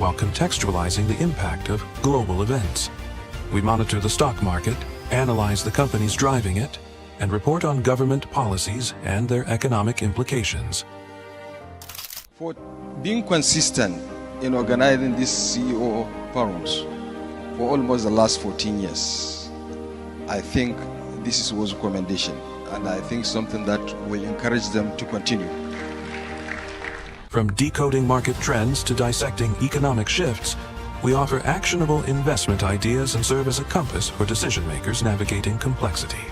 while contextualizing the impact of global events. We monitor the stock market, analyze the companies driving it, and report on government policies and their economic implications. For being consistent in organizing these CEO forums for almost the last 14 years, I think this is worth commendation, and I think something that will encourage them to continue. From decoding market trends to dissecting economic shifts, we offer actionable investment ideas and serve as a compass for decision makers navigating complexity.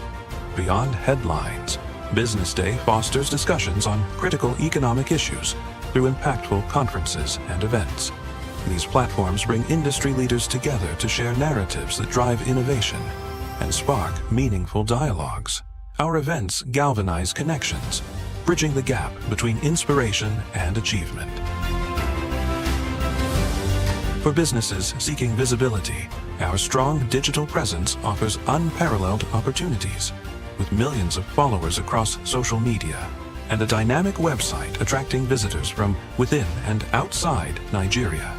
Beyond headlines, Business Day fosters discussions on critical economic issues through impactful conferences and events. These platforms bring industry leaders together to share narratives that drive innovation and spark meaningful dialogues. Our events galvanize connections, bridging the gap between inspiration and achievement. For businesses seeking visibility, our strong digital presence offers unparalleled opportunities. With millions of followers across social media and a dynamic website attracting visitors from within and outside Nigeria,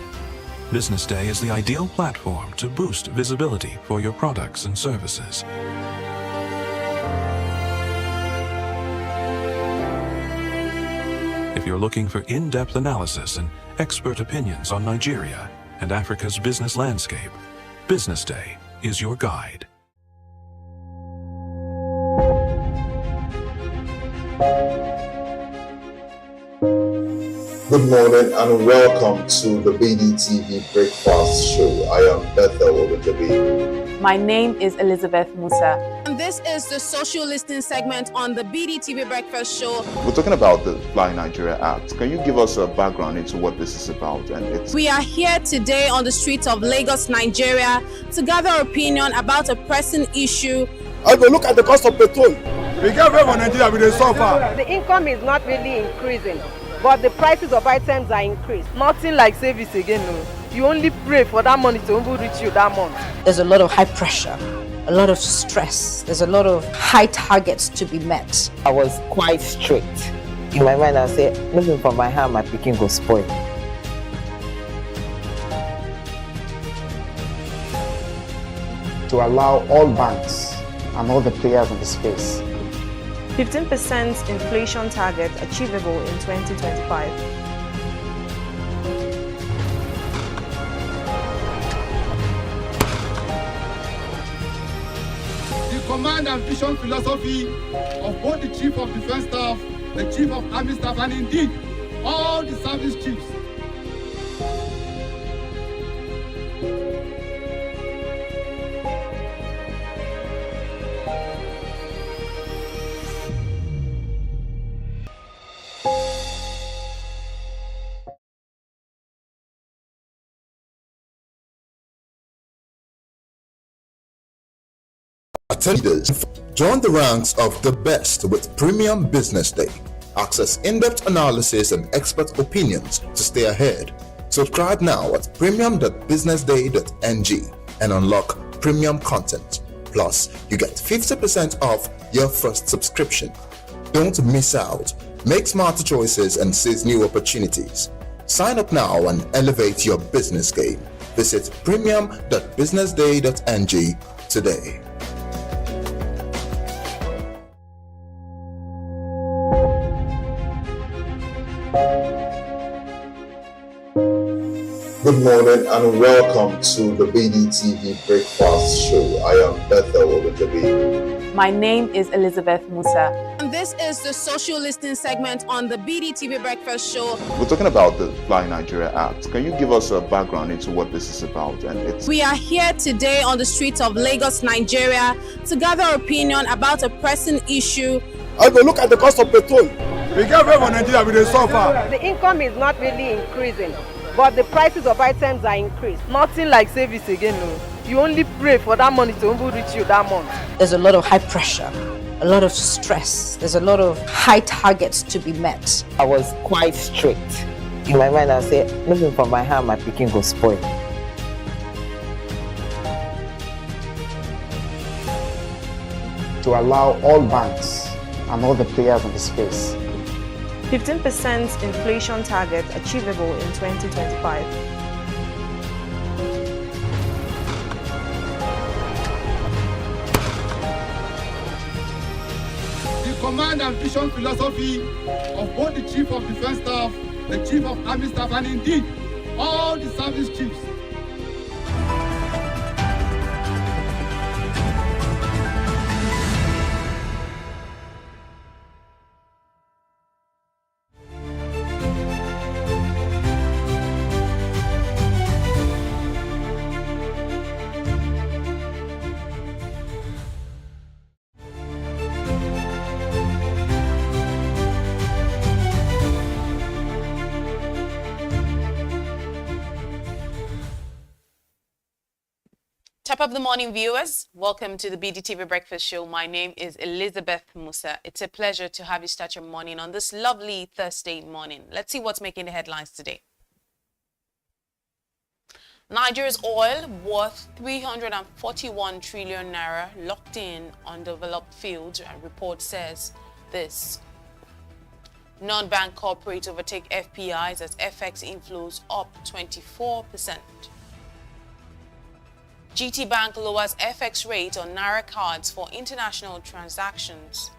Business Day is the ideal platform to boost visibility for your products and services. If you're looking for in-depth analysis and expert opinions on Nigeria and Africa's business landscape, Business Day is your guide. Good morning and welcome to the BDTV Breakfast Show. I am Bethel Ogunjobi. My name is Elizabeth Musa. And this is the social listening segment on the BDTV Breakfast Show. We're talking about the Fly Nigeria Act. Can you give us a background into what this is about? We are here today on the streets of Lagos, Nigeria, to gather opinion about a pressing issue. I go look at the cost of petrol. We get very Nigeria with the suffer. The income is not really increasing, but the prices of items are increased. Nothing like service again. No. You only pray for that money to reach you that month. There's a lot of high pressure, a lot of stress. There's a lot of high targets to be met. I was quite strict. In my mind, I said, looking for my hand, my picking go spoil. To allow all banks and all the players in the space 15% inflation target achievable in 2025. The command and vision philosophy of both the Chief of Defense Staff, the Chief of Army Staff, and indeed all the service chiefs. Attenders, join the ranks of the best with Premium Business Day. Access in-depth analysis and expert opinions to stay ahead. Subscribe now at premium.businessday.ng and unlock premium content. Plus, you get 50% off your first subscription. Don't miss out. Make smarter choices and seize new opportunities. Sign up now and elevate your business game. Visit premium.businessday.ng today. Good morning and welcome to the BDTV Breakfast Show. I am Bethel Ogunjobi. My name is Elizabeth Musa. And this is the social listening segment on the BDTV Breakfast Show. We're talking about the Fly Nigeria Act. Can you give us a background into what this is about? We are here today on the streets of Lagos, Nigeria, to gather opinion about a pressing issue. I go look at the cost of petrol. We get very Nigeria with the suffer. The income is not really increasing, but the prices of items are increased. Nothing like service again. No. You only pray for that money to reach you that month. There's a lot of high pressure, a lot of stress. There's a lot of high targets to be met. I was quite strict. In my mind, I said, looking for my hand, my picking go spoil. to allow all banks and all the players in the space 15% inflation target achievable in 2025. stand and vision philosophy of both the Chief of Defense Staff, the Chief of Army Staff, and indeed all the service chiefs. Top of the morning, viewers. Welcome to the BDTV Breakfast Show. My name is Elizabeth Musa. It's a pleasure to have you start your morning on this lovely Thursday morning. Let's see what's making the headlines today. Nigeria's oil worth 341 trillion naira locked in undeveloped fields, and report says this. Non-bank corporates overtake FPIs as FX inflows up 24%. GT Bank lowers FX rate on Naira cards for international transactions.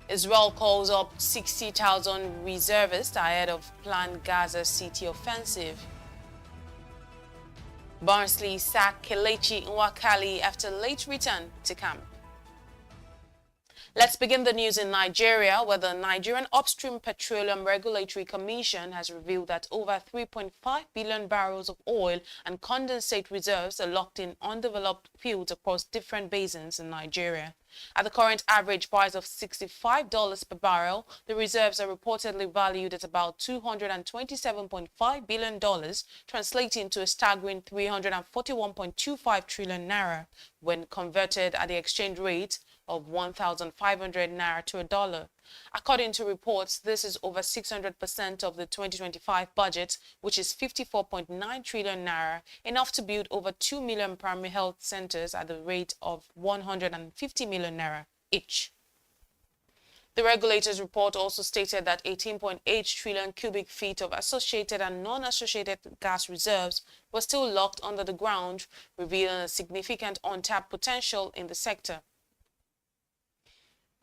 Israel calls up 60,000 reservists ahead of planned Gaza City offensive. Barnsley sacked Kelechi Nwakali after late return to camp. Let's begin the news in Nigeria, where the Nigerian Upstream Petroleum Regulatory Commission has revealed that over 3.5 billion barrels of oil and condensate reserves are locked in undeveloped fields across different basins in Nigeria. At the current average price of $65 per barrel, the reserves are reportedly valued at about $227.5 billion, translating to a staggering 341.25 trillion naira when converted at the exchange rate of 1,500 naira to a dollar. According to reports, this is over 600% of the 2025 budget, which is 54.9 trillion naira, enough to build over 2 million primary health centers at the rate of 150 million naira each. The regulator's report also stated that 18.8 trillion cubic feet of associated and non-associated gas reserves were still locked under the ground, revealing a significant untapped potential in the sector.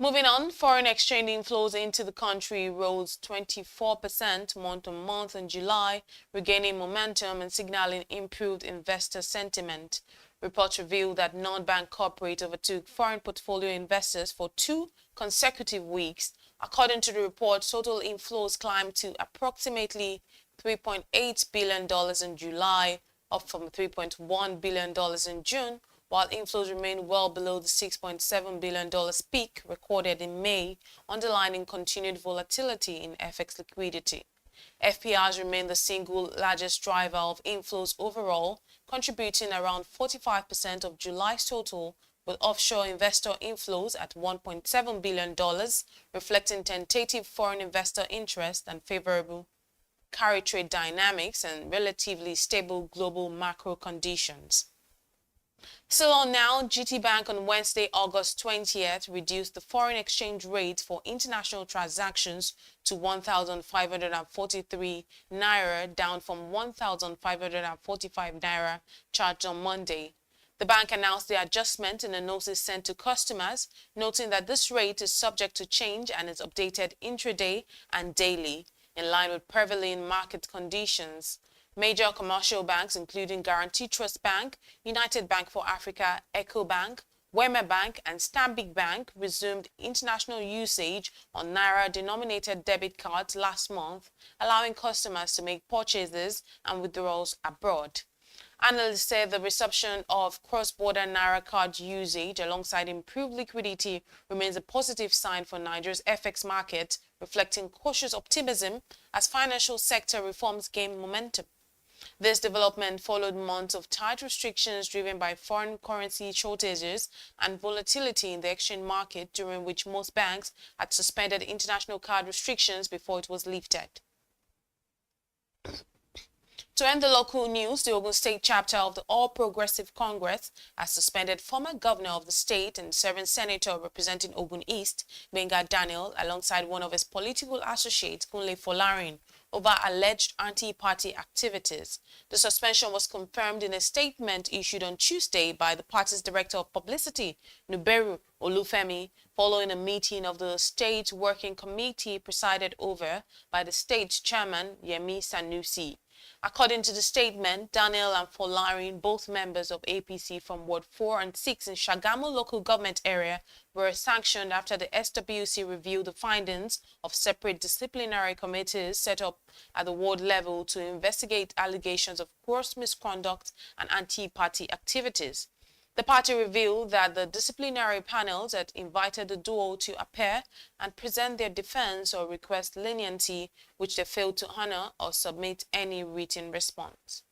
Moving on, foreign exchange inflows into the country rose 24% month-on-month in July, regaining momentum and signaling improved investor sentiment. Reports reveal that non-bank corporates overtook foreign portfolio investors for 2 consecutive weeks. According to the report, total inflows climbed to approximately $3.8 billion in July, up from $3.1 billion in June, while inflows remain well below the $6.7 billion peak recorded in May, underlining continued volatility in FX liquidity. FPIs remain the single largest driver of inflows overall, contributing around 45% of July's total, with offshore investor inflows at $1.7 billion, reflecting tentative foreign investor interest and favorable carry trade dynamics and relatively stable global macro conditions. Still on now, GT Bank on Wednesday, August 20th, reduced the foreign exchange rate for international transactions to 1,543 naira, down from 1,545 naira charged on Monday. The bank announced the adjustment in a notice sent to customers, noting that this rate is subject to change and is updated intraday and daily, in line with prevailing market conditions. Major commercial banks, including Guarantee Trust Bank, United Bank for Africa, EcoBank, Wema Bank, and Stanbic Bank, resumed international usage on Naira-denominated debit cards last month, allowing customers to make purchases and withdrawals abroad. Analysts say the resumption of cross-border Naira card usage alongside improved liquidity remains a positive sign for Nigeria's FX market, reflecting cautious optimism as financial sector reforms gain momentum. This development followed months of tight restrictions driven by foreign currency shortages and volatility in the exchange market, during which most banks had suspended international card restrictions before it was lifted. To end the local news, the Ogun State chapter of the All Progressive Congress has suspended former governor of the state and serving senator representing Ogun East, Benga Daniel, alongside one of his political associates, Kunle Folarin, over alleged anti-party activities. The suspension was confirmed in a statement issued on Tuesday by the party's director of publicity, Nuberu Olufemi, following a meeting of the State Working Committee presided over by the State Chairman Yemi Sanusi. According to the statement, Daniel and Folarin, both members of APC from Ward 4 and 6 in Shagamu local government area, were sanctioned after the SWC reviewed the findings of separate disciplinary committees set up at the ward level to investigate allegations of gross misconduct and anti-party activities. The party revealed that the disciplinary panels had invited the duo to appear and present their defense or request leniency, which they failed to honor or submit any written response.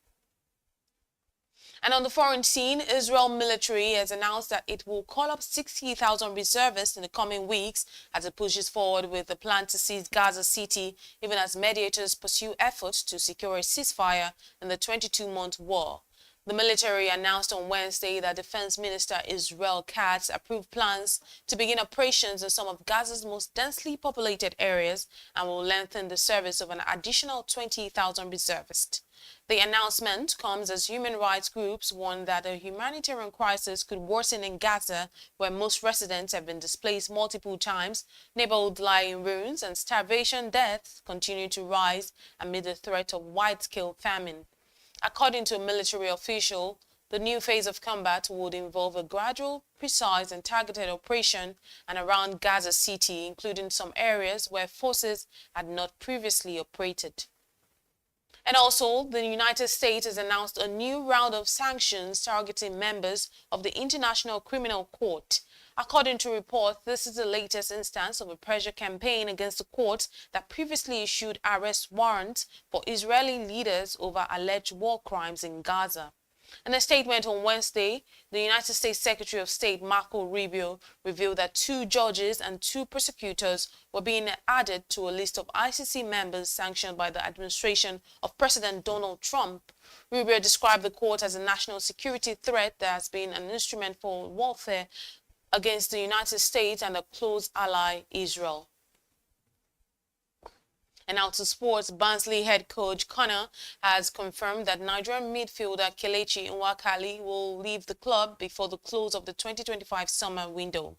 And on the foreign scene, Israel military has announced that it will call up 60,000 reservists in the coming weeks as it pushes forward with the plan to seize Gaza City, even as mediators pursue efforts to secure a ceasefire in the 22-month war. The military announced on Wednesday that Defense Minister Israel Katz approved plans to begin operations in some of Gaza's most densely populated areas and will lengthen the service of an additional 20,000 reservists. The announcement comes as human rights groups warn that a humanitarian crisis could worsen in Gaza, where most residents have been displaced multiple times, neighborhoods lie in ruins, and starvation deaths continue to rise amid the threat of wide-scale famine. According to a military official, the new phase of combat would involve a gradual, precise and targeted operation and around Gaza City, including some areas where forces had not previously operated. And also, the United States has announced a new round of sanctions targeting members of the International Criminal Court. According to reports, this is the latest instance of a pressure campaign against the court that previously issued arrest warrants for Israeli leaders over alleged war crimes in Gaza. In a statement on Wednesday, the United States Secretary of State Marco Rubio revealed that 2 judges and 2 prosecutors were being added to a list of ICC members sanctioned by the administration of President Donald Trump. Rubio described the court as a national security threat that has been an instrument for warfare against the United States and a close ally, Israel. And now to sports, Barnsley head coach Connor has confirmed that Nigerian midfielder Kelechi Nwakali will leave the club before the close of the 2025 summer window.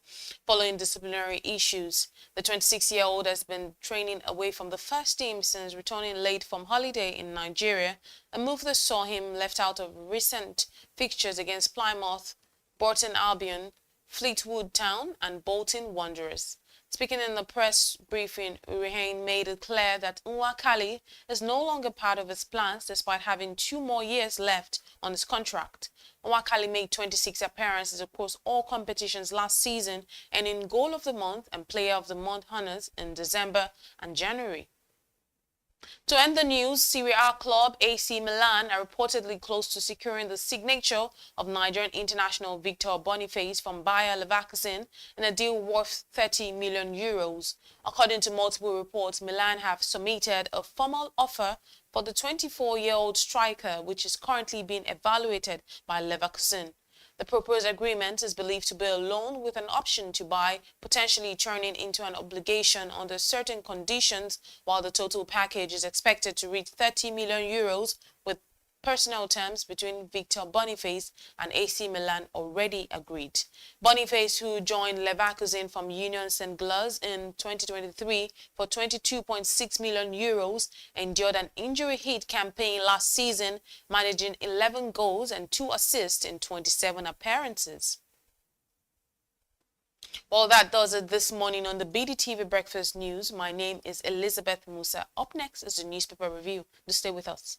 Following disciplinary issues, the 26-year-old has been training away from the first team since returning late from holiday in Nigeria, a move that saw him left out of recent fixtures against Plymouth, Burton Albion, Fleetwood Town and Bolton Wanderers. Speaking in the press briefing, Urihain made it clear that Nwakali is no longer part of his plans despite having 2 more years left on his contract. Nwakali made 26 appearances across all competitions last season and in Goal of the Month and Player of the Month honors in December and January. To end the news, Serie A club AC Milan are reportedly close to securing the signature of Nigerian international Victor Boniface from Bayer Leverkusen in a deal worth €30 million. According to multiple reports, Milan have submitted a formal offer for the 24-year-old striker, which is currently being evaluated by Leverkusen. The proposed agreement is believed to be a loan with an option to buy, potentially turning into an obligation under certain conditions, while the total package is expected to reach €30 million, with personal terms between Victor Boniface and AC Milan already agreed. Boniface, who joined Leverkusen from Union Saint-Gilloise in 2023 for €22.6 million, endured an injury-hit campaign last season, managing 11 goals and 2 assists in 27 appearances. Well, that does it this morning on the BDTV Breakfast News. My name is Elizabeth Musa. Up next is the newspaper review. Do stay with us.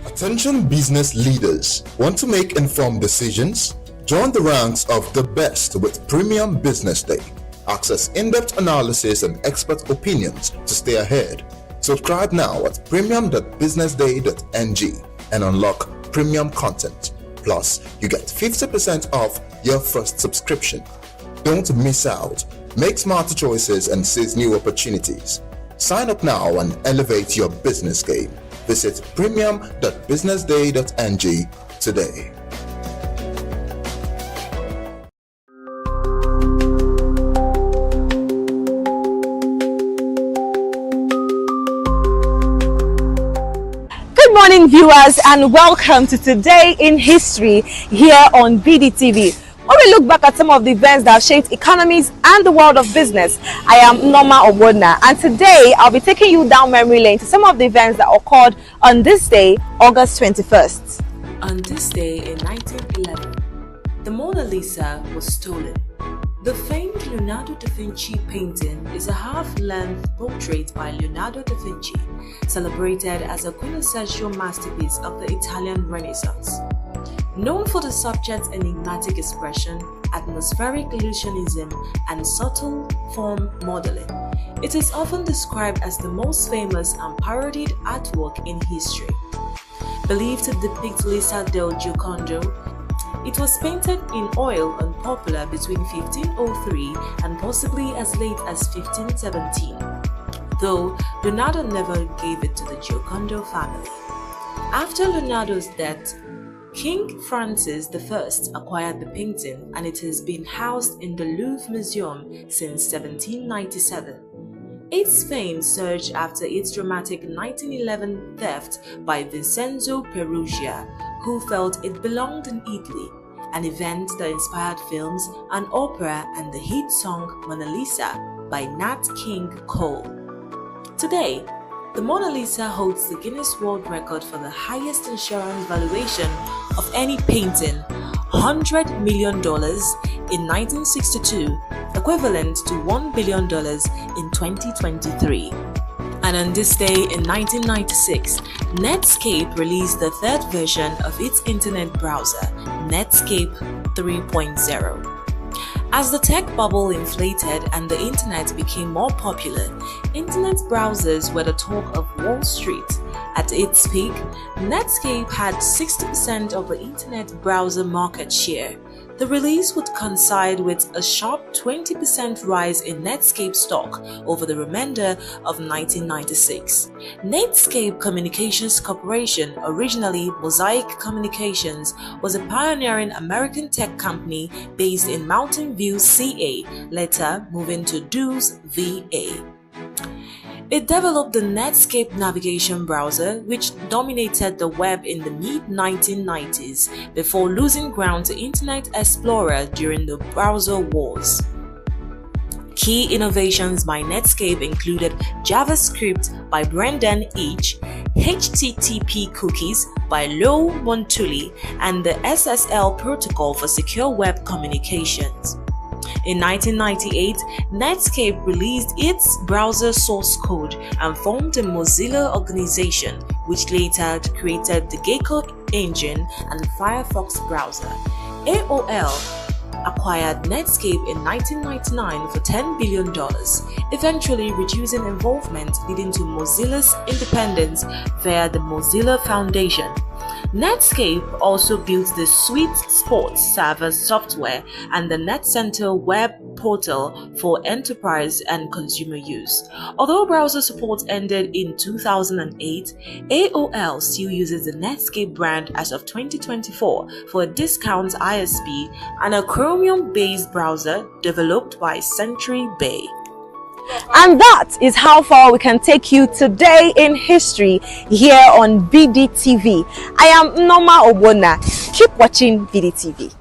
Attention business leaders, want to make informed decisions? Join the ranks of the best with Premium Business Day. Access in-depth analysis and expert opinions to stay ahead. Subscribe now at premium.businessday.ng and unlock premium content. Plus, you get 50% off your first subscription. Don't miss out. Make smarter choices and seize new opportunities. Sign up now and elevate your business game. Visit premium.businessday.ng today. morning, viewers, and welcome to Today in History here on BDTV, where we look back at some of the events that have shaped economies and the world of business. I am Norma Obodna, and today I'll be taking you down memory lane to some of the events that occurred on this day, August 21st. On this day in 1911, the Mona Lisa was stolen. The famed Leonardo da Vinci painting is a half-length portrait by Leonardo da Vinci, celebrated as a quintessential masterpiece of the Italian Renaissance. Known for the subject's enigmatic expression, atmospheric illusionism, and subtle form modeling, it is often described as the most famous and parodied artwork in history. Believed to depict Lisa del Giocondo, it was painted in oil on Popular between 1503 and possibly as late as 1517, though Leonardo never gave it to the Giocondo family. After Leonardo's death, King Francis I acquired the painting, and it has been housed in the Louvre Museum since 1797. Its fame surged after its dramatic 1911 theft by Vincenzo Perugia, who felt it belonged in Italy, an event that inspired films, an opera, and the hit song Mona Lisa by Nat King Cole. Today, the Mona Lisa holds the Guinness World Record for the highest insurance valuation of any painting, $100 million in 1962, equivalent to $1 billion in 2023. And on this day in 1996, Netscape released the third version of its internet browser, Netscape 3.0. As the tech bubble inflated and the internet became more popular, internet browsers were the talk of Wall Street. At its peak, Netscape had 60% of the internet browser market share. The release would coincide with a sharp 20% rise in Netscape stock over the remainder of 1996. Netscape Communications Corporation, originally Mosaic Communications, was a pioneering American tech company based in Mountain View, CA, later moving to Dulles, VA. It developed the Netscape navigation browser, which dominated the web in the mid-1990s before losing ground to Internet Explorer during the browser wars. Key innovations by Netscape included JavaScript by Brendan Eich, HTTP cookies by Lou Montulli, and the SSL protocol for secure web communications. In 1998, Netscape released its browser source code and formed the Mozilla organization, which later created the Gecko engine and the Firefox browser. AOL acquired Netscape in 1999 for $10 billion, eventually reducing involvement, leading to Mozilla's independence via the Mozilla Foundation. Netscape also built the Suite Sports server software and the NetCenter web portal for enterprise and consumer use. Although browser support ended in 2008, AOL still uses the Netscape brand as of 2024 for a discount ISP and a Chromium-based browser developed by Century Bay. And that is how far we can take you today in history here on BDTV. I am Norma Obodna. Keep watching BDTV.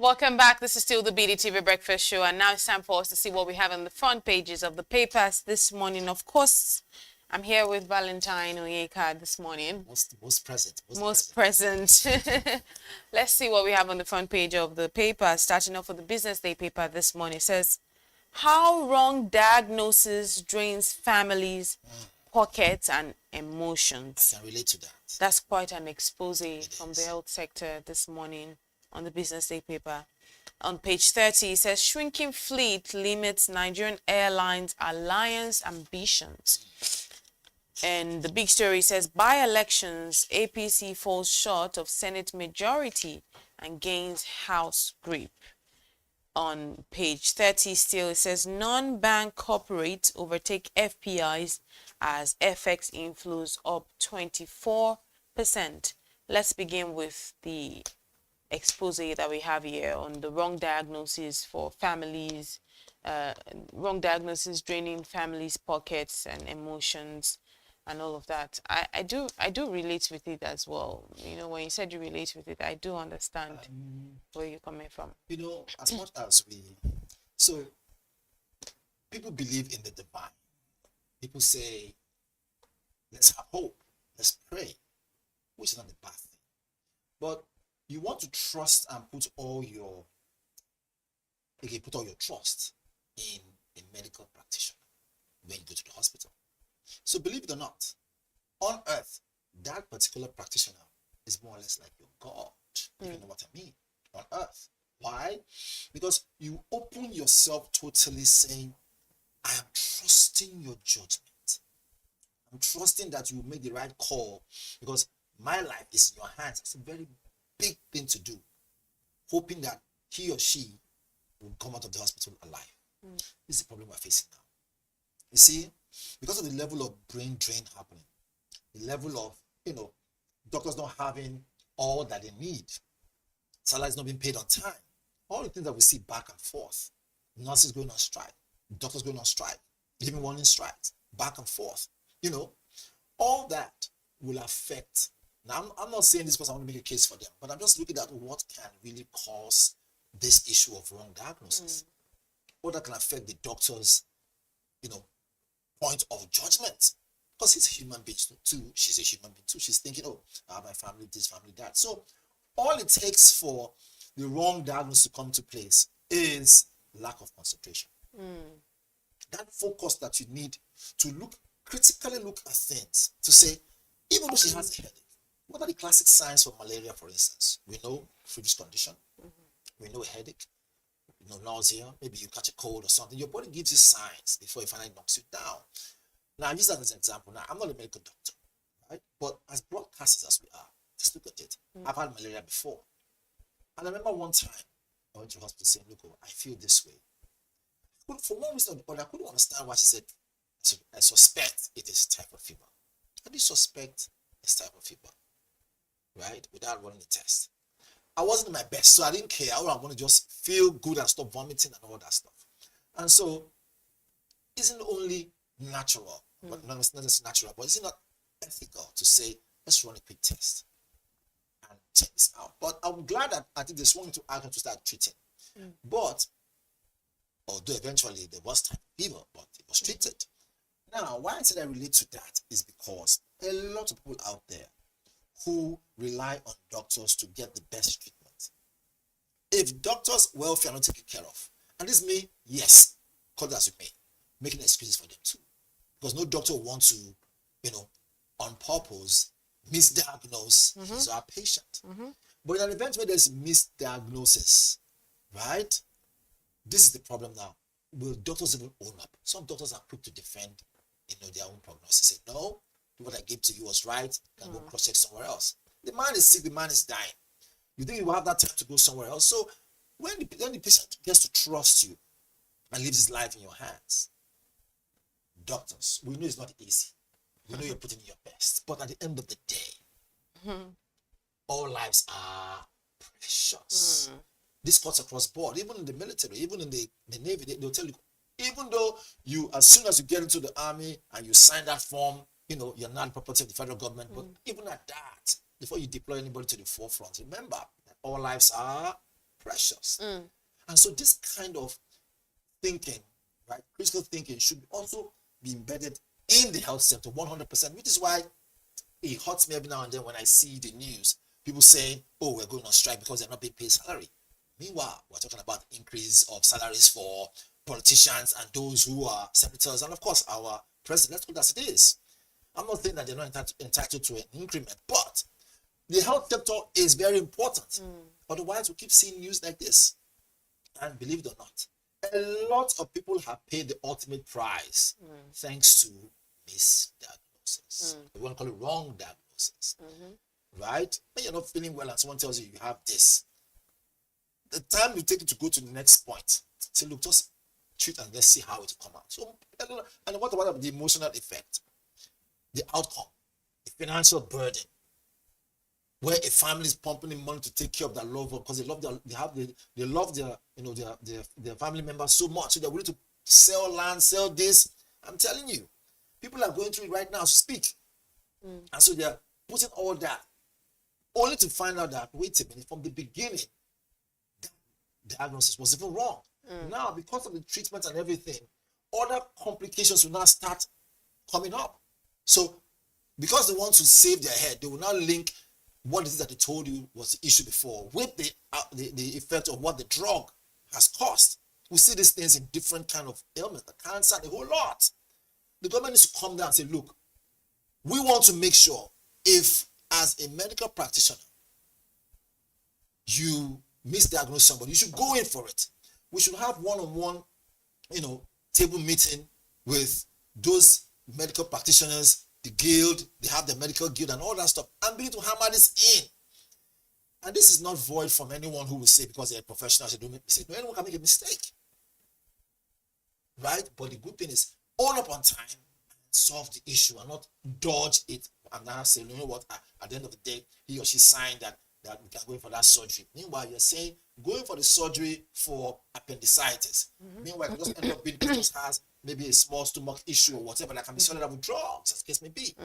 Welcome back. This is still the BDTV Breakfast Show, and now it's time for us to see what we have on the front pages of the papers this morning. Of course, I'm here with Valentine Onyeka this morning. Most present. Most present. Let's see what we have on the front page of the paper. Starting off with the BusinessDay paper this morning. It says, how wrong diagnosis drains families' pockets and emotions. I can relate to that. That's quite an expose from the health sector this morning on the BusinessDay paper. On page 30, it says, shrinking fleet limits Nigerian Airlines alliance ambitions. And the big story says, by-elections, APC falls short of Senate majority and gains House grip. On page 30 still, it says, non-bank corporates overtake FPIs as FX inflows up 24%. Let's begin with the expose that we have here on the wrong diagnosis for families, wrong diagnosis draining families' pockets and emotions and all of that. I do relate with it as well. You know, when you said you relate with it, I do understand where you're coming from. You know, as much as so people believe in the divine. People say, let's have hope, let's pray, which is not a bad thing. But you want to trust and put all your trust in a medical practitioner when you go to the hospital. So believe it or not, on earth, that particular practitioner is more or less like your God, if you know what I mean, on earth. Why? Because you open yourself totally saying, I am trusting your judgment. I'm trusting that you will make the right call because my life is in your hands. It's a very big thing to do, hoping that he or she will come out of the hospital alive. This is the problem we're facing now. You see, because of the level of brain drain happening, the level of, doctors not having all that they need, salaries not being paid on time, all the things that we see back and forth, nurses going on strike, doctors going on strike, even warning strikes, back and forth, all that will affect. Now, I'm not saying this because I want to make a case for them, but I'm just looking at what can really cause this issue of wrong diagnosis. What that can affect the doctor's, point of judgment. Because he's a human being too. She's a human being too. She's thinking, I have my family, this, family, that. So all it takes for the wrong diagnosis to come to place is lack of concentration. That focus that you need to critically look at things, to say, even though she has a headache, what are the classic signs for malaria, for instance? We know previous condition. We know a headache. Nausea. Maybe you catch a cold or something. Your body gives you signs before it finally knocks you down. Now, I use that as an example. Now, I'm not a medical doctor, right? But as broadcasters as we are, just look at it. I've had malaria before. And I remember one time, I went to the hospital saying, look, I feel this way. For one reason or the other, I couldn't understand why she said, I suspect it is type of fever. I did suspect it's type of fever, right? Without running the test. I wasn't in my best, so I didn't care. I want to just feel good and stop vomiting and all that stuff. And so, isn't only natural, but not necessarily natural, but is it not ethical to say, let's run a quick test and check this out? But I'm glad that I think they swung into action to start treating. But, although eventually there was type of fever, but it was treated. Now, why I said I relate to that is because a lot of people out there who rely on doctors to get the best treatment. If doctors' welfare are not taken care of, and this may, yes, call it as you may, making excuses for them too. Because no doctor wants to, on purpose, misdiagnose his or her patient. But in an event where there's misdiagnosis, right? This is the problem now. Will doctors even own up? Some doctors are quick to defend, their own prognosis. Say, no, what I gave to you was right. You can go cross-check somewhere else. The man is sick, the man is dying. You think you will have that time to go somewhere else? So when the patient gets to trust you and leaves his life in your hands, doctors, we know it's not easy. We know you're putting in your best. But at the end of the day, all lives are precious. This cuts across board, even in the military, even in the Navy, they'll tell you, even though as soon as you get into the army and you sign that form, you're not property of the federal government, but even at that, before you deploy anybody to the forefront, remember that all lives are precious. And so this kind of thinking, right, critical thinking should also be embedded in the health sector 100%, which is why it hurts me every now and then when I see the news, people saying, oh, we're going on strike because they're not being paid salary. Meanwhile, we're talking about increase of salaries for politicians and those who are senators, and of course our president. Let's put it as it is. I'm not saying that they're not entitled to an increment, but the health sector is very important. Otherwise, we keep seeing news like this. And believe it or not, a lot of people have paid the ultimate price thanks to misdiagnosis. We want to call it wrong diagnosis. Right? When you're not feeling well and someone tells you you have this, the time you take it to go to the next point, say, look, just treat and let's see how it will come out. So, and what about the emotional effect? The outcome, the financial burden, where a family is pumping in money to take care of their loved one because they love their family members so much, so they're willing to sell land, sell this. I'm telling you, people are going through it right now to speak, and so they're putting all that, only to find out that wait a minute, from the beginning, the diagnosis was even wrong. Now, because of the treatment and everything, other complications will now start coming up. So, because they want to save their head, they will now link what it is that they told you was the issue before with the effect of what the drug has caused. We see these things in different kind of ailments, the cancer, the whole lot. The government needs to come down and say, look, we want to make sure if, as a medical practitioner, you misdiagnose somebody, you should go in for it. We should have one-on-one, table meeting with those medical practitioners, the guild, they have the medical guild and all that stuff, and begin to hammer this in. And this is not void from anyone who will say because they're professionals, they don't make mistakes. No, anyone can make a mistake. Right? But the good thing is, own up on time, solve the issue and not dodge it and now say, you know what, at the end of the day, he or she signed that we can go in for that surgery. Meanwhile, you're saying going for the surgery for appendicitis. Meanwhile, it doesn't end up being because has maybe a small stomach issue or whatever that can be sorted out with drugs, as the case may be.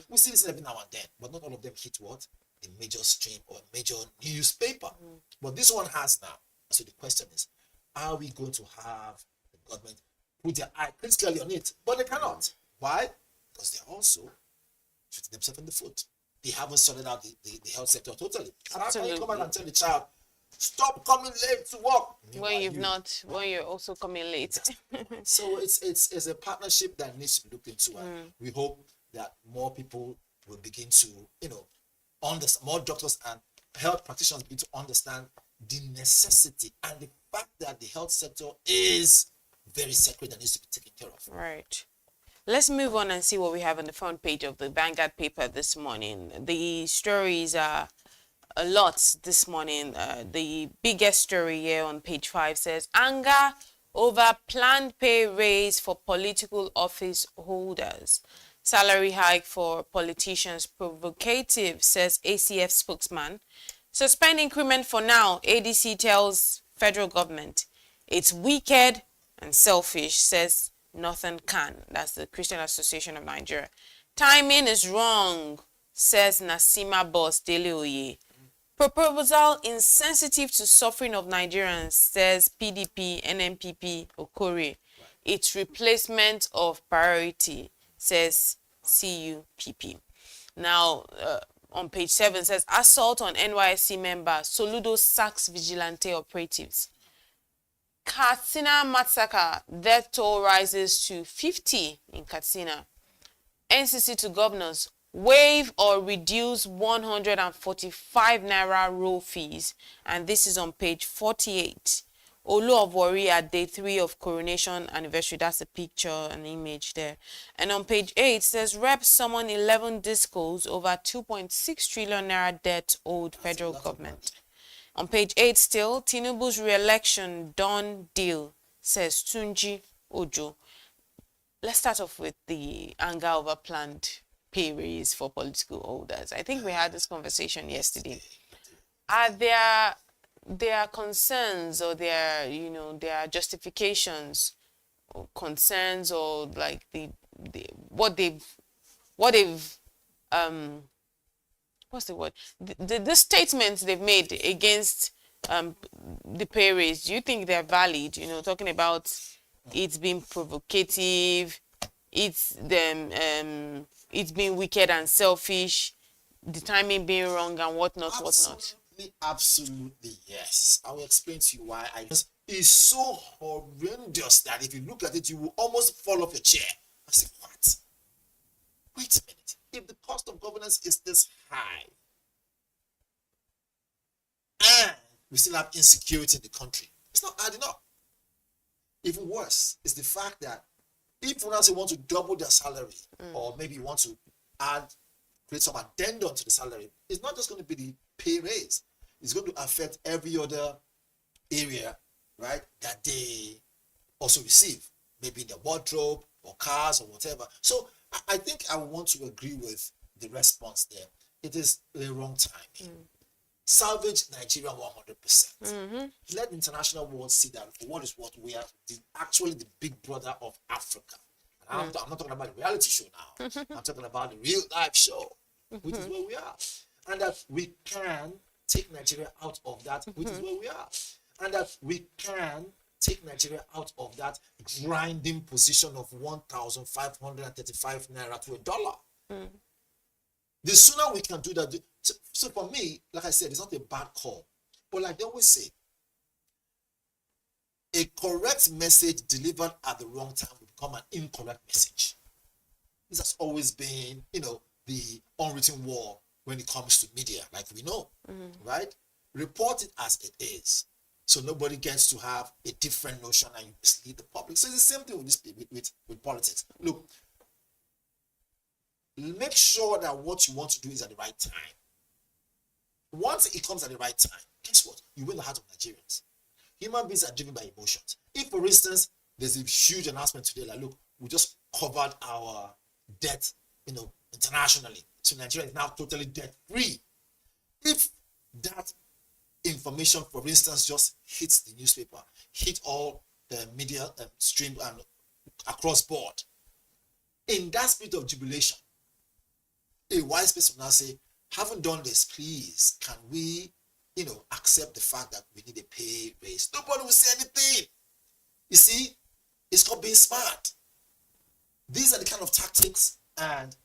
We see this every now and then, but not all of them hit what? A major stream or a major newspaper. But this one has now. So the question is, are we going to have the government put their eye critically on it? But they cannot. Why? Because they're also shooting themselves in the foot. They haven't sorted out the health sector totally. And how can you come back and tell the child, stop coming late to work when you're also coming late? So it's a partnership that needs to be looked into, and we hope that more people will begin to understand, more doctors and health practitioners begin to understand the necessity and the fact that the health sector is very sacred and needs to be taken care of. Right. Let's move on and see what we have on the front page of the Vanguard paper this morning. The stories are a lot this morning. The biggest story here on page 5 says, anger over planned pay raise for political office holders. Salary hike for politicians provocative, says ACF spokesman. Suspend increment for now, ADC tells federal government. It's wicked and selfish, says Northern Can. That's the Christian Association of Nigeria. Timing is wrong, says Nasima boss Dele Oye. Proposal insensitive to suffering of Nigerians, says PDP NNPP Okori. It's replacement of priority, says CUPP. Now, on page 7 says assault on NYSC member, Soludo sacks vigilante operatives. Katsina massacre, death toll rises to 50 in Katsina. NCC to governors, waive or reduce 145 naira roll fees, and this is on page 48. Olu of Warri at day 3 of coronation anniversary. That's a picture, an image there. And on page 8 says reps summon 11 discos over 2.6 trillion naira debt owed federal government. On page 8 still, Tinubu's re-election done deal, says Tunji Ojo. Let's start off with the anger over planned pay raise for political holders. I think we had this conversation yesterday. Are there concerns or their justifications or concerns or like what's the word? The statements they've made against the pay raise, do you think they're valid? Talking about it's being provocative, it's being wicked and selfish, the timing being wrong and whatnot. Absolutely, yes. I will explain to you why. It's so horrendous that if you look at it, you will almost fall off your chair. I say, what? Wait a minute. If the cost of governance is this high, and we still have insecurity in the country, it's not adding up. Even worse is the fact that if one want to double their salary, or maybe want to create some addendum to the salary, it's not just going to be the pay raise. It's going to affect every other area, right, that they also receive, maybe in their wardrobe or cars or whatever. So I think I want to agree with the response there. It is the wrong timing. Salvage Nigeria 100%. Let the international world see that for what is what, we are actually the big brother of Africa. And I'm not talking about the reality show now. I'm talking about the real life show, which is where we are. And that we can take Nigeria out of that, which is where we are. And that we can take Nigeria out of that grinding position of 1,535 naira to $1. The sooner we can do that. So for me, like I said, it's not a bad call. But like they always say, a correct message delivered at the wrong time will become an incorrect message. This has always been, the unwritten law when it comes to media, like we know, right? Report it as it is. So nobody gets to have a different notion and you mislead the public. So it's the same thing with politics. Look, make sure that what you want to do is at the right time. Once it comes at the right time, guess what? You win the heart of Nigerians. Human beings are driven by emotions. If, for instance, there's a huge announcement today, like, look, we just covered our debt, internationally. So Nigeria is now totally debt-free. If that information, for instance, just hits the newspaper, hit all the media stream and across board, in that spirit of jubilation, a wise person will now say, having done this, please, can we, accept the fact that we need a pay raise? Nobody will say anything. You see, it's called being smart. These are the kind of tactics and,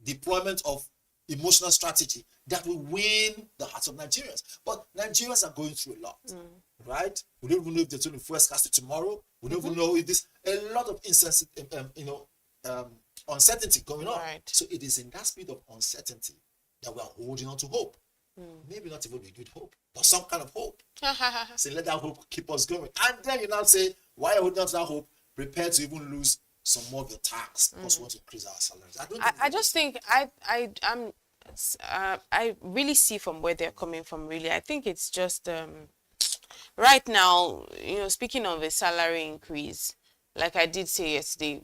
deployment of emotional strategy that will win the hearts of Nigerians. But Nigerians are going through a lot, right? We don't even know if they're going to fuel scarcity tomorrow. We don't even know if there's a lot of uncertainty going on. Right. So it is in that spirit of uncertainty that we are holding on to hope. Maybe not even with hope, but some kind of hope. So let that hope keep us going. And then you now say, why are we holding on to that hope? Prepare to even lose some more of your tax because we want to increase our salaries. I just think I really see from where they're coming from. Really, I think it's just right now. Speaking of a salary increase, like I did say yesterday,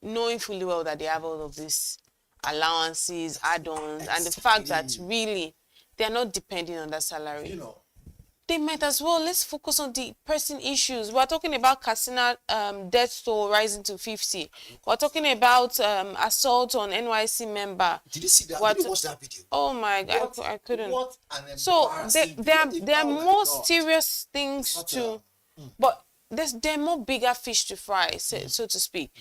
knowing fully well that they have all of these allowances, add-ons, and the fact that really they're not depending on that salary. They might as well, let's focus on the pressing issues. We're talking about Katsina death toll rising to 50. We're talking about assault on NYC member. Did you see that? Did you watch that video? Oh my God, I couldn't. What an so there are more serious things but there are more bigger fish to fry, so to speak.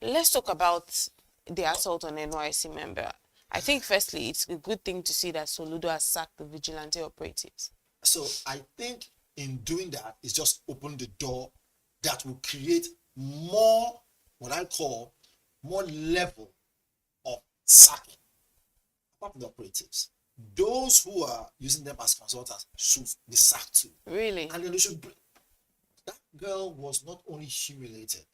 Let's talk about the assault on NYC member. I think firstly, it's a good thing to see that Soludo has sacked the vigilante operatives. So I think in doing that, it's just opened the door that will create more, what I call, more level of sacking. Apart from the operatives, those who are using them as consultants should be sacked too. Really? And then they should bring. That girl was not only humiliated.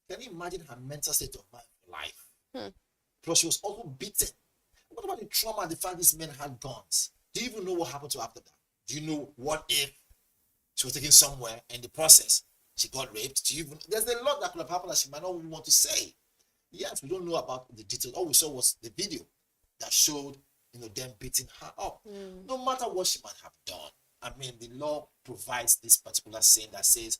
Can you imagine her mental state of mind for life? Plus, she was also beaten. What about the trauma, the fact these men had guns? Do you even know what happened to her after that? Do you know what if she was taken somewhere and in the process she got raped? Do you even? There's a lot that could have happened that she might not even want to say. Yes, we don't know about the details. All we saw was the video that showed, them beating her up. No matter what she might have done, I mean, the law provides this particular saying that says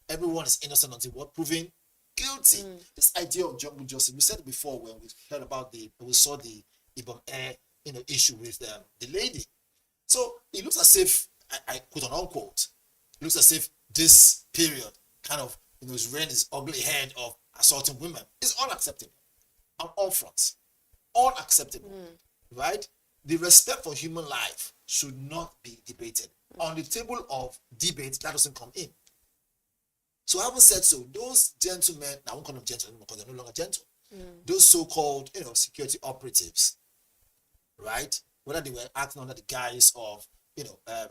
everyone is innocent until what proven guilty. This idea of jungle justice, we said it before when we saw the Ibom Air, issue with the lady. So it looks as if, I quote unquote, it looks as if this period kind of, is rearing its ugly head of assaulting women. It's unacceptable on all fronts. Unacceptable, right? The respect for human life should not be debated. On the table of debate, that doesn't come in. So having said so, those gentlemen, I won't call them gentlemen because they're no longer gentle. Those so-called, security operatives, right? Whether they were acting under the guise of,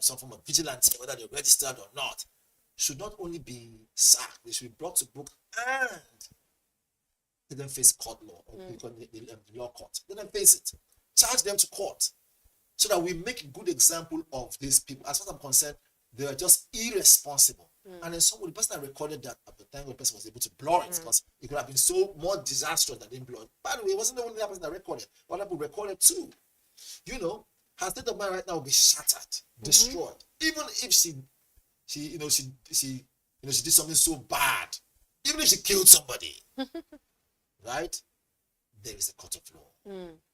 some form of vigilante, whether they're registered or not, should not only be sacked, they should be brought to book and let them face court law, or the law court. Let them face it. Charge them to court so that we make a good example of these people. As far as I'm concerned, they are just irresponsible. And then the person that recorded that, at the time the person was able to blur it because it could have been so more disastrous that didn't blur it. By the way, it wasn't the only person that recorded. Other people recorded too. Her state of mind right now will be shattered, destroyed. Even if she did something so bad, even if she killed somebody, right? There is a court of law.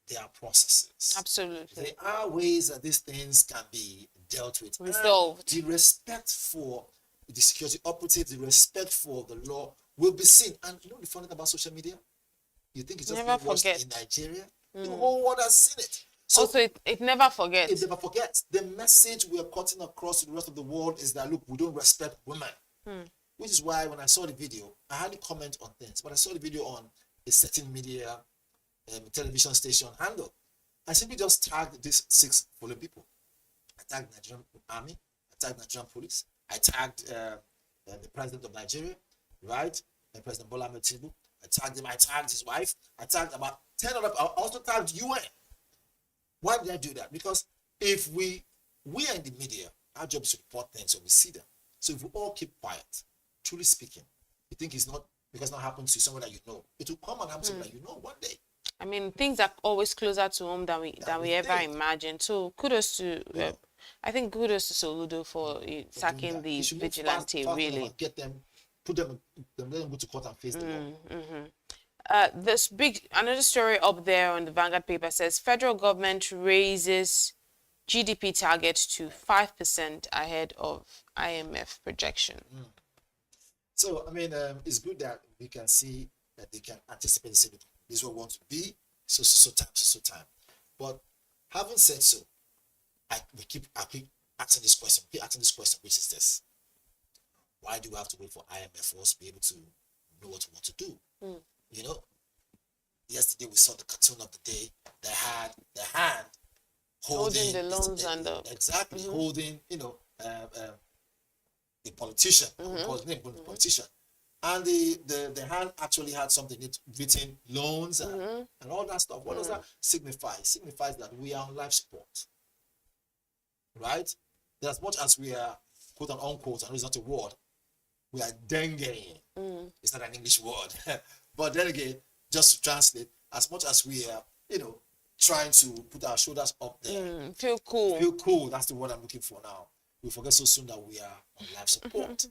There are processes. Absolutely. There are ways that these things can be dealt with. Resolved. And the respect for the security operatives, the respect for the law will be seen. And the funny thing about social media? You think it's just being watched in Nigeria? The whole world has seen it. So also, it never forgets. It never forgets. The message we are cutting across to the rest of the world is that, look, we don't respect women. Which is why when I saw the video, I hardly comment on things, but I saw the video on a certain media, television station handle. I simply just tagged these 6 following people. I tagged Nigerian Army, I tagged Nigerian Police, I tagged the President of Nigeria, right? President Bola Ahmed Tinubu. I tagged him, I tagged his wife, I tagged about 10 other, I also tagged UN. Why did I do that? Because if we are in the media, our job is to report things so we see them. So if we all keep quiet, truly speaking, you think it's not because not happened to someone that you know. It will come and happen to someone that you know one day. I mean, things are always closer to home than we ever imagined. So kudos to, I think kudos to Soludo for sacking the vigilante. Really, get them, put them, let them go to court and face the law. Another story up there on the Vanguard paper says federal government raises GDP target to 5% ahead of IMF projection. So, I mean, it's good that we can see that they can anticipate this is what we want to be, so time. But having said so, I keep asking this question, which is this. Why do we have to wait for IMF for us to be able to know what we want to do? Yesterday we saw the cartoon of the day that had the hand holding the loans and the... Exactly, holding, a politician, politician. And the hand actually had something written loans and all that stuff. What does that signify? It signifies that we are on life support. Right? That as much as we are, quote and unquote, I know it's not a word, we are dengue. It's not an English word. But then again, just to translate, as much as we are, trying to put our shoulders up there. Feel cool. Feel cool. That's the word I'm looking for now. We forget so soon that we are on life support.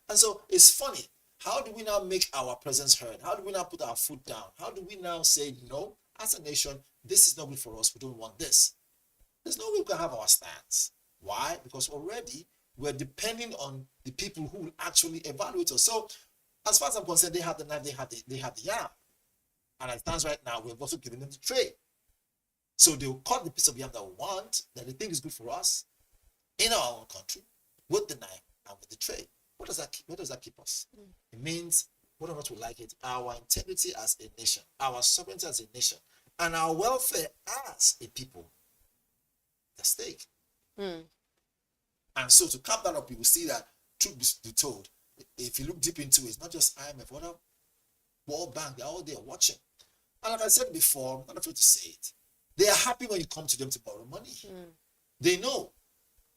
And so it's funny. How do we now make our presence heard? How do we now put our foot down? How do we now say, no, as a nation, this is not good for us. We don't want this. There's no way we can have our stance. Why? Because already we're depending on the people who will actually evaluate us. So as far as I'm concerned, they have the knife, they have the yam. And as it stands right now, we've also given them the tray. So they'll cut the piece of yam that we want, that they think is good for us, in our own country, with the knife and with the tray. Where does that keep us? It means, whether or not we like it, our integrity as a nation, our sovereignty as a nation, and our welfare as a people at stake. And so to cap that up, you will see that, truth be told, if you look deep into it, it's not just IMF, what a World Bank, they're all there watching. And like I said before, I'm not afraid to say it, they are happy when you come to them to borrow money. They know.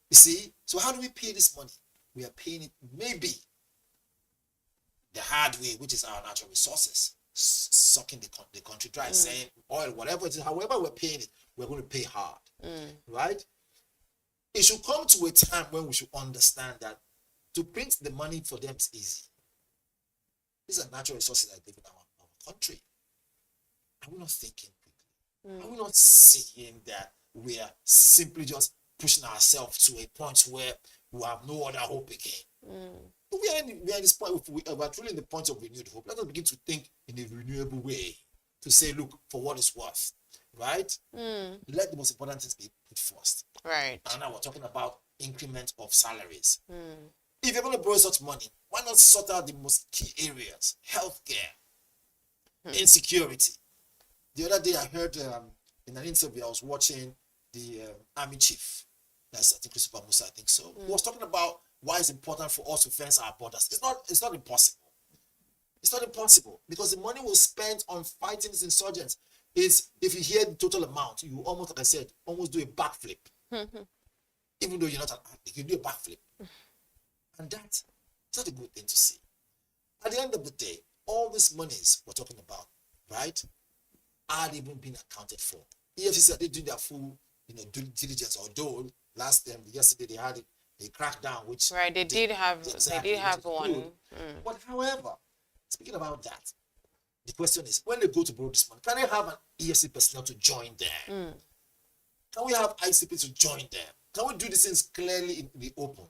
You see? So how do we pay this money? We are paying it maybe the hard way, which is our natural resources, sucking the country dry, saying oil, whatever it is, however we're paying it, we're going to pay hard. Right? It should come to a time when we should understand that to print the money for them is easy. These are natural resources that live in our country. Are we not thinking quickly? Are we not seeing that we are simply just pushing ourselves to a point where we have no other hope again. We are in this point. We are truly in the point of renewed hope. Let us begin to think in a renewable way to say, look, for what it's worth, right? Let the most important things be put first. Right. And now we're talking about increment of salaries. If you're going to borrow such money, why not sort out the most key areas? Healthcare, insecurity. The other day I heard in an interview, I was watching the army chief. That's, I think, Christopher Musa, I think so. He was talking about why it's important for us to fence our borders. It's not impossible. It's not impossible because the money we'll spend on fighting these insurgents is, if you hear the total amount, you almost, like I said, almost do a backflip. Even though you're not an athlete, you do a backflip. And that's not a good thing to see. At the end of the day, all these monies we're talking about, right, are even being accounted for. EFCC are they doing their full, due diligence, although yesterday they had a crackdown, which they did have one. But however, speaking about that, the question is, when they go to borrow this money, can they have an EFCC personnel to join them? Can we have ICP to join them? Can we do these things clearly in the open?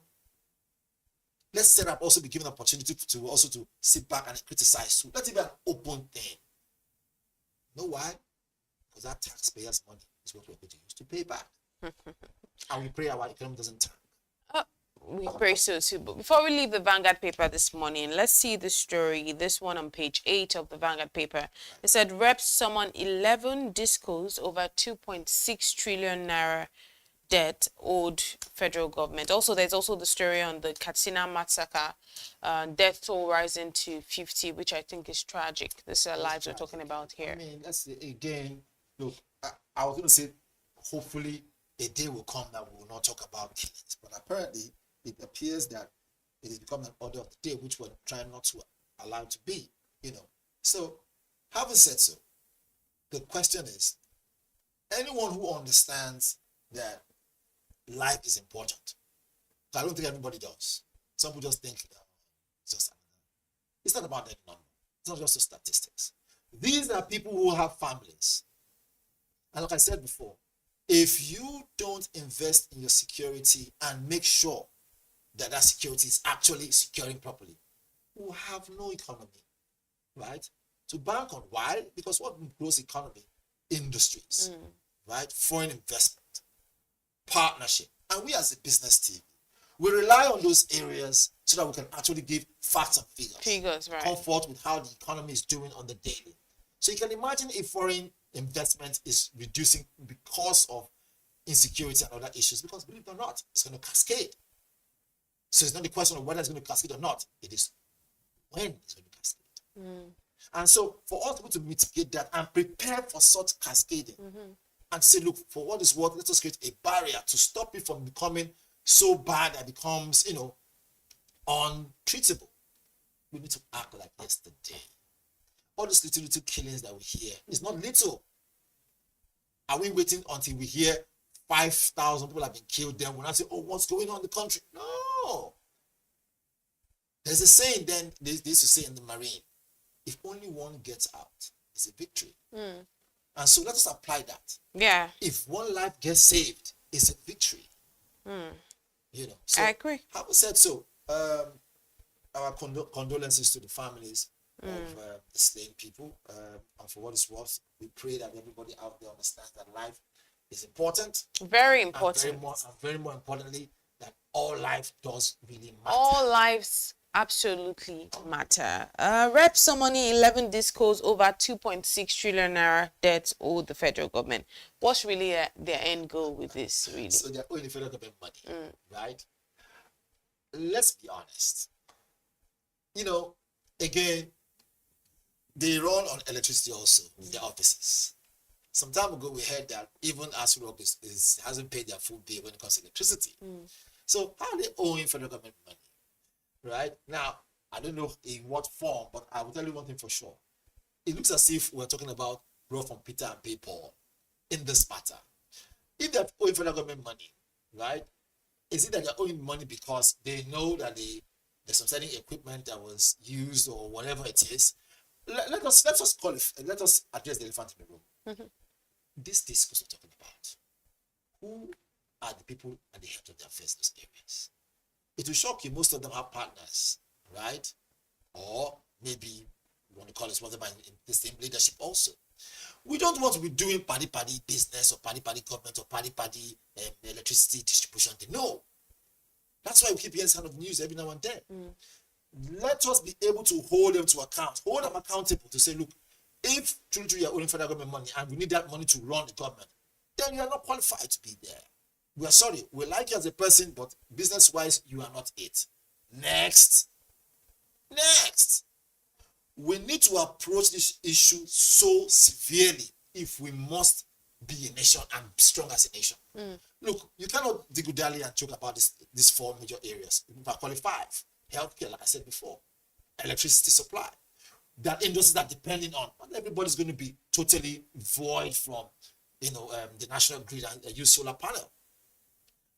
Let's set up, also be given an opportunity to sit back and criticize too. Let it be an open thing. You know why? Because that taxpayers' money is what we're going to use to pay back. And we pray our economy doesn't turn. We pray so too. But before we leave the Vanguard paper this morning, let's see the story. This one on page 8 of the Vanguard paper. It said reps summon 11 discos over 2.6 trillion naira debt owed federal government. Also, there's also the story on the Katsina massacre, death toll rising to 50, which I think is tragic. This is lives we're talking about here. I mean, let's say again, look, I was going to say, hopefully a day will come that we will not talk about killings, but apparently it appears that it has become an order of the day, which we're trying not to allow to be, So, having said so, the question is, anyone who understands that life is important, I don't think everybody does. Some people just think it's not about that number. It's not just the statistics. These are people who have families. And like I said before, if you don't invest in your security and make sure that that security is actually securing properly, we'll have no economy, right? To bank on why? Because what grows economy? Industries, right? Foreign investment, partnership. And we as a business team, we rely on those areas so that we can actually give facts and figures, right? Comfort with how the economy is doing on the daily. So you can imagine if foreign investment is reducing because of insecurity and other issues, because believe it or not, it's going to cascade. So it's not the question of whether it's going to cascade or not, it is when it's going to cascade. And so for us to mitigate that and prepare for such cascading, and say, look, for what is worth, let us create a barrier to stop it from becoming so bad that it becomes, untreatable. We need to act like yesterday. All these little killings that we hear is not little. Are we waiting until we hear 5,000 people have been killed? Then we'll not say, oh, what's going on in the country? No. There's a saying then, they used to say in the Marine, if only one gets out, it's a victory. And so let us apply that. Yeah. If one life gets saved, it's a victory. So I agree. Having said so, our condolences to the families of the slain people. And for what it's worth, we pray that everybody out there understands that life is important. Very important. And very more importantly, that all life does really matter. All lives absolutely matter. Rep summoning 11 discos over 2.6 trillion naira debt owed the federal government. What's really their end goal with this, really? So they're owing the federal government money, right? Let's be honest. Again, they run on electricity also in their offices. Some time ago, we heard that even ASU Rock hasn't paid their full bill when it comes to electricity. So how are they owing federal government money? Right? Now, I don't know in what form, but I will tell you one thing for sure. It looks as if we're talking about roll from Peter and pay Paul in this matter. If they're owing federal government money, right, is it that they're owing money because they know that there's some certain equipment that was used or whatever it is? Let us address the elephant in the room. These discourse we're talking about, who are the people at the head of their affairs in those areas. It will shock you, most of them have partners, right? Or maybe you want to call it some of them in the same leadership also. We don't want to be doing party business or party government or party electricity distribution thing. No. That's why we keep hearing kind of news every now and then. Let us be able to hold them to account, hold them accountable to say, look, if truly you are owning federal government money and we need that money to run the government, then you are not qualified to be there. We are sorry, we like you as a person, but business-wise, you are not it. Next. We need to approach this issue so severely if we must be a nation and strong as a nation. Look, you cannot dilly and joke about these 4 major areas. In fact, call it 5. Healthcare, like I said before. Electricity supply. That industries are depending on. Not everybody's going to be totally void from, the national grid and use solar panel.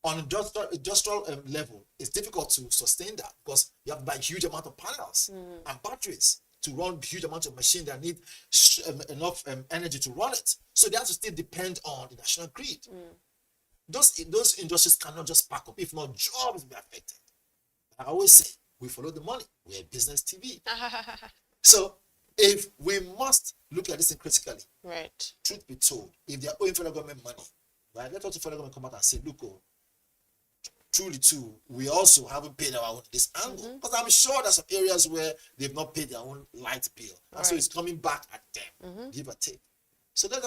On industrial level, it's difficult to sustain that because you have to buy a huge amount of panels and batteries to run huge amounts of machines that need enough energy to run it. So they have to still depend on the national grid. Those industries cannot just pack up. If not, jobs will be affected. I always say, we follow the money. We're Business TV. So if we must look at this thing critically, right? Truth be told, if they're owing federal government money, right? Let us the federal government come out and say, look, truly too, we also haven't paid our own this angle. Because I'm sure there's some areas where they've not paid their own light bill. And so it's coming back at them, give or take. So let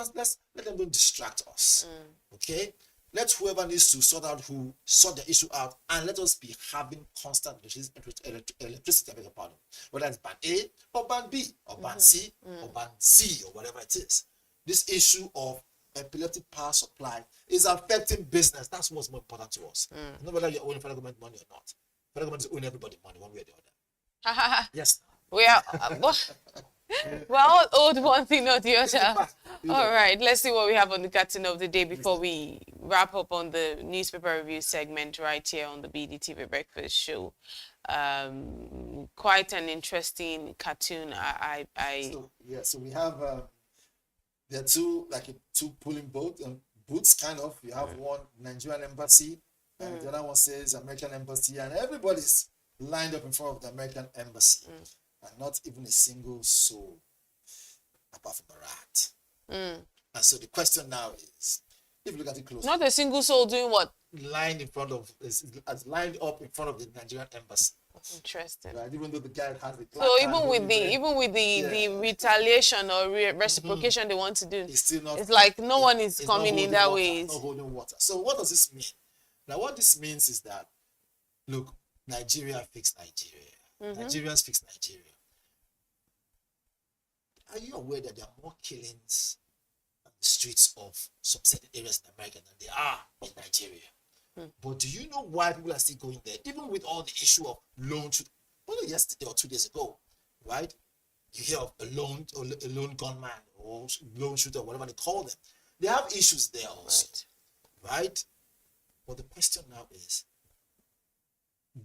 them don't distract us. Okay? Let whoever needs to sort the issue out, and let us be having constant electricity, I beg your pardon. Whether it's band A or band B or band C or band C or whatever it is. This issue of epileptic power supply is affecting business. That's what's more important to us. Not whether you're owning federal government money or not. Federal government is owning everybody money one way or the other. Yes. We are we're all owed one thing or the other. All right, let's see what we have on the cartoon of the day before we wrap up on the newspaper review segment right here on the BDTV Breakfast Show. Quite an interesting cartoon. So we have there are two pulling boots kind of. You have one Nigerian embassy and the other one says American embassy, and everybody's lined up in front of the American embassy. And not even a single soul apart from a rat. And so the question now is, if you look at it closely, not a single soul doing what? Lined up in front of the Nigerian embassy. Interesting. Right? Even though the guy has the so even with the retaliation or reciprocation they want to do, it's still not. It's like no one is coming in that way. Not holding water. So what does this mean? Now what this means is that, look, Nigeria fixed Nigeria. Nigerians fix Nigeria. Are you aware that there are more killings on the streets of some certain areas in America than there are in Nigeria? But do you know why people are still going there? Even with all the issue of lone shooter, only yesterday or 2 days ago, right? You hear of a lone gunman or lone shooter, whatever they call them. They have issues there also, right? But the question now is,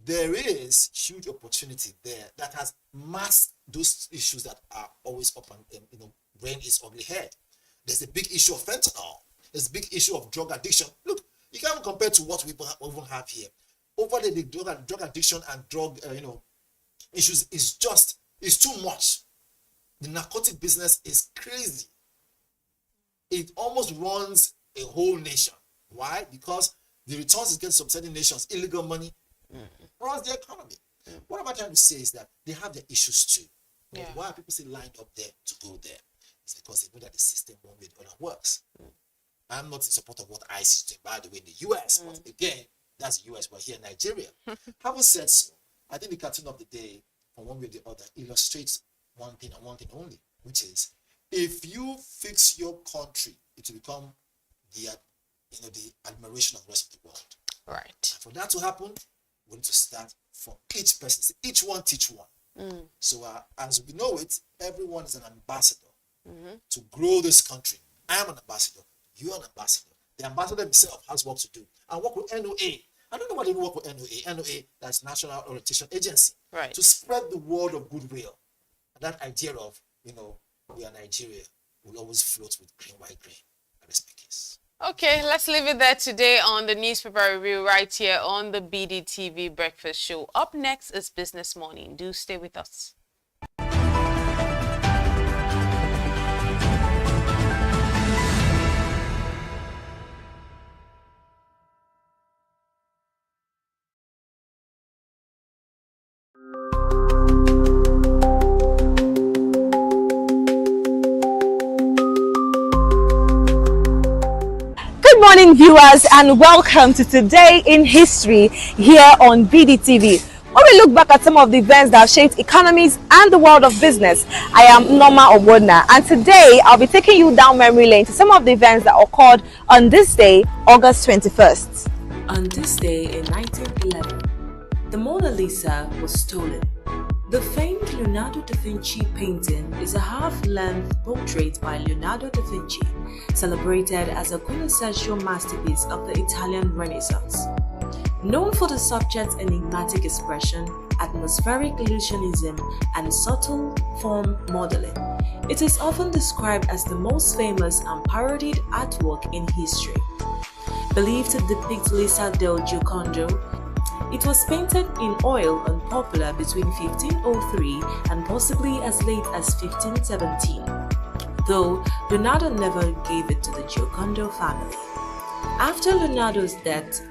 there is huge opportunity there that has masked those issues that are always up and rearing its ugly head. There's a big issue of fentanyl. There's a big issue of drug addiction. Look, you can't compare to what we even have here. Over the drug addiction and drug issues is too much. The narcotic business is crazy. It almost runs a whole nation. Why? Because the returns it gets from certain nations, illegal money, runs the economy. What am I trying to say is that they have their issues too. But why are people still lined up there to go there? It's because they know that the system one way or the other works. I'm not in support of what ICE is doing, by the way, in the US, but again, that's the US, we're here in Nigeria. Having said so, I think the cartoon of the day, from one way or the other, illustrates one thing and one thing only, which is, if you fix your country, it will become the admiration of the rest of the world. Right. And for that to happen, we need to start from each person. Each one teach one. So as we know it, everyone is an ambassador to grow this country. I am an ambassador. You are an ambassador. The ambassador himself has work to do. And work with NOA. I don't know why they don't work with NOA. NOA, that's National Orientation Agency. Right. To spread the word of goodwill. And that idea of, we are Nigeria, will always float with green, white, green. I respect this. Okay, let's leave it there today on the newspaper review right here on the BDTV Breakfast Show. Up next is Business Morning. Do stay with us. Good morning, viewers, and welcome to Today in History here on BDTV. When we look back at some of the events that have shaped economies and the world of business, I am Norma Obodna, and today I'll be taking you down memory lane to some of the events that occurred on this day, August 21st. On this day in 1911, the Mona Lisa was stolen. The famed Leonardo da Vinci painting is a half-length portrait by Leonardo da Vinci, celebrated as a quintessential masterpiece of the Italian Renaissance. Known for the subject's enigmatic expression, atmospheric illusionism, and subtle form modeling, it is often described as the most famous and parodied artwork in history. Believed to depict Lisa del Giocondo, it was painted in oil on Popular between 1503 and possibly as late as 1517, though Leonardo never gave it to the Giocondo family. After Leonardo's death,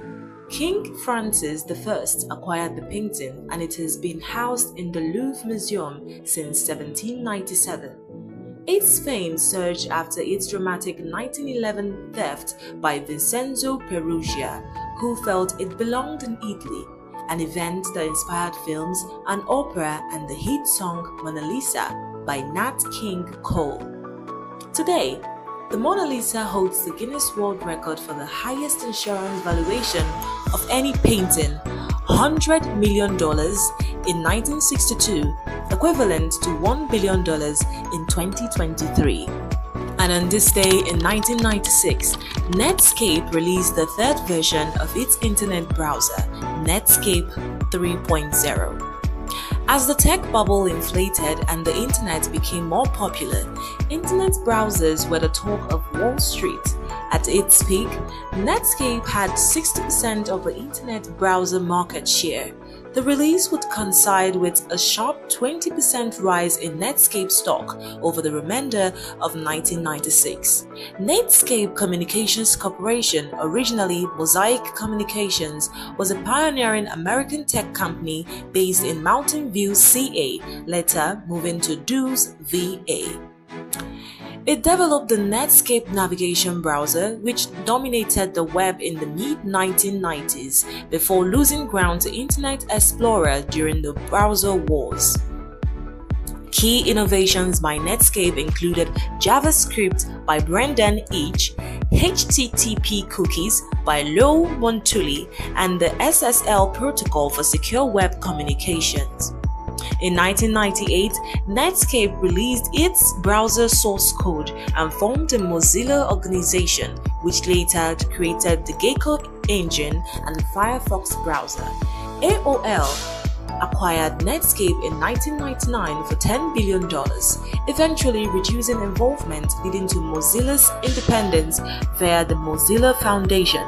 King Francis I acquired the painting, and it has been housed in the Louvre Museum since 1797. Its fame surged after its dramatic 1911 theft by Vincenzo Perugia, who felt it belonged in Italy, an event that inspired films, an opera, and the hit song Mona Lisa by Nat King Cole. Today, the Mona Lisa holds the Guinness World Record for the highest insurance valuation of any painting, $100 million in 1962, equivalent to $1 billion in 2023. And on this day in 1996, Netscape released the third version of its internet browser, Netscape 3.0. As the tech bubble inflated and the internet became more popular, internet browsers were the talk of Wall Street. At its peak, Netscape had 60% of the internet browser market share. The release would coincide with a sharp 20% rise in Netscape stock over the remainder of 1996. Netscape Communications Corporation, originally Mosaic Communications, was a pioneering American tech company based in Mountain View, CA, later moving to Dulles, VA. It developed the Netscape navigation browser, which dominated the web in the mid-1990s before losing ground to Internet Explorer during the browser wars. Key innovations by Netscape included JavaScript by Brendan Eich, HTTP cookies by Lou Montulli, and the SSL protocol for secure web communications. In 1998, Netscape released its browser source code and formed the Mozilla organization, which later created the Gecko engine and Firefox browser. AOL acquired Netscape in 1999 for $10 billion, eventually reducing involvement, leading to Mozilla's independence via the Mozilla Foundation.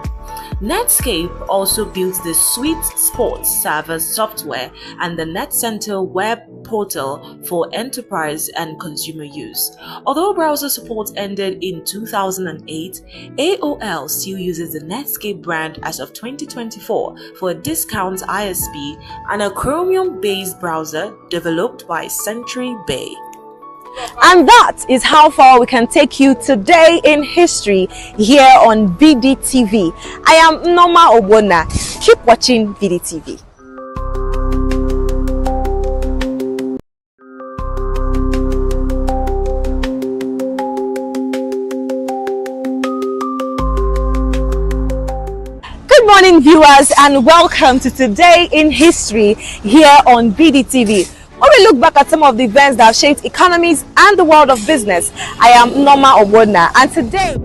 Netscape also built the Suite Sports server software and the NetCenter web portal for enterprise and consumer use. Although browser support ended in 2008, AOL still uses the Netscape brand as of 2024 for a discount ISP and a Chromium-based browser developed by Century Bay. And that is how far we can take you today in history here on BDTV. I am Norma Obodna. Keep watching BDTV. Good morning, viewers, and welcome to Today in History here on BDTV. When we look back at some of the events that have shaped economies and the world of business, I am Norma Obodna, and today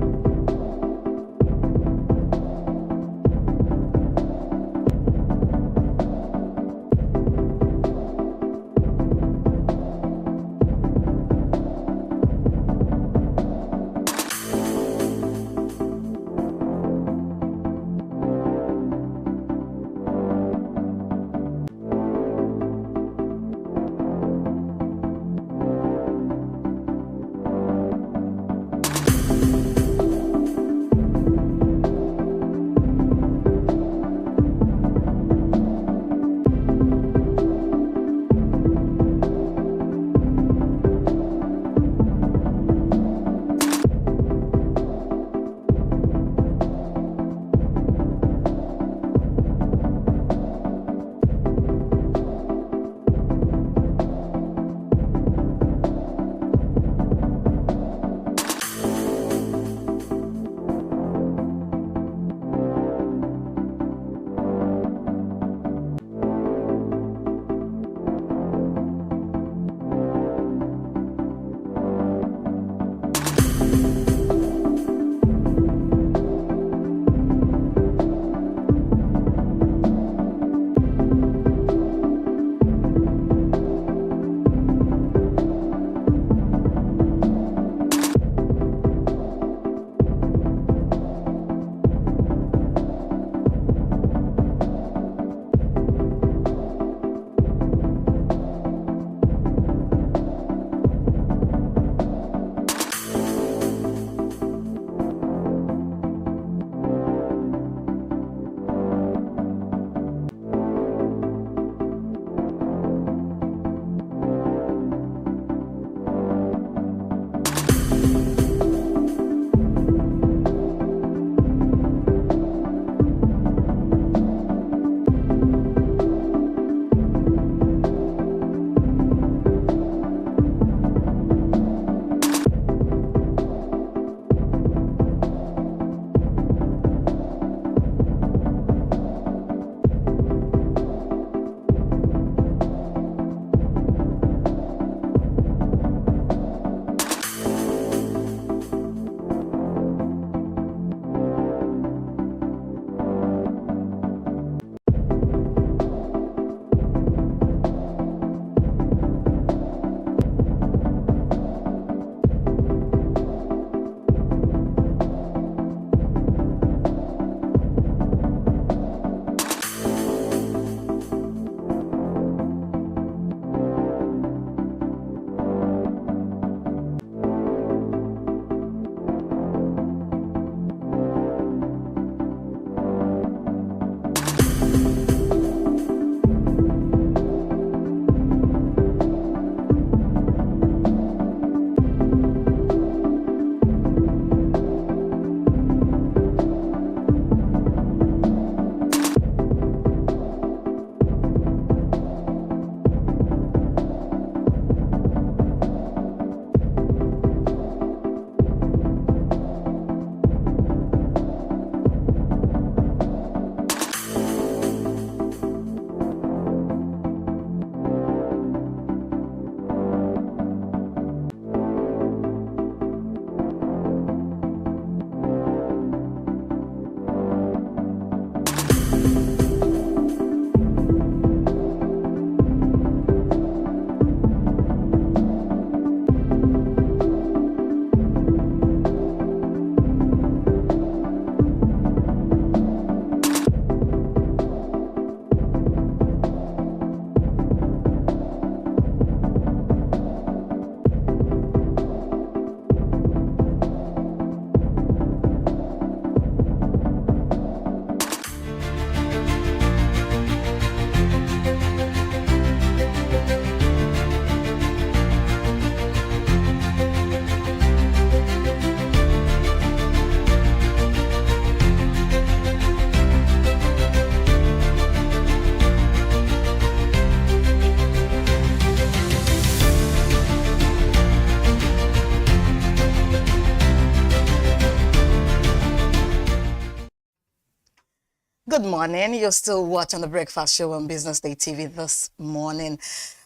Good morning. You're still watching the Breakfast Show on Business Day TV this morning.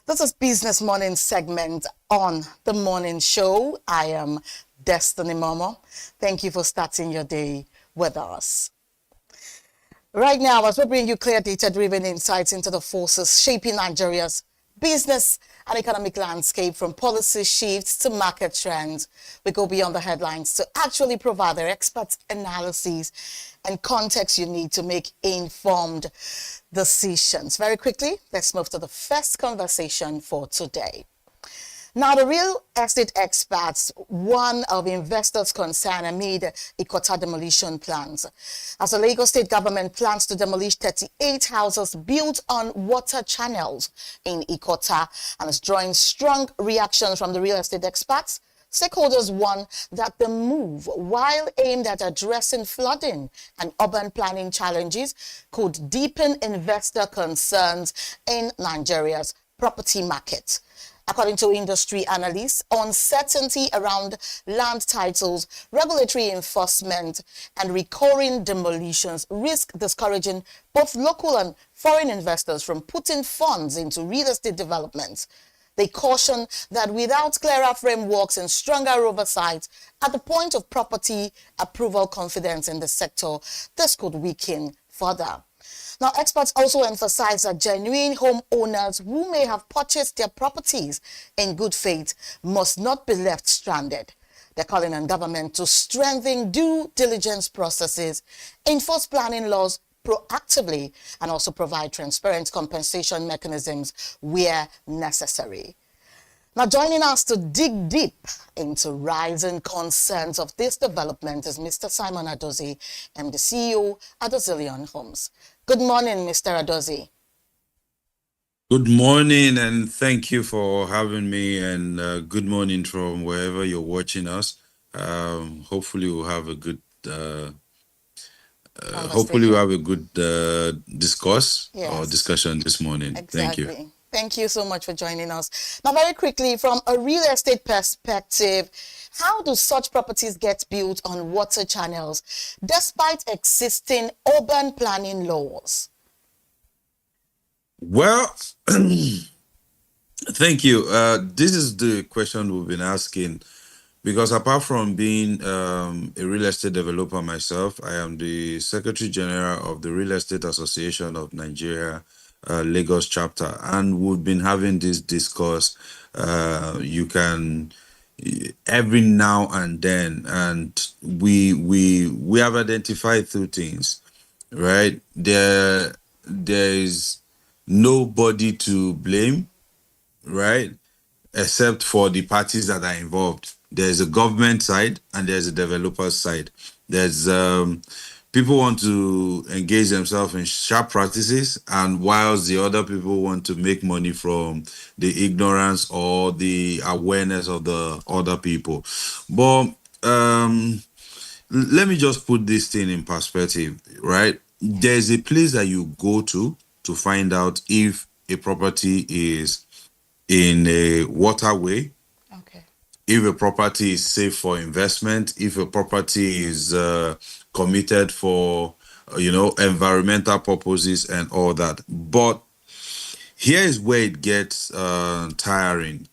This is Business Morning segment on the morning show. I am Destiny Momo. Thank you for starting your day with us. Right now, as we bring you clear data-driven insights into the forces shaping Nigeria's business and economic landscape, from policy shifts to market trends, we go beyond the headlines to actually provide the expert analyses and context you need to make informed decisions. Very quickly, let's move to the first conversation for today. Now, the real estate experts, one of investors' concern amid Ikota demolition plans, as the Lagos state government plans to demolish 38 houses built on water channels in Ikota, and is drawing strong reactions from the real estate experts. Stakeholders warn that the move, while aimed at addressing flooding and urban planning challenges, could deepen investor concerns in Nigeria's property market. According to industry analysts, uncertainty around land titles, regulatory enforcement, and recurring demolitions risk discouraging both local and foreign investors from putting funds into real estate developments. They caution that without clearer frameworks and stronger oversight at the point of property approval, confidence in the sector, this could weaken further. Now, experts also emphasize that genuine homeowners who may have purchased their properties in good faith must not be left stranded. They're calling on government to strengthen due diligence processes, enforce planning laws proactively, and also provide transparent compensation mechanisms where necessary. Now, joining us to dig deep into rising concerns of this development is Mr. Simon Adozie, and the CEO at Azilion Homes. Good morning, Mr. Adozie. Good morning, and thank you for having me, and good morning from wherever you're watching us. Hopefully we'll have a good discourse or discussion this morning. Exactly. Thank you. Thank you so much for joining us. Now, very quickly, from a real estate perspective, how do such properties get built on water channels despite existing urban planning laws? Well, thank you. This is the question we've been asking, because apart from being a real estate developer myself, I am the Secretary General of the Real Estate Association of Nigeria, Lagos chapter, and we've been having this discourse. You can every now and then, and we have identified two things, right? There is nobody to blame, right, except for the parties that are involved. There's a government side and there's a developer side. There's people want to engage themselves in sharp practices, and whilst the other people want to make money from the ignorance or the awareness of the other people. But let me just put this thing in perspective, right? There's a place that you go to find out if a property is in a waterway, if a property is safe for investment, if a property is committed for, environmental purposes and all that. But here is where it gets tiring.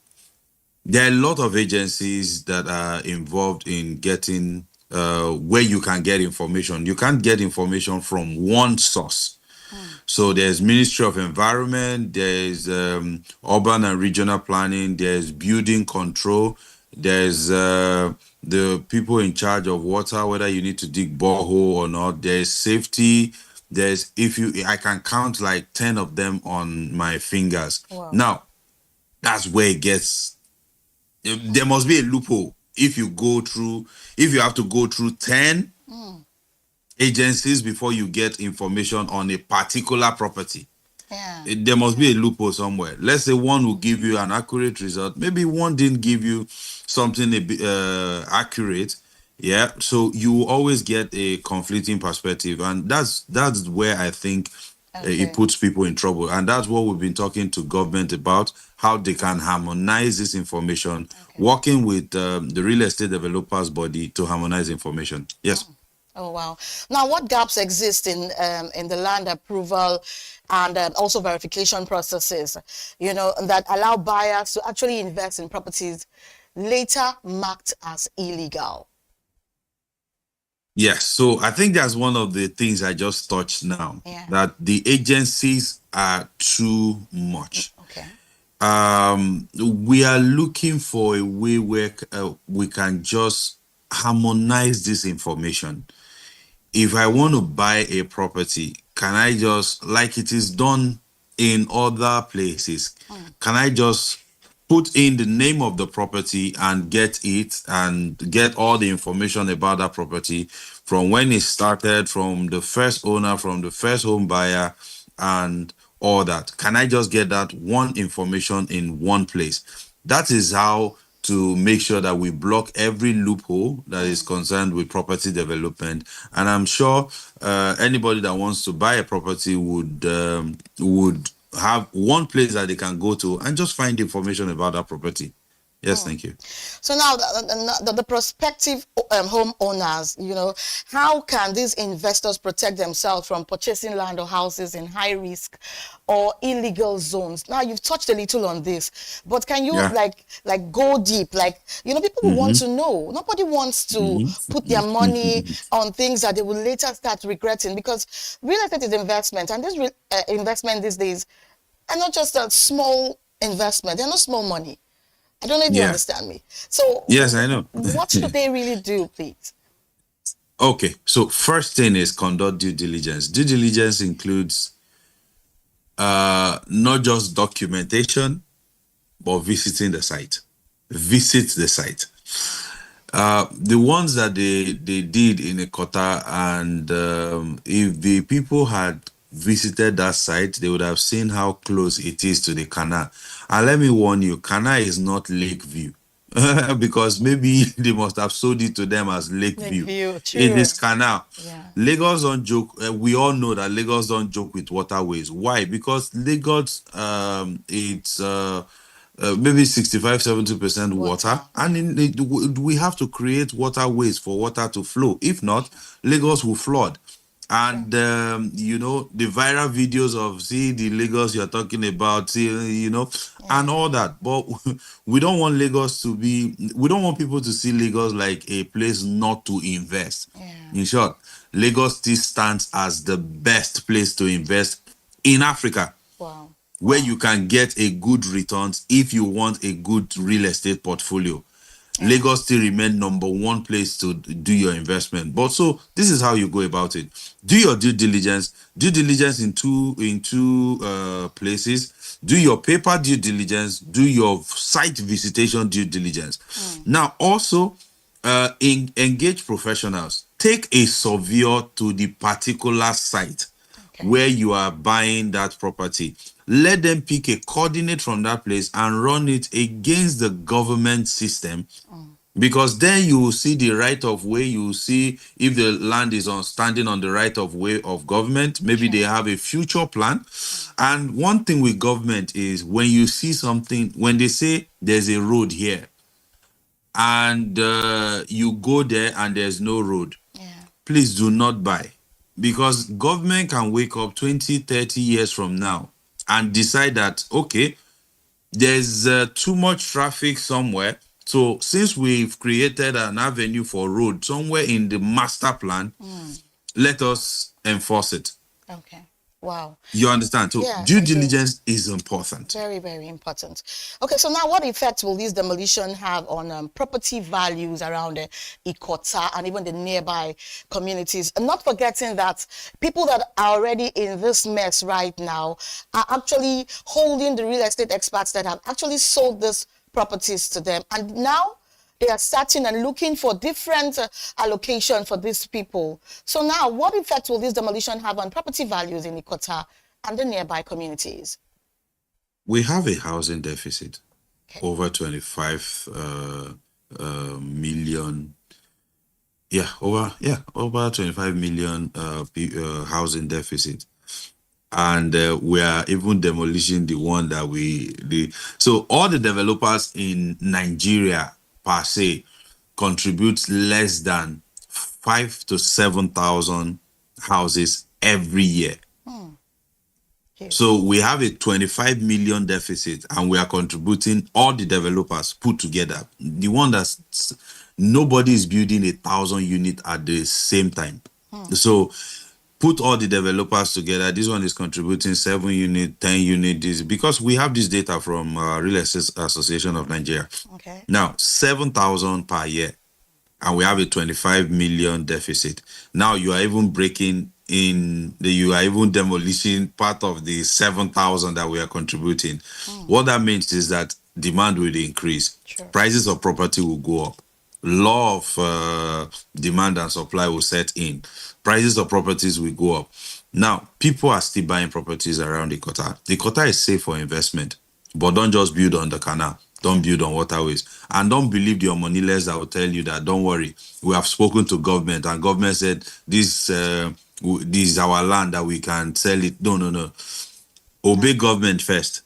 There are a lot of agencies that are involved in getting where you can get information. You can't get information from one source. So there's Ministry of Environment, there's urban and regional planning, there's building control, there's the people in charge of water, whether you need to dig borehole or not, there's safety, there's I can count like 10 of them on my fingers. Wow. Now, that's where it gets, there must be a loophole. If you have to go through 10 agencies before you get information on a particular property. There must be a loophole somewhere. Let's say one will give you an accurate result. Maybe one didn't give you something accurate. Yeah. So you will always get a conflicting perspective. And that's where I think it puts people in trouble. And that's what we've been talking to government about, how they can harmonize this information, working with the real estate developers body to harmonize information. Yes. Oh, wow. Now, what gaps exist in the land approval and also verification processes, that allow buyers to actually invest in properties later marked as illegal? Yes, so I think that's one of the things I just touched now, that the agencies are too much. Okay. We are looking for a way where we can just harmonize this information. If I want to buy a property, can I just, like it is done in other places, can I just put in the name of the property and get it and get all the information about that property from when it started, from the first owner, from the first home buyer, and all that? Can I just get that one information in one place? That is how to make sure that we block every loophole that is concerned with property development. And I'm sure anybody that wants to buy a property would have one place that they can go to and just find information about that property. Yes, thank you. So now the prospective homeowners, how can these investors protect themselves from purchasing land or houses in high risk or illegal zones? Now, you've touched a little on this, but can you like go deep? People want to know. Nobody wants to put their money on things that they will later start regretting, because real estate is investment, and this investment these days are not just a small investment. They're not small money. I don't know if you understand me. So yes, I know. What should they really do, please? Okay, so first thing is conduct due diligence. Due diligence includes not just documentation, but visiting the site. Visit the site. The ones that they did in Ekota, and if the people had visited that site, they would have seen how close it is to the canal. And let me warn you, canal is not Lake View. Because maybe they must have sold it to them as Lake View. It is canal. Lagos don't joke. We all know that Lagos don't joke with waterways. Why? Because Lagos, it's maybe 65-70% water, and we have to create waterways for water to flow. If not, Lagos will flood. And the viral videos of the Lagos you're talking about, and all that. But we don't want Lagos to be, we don't want people to see Lagos like a place not to invest. In short, Lagos still stands as the best place to invest in Africa. Wow. Where you can get a good returns if you want a good real estate portfolio. Lagos still remain number one place to do your investment. But so this is how you go about it. Do your due diligence. Due diligence in two places. Do your paper due diligence. Do your site visitation due diligence. Now also engage professionals. Take a surveyor to the particular site where you are buying that property. Let them pick a coordinate from that place and run it against the government system, because then you will see the right of way. You will see if the land is standing on the right of way of government. Maybe they have a future plan. And one thing with government is when you see something, when they say there's a road here and you go there and there's no road, please do not buy. Because government can wake up 20-30 years from now and decide that, okay, there's too much traffic somewhere. So since we've created an avenue for road somewhere in the master plan, let us enforce it. Okay. Wow. You understand? So due diligence is important. Very, very important. Okay, so now what effect will this demolition have on property values around Ikota and even the nearby communities? And not forgetting that people that are already in this mess right now are actually holding the real estate experts that have actually sold these properties to them. And now they are searching and looking for different allocation for these people. So now, what effect will this demolition have on property values in Ikota and the nearby communities? We have a housing deficit, over 25 million. Over 25 million housing deficit. And we are even demolishing the one that so all the developers in Nigeria per se contributes less than 5,000 to 7,000 houses every year. So we have a 25 million deficit, and we are contributing, all the developers put together. The one that's nobody is building 1,000 units at the same time. So put all the developers together. This one is contributing 7 units, 10 units, because we have this data from Real Estate Association of Nigeria. Now, 7,000 per year, and we have a 25 million deficit. Now you are even you are even demolishing part of the 7,000 that we are contributing. What that means is that demand will increase. Prices of property will go up. Law of demand and supply will set in. Prices of properties will go up. Now, people are still buying properties around the Qatar. The Qatar is safe for investment, but don't just build on the canal. Don't build on waterways. And don't believe the moneyless that will tell you that, don't worry, we have spoken to government, and government said, this is our land that we can sell it. No. Obey government first.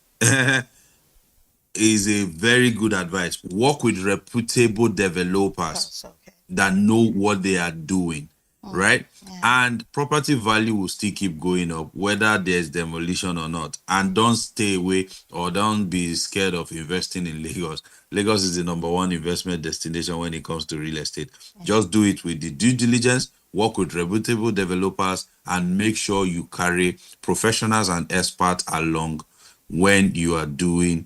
Is a very good advice. Work with reputable developers that know what they are doing, right? And property value will still keep going up, whether there's demolition or not. And don't stay away, or don't be scared of investing in Lagos. Lagos is the #1 investment destination when it comes to real estate. Just do it with the due diligence, work with reputable developers, and make sure you carry professionals and experts along when you are doing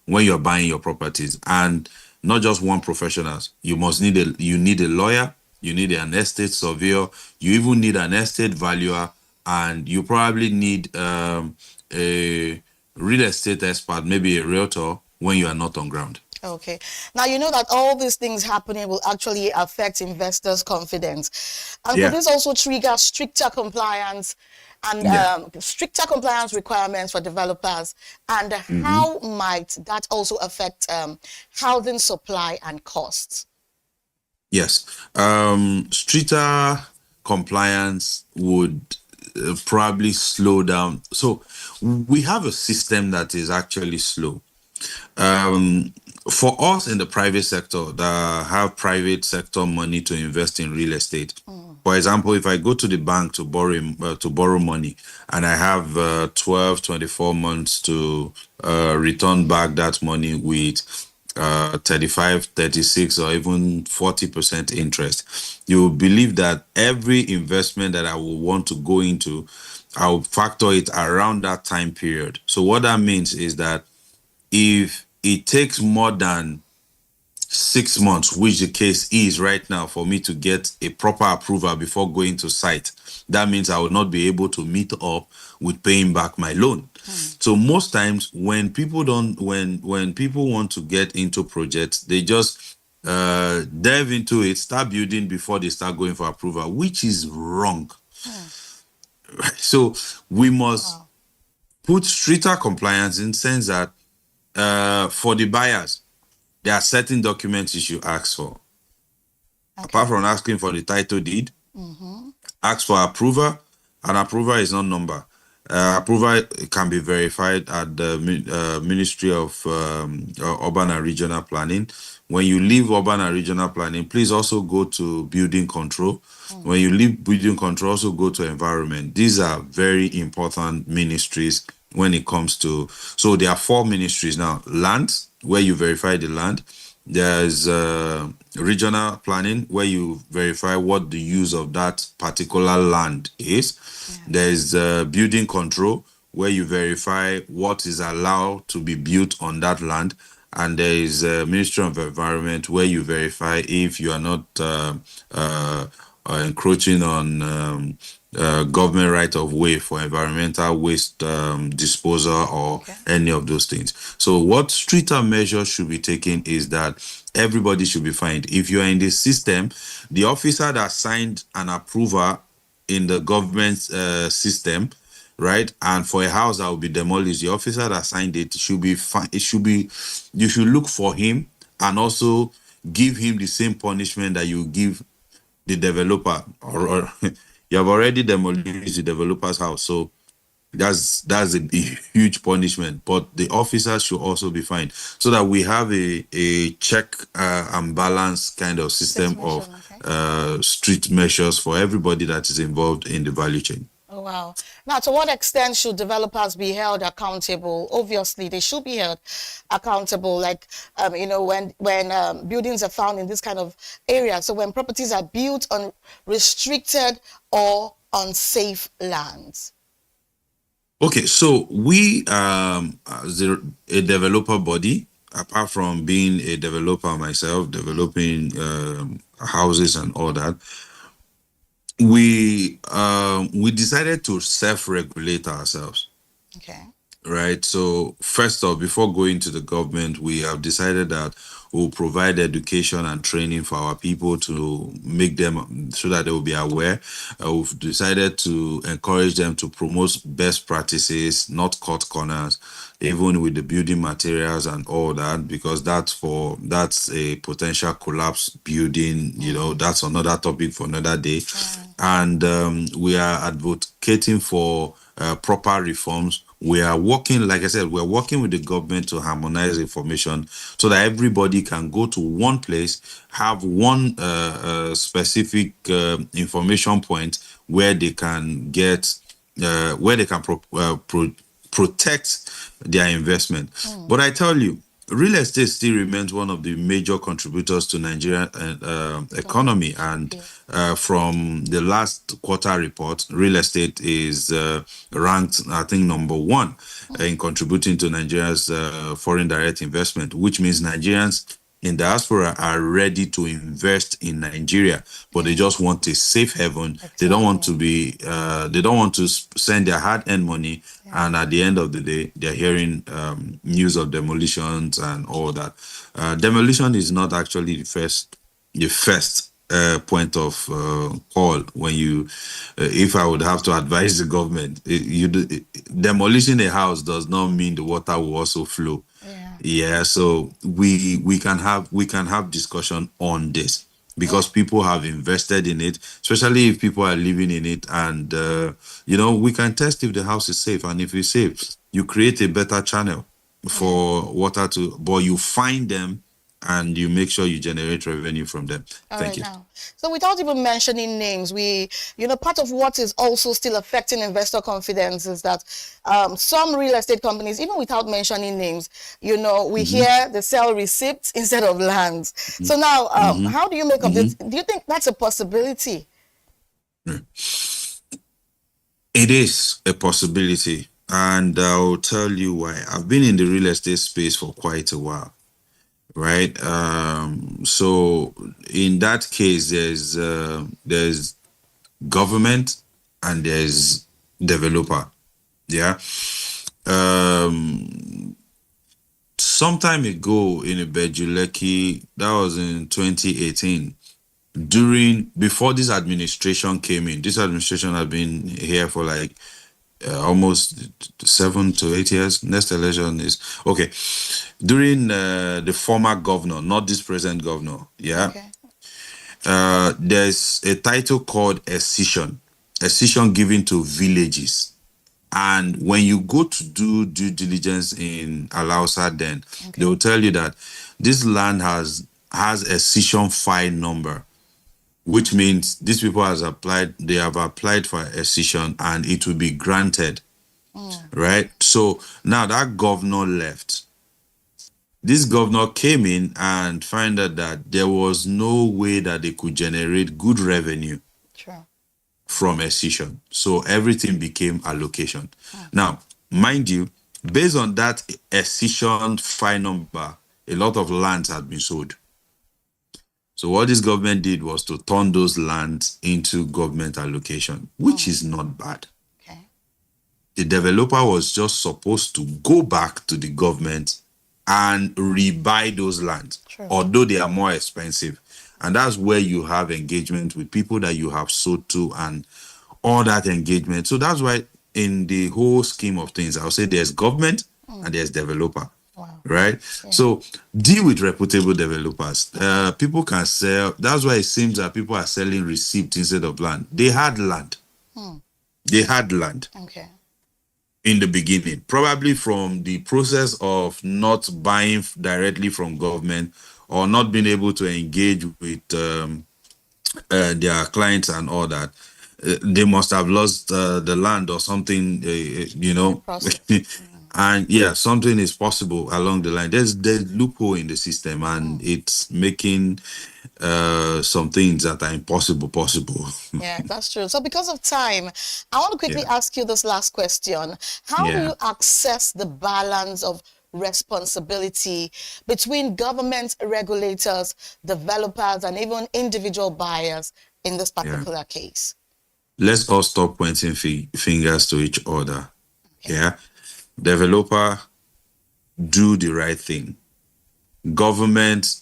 when you're buying your properties. And not just one professionals. You need a lawyer, you need an estate surveyor, you even need an estate valuer, and you probably need a real estate expert, maybe a realtor, when you are not on ground. Okay. Now, you know that all these things happening will actually affect investors' confidence. And could this also trigger stricter compliance and stricter compliance requirements for developers? And how might that also affect housing supply and costs? Yes. Stricter compliance would probably slow down. So we have a system that is actually slow. For us in the private sector that have private sector money to invest in real estate, for example, if I go to the bank to borrow money, and I have 12, 24 months to return back that money with 35, 36, or even 40% interest, you will believe that every investment that I will want to go into, I'll factor it around that time period. So what that means is that if it takes more than 6 months, which the case is right now, for me to get a proper approval before going to site, that means I will not be able to meet up with paying back my loan. So most times when people want to get into projects, they just delve into it, start building before they start going for approval, which is wrong. So we must put stricter compliance, in the sense that for the buyers, there are certain documents you should ask for. Apart from asking for the title deed, ask for approval. An approval is not number. Approval can be verified at the Ministry of Urban and Regional Planning. When you leave Urban and Regional Planning, please also go to Building Control. When you leave Building Control, also go to Environment. These are very important ministries when it comes to, so there are 4 ministries now. Land, where you verify the land. There's regional planning, where you verify what the use of that particular land is. There's building control, where you verify what is allowed to be built on that land. And there is Ministry of Environment, where you verify if you are not encroaching on government right of way for environmental waste disposal or any of those things. So what stricter measures should be taken is that everybody should be fined. If you are in the system, the officer that signed an approval in the government system, right, and for a house that will be demolished, the officer that signed it should be fine. You should look for him and also give him the same punishment that you give the developer, or you have already demolished the developer's house. So That's a huge punishment, but the officers should also be fined so that we have a check and balance kind of system of strict measures for everybody that is involved in the value chain. Oh, wow. Now, to what extent should developers be held accountable? Obviously, they should be held accountable. Like, you know, when buildings are found in this kind of area. So when properties are built on restricted or unsafe lands. Okay, so we, as a developer body, apart from being a developer myself, developing houses and all that, we decided to self-regulate ourselves. Okay. Right. So first off, before going to the government, we have decided that we'll provide education and training for our people to make them so that they will be aware. We've decided to encourage them to promote best practices, not cut corners, even with the building materials and all that, because that's a potential collapse building. You know, that's another topic for another day. And we are advocating for proper reforms. We are working, like I said, we're working with the government to harmonize information so that everybody can go to one place, have one specific information point where they can get, protect their investment. But I tell you, real estate still remains one of the major contributors to Nigerian economy, and from the last quarter report, real estate is ranked, I think, number 1 in contributing to Nigeria's foreign direct investment, which means Nigerians in diaspora are ready to invest in Nigeria, but they just want a safe haven. Exactly. They don't want to be, they don't want to send their hard-earned money, and at the end of the day, they're hearing news of demolitions and all that. Demolition is not actually the first point of call when you, if I would have to advise the government, demolishing a house does not mean the water will also flow. Yeah, so we can have discussion on this because people have invested in it, especially if people are living in it, and you know, we can test if the house is safe, and if it's safe, you create a better channel for water to, but you find them and you make sure you generate revenue from them. Thank you. Now, so without even mentioning names, part of what is also still affecting investor confidence is that some real estate companies, even without mentioning names, we hear they sell receipts instead of lands. So now, how do you make of this? Do you think that's a possibility? It is a possibility, and I'll tell you why. I've been in the real estate space for quite a while. Right. So in that case, there's government and there's developer. Yeah. Some time ago in Ibejuleki, that was in 2018, before this administration came in. This administration has been here for like almost 7 to 8 years. Next election is okay. During the former governor, not this present governor, there's a title called accession given to villages. And when you go to do due diligence in Alausa, then they will tell you that this land has accession file number, which means these people have applied for accession and it will be granted. Right? So now that governor left. This governor came in and found out that there was no way that they could generate good revenue from accession. So everything became allocation. Now, mind you, based on that accession file number, a lot of lands had been sold. So what this government did was to turn those lands into government allocation, which is not bad. The developer was just supposed to go back to the government and rebuy those lands, although they are more expensive. And that's where you have engagement with people that you have sold to and all that engagement. So that's why in the whole scheme of things, I'll say there's government and there's developer. Right? So deal with reputable developers. People can sell. That's why it seems that people are selling receipts instead of land. They had land. They had land. in the beginning, probably from the process of not buying directly from government or not being able to engage with their clients and all that. They must have lost the land or something, and yeah, something is possible along the line. There's loophole in the system, and it's making some things that are impossible possible. Yeah, that's true. So because of time, I want to quickly ask you this last question. How do you access the balance of responsibility between government regulators, developers, and even individual buyers in this particular case? Let's all stop pointing fingers to each other. Yeah. Developer, do the right thing. Government,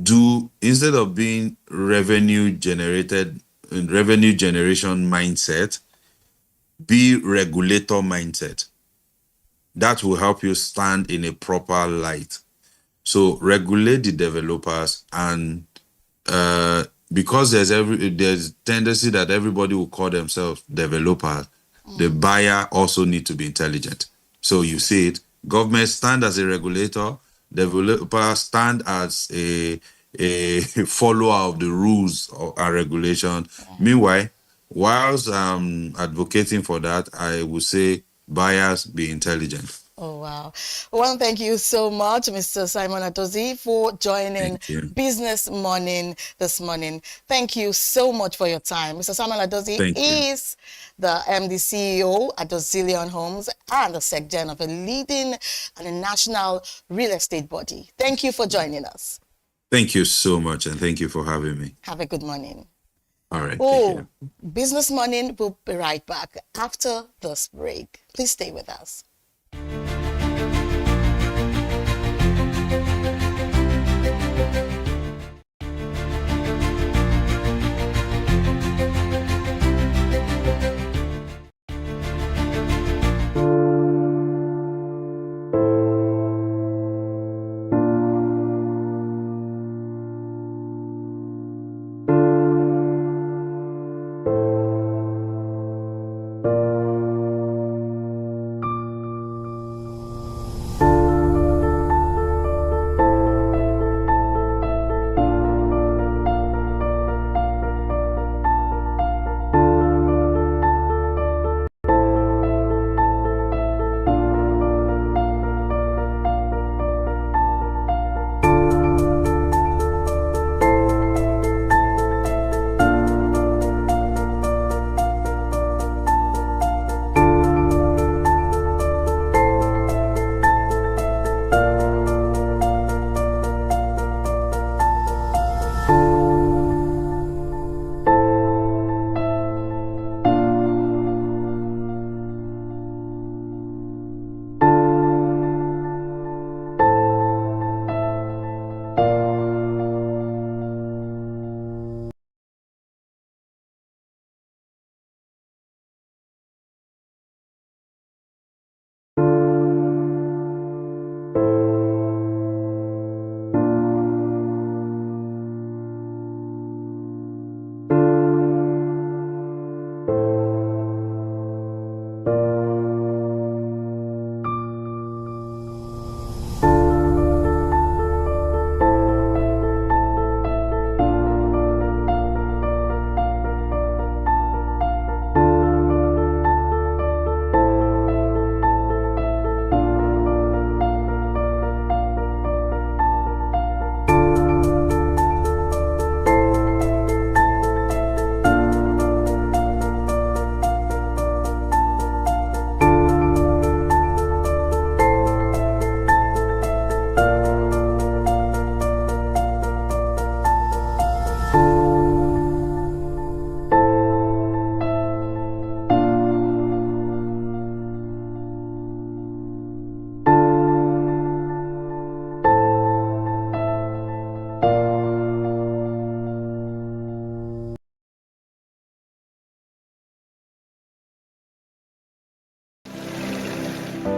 do, instead of being revenue generation mindset, be regulator mindset. That will help you stand in a proper light. So regulate the developers, and because there's tendency that everybody will call themselves developers, the buyer also need to be intelligent. So you see it, government stand as a regulator, developer stand as a follower of the rules and regulation. Meanwhile, whilst I'm advocating for that, I would say buyers be intelligent. Oh, wow. Well, thank you so much, Mr. Simon Adozie, for joining Business Morning this morning. Thank you so much for your time. Mr. Simon Adozie is the MD CEO at Dozillion Homes and the SecGen of a leading and a national real estate body. Thank you for joining us. Thank you so much, and thank you for having me. Have a good morning. All right. Oh, Business Morning will be right back after this break. Please stay with us.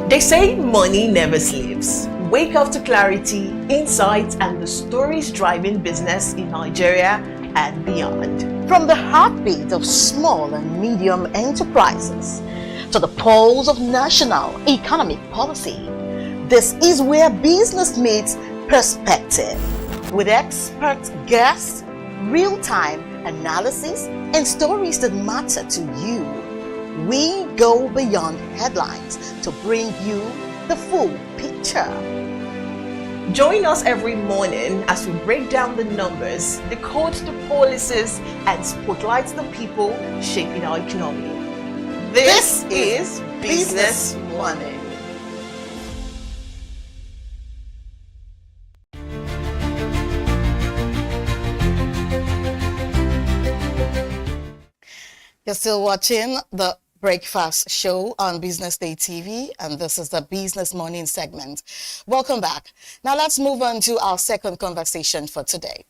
They say money never sleeps. Wake up to clarity, insights, and the stories driving business in Nigeria and beyond. From the heartbeat of small and medium enterprises to the pulse of national economic policy. This is where business meets perspective, with expert guests, real-time analysis, and stories that matter to you. We go beyond headlines to bring you the full picture. Join us every morning as we break down the numbers, decode the policies, and spotlight the people shaping our economy. This is Business Money. You're still watching the Breakfast Show on Business Day TV, and this is the Business Morning segment. Welcome back. Now let's move on to our second conversation for today.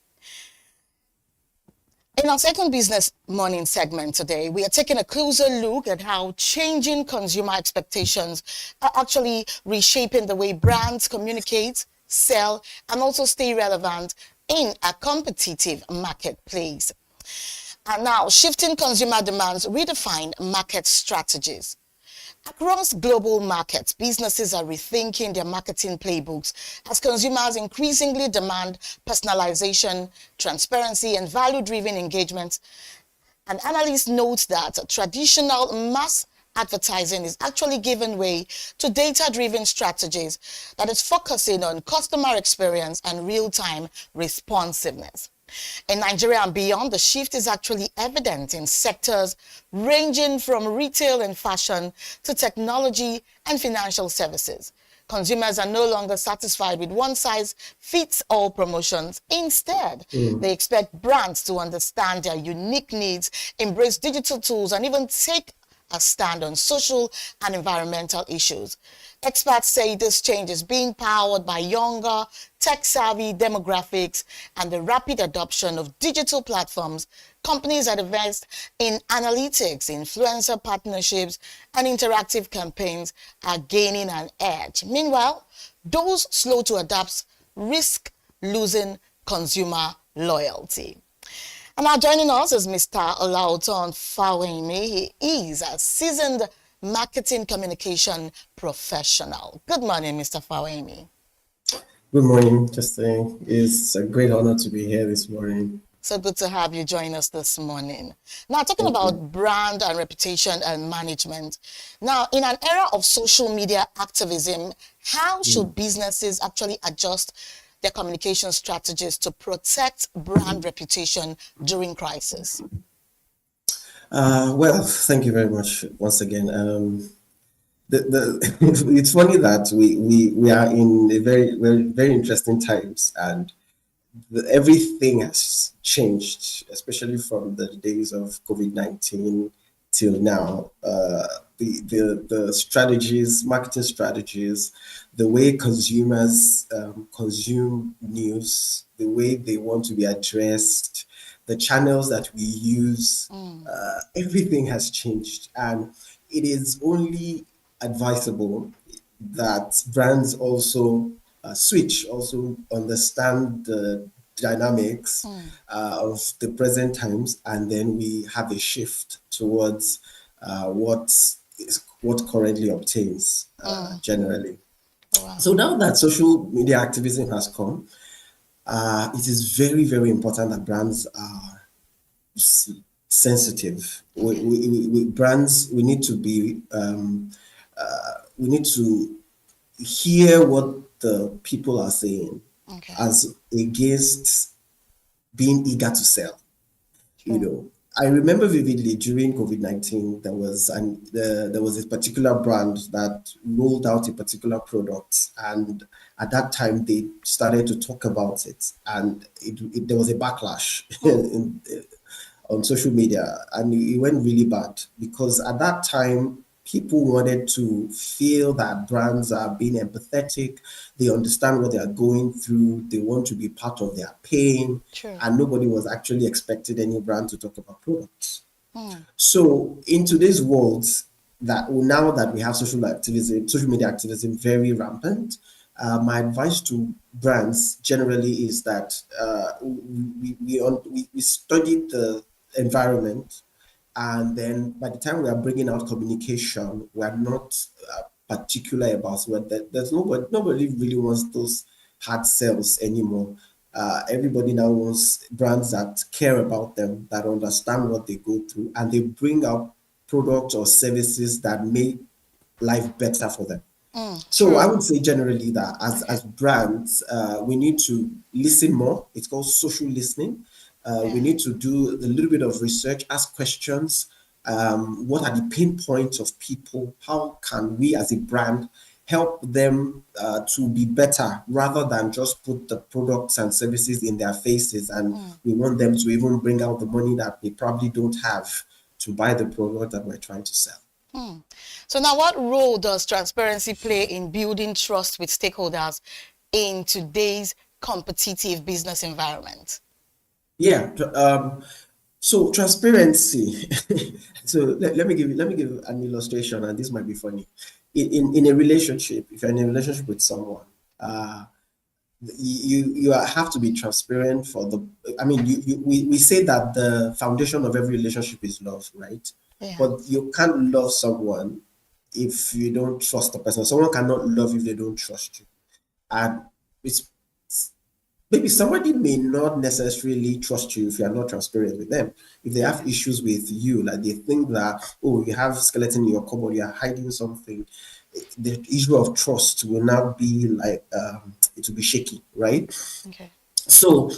In our second Business Morning segment today, we are taking a closer look at how changing consumer expectations are actually reshaping the way brands communicate, sell, and also stay relevant in a competitive marketplace. And now, shifting consumer demands redefine market strategies. Across global markets, businesses are rethinking their marketing playbooks as consumers increasingly demand personalization, transparency, and value-driven engagement. And analysts note that traditional mass advertising is actually giving way to data-driven strategies that is focusing on customer experience and real-time responsiveness. In Nigeria and beyond, the shift is actually evident in sectors ranging from retail and fashion to technology and financial services. Consumers are no longer satisfied with one-size-fits-all promotions. Instead, they expect brands to understand their unique needs, embrace digital tools, and even take a stand on social and environmental issues. Experts say this change is being powered by younger, tech-savvy demographics and the rapid adoption of digital platforms. Companies that invest in analytics, influencer partnerships, and interactive campaigns are gaining an edge. Meanwhile, those slow to adapt risk losing consumer loyalty. And now joining us is Mr. Olauton Fawemi. He is a seasoned marketing communication professional. Good morning, Mr. Fawemi. Good morning, Justin. It's a great honor to be here this morning. So good to have you join us this morning. Now, talking about brand and reputation and management. Now, in an era of social media activism, how should businesses actually adjust their communication strategies to protect brand reputation during crisis? Well, thank you very much once again. It's funny that we are in a very interesting times, and everything has changed, especially from the days of COVID-19 till now. The strategies, marketing strategies, the way consumers consume news, the way they want to be addressed, the channels that we use, everything has changed. And it is only advisable that brands also also understand the dynamics of the present times, and then we have a shift towards what currently obtains generally. Wow. So now that social media activism has come, it is very important that brands are sensitive. Brands, we need to be, we need to hear what the people are saying, as against being eager to sell. You know, I remember vividly during COVID-19, there was a particular brand that rolled out a particular product, and at that time they started to talk about it, and there was a backlash on social media, and it went really bad, because at that time people wanted to feel that brands are being empathetic, they understand what they are going through, they want to be part of their pain, and nobody was actually expecting any brand to talk about products. So in today's world, now that we have social media activism very rampant, my advice to brands generally is that we study the environment And then by the time we are bringing out communication, we are not particular about what there's nobody really wants those hard sells anymore. Everybody now wants brands that care about them, that understand what they go through, and they bring out products or services that make life better for them. So I would say generally that as brands, we need to listen more. It's called social listening. We need to do a little bit of research, ask questions. What are the pain points of people? How can we as a brand help them to be better rather than just put the products and services in their faces, and we want them to even bring out the money that they probably don't have to buy the product that we're trying to sell. So now, what role does transparency play in building trust with stakeholders in today's competitive business environment? Yeah. So transparency. So let me give you an illustration, and this might be funny. In a relationship, if you're in a relationship with someone, you have to be transparent for the. I mean, we say that the foundation of every relationship is love, right? Yeah. But you can't love someone if you don't trust the person. Someone cannot love if they don't trust you, and it's maybe somebody may not necessarily trust you if you are not transparent with them. If they have issues with you, like they think that, oh, you have skeleton in your cupboard, you are hiding something, the issue of trust will now be like, it will be shaky, right? Okay. So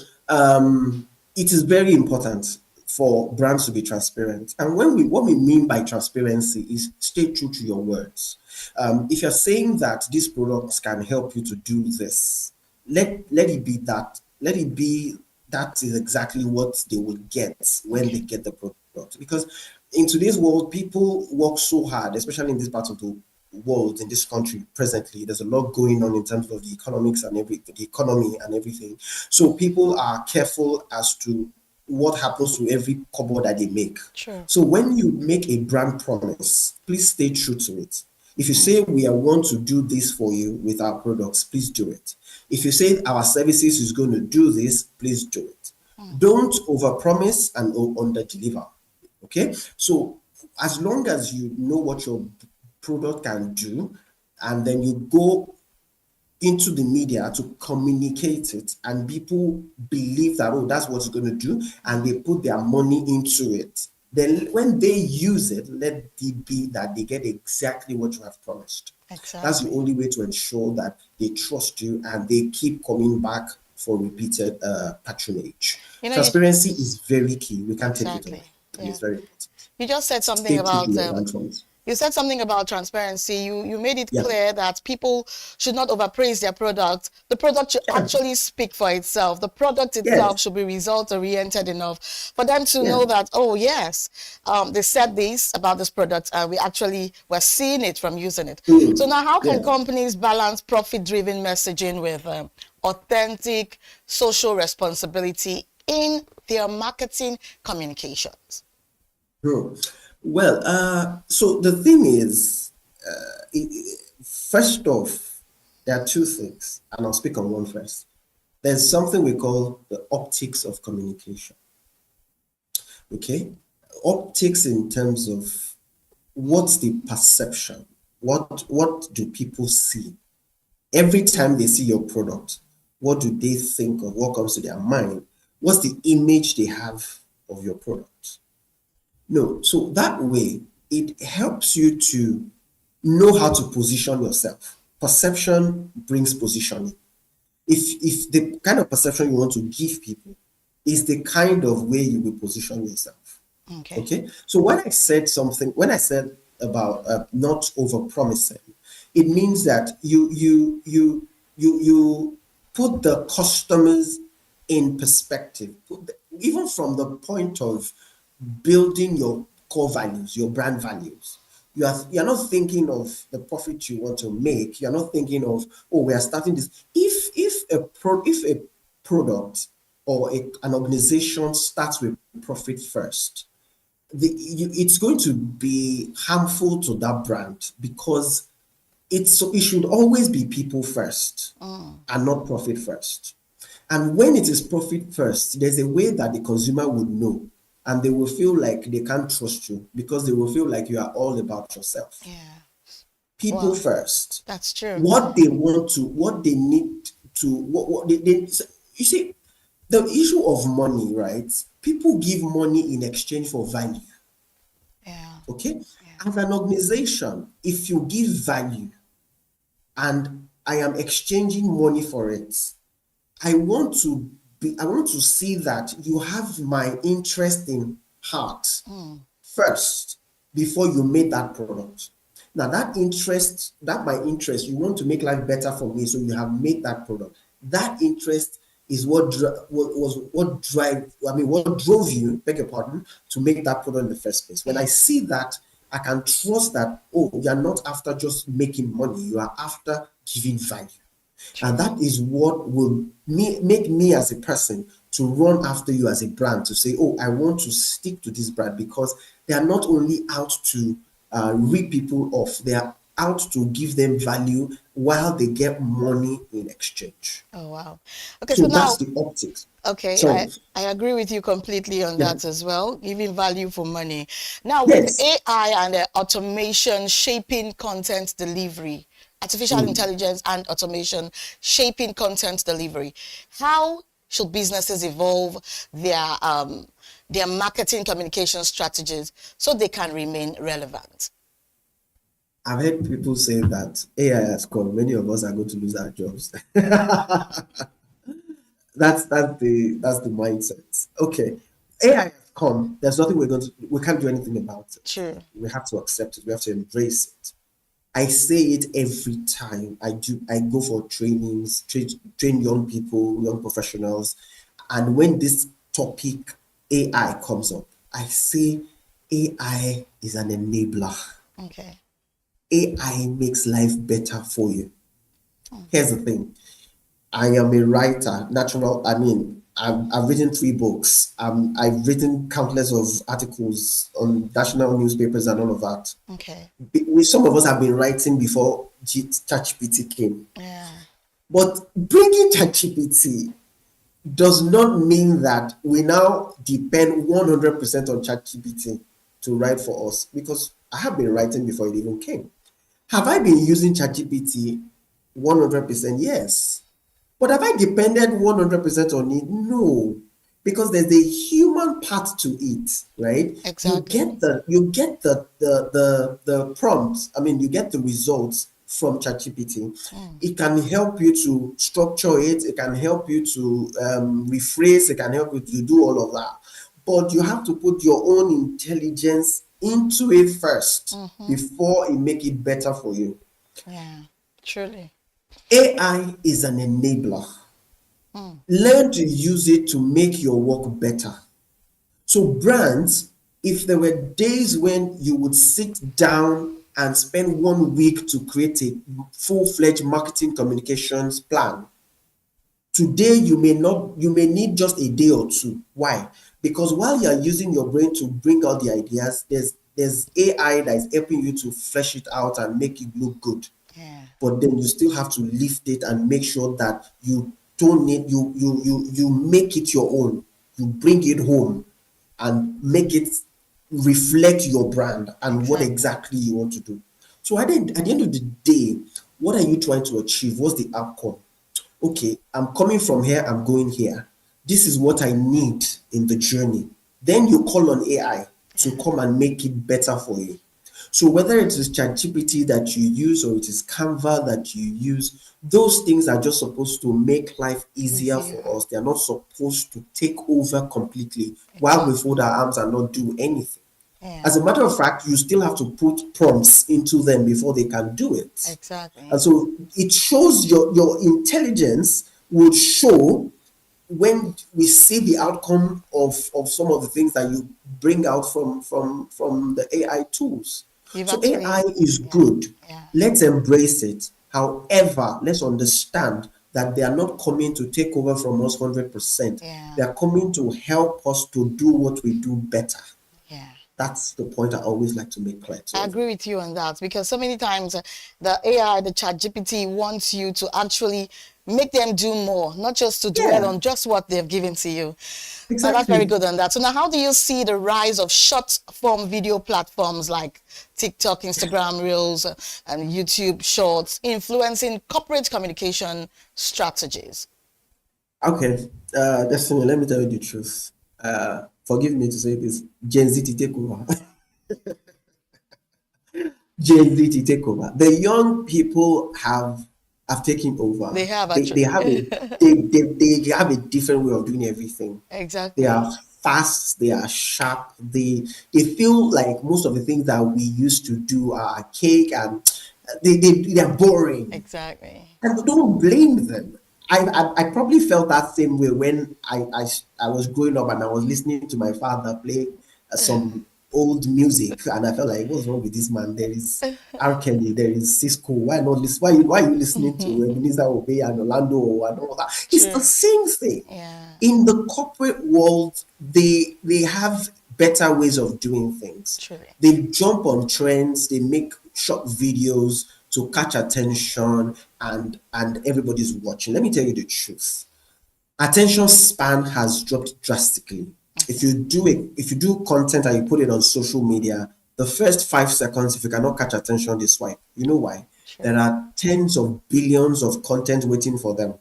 it is very important for brands to be transparent. And what we mean by transparency is stay true to your words. If you're saying that these products can help you to do this, let it be that. Let it be that is exactly what they will get when they get the product. Because in today's world, people work so hard, especially in this part of the world, in this country presently. There's a lot going on in terms of the economics and everything, the economy and everything. So people are careful as to what happens to every kobo that they make. Sure. So when you make a brand promise, please stay true to it. If you say we want to do this for you with our products, please do it. If you say our services is going to do this, please do it. Don't overpromise and underdeliver. Okay? So as long as you know what your product can do, and then you go into the media to communicate it, and people believe that, oh, that's what it's going to do, and they put their money into it, then when they use it, let it be that they get exactly what you have promised. Exactly. That's the only way to ensure that they trust you and they keep coming back for repeated patronage. Transparency is very key. We can't take it away. Yeah. It's very important. You just said something Stay about true to your brand promise. You said something about transparency. You made it clear that people should not overpraise their product. The product should actually speak for itself. The product itself should be result-oriented enough for them to know that, oh, yes, they said this about this product, and we're seeing it from using it. So now how can companies balance profit-driven messaging with authentic social responsibility in their marketing communications? Well, so the thing is, first off, there are two things, and I'll speak on one first. There's something we call the optics of communication. Okay? Optics in terms of what's the perception? What do people see? Every time they see your product, what do they think of? What comes to their mind? What's the image they have of your product? No, so that way, it helps you to know how to position yourself. Perception brings positioning. If the kind of perception you want to give people is the kind of way you will position yourself. Okay? So when I said about not over-promising, it means that you put the customers in perspective, even from the point of building your core values, your brand values. You're not thinking of the profit you want to make. You're not thinking of, oh, we are starting this. If a product or an organization starts with profit first, it's going to be harmful to that brand, because it should always be people first and not profit first. And when it is profit first, there's a way that the consumer would know and they will feel like they can't trust you because they will feel like you are all about yourself. Yeah. People Well, first. That's true. What they want to, what they need to, what they you see, the issue of money, right? People give money in exchange for value. Yeah. Okay? As an organization, if you give value and I am exchanging money for it, I want to see that you have my interest in heart first before you make that product. Now my interest, you want to make life better for me, so you have made that product. That interest is what drove you, beg your pardon, to make that product in the first place. When I see that, I can trust that, oh, you're not after just making money, you are after giving value. And that is what will make me as a person to run after you as a brand, to say, oh, I want to stick to this brand, because they are not only out to rip people off, they are out to give them value while they get money in exchange. Oh, wow. Okay, So so now, that's the optics. okay, So, I agree with you completely on Yeah. that as well, giving value for money. Now, with Yes. AI and automation shaping content delivery, artificial intelligence and automation shaping content delivery, how should businesses evolve their marketing communication strategies so they can remain relevant? I've heard people say that AI has come, many of us are going to lose our jobs. That's the mindset. Okay, AI has come. There's nothing we can't do anything about it. True. We have to accept it. We have to embrace it. I say it every time I go for trainings, train young people, young professionals, and when this topic AI comes up, I say AI is an enabler. Okay. AI makes life better for you. Here's the thing. I am a writer, I've written 3 books. I've written countless of articles on national newspapers and all of that. Okay. Some of us have been writing before ChatGPT came. Yeah. But bringing ChatGPT does not mean that we now depend 100% on ChatGPT to write for us, because I have been writing before it even came. Have I been using ChatGPT 100%? Yes. But have I depended 100% on it? No. Because there's a human part to it, right? Exactly. You get the prompts. You get the results from ChatGPT. It can help you to structure it. It can help you to rephrase. It can help you to do all of that. But you have to put your own intelligence into it first before it make it better for you. Yeah, truly. AI is an enabler. Learn to use it to make your work better. So brands, if there were days when you would sit down and spend 1 week to create a full-fledged marketing communications plan, today you may need just a day or 2. Why? Because while you are using your brain to bring out the ideas, there's AI that is helping you to flesh it out and make it look good. Yeah. But then you still have to lift it and make sure that you don't need you make it your own. You bring it home and make it reflect your brand and what exactly you want to do. So at the end of the day, what are you trying to achieve? What's the outcome? Okay, I'm coming from here, I'm going here. This is what I need in the journey. Then you call on AI to come and make it better for you. So whether it is ChatGPT that you use or it is Canva that you use, those things are just supposed to make life easier for us. They are not supposed to take over completely while we fold our arms and not do anything. Yeah. As a matter of fact, you still have to put prompts into them before they can do it. Exactly. And so it shows your intelligence will show when we see the outcome of some of the things that you bring out from the AI tools. So AI is good. Let's embrace it. However, let's understand that they are not coming to take over from us 100%. They are coming to help us to do what we do better. Yeah. That's the point I always like to make clear. I agree with you on that, because so many times the AI, the ChatGPT wants you to actually make them do more, not just to dwell on just what they've given to you. Exactly. So that's very good on that. So now, how do you see the rise of short form video platforms like TikTok, Instagram Reels, and YouTube Shorts influencing corporate communication strategies? Okay, Destiny, let me tell you the truth. Forgive me to say this, Gen Z to take over. Gen Z to take over. The young people have taken over. They have They have they have a different way of doing everything. Exactly. They are fast, they are sharp, they feel like most of the things that we used to do are archaic and they're boring. Exactly. And don't blame them. I probably felt that same way when I was growing up and I was listening to my father play some old music, and I felt like, what's wrong with this man? There is R. Kelly, there is Cisco. Why not listen? Why are you listening to Ebenezer Obey and Orlando and all that? It's the same thing. Yeah. In the corporate world, they have better ways of doing things. Truly. They jump on trends, they make short videos to catch attention, and everybody's watching. Let me tell you the truth. Attention span has dropped drastically. If you do content and you put it on social media, the first 5 seconds, if you cannot catch attention, they swipe. You know why? There are tens of billions of content waiting for them.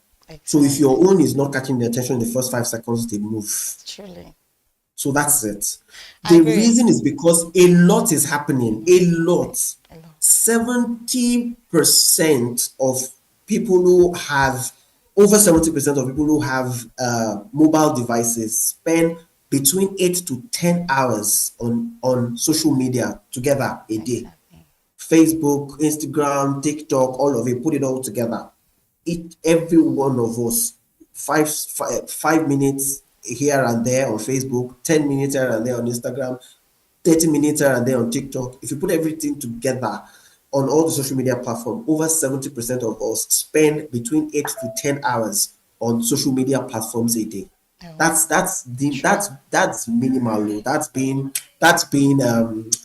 So if your own is not catching the attention in the first 5 seconds, they move. Truly. So that's it. The reason is because a lot is happening. A lot. 70% of people who have, over 70% of people who have mobile devices spend between 8 to 10 hours on social media together a day. Facebook, Instagram, TikTok, all of it, put it all together. Every one of us, five minutes here and there on Facebook, 10 minutes here and there on Instagram, 30 minutes here and there on TikTok. If you put everything together on all the social media platforms, over 70% of us spend between 8 to 10 hours on social media platforms a day. That's minimal. That's being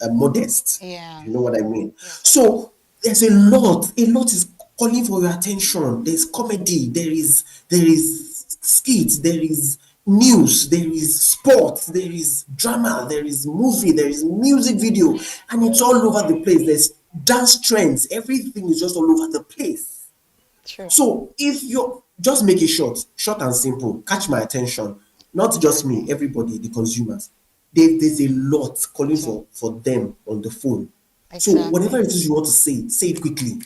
modest. Yeah. You know what I mean? So there's a lot is calling for your attention. There's comedy, there is skits, there is news, there is sports, there is drama, there is movie, there is music video, and it's all over the place. There's dance trends, everything is just all over the place. True. So if you just make it short and simple, catch my attention, not just me, everybody, the consumers. There's a lot calling for them on the phone. Exactly. So whatever it is you want to say it quickly.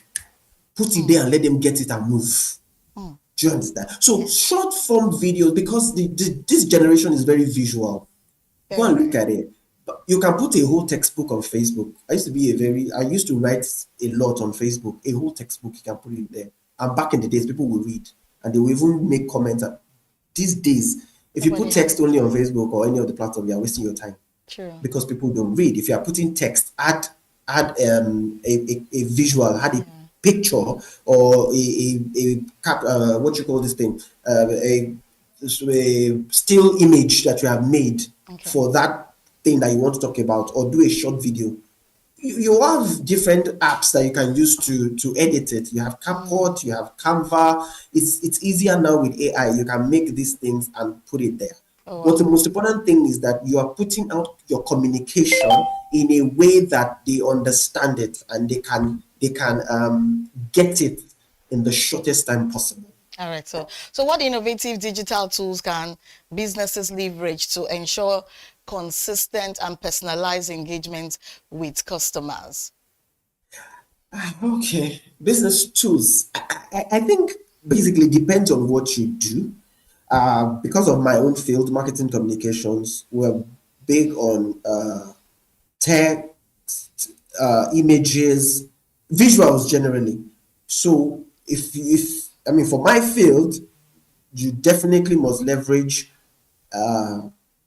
Put it there and let them get it and move. Do you understand? So short form videos, because this generation is very visual. Go and look at it. You can put a whole textbook on Facebook. I used to write a lot on Facebook. A whole textbook, you can put it there. And back in the days, people will read and they will even make comments. These days, if you put text only on Facebook or any of the platform, you are wasting your time. True. Because people don't read. If you are putting text, add a visual, add a picture or what you call this thing, a still image that you have made for that thing that you want to talk about, or do a short video. You have different apps that you can use to edit it. You have CapCut, you have Canva. It's easier now with AI. You can make these things and put it there. But the most important thing is that you are putting out your communication in a way that they understand it and they can get it in the shortest time possible. All right. So what innovative digital tools can businesses leverage to ensure consistent and personalized engagement with customers? Okay, business tools. I think basically depends on what you do. Because of my own field, marketing communications, we're big on text, images, visuals generally. So if for my field, you definitely must leverage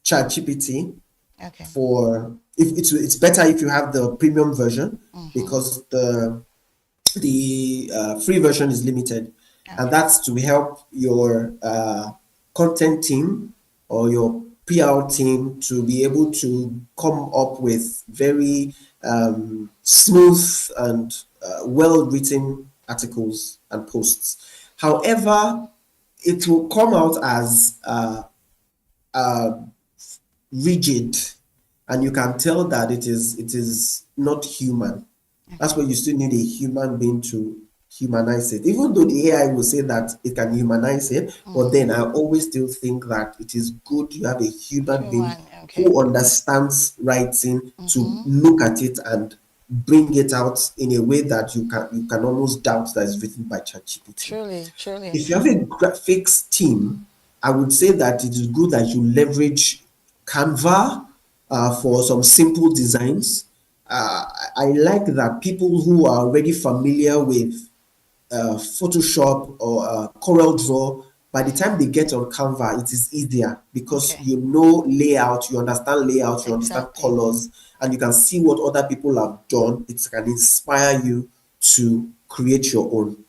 ChatGPT. Okay. For if it's better if you have the premium version, because the free version is limited, and that's to help your content team or your PR team to be able to come up with very smooth and well-written articles and posts. However, it will come out as rigid, and you can tell that it is not human. That's why you still need a human being to humanize it. Even though the AI will say that it can humanize it, but then I always still think that it is good you have a human being who understands writing to look at it and bring it out in a way that you can almost doubt that it's written by ChatGPT. Truly. If you have a graphics team, I would say that it is good that you leverage Canva for some simple designs. I like that people who are already familiar with Photoshop or Corel Draw, by the time they get on Canva, it is easier because you know layout, you understand layout, you understand colors, and you can see what other people have done. It can inspire you to create your own.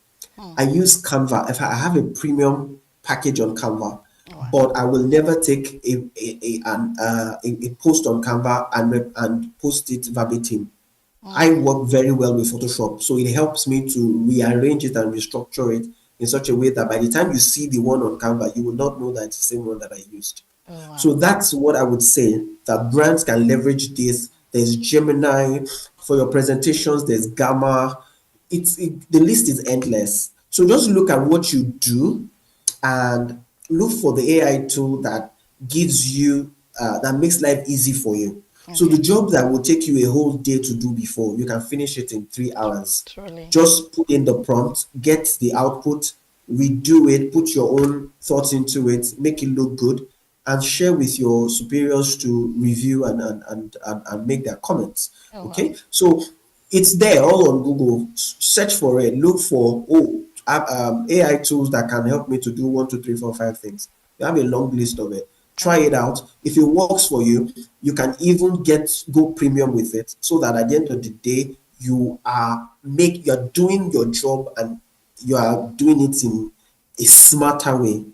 I use Canva. If I have a premium package on Canva, but I will never take a post on Canva and post it verbatim. I work very well with Photoshop, so it helps me to rearrange it and restructure it in such a way that by the time you see the one on Canva, you will not know that it's the same one that I used. So that's what I would say, that brands can leverage this. There's Gemini for your presentations, there's Gamma. The list is endless. So just look at what you do and look for the AI tool that gives you that makes life easy for you. So the job that will take you a whole day to do before, you can finish it in 3 hours. Just put in the prompt, get the output, redo it, put your own thoughts into it, make it look good, and share with your superiors to review and make their comments. Okay, so it's there all on Google. Search for it, look for AI tools that can help me to do 1, 2, 3, 4, 5 things. You have a long list of it. Try it out. If it works for you, you can even go premium with it, so that at the end of the day, you're doing your job and you are doing it in a smarter way.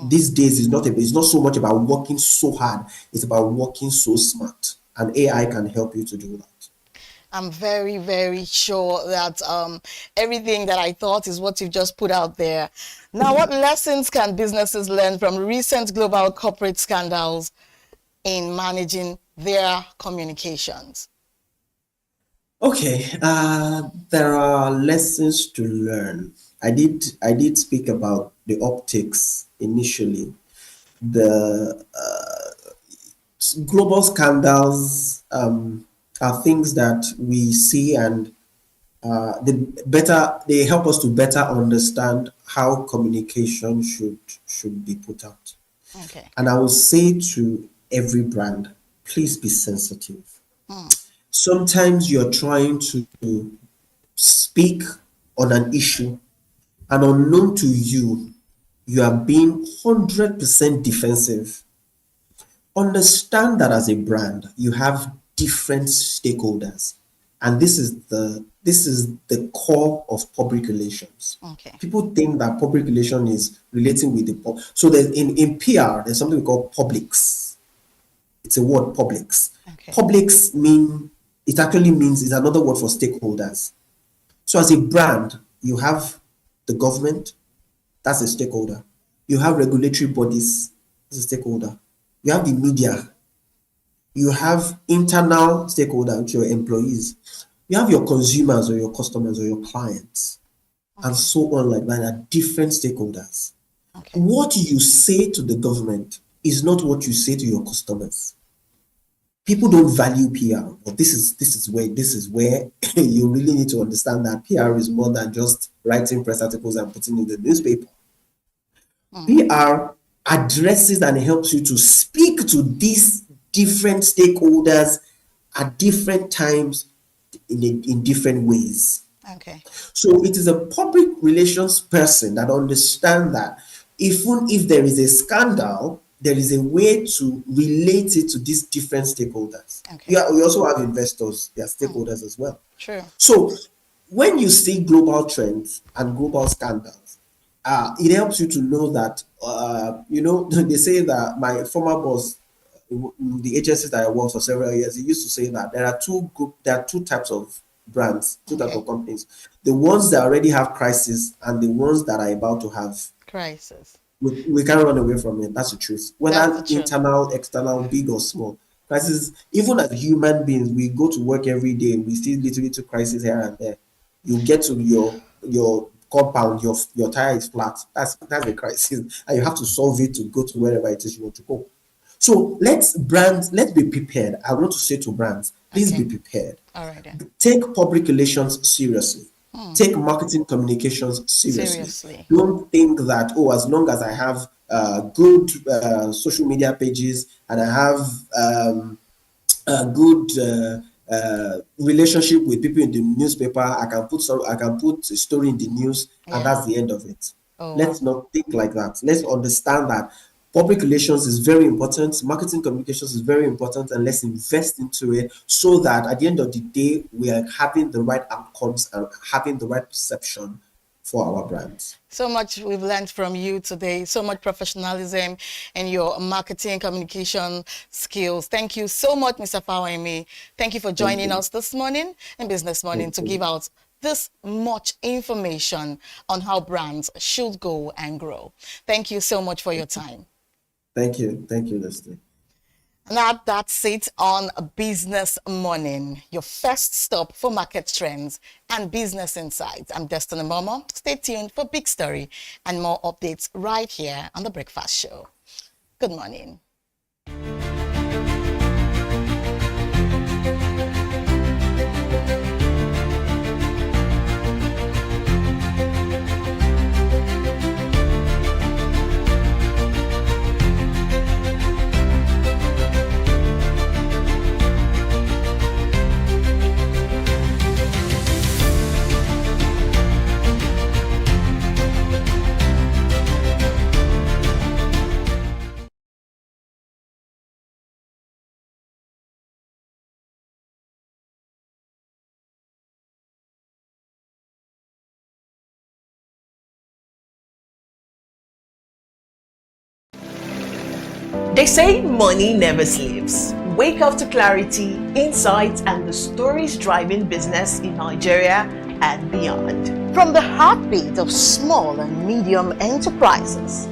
These days, it's not so much about working so hard, it's about working so smart. And AI can help you to do that. I'm very, very sure that everything that I thought is what you've just put out there. Now, what lessons can businesses learn from recent global corporate scandals in managing their communications? Okay, there are lessons to learn. I did speak about the optics initially. The global scandals are things that we see, and they help us to better understand how communication should be put out. And I will say to every brand, please be sensitive. Sometimes you're trying to speak on an issue, and unknown to you, you are being 100% defensive. Understand that as a brand, you have different stakeholders, and this is the core of public relations. People think that public relation is relating with the so there's in PR there's something we call publics. It's a word, publics. Publics actually means it's another word for stakeholders. So as a brand, you have the government, that's a stakeholder. You have regulatory bodies, that's a stakeholder. You have the media. You have internal stakeholders, which are your employees. You have your consumers or your customers or your clients, and so on like that. Are different stakeholders. What you say to the government is not what you say to your customers. People don't value PR, but this is where you really need to understand that PR is more than just writing press articles and putting in the newspaper. PR addresses and helps you to speak to these different stakeholders at different times in different ways. So it is a public relations person that understands that even if there is a scandal, there is a way to relate it to these different stakeholders. We also have investors, they are stakeholders as well. So when you see global trends and global scandals, it helps you to know that, they say that my former boss, the agencies that I worked for several years, he used to say that there are two types of brands, two type of companies. The ones that already have crisis and the ones that are about to have crisis. We can't run away from it. That's the truth. Whether internal, external, big or small. Crisis, even as human beings, we go to work every day, we see little crisis here and there. You get to your compound, your tire is flat. That's a crisis. And you have to solve it to go to wherever it is you want to go. So let's be prepared. I want to say to brands, please be prepared. All right then. Take public relations seriously. Take marketing communications seriously. Don't think that, as long as I have good social media pages and I have a good relationship with people in the newspaper, I can put a story in the news, and that's the end of it. Let's not think like that. Let's understand that public relations is very important, marketing communications is very important, and let's invest into it so that at the end of the day, we are having the right outcomes and having the right perception for our brands. So much we've learned from you today, so much professionalism and your marketing communication skills. Thank you so much, Mr. Fawemi. Thank you for joining us this morning in Business Morning to give out this much information on how brands should go and grow. Thank you so much for your time. Thank you, Leslie. Now that's it on Business Morning, your first stop for market trends and business insights. I'm Destiny Momo. Stay tuned for big story and more updates right here on The Breakfast Show. Good morning. They say money never sleeps. Wake up to clarity, insights, and the stories driving business in Nigeria and beyond. From the heartbeat of small and medium enterprises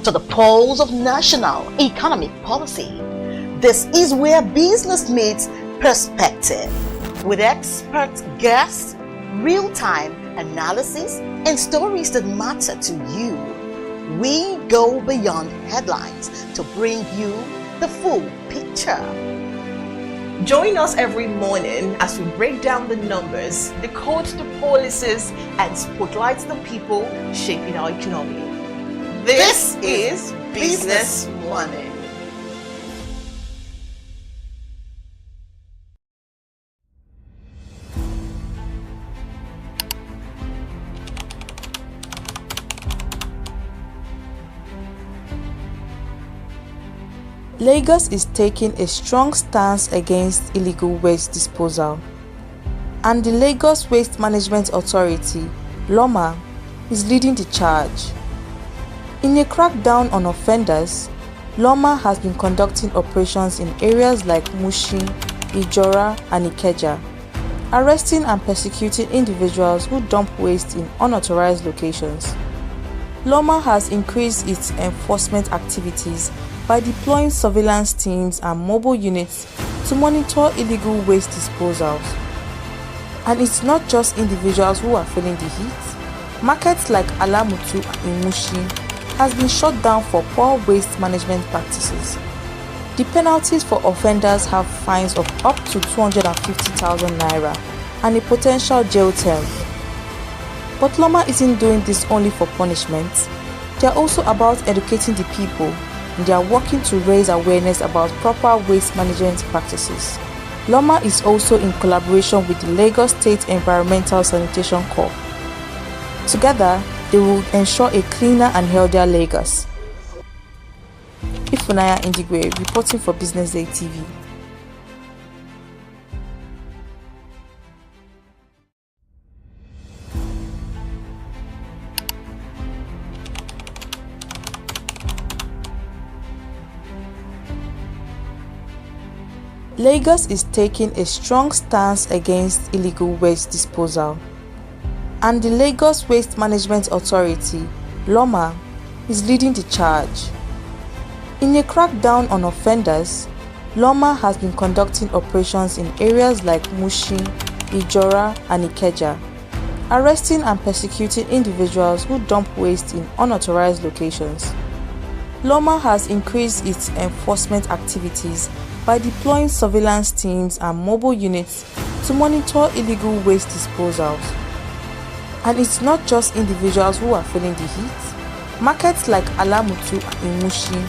to the pulse of national economic policy, this is where business meets perspective. With expert guests, real-time analysis, and stories that matter to you. We go beyond headlines to bring you the full picture. Join us every morning as we break down the numbers, decode the policies, and spotlight the people shaping our economy. This is Business Morning. Lagos is taking a strong stance against illegal waste disposal, and the Lagos Waste Management Authority, LOMA, is leading the charge. In a crackdown on offenders, LOMA has been conducting operations in areas like Mushin, Ijora, and Ikeja, arresting and persecuting individuals who dump waste in unauthorized locations. LOMA has increased its enforcement activities by deploying surveillance teams and mobile units to monitor illegal waste disposals. And it's not just individuals who are feeling the heat. Markets like Alamutu in Mushin has been shut down for poor waste management practices. The penalties for offenders have fines of up to 250,000 naira and a potential jail term. But LOMA isn't doing this only for punishment. They are also about educating the people, and they are working to raise awareness about proper waste management practices. LOMA is also in collaboration with the Lagos State Environmental Sanitation Corps. Together, they will ensure a cleaner and healthier Lagos. Ifunaya Indigwe, reporting for BusinessDay TV. Lagos is taking a strong stance against illegal waste disposal, and the Lagos Waste Management Authority, LOMA, is leading the charge. In a crackdown on offenders, LOMA has been conducting operations in areas like Mushin, Ijora, and Ikeja, arresting and persecuting individuals who dump waste in unauthorized locations. LOMA has increased its enforcement activities by deploying surveillance teams and mobile units to monitor illegal waste disposals. And it's not just individuals who are feeling the heat. Markets like Alamutu in Mushin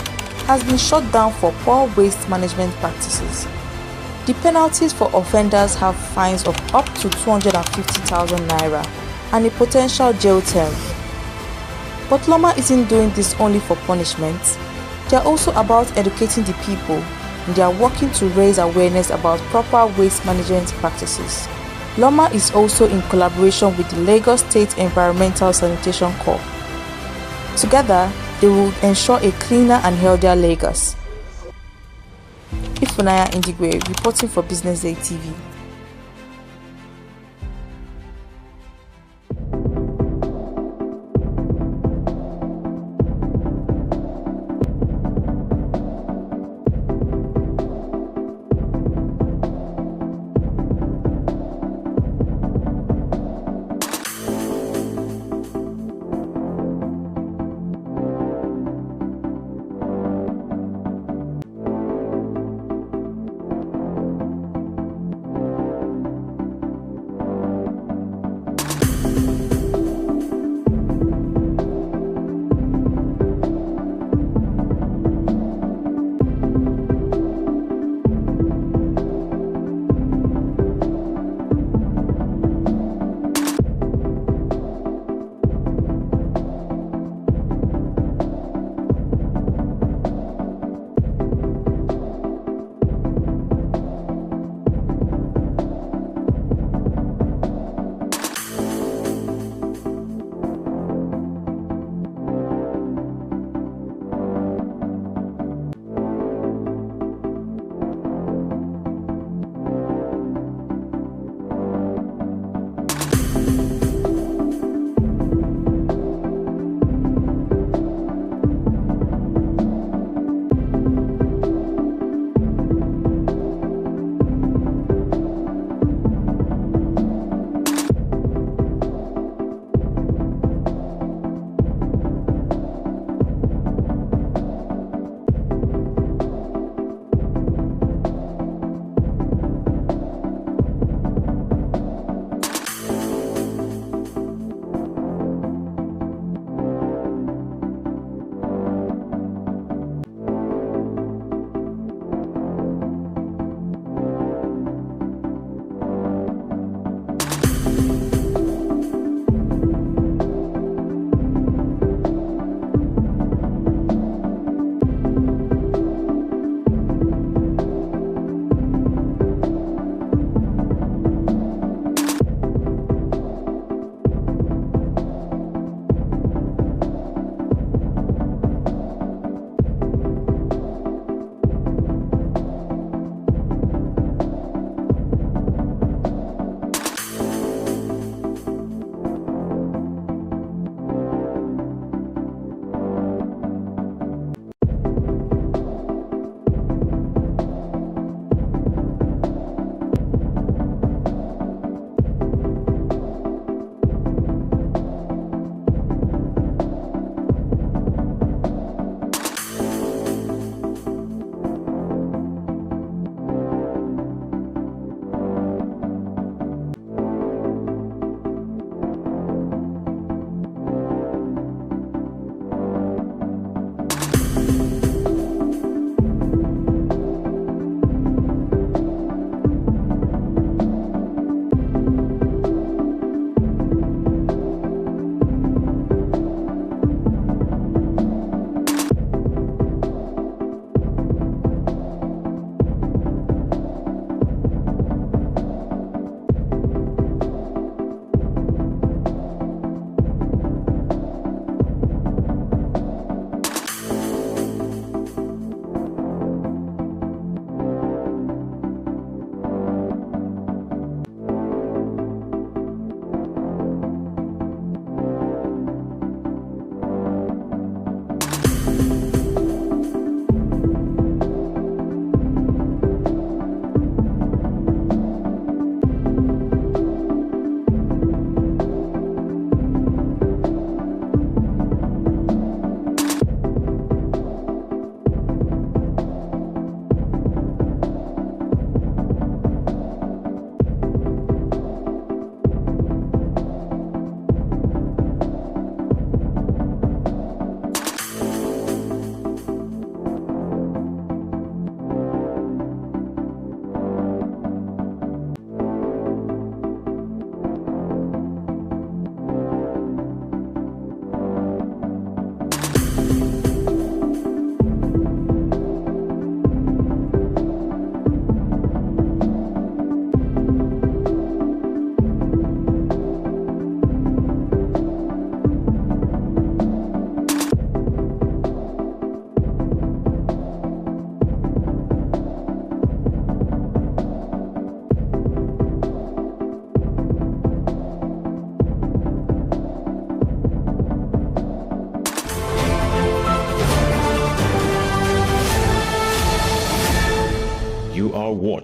has been shut down for poor waste management practices. The penalties for offenders have fines of up to 250,000 naira and a potential jail term. But LOMA isn't doing this only for punishment. They are also about educating the people, and they are working to raise awareness about proper waste management practices. LOMA is also in collaboration with the Lagos State Environmental Sanitation Corps. Together, they will ensure a cleaner and healthier Lagos. Ifunaya Indigwe, reporting for Business Day TV.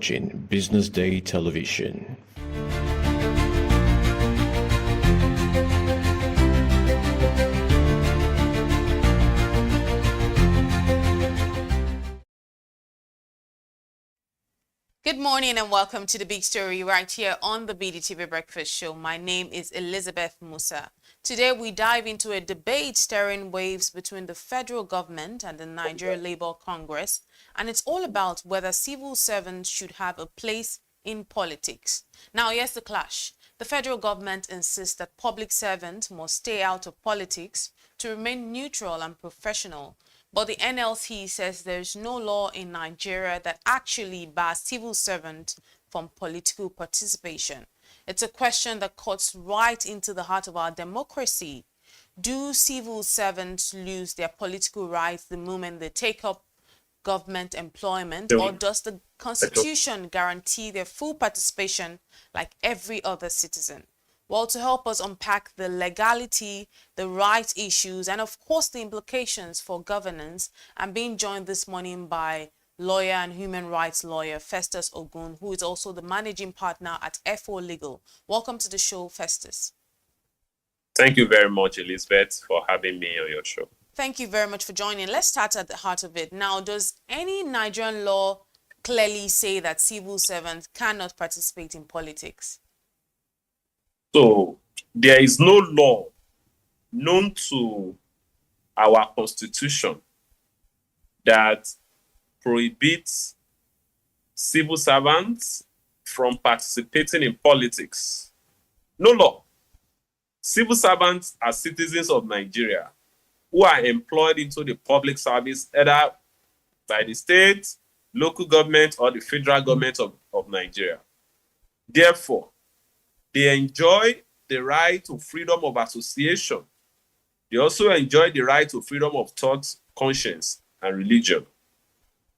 watching Business Day Television. Good morning and welcome to the big story right here on the BDTV Breakfast Show. My name is Elizabeth Musa. Today we dive into a debate stirring waves between the federal government and the Nigeria Labour Congress, and it's all about whether civil servants should have a place in politics. Now, here's the clash. The federal government insists that public servants must stay out of politics to remain neutral and professional. But the NLC says there's no law in Nigeria that actually bars civil servants from political participation. It's a question that cuts right into the heart of our democracy. Do civil servants lose their political rights the moment they take up government employment, or does the Constitution guarantee their full participation like every other citizen? Well, to help us unpack the legality, the rights issues, and of course the implications for governance, I'm being joined this morning by lawyer and human rights lawyer Festus Ogun, who is also the managing partner at FO Legal. Welcome to the show, Festus. Thank you very much, Elizabeth, for having me on your show. Thank you very much for joining. Let's start at the heart of it. Now, does any Nigerian law clearly say that civil servants cannot participate in politics? So, there is no law known to our Constitution that prohibits civil servants from participating in politics. No law. Civil servants are citizens of Nigeria who are employed into the public service either by the state, local government, or the federal government of Nigeria. Therefore, they enjoy the right to freedom of association. They also enjoy the right to freedom of thought, conscience, and religion.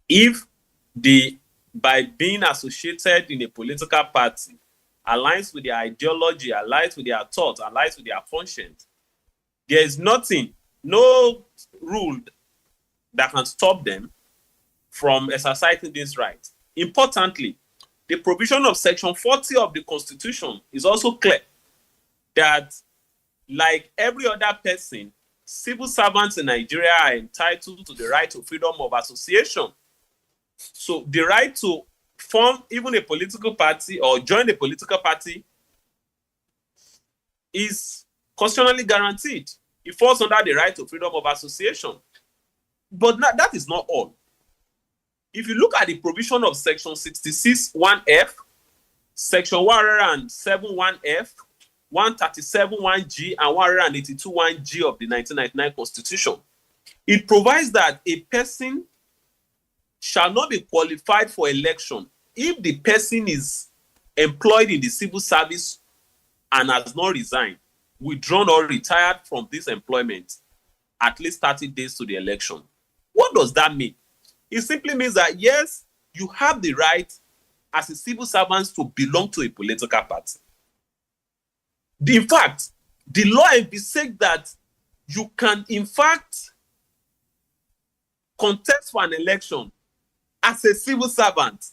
If they, by being associated in a political party, aligns with their ideology, aligns with their thought, aligns with their conscience, there is nothing, no rule that can stop them from exercising this right. Importantly, the provision of Section 40 of the Constitution is also clear that, like every other person, civil servants in Nigeria are entitled to the right to freedom of association. So the right to form even a political party or join a political party is constitutionally guaranteed. It falls under the right to freedom of association. But that is not all. If you look at the provision of Section 66(1)(f), Section 107(1)(f), 137(1)(g), and 182(1)(g) of the 1999 Constitution, it provides that a person shall not be qualified for election if the person is employed in the civil service and has not resigned, withdrawn, or retired from this employment at least 30 days to the election. What does that mean? It simply means that, yes, you have the right as a civil servant to belong to a political party. In fact, the law envisages that you can, in fact, contest for an election as a civil servant.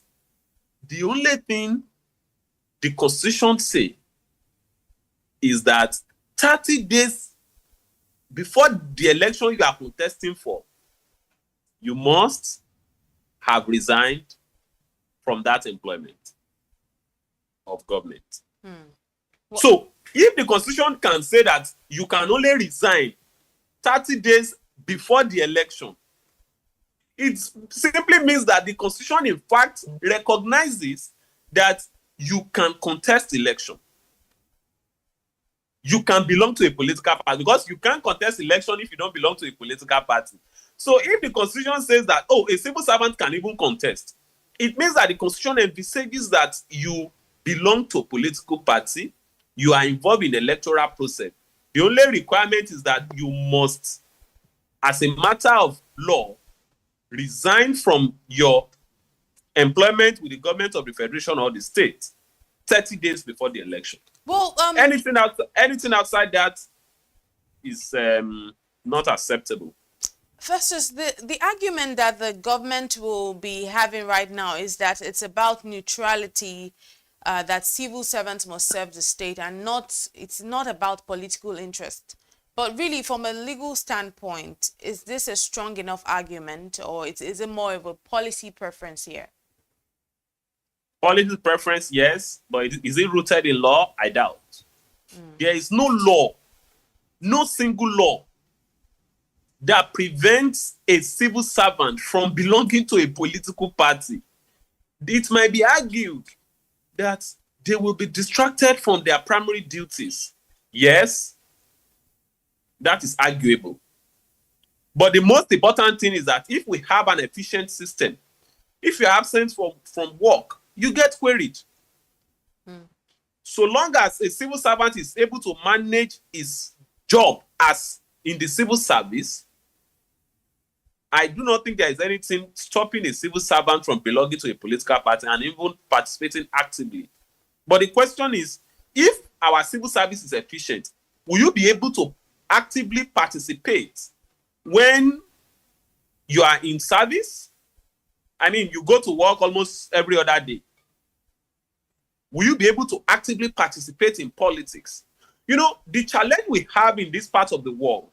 The only thing the Constitution says is that 30 days before the election you are contesting for, you must have resigned from that employment of government. So, if the Constitution can say that you can only resign 30 days before the election, it simply means that the Constitution, in fact, recognizes that you can contest election. You can belong to a political party, because you can't contest election if you don't belong to a political party. So if the Constitution says that, oh, a civil servant can even contest, it means that the Constitution envisages that you belong to a political party, you are involved in the electoral process. The only requirement is that you must, as a matter of law, resign from your employment with the government of the federation or the state 30 days before the election. Well, anything outside that is not acceptable. Festus, the argument that the government will be having right now is that it's about neutrality, that civil servants must serve the state and it's not about political interest. But really, from a legal standpoint, is this a strong enough argument, or is it more of a policy preference here? Policy preference, yes, but is it rooted in law? I doubt. There is no law, no single law that prevents a civil servant from belonging to a political party. It might be argued that they will be distracted from their primary duties. Yes, that is arguable. But the most important thing is that if we have an efficient system, if you're absent from work, you get queried. So long as a civil servant is able to manage his job as in the civil service, I do not think there is anything stopping a civil servant from belonging to a political party and even participating actively. But the question is, if our civil service is efficient, will you be able to actively participate when you are in service? I mean, you go to work almost every other day. Will you be able to actively participate in politics? You know, the challenge we have in this part of the world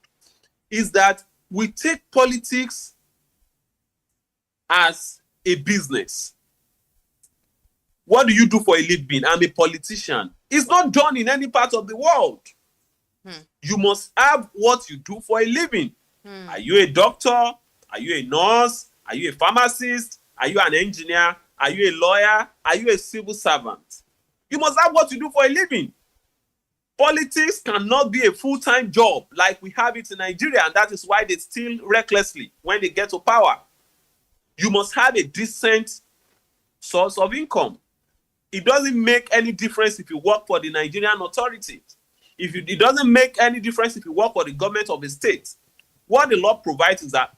is that we take politics as a business. What do you do for a living? I'm a politician. It's not done in any part of the world. You must have what you do for a living. Are you a doctor? Are you a nurse? Are you a pharmacist? Are you an engineer? Are you a lawyer? Are you a civil servant? You must have what you do for a living. Politics cannot be a full-time job like we have it in Nigeria, and that is why they steal recklessly when they get to power. You must have a decent source of income. It doesn't make any difference if you work for the Nigerian authorities. It doesn't make any difference if you work for the government of a state. What the law provides is that,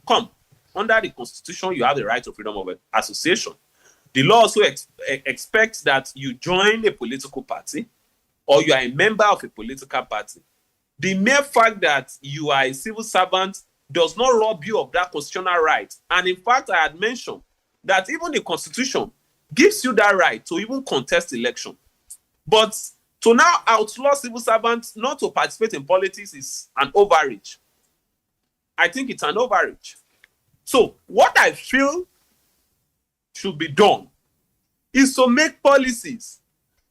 under the Constitution, you have the right to freedom of association. The law also expects that you join a political party or you are a member of a political party. The mere fact that you are a civil servant does not rob you of that constitutional right. And in fact, I had mentioned that even the Constitution gives you that right to even contest election. But to now outlaw civil servants not to participate in politics is an overreach. I think it's an overreach. So what I feel should be done is to make policies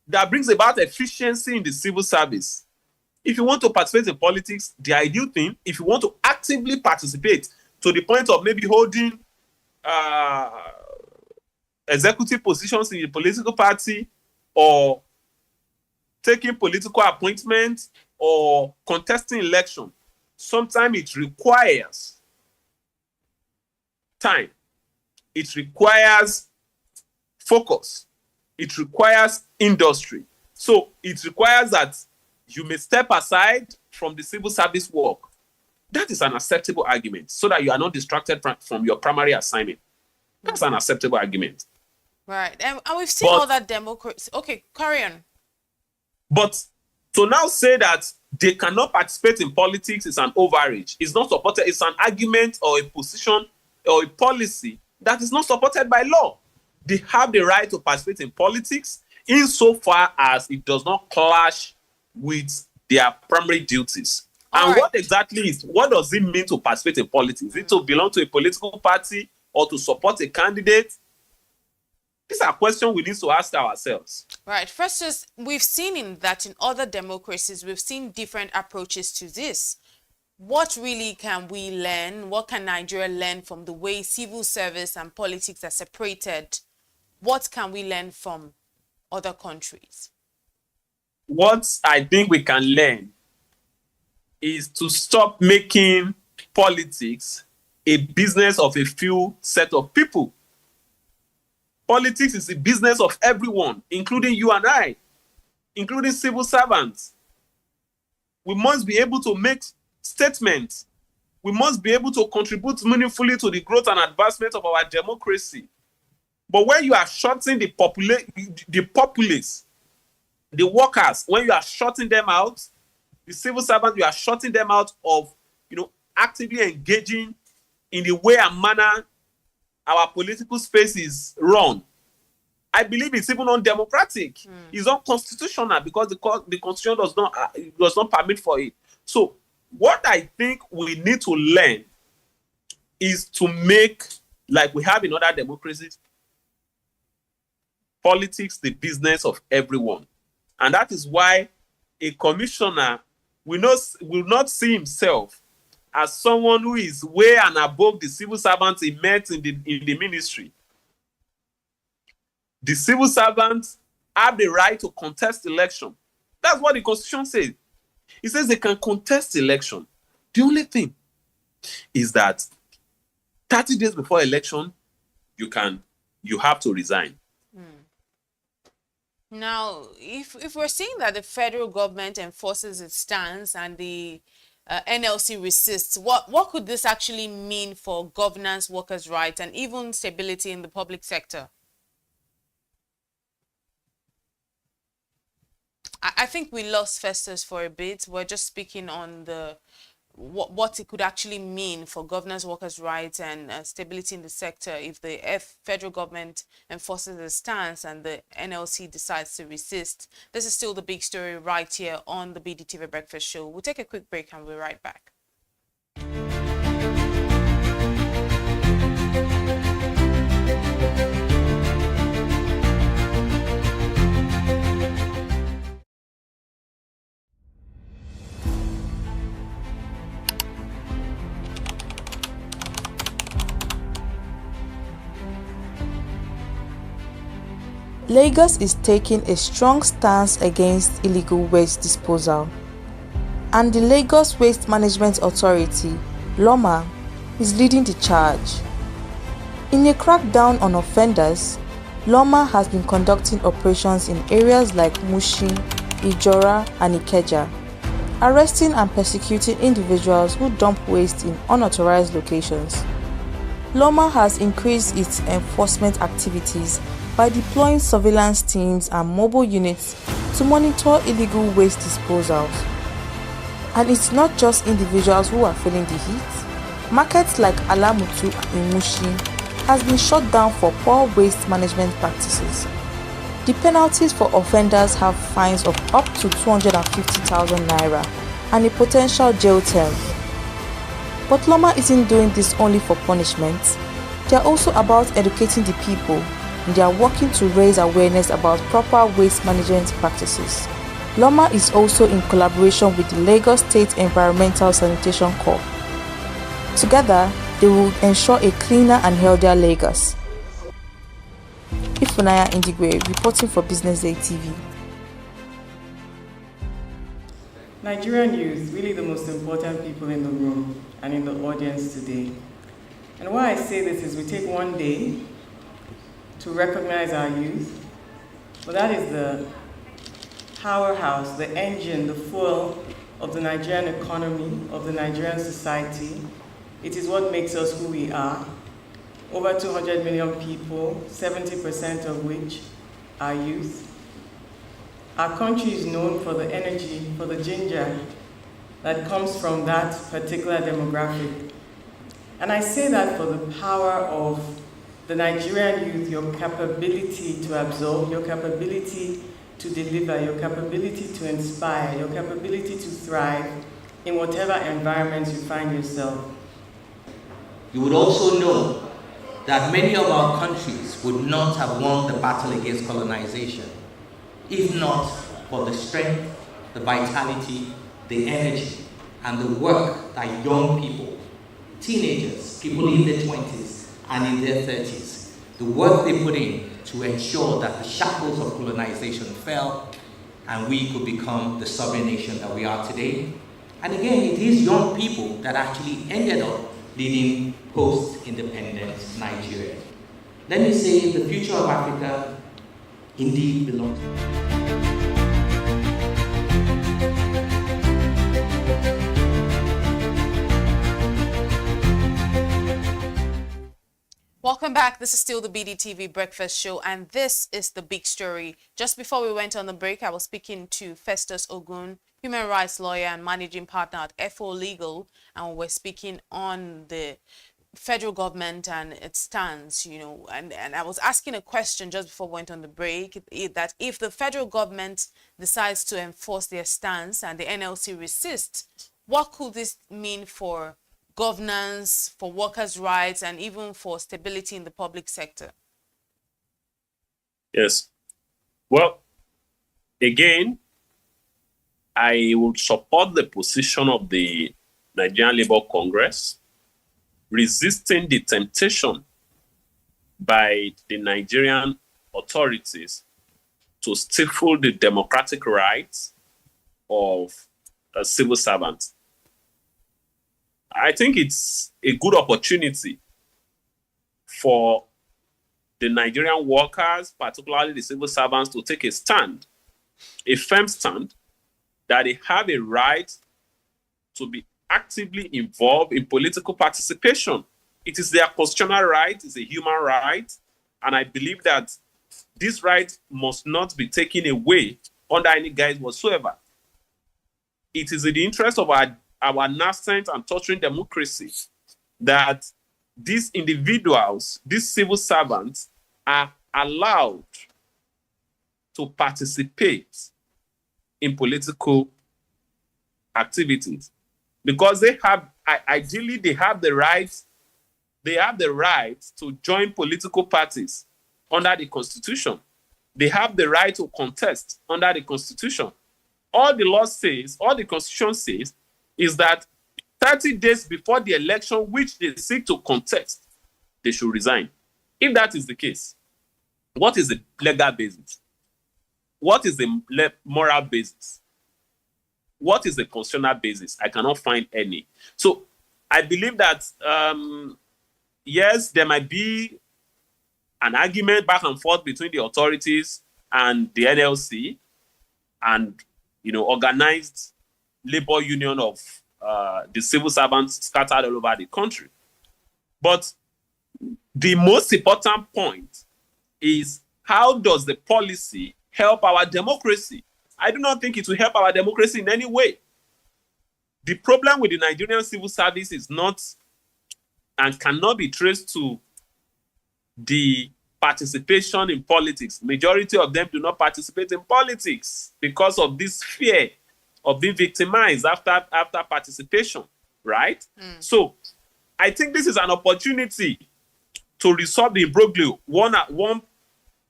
that brings about efficiency in the civil service. If you want to participate in politics, the ideal thing, if you want to actively participate to the point of maybe holding executive positions in the political party or taking political appointments or contesting election, sometimes it requires time. It requires focus. It requires industry. So it requires that you may step aside from the civil service work. That is an acceptable argument, so that you are not distracted from your primary assignment. That's an acceptable argument. Right. And we've seen all that democracy. Okay, carry on. But to now say that they cannot participate in politics is an overreach. It's not supported. It's an argument or a position or a policy that is not supported by law. They have the right to participate in politics insofar as it does not clash with their primary duties. And what does it mean to participate in politics? Is it to belong to a political party or to support a candidate? These are questions we need to ask ourselves. Right. First, we've seen in other democracies, we've seen different approaches to this. What really can we learn? What can Nigeria learn from the way civil service and politics are separated? What can we learn from other countries? What I think we can learn is to stop making politics a business of a few set of people. Politics is the business of everyone, including you and I, including civil servants. We must be able to make statements. We must be able to contribute meaningfully to the growth and advancement of our democracy. But when you are shutting the populace, the workers, when you are shutting them out, the civil servants, you are shutting them out of, actively engaging in the way and manner our political space is run, I believe it's even undemocratic. It's unconstitutional because the constitution does not permit for it. So what I think we need to learn is to make, like we have in other democracies, politics the business of everyone. And that is why a commissioner will not see himself as someone who is way and above the civil servants he met in the ministry. The civil servants have the right to contest election. That's what the Constitution says. It says they can contest election. The only thing is that 30 days before election, you have to resign. Now, if we're seeing that the federal government enforces its stance and the NLC resists, what could this actually mean for governance, workers' rights, and even stability in the public sector? I think we lost Festus for a bit. We're just speaking on what it could actually mean for governance, workers' rights, and stability in the sector if the federal government enforces a stance and the NLC decides to resist. This is still the big story right here on the BDTV Breakfast Show. We'll take a quick break and we'll be right back. Lagos is taking a strong stance against illegal waste disposal, and the Lagos Waste Management Authority, LOMA, is leading the charge. In a crackdown on offenders, LOMA has been conducting operations in areas like Mushin, Ijora, and Ikeja, arresting and persecuting individuals who dump waste in unauthorized locations. LOMA has increased its enforcement activities by deploying surveillance teams and mobile units to monitor illegal waste disposals. And it's not just individuals who are feeling the heat. Markets like Alamutu in Mushin has been shut down for poor waste management practices. The penalties for offenders have fines of up to 250,000 naira and a potential jail term. But LOMA isn't doing this only for punishment. They are also about educating the people, and they are working to raise awareness about proper waste management practices. LOMA is also in collaboration with the Lagos State Environmental Sanitation Corps. Together, they will ensure a cleaner and healthier Lagos. Ifunaya Indigwe, reporting for BusinessDay TV. Nigerian youth, really the most important people in the room and in the audience today. And why I say this is we take one day to recognize our youth, but that is the powerhouse, the engine, the fuel of the Nigerian economy, of the Nigerian society. It is what makes us who we are. Over 200 million people, 70% of which are youth. Our country is known for the energy, for the ginger that comes from that particular demographic. And I say that for the power of the Nigerian youth, your capability to absorb, your capability to deliver, your capability to inspire, your capability to thrive in whatever environment you find yourself. You would also know that many of our countries would not have won the battle against colonization if not for the strength, the vitality, the energy, and the work that young people, teenagers, people in their 20s and in their 30s, the work they put in to ensure that the shackles of colonization fell and we could become the sovereign nation that we are today. And again, it is young people that actually ended up leading post-independence Nigeria. Let me say the future of Africa indeed belongs. Welcome back. This is still the BDTV Breakfast Show, and this is the big story. Just before we went on the break, I was speaking to Festus Ogun, human rights lawyer and managing partner at FO Legal, and we're speaking on the federal government and its stance, and I was asking a question just before we went on the break, that if the federal government decides to enforce their stance and the NLC resists, what could this mean for governance, for workers' rights, and even for stability in the public sector? Yes. Well, again, I would support the position of the Nigerian Labour Congress, resisting the temptation by the Nigerian authorities to stifle the democratic rights of a civil servant. I think it's a good opportunity for the Nigerian workers, particularly the civil servants, to take a stand, a firm stand, that they have a right to be actively involved in political participation. It is their constitutional right, it's a human right, and I believe that this right must not be taken away under any guise whatsoever. It is in the interest of our nascent and tottering democracy that these individuals, these civil servants, are allowed to participate in political activities, because they have, ideally, they have the right to join political parties under the Constitution. They have the right to contest under the Constitution. All the law says, all the Constitution says, is that 30 days before the election which they seek to contest, they should resign. If that is the case, what is the legal basis? What is the moral basis? What is the constitutional basis? I cannot find any. So I believe that, yes, there might be an argument back and forth between the authorities and the NLC and, organized labor union of the civil servants scattered all over the country. But the most important point is, how does the policy help our democracy? I do not think it will help our democracy in any way. The problem with the Nigerian civil service is not and cannot be traced to the participation in politics. Majority of them do not participate in politics because of this fear of being victimized after participation, right? So I think this is an opportunity to resolve the imbroglio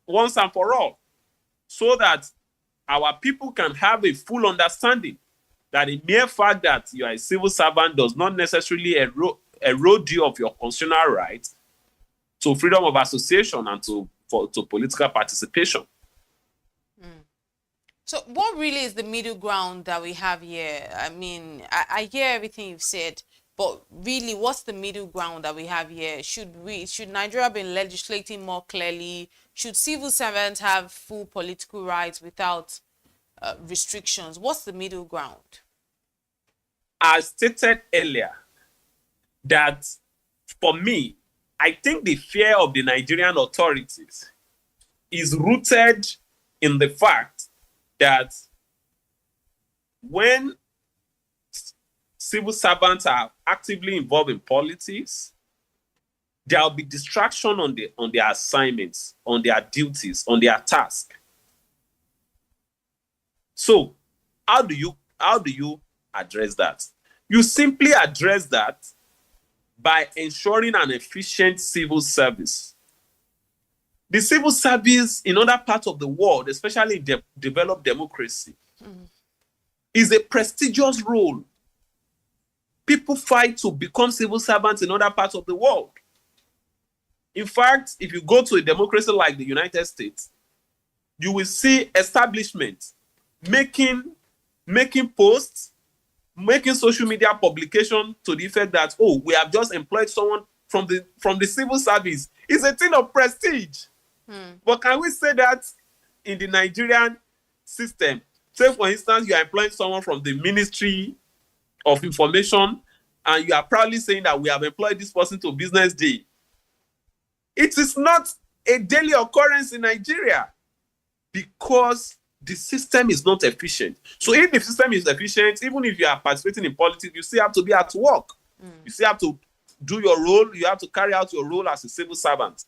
once and for all, so that our people can have a full understanding that the mere fact that you are a civil servant does not necessarily erode you of your constitutional rights to freedom of association and to political participation. So what really is the middle ground that we have here? I mean, I hear everything you've said, but really, what's the middle ground that we have here? Should Nigeria be legislating more clearly? Should civil servants have full political rights without restrictions? What's the middle ground? I stated earlier that, for me, I think the fear of the Nigerian authorities is rooted in the fact that when civil servants are actively involved in politics, there will be distraction on their assignments, on their duties, on their task. So, how do you address that? You simply address that by ensuring an efficient civil service. The civil service in other parts of the world, especially in developed democracy, is a prestigious role. People fight to become civil servants in other parts of the world. In fact, if you go to a democracy like the United States, you will see establishments making posts, making social media publication to the effect that, oh, we have just employed someone from the civil service. It's a thing of prestige. But can we say that in the Nigerian system? Say, for instance, you are employing someone from the Ministry of Information, and you are proudly saying that we have employed this person to BusinessDay. It is not a daily occurrence in Nigeria because the system is not efficient. So if the system is efficient, even if you are participating in politics, you still have to be at work. You still have to do your role. You have to carry out your role as a civil servant.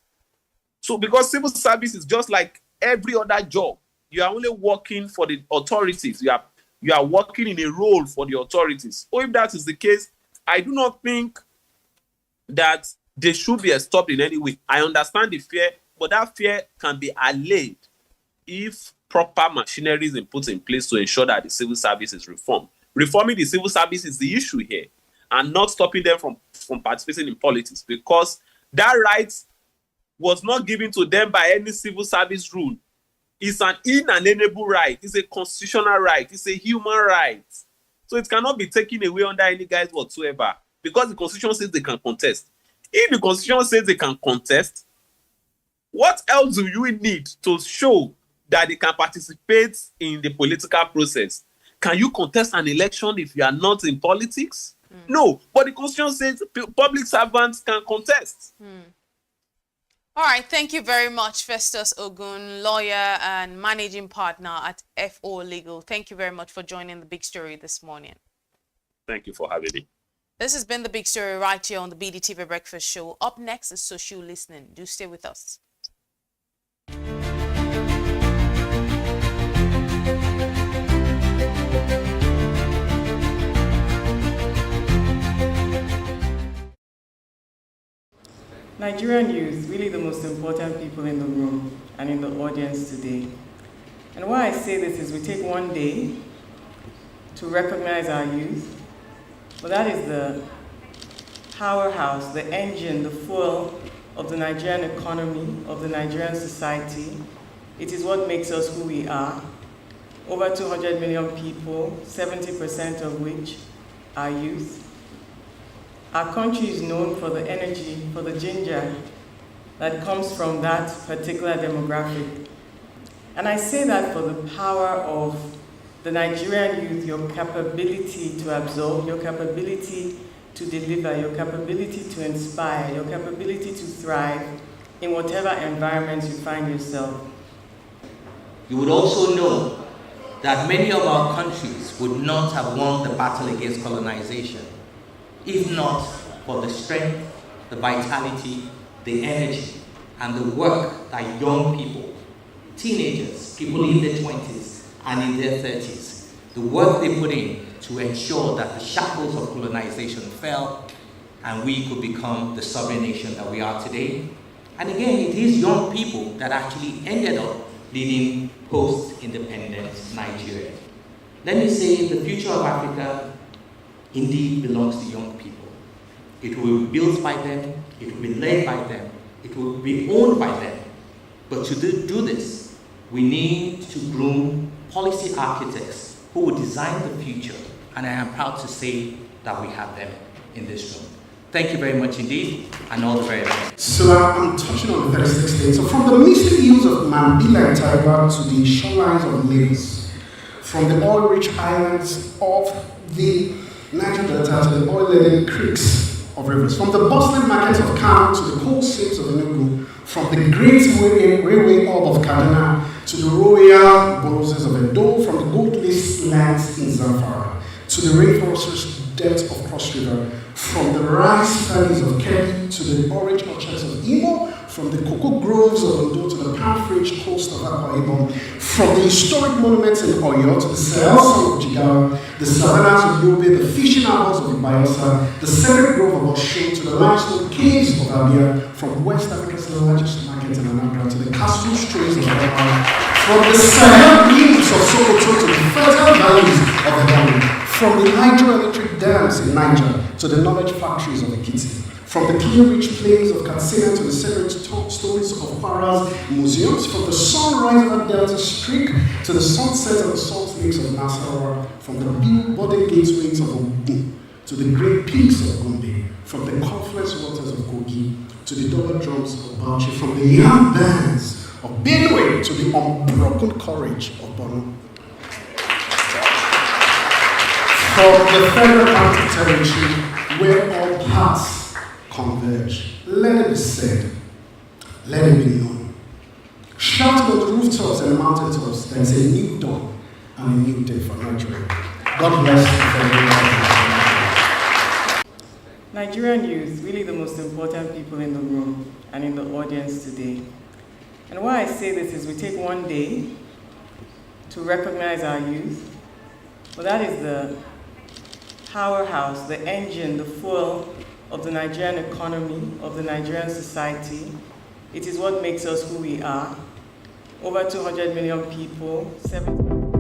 So because civil service is just like every other job, you are only working for the authorities. You are working in a role for the authorities. So if that is the case, I do not think that they should be stopped in any way. I understand the fear, but that fear can be allayed if proper machinery is put in place to ensure that the civil service is reformed. Reforming the civil service is the issue here, and not stopping them from participating in politics, because that right was not given to them by any civil service rule. It's an inalienable right. It's a constitutional right. It's a human right. So it cannot be taken away under any guise whatsoever, because the Constitution says they can contest. If the Constitution says they can contest, what else do you need to show that they can participate in the political process? Can you contest an election if you are not in politics? No, but the Constitution says public servants can contest. All right, thank you very much, Festus Ogun, lawyer and managing partner at FO Legal. Thank you very much for joining the Big Story this morning. Thank you for having me. This has been the Big Story right here on the BDTV Breakfast Show. Up next is Social Listening. Do stay with us. Nigerian youth, really the most important people in the room and in the audience today. And why I say this is we take one day to recognize our youth. Well, that is the powerhouse, the engine, the fuel of the Nigerian economy, of the Nigerian society. It is what makes us who we are. Over 200 million people, 70% of which are youth. Our country is known for the energy, for the ginger that comes from that particular demographic. And I say that for the power of the Nigerian youth, your capability to absorb, your capability to deliver, your capability to inspire, your capability to thrive in whatever environment you find yourself. You would also know that many of our countries would not have won the battle against colonization if not for the strength, the vitality, the energy, and the work that young people, teenagers, people in their 20s and in their 30s, the work they put in to ensure that the shackles of colonization fell and we could become the sovereign nation that we are today. And again, it is young people that actually ended up leading post-independent Nigeria. Let me say the future of Africa indeed belongs to young people. It will be built by them, it will be led by them, it will be owned by them. But to do this, we need to groom policy architects who will design the future, and I am proud to say that we have them in this room. Thank you very much indeed, and all the very best. So I'm touching on the 36 states. So from the misty hills of Mambila and Taiwan to the shorelines of Lagos, from the oil-rich islands of the Niger Delta to the oil-laden creeks of rivers, from the bustling markets of Kano to the coal seams of Enugu, from the great railway hub of Kaduna to the royal boroughs of Edo, from the gold-laced lands in Zamfara to the rainforest depths of Cross River, from the rice paddies of Kebbi to the orange orchards of Imo, from the cocoa groves of Ondo to the palm-rich coast of Akwa Ibom, from the historic monuments in Oyo to the Sahel of Jigawa, the savannas of Yobe, the fishing harbors of Bayelsa, the Cedric Grove of Osun to the limestone caves of Abia, from West Africa's largest market in Anambra to the castle straits of Ghana, from the Sahel hills of Sokoto to the fertile valleys of the Gambia, from the hydroelectric dams in Niger to the knowledge factories of Ekiti, from the clear-rich plains of Katsina to the sacred stories of Kwara's museums, from the sunrise of the Delta Streak to the sunset of the salt lakes of Nasarawa, from the building gateways of Ogun to the great peaks of Gombe, from the confluence waters of Kogi to the double drums of Bauchi, from the young bands of Benue to the unbroken courage of Bono. From the federal Atlantic territory where all paths converge, let it be said, let it be known. Shout on the rooftops and mountaintops, there is a new dawn and a new day for Nigeria. God bless the federal government. Nigerian youth, really the most important people in the room and in the audience today. And why I say this is we take one day to recognize our youth. Well, that is the powerhouse, the engine, the fuel of the Nigerian economy, of the Nigerian society. It is what makes us who we are. Over 200 million people, 70.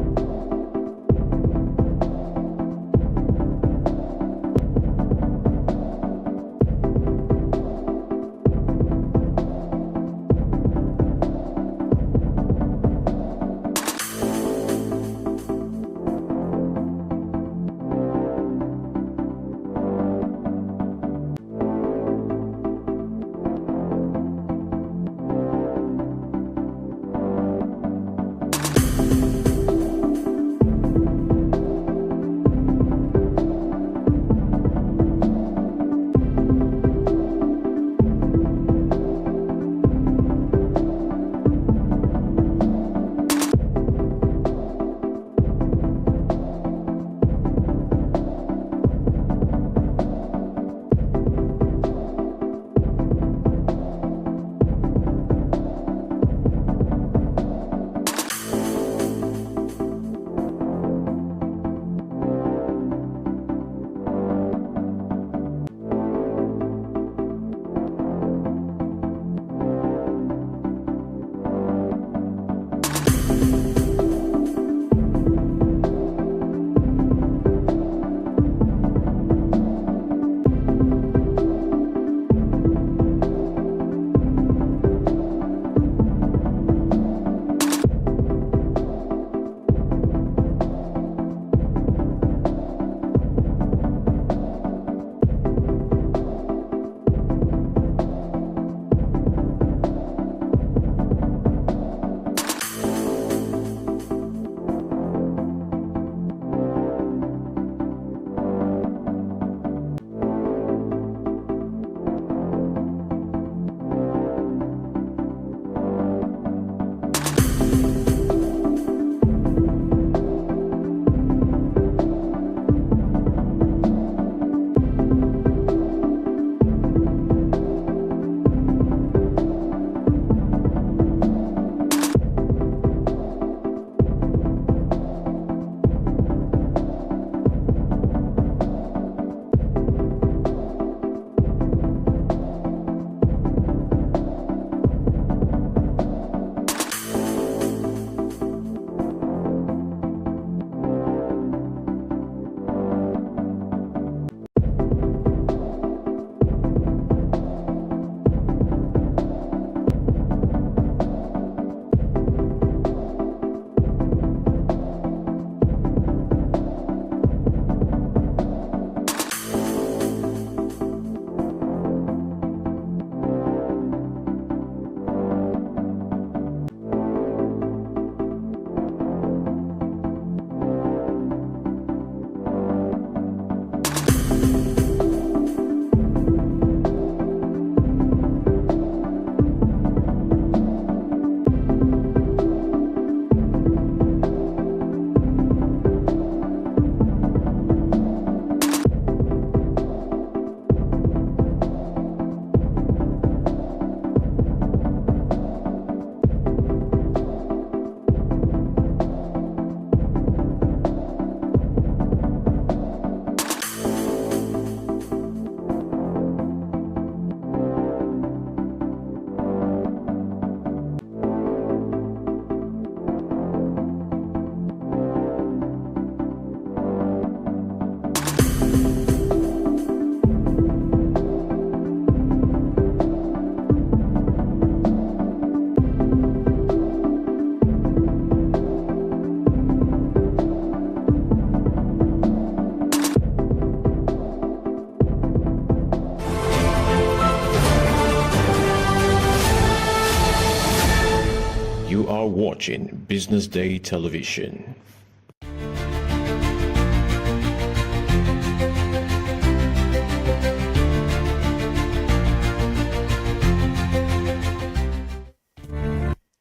are watching Business Day Television.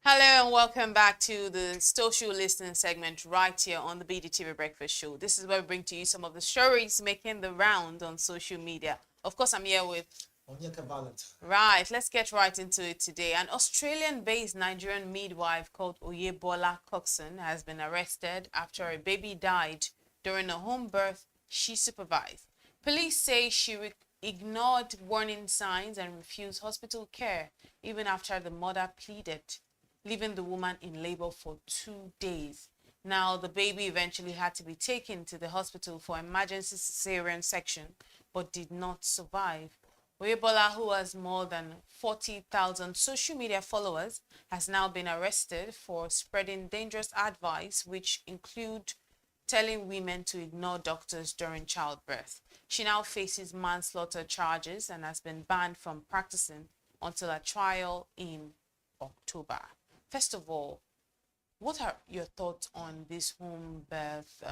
Hello and welcome back to the social listening segment right here on the BDTV Breakfast Show. This is where we bring to you some of the stories making the round on social media Of course, I'm here with... Onyeka Valentine. Right, let's get right into it today. An Australian-based Nigerian midwife called Oyebola Coxon has been arrested after a baby died during a home birth she supervised. Police say she ignored warning signs and refused hospital care even after the mother pleaded, leaving the woman in labor for 2 days. Now, the baby eventually had to be taken to the hospital for emergency cesarean section, but did not survive. Oyebola, who has more than 40,000 social media followers, has now been arrested for spreading dangerous advice, which include telling women to ignore doctors during childbirth. She now faces manslaughter charges and has been banned from practicing until a trial in October. First of all, what are your thoughts on this home birth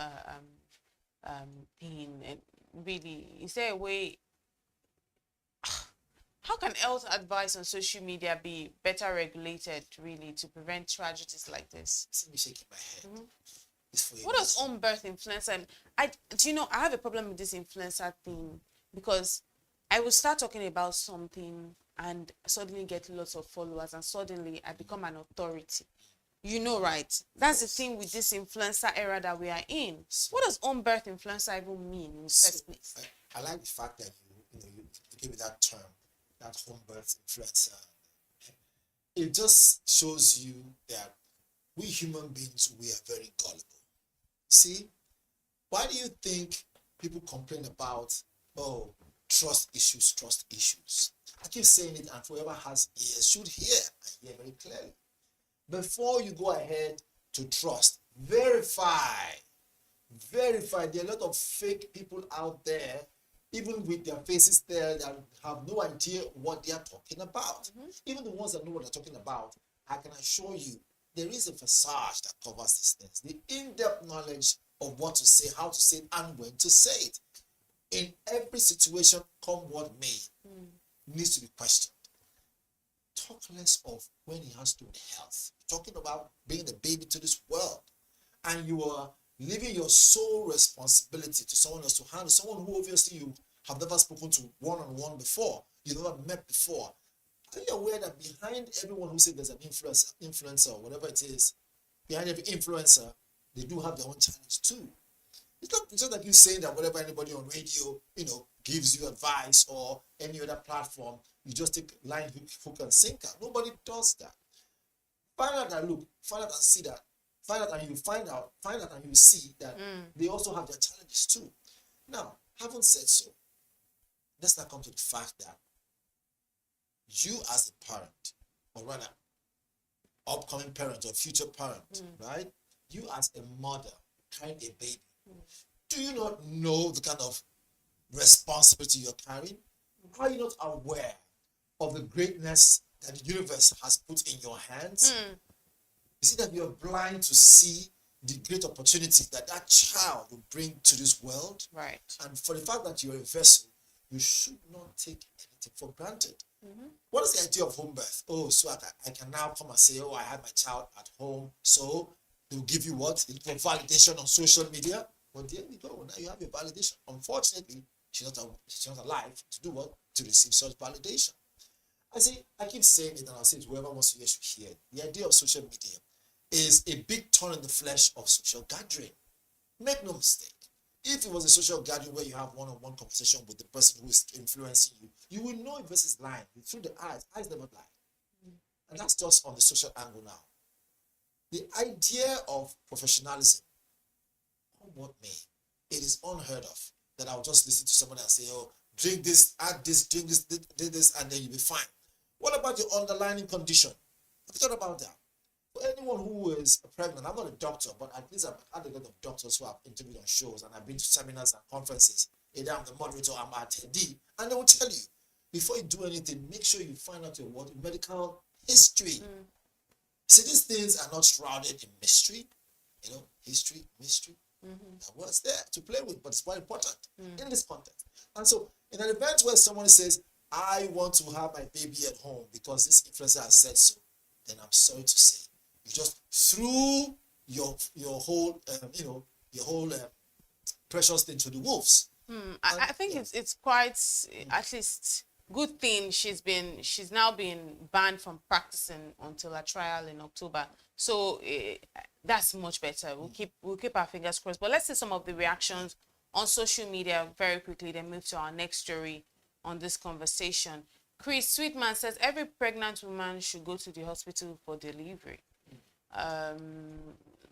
thing? And really, is there a way... How can health advice on social media be better regulated, really, to prevent tragedies like this? See me shaking my head. What does home birth influencer? Do you know, I have a problem with this influencer thing, because I will start talking about something and suddenly get lots of followers, and suddenly I become an authority. You know, right? That's the thing with this influencer era that we are in. What does home birth influencer even mean in the first place? I like the fact that you give me that term, that home birth influencer. It just shows you that we human beings, we are very gullible. See, why do you think people complain about, oh, trust issues? I keep saying it, and whoever has ears should hear and hear very clearly. Before you go ahead to trust, verify. There are a lot of fake people out there, even with their faces there, that have no idea what they are talking about. Even the ones that know what they're talking about, I can assure you, there is a facade that covers these things. The in-depth knowledge of what to say, how to say it, and when to say it. In every situation, come what may, needs to be questioned. Talk less of when it has to do with health. Talking about bringing a baby to this world, and you are leaving your sole responsibility to someone else to handle, someone who obviously you have never spoken to one-on-one before, you never met before. Are you aware that behind everyone who says there's an influencer or whatever it is, behind every influencer, they do have their own challenge too? It's not just like you saying that whatever anybody on radio, gives you advice, or any other platform, you just take line, hook, and sinker. Nobody does that. Find out and see that. Find out and you see that they also have their challenges too. Now, having said so, let's now come to the fact that you as a parent, or rather, upcoming parent or future parent, right? You as a mother carrying a baby, do you not know the kind of responsibility you're carrying? Are you not aware of the greatness that the universe has put in your hands? Is it that you're blind to see the great opportunity that child will bring to this world? Right. And for the fact that you're a vessel, you should not take anything for granted. What is the idea of home birth? Oh, so I can now come and say, oh, I had my child at home. So they'll give you what? A validation on social media. Well, there you go. Now you have your validation. Unfortunately, she's not alive to do what? To receive such validation. I keep saying it, and I'll say it, whoever wants to hear should hear it. The idea of social media is a big thorn in the flesh of social gathering. Make no mistake. If it was a social gathering where you have one-on-one conversation with the person who is influencing you, you will know if this is lying. Through the eyes never lie. And that's just on the social angle now. The idea of professionalism, come what may, it is unheard of that I'll just listen to someone and say, oh, drink this, add this, drink this, do this, and then you'll be fine. What about your underlying condition? Have you thought about that? For anyone who is pregnant, I'm not a doctor, but at least I've had a lot of doctors who have interviewed on shows, and I've been to seminars and conferences. Either I'm the moderator or I'm attendee, and they will tell you, before you do anything, make sure you find out your medical history. See, these things are not shrouded in mystery. History, mystery. That word's there to play with, but it's quite important in this context. And so, in an event where someone says, I want to have my baby at home because this influencer has said so, then I'm sorry to say, you just threw your whole precious thing to the wolves. I think it's quite, at least, good thing she's now been banned from practicing until her trial in October. So that's much better. We'll keep our fingers crossed. But let's see some of the reactions on social media very quickly, then move to our next story on this conversation. Chris Sweetman says every pregnant woman should go to the hospital for delivery.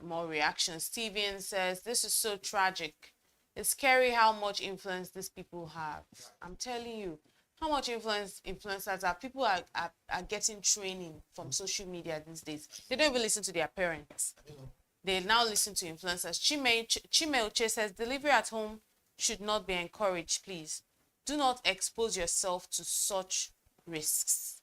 More reactions. Steven says this is so tragic. It's scary how much influence these people have. I'm telling you, how much influence influencers have. People are getting training from social media these days. They don't even listen to their parents. They now listen to influencers. Chimeuche says delivery at home should not be encouraged, please. Do not expose yourself to such risks.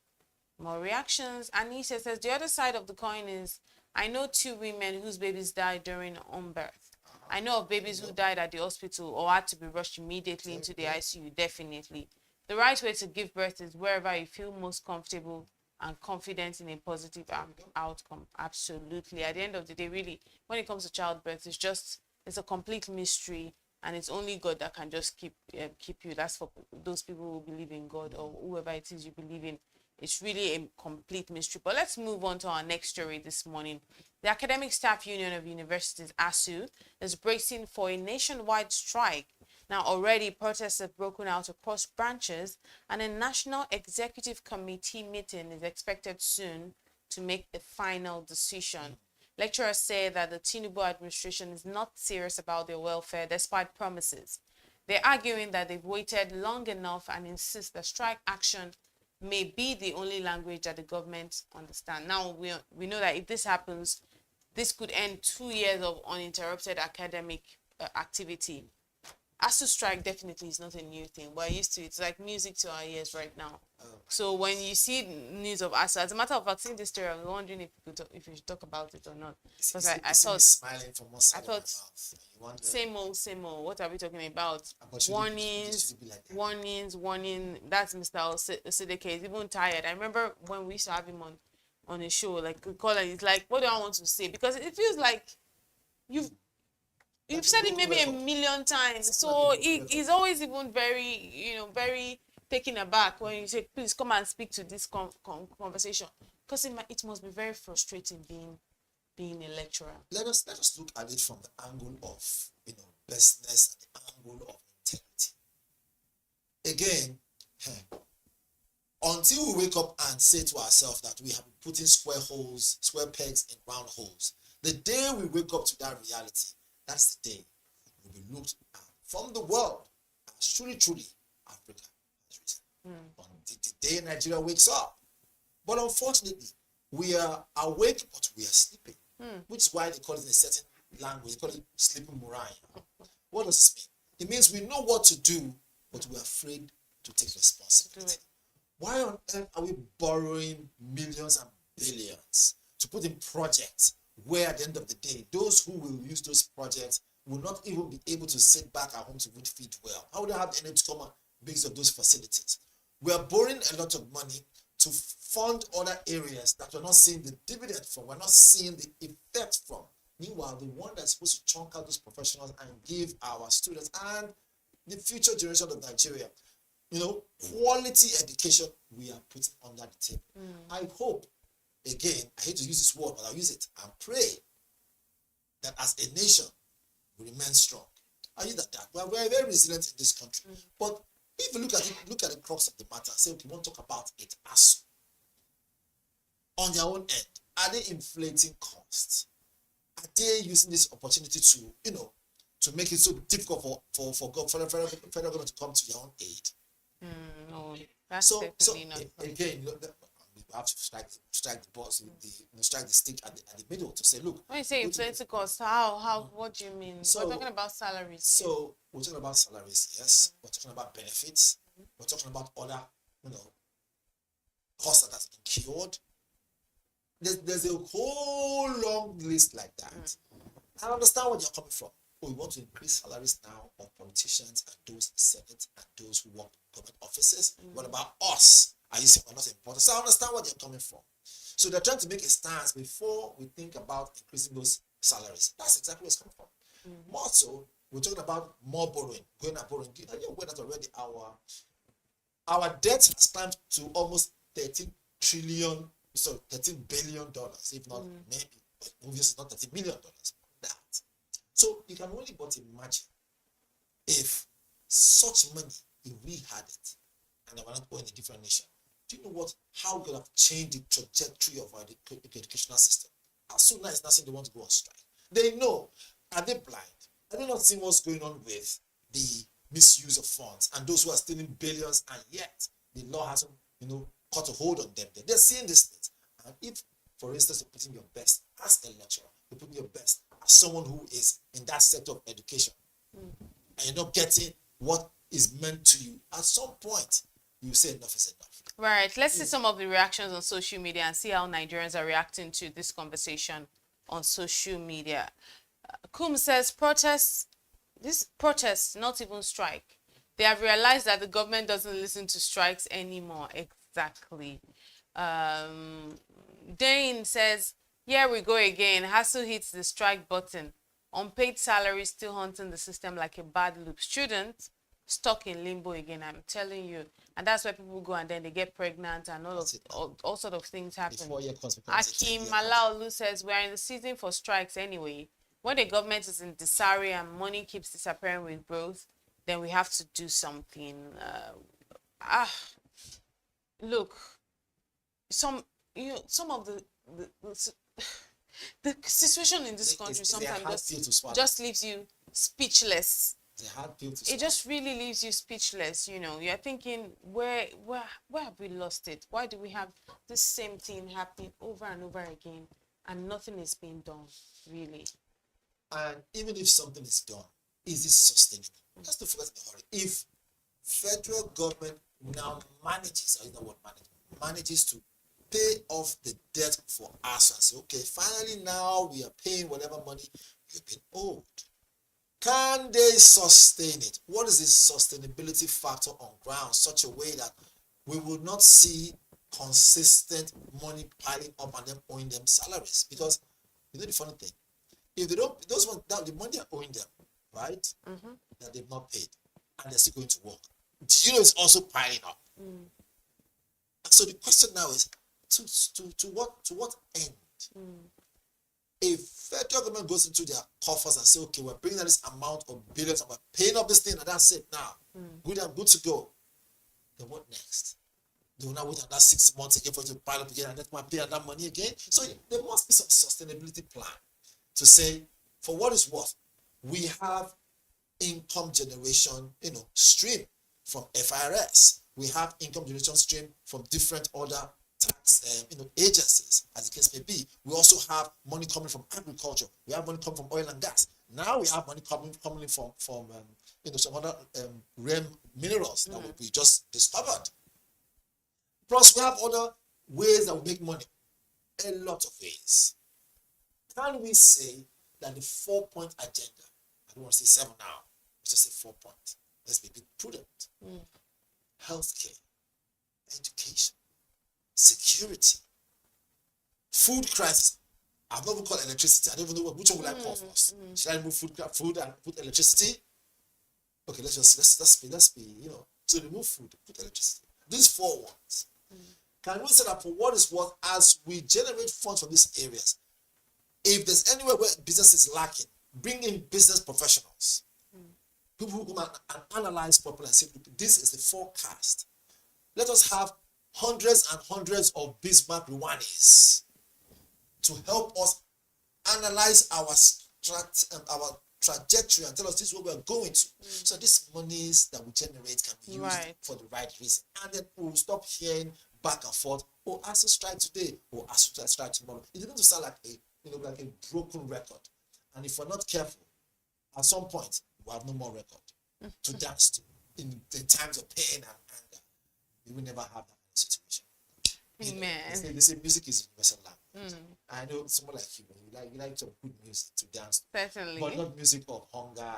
More reactions. Anisha says the other side of the coin is I know 2 women whose babies died during home birth. I know of babies who died at the hospital or had to be rushed immediately into the ICU, definitely. The right way to give birth is wherever you feel most comfortable and confident in a positive outcome. Absolutely. At the end of the day, really, when it comes to childbirth, it's a complete mystery, and it's only God that can just keep you. That's for those people who believe in God or whoever it is you believe in. It's really a complete mystery. But let's move on to our next story this morning. The Academic Staff Union of Universities, ASU, is bracing for a nationwide strike. Now, already protests have broken out across branches, and a National Executive Committee meeting is expected soon to make the final decision. Lecturers say that the Tinubu administration is not serious about their welfare despite promises. They're arguing that they've waited long enough and insist that strike action may be the only language that the government understands. Now, we know that if this happens, this could end 2 years of uninterrupted academic activity. ASU strike definitely is not a new thing. We're used to it. It's like music to our ears right now. So when you see news of ASU, as a matter of fact, seeing this story, I was wondering if we should talk about it or not. Because I thought, smiling from one side of my mouth. Same old. What are we talking about? Warnings. That's Mr. Osideke. He's even tired. I remember when we used to have him on a show, like we call it. It's like, what do I want to say? Because it feels like you've said it maybe 1 million times. So he's always even very taken aback when you say, please come and speak to this conversation. Because it must be very frustrating being a lecturer. Let us look at it from the angle of business and the angle of integrity. Again, until we wake up and say to ourselves that we have been putting square pegs in round holes, the day we wake up to that reality, that's the day we'll be looked at from the world as truly Africa has risen. On the day Nigeria wakes up. But unfortunately, we are awake, but we are sleeping, which is why they call it in a certain language, they call it sleeping Moriah. What does this mean? It means we know what to do, but we're afraid to take responsibility. Why on earth are we borrowing millions and billions to put in projects where at the end of the day, those who will use those projects will not even be able to sit back at home to feed well? How would they have the energy to come and make of those facilities? We are borrowing a lot of money to fund other areas that we're not seeing the dividend from, we're not seeing the effect from. Meanwhile, the one that's supposed to chunk out those professionals and give our students and the future generation of Nigeria, quality education, we are putting under the table. I hope, again, I hate to use this word, but I'll use it and pray that as a nation, we remain strong. I use that. We are very, very resilient in this country. But if you look at the crux of the matter, say, okay, we want to talk about it as on their own end. Are they inflating costs? Are they using this opportunity to make it so difficult for federal government to come to their own aid? No, that's definitely not. Again, we have to strike the boss, strike the stick at the middle to say, look. When you say inflating costs, how? What do you mean? We're talking about salaries. So we're talking about salaries, yes. We're talking about benefits. We're talking about other, costs that has incurred. There's a whole long list like that. I understand where you're coming from. We want to increase salaries now of politicians and those in Senate and those who work in government offices. What about us? Are you saying we're not important? So I understand where they're coming from. So they're trying to make a stance before we think about increasing those salaries. That's exactly where it's coming from. More so, we're talking about more borrowing, going and borrowing. Are you aware that already our debt has climbed to almost 13 billion dollars, if not maybe, but obviously not $13 million. That. So you can only but imagine if such money, if we had it, and I were not going in a different nation, do you know how we could have changed the trajectory of our educational system? As soon as they want to go on strike, they know. Are they blind? Are they not seeing what's going on with the misuse of funds and those who are stealing billions, and yet the law hasn't, caught a hold on them? They're seeing these things. And if, for instance, you're putting your best as a lecturer, you're putting your best as someone who is in that sector of education, and you're not getting what is meant to you, at some point, you say enough is enough. Right. Let's see some of the reactions on social media and see how Nigerians are reacting to this conversation on social media. Kum says, this protest, not even strike. They have realized that the government doesn't listen to strikes anymore. Exactly. Dane says, here we go again. Hassel hits the strike button. Unpaid salary still haunting the system like a bad loop. Students stuck in limbo again, I'm telling you. And that's where people go and then they get pregnant and all sort of things happen. Akim Malaolu says, we're in the season for strikes anyway. When the government is in disarray and money keeps disappearing with growth, then we have to do something. Look, some of the situation in this country sometimes just leaves you speechless. It just really leaves you speechless. You're thinking, where have we lost it? Why do we have this same thing happening over and over again and nothing is being done, really? And even if something is done, is it sustainable? Just to forget in a hurry. If federal government now manages to pay off the debt for us and say, okay, finally now we are paying whatever money you've been owed. Can they sustain it? What is the sustainability factor on ground such a way that we will not see consistent money piling up and them owing them salaries? Because the funny thing, if they don't, those ones that the money are owing them, right? That they've not paid and they're still going to work. Do you know it's also piling up? So the question now is to what end? If federal government goes into their coffers and say, okay, we're bringing out this amount of billions and we're paying up this thing and that's it now. Good to go. Then what next? They will now wait another 6 months again for it to pile up again and let me pay that money again. So there must be some sustainability plan to say, for what is worth, we have income generation, stream from FIRS. We have income generation stream from different other tax, agencies, as the case may be. We also have money coming from agriculture. We have money coming from oil and gas. Now we have money coming from some other rare minerals that we just discovered. Plus, we have other ways that we make money. A lot of ways. Can we say that the 4-point agenda, I don't want to say 7 now, let's just say 4 points. Let's be a bit prudent. Healthcare, education, security, food crisis. I've never called electricity. I don't even know which one will I call first. Should I remove food and put electricity? Okay, let's be, so remove food, put electricity. These 4 ones. Can we say that for what is worth, as we generate funds from these areas, if there's anywhere where business is lacking, bring in business professionals. People who come and analyze properly and say, this is the forecast. Let us have hundreds and hundreds of Bismarck Rwanis to help us analyze our trajectory and tell us this is where we're going to. So these monies that we generate can be used for the right reason. And then we'll stop hearing back and forth, ask a strike today, ask a strike tomorrow. It's going to sound like a broken record. And if we're not careful, at some point, we'll have no more record to dance to in times of pain and anger. We will never have that situation. Amen. They say music is universal language. I know someone like you like some good music to dance to. Certainly. But not music of hunger,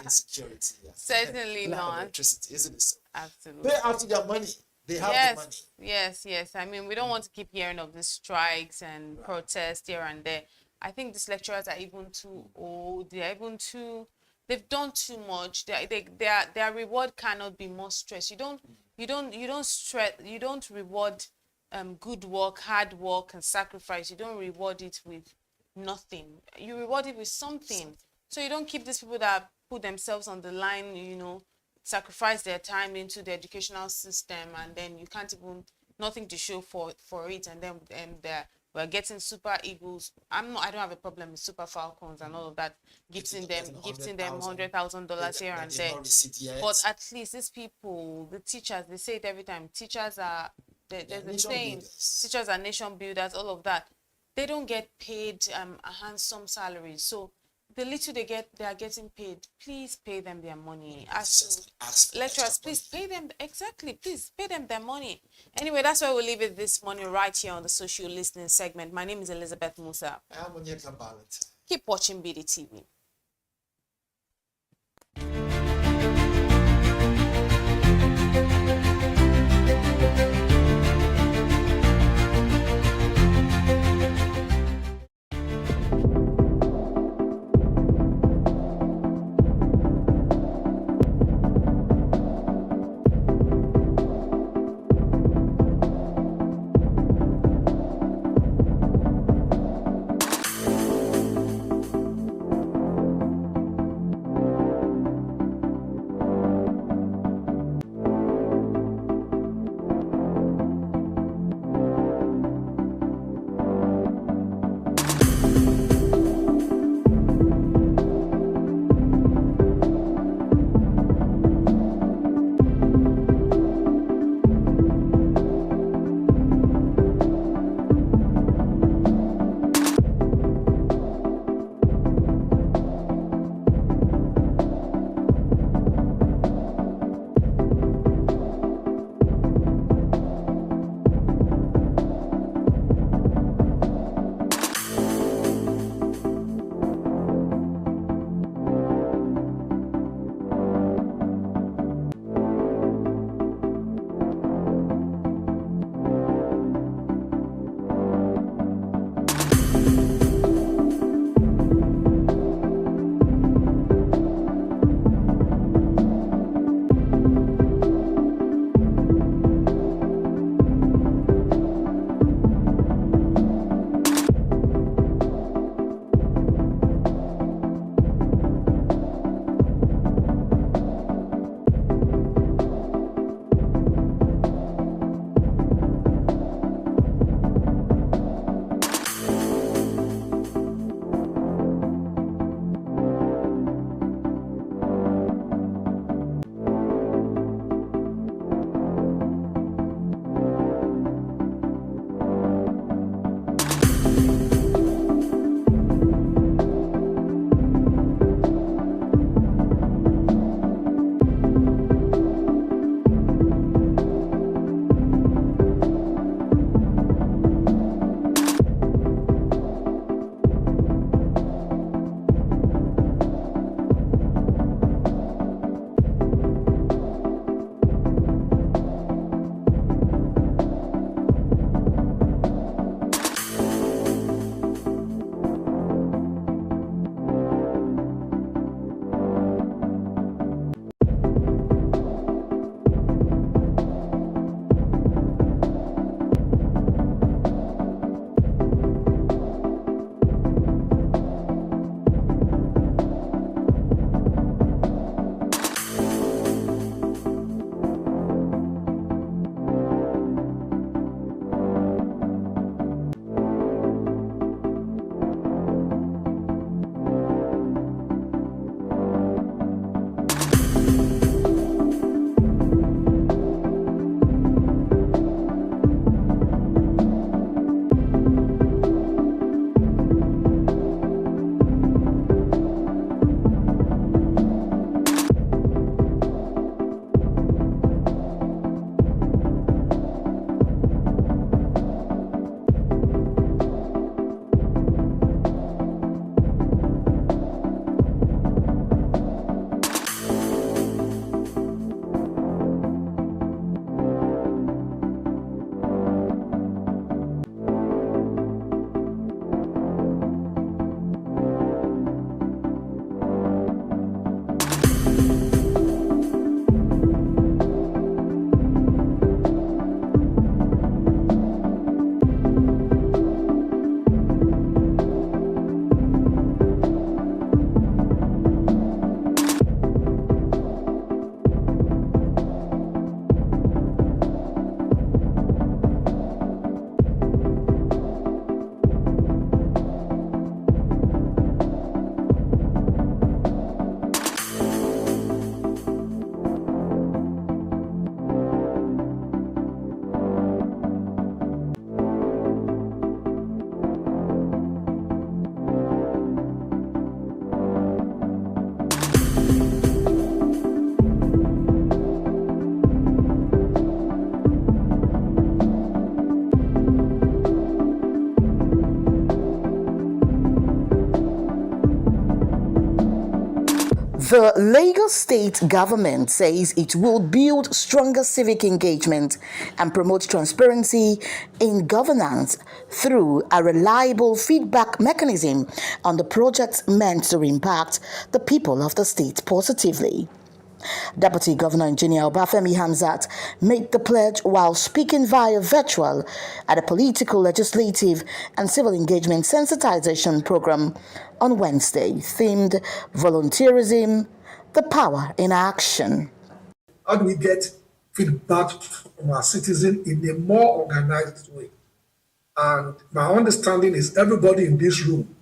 insecurity. Certainly not. Electricity, isn't it so? Absolutely. They have their money. They have the money. Yes. I mean, we don't want to keep hearing of the strikes and protests here and there. I think these lecturers are even too old. They are even too they've done too much. Their reward cannot be more stress. You don't reward good work, hard work, and sacrifice. You don't reward it with nothing. You reward it with something. So you don't keep these people that put themselves on the line, sacrifice their time into the educational system, and then you can't even, nothing to show for it, and then we're getting super eagles. I don't have a problem with super falcons and all of that, gifting them $100,000 here and there. But at least these people, the teachers, they say it every time. Teachers are there's a saying, teachers are nation builders, all of that. They don't get paid a handsome salary. So the little they are getting paid. Please pay them their money. Lecturers, please pay them. Exactly, please pay them their money. Anyway, that's why we'll leave it this morning right here on the social listening segment. My name is Elizabeth Musa. I'm Onyeka Barrett. Keep watching BDTV. The Lagos state government says it will build stronger civic engagement and promote transparency in governance through a reliable feedback mechanism on the projects meant to impact the people of the state positively. Deputy Governor Engineer Obafemi Hamzat made the pledge while speaking via virtual at a political, legislative and civil engagement sensitization program on Wednesday, themed Volunteerism, the Power in Action. How do we get feedback from our citizens in a more organized way? And my understanding is everybody in this room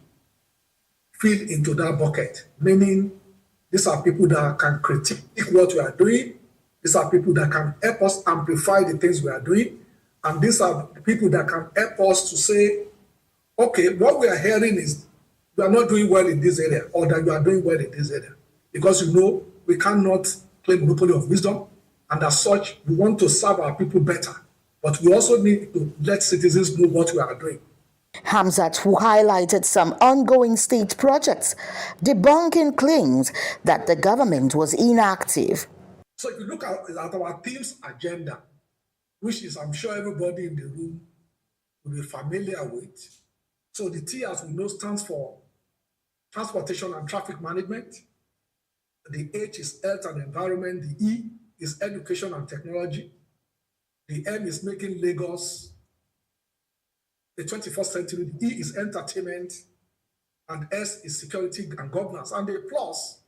fit into that bucket, meaning these are people that can critique what we are doing. These are people that can help us amplify the things we are doing. And these are the people that can help us to say, okay, what we are hearing is you are not doing well in this area, or that you are doing well in this area. Because we cannot claim monopoly of wisdom. And as such, we want to serve our people better. But we also need to let citizens know what we are doing. Hamzat, who highlighted some ongoing state projects, debunking claims that the government was inactive. So if you look at our team's agenda, which is I'm sure everybody in the room will be familiar with. So the T, as we know, stands for Transportation and Traffic Management. The H is Health and Environment. The E is Education and Technology. The M is Making Lagos the 21st century. The E is Entertainment, and S is Security and Governance. And the plus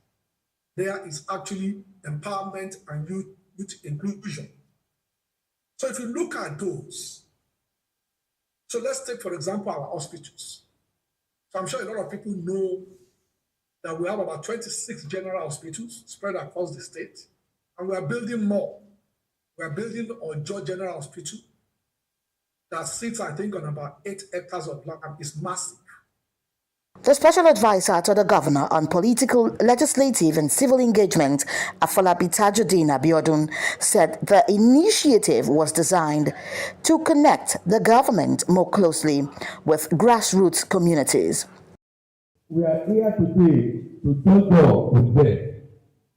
there is actually Empowerment and Youth Inclusion. So if you look at those, so let's take, for example, our hospitals. So I'm sure a lot of people know that we have about 26 general hospitals spread across the state, and we are building more. We are building Ojo General Hospital that sits, I think, on about 8 hectares of land and is massive. The special advisor to the governor on political, legislative and civil engagement, Afolabi Tajudeen Abiodun, said the initiative was designed to connect the government more closely with grassroots communities. We are here today to join up with them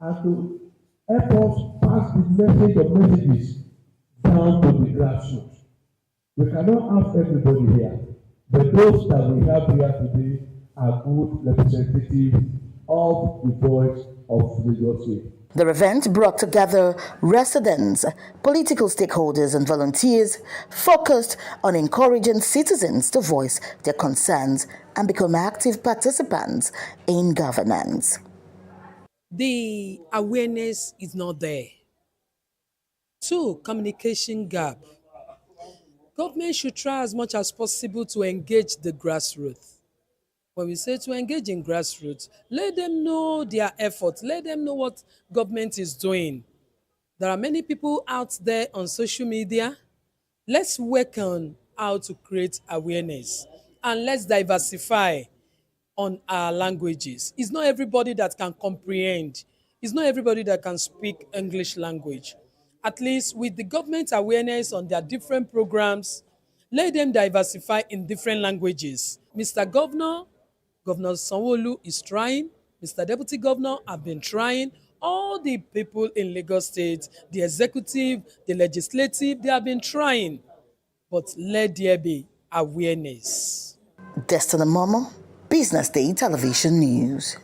and to help us pass the message of messages down to the grassroots. We cannot have everybody here, but those that we have here today are good representatives of the voice of Lagos State. The event brought together residents, political stakeholders and volunteers focused on encouraging citizens to voice their concerns and become active participants in governance. The awareness is not there. 2, communication gap. Government should try as much as possible to engage the grassroots. When we say to engage in grassroots, let them know their efforts, let them know what government is doing. There are many people out there on social media. Let's work on how to create awareness, and let's diversify on our languages. It's not everybody that can comprehend. It's not everybody that can speak English language. At least with the government awareness on their different programs, let them diversify in different languages. Mr. Governor Sanwo-Olu is trying. Mr. Deputy Governor have been trying. All the people in Lagos State, the executive, the legislative, they have been trying. But let there be awareness. Destiny Momo, Business Day Television News.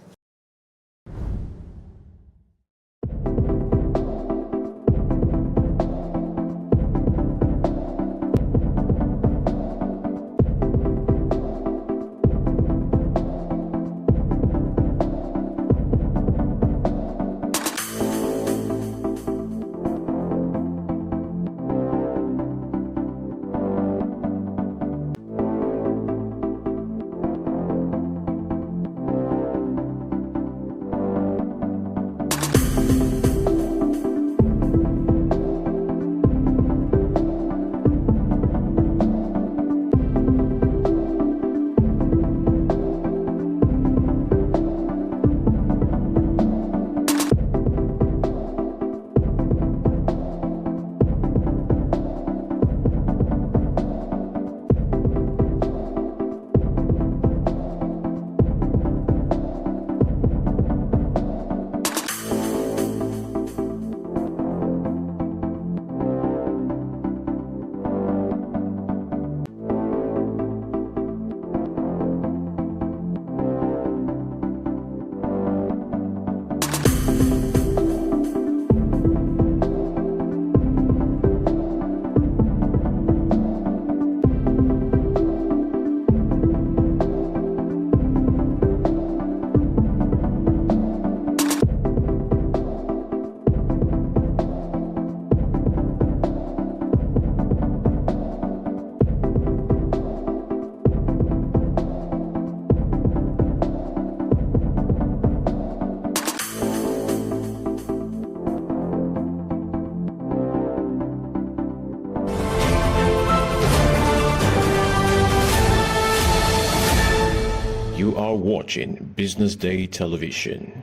watching Business Day Television.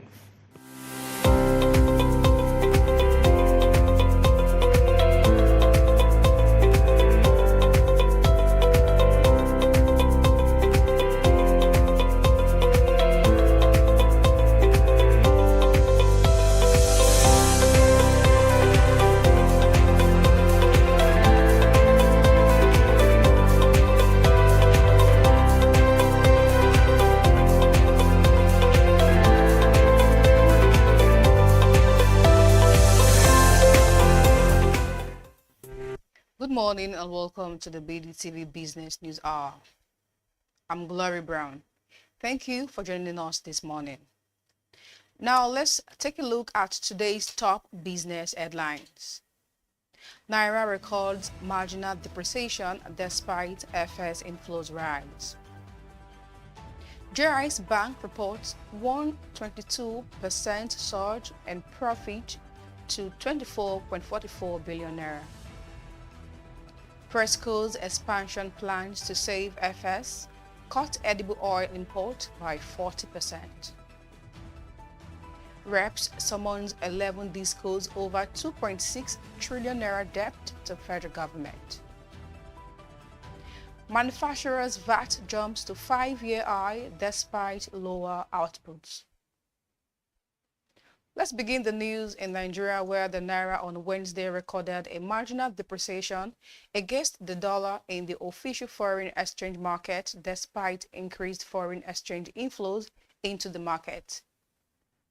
Good morning and welcome to the bdtv Business News Hour. I'm Glory Brown. Thank you for joining us this morning. Now let's take a look at today's top business headlines. Naira records marginal depreciation despite FS inflows rise. JI's Bank reports 122% surge in profit to 24.44 billion naira. Presco's expansion plans to save FS cut edible oil import by 40%. Reps summons 11 discos over 2.6 trillion naira debt to federal government. Manufacturers' VAT jumps to 5-year high despite lower outputs. Let's begin the news in Nigeria, where the Naira on Wednesday recorded a marginal depreciation against the dollar in the official foreign exchange market despite increased foreign exchange inflows into the market.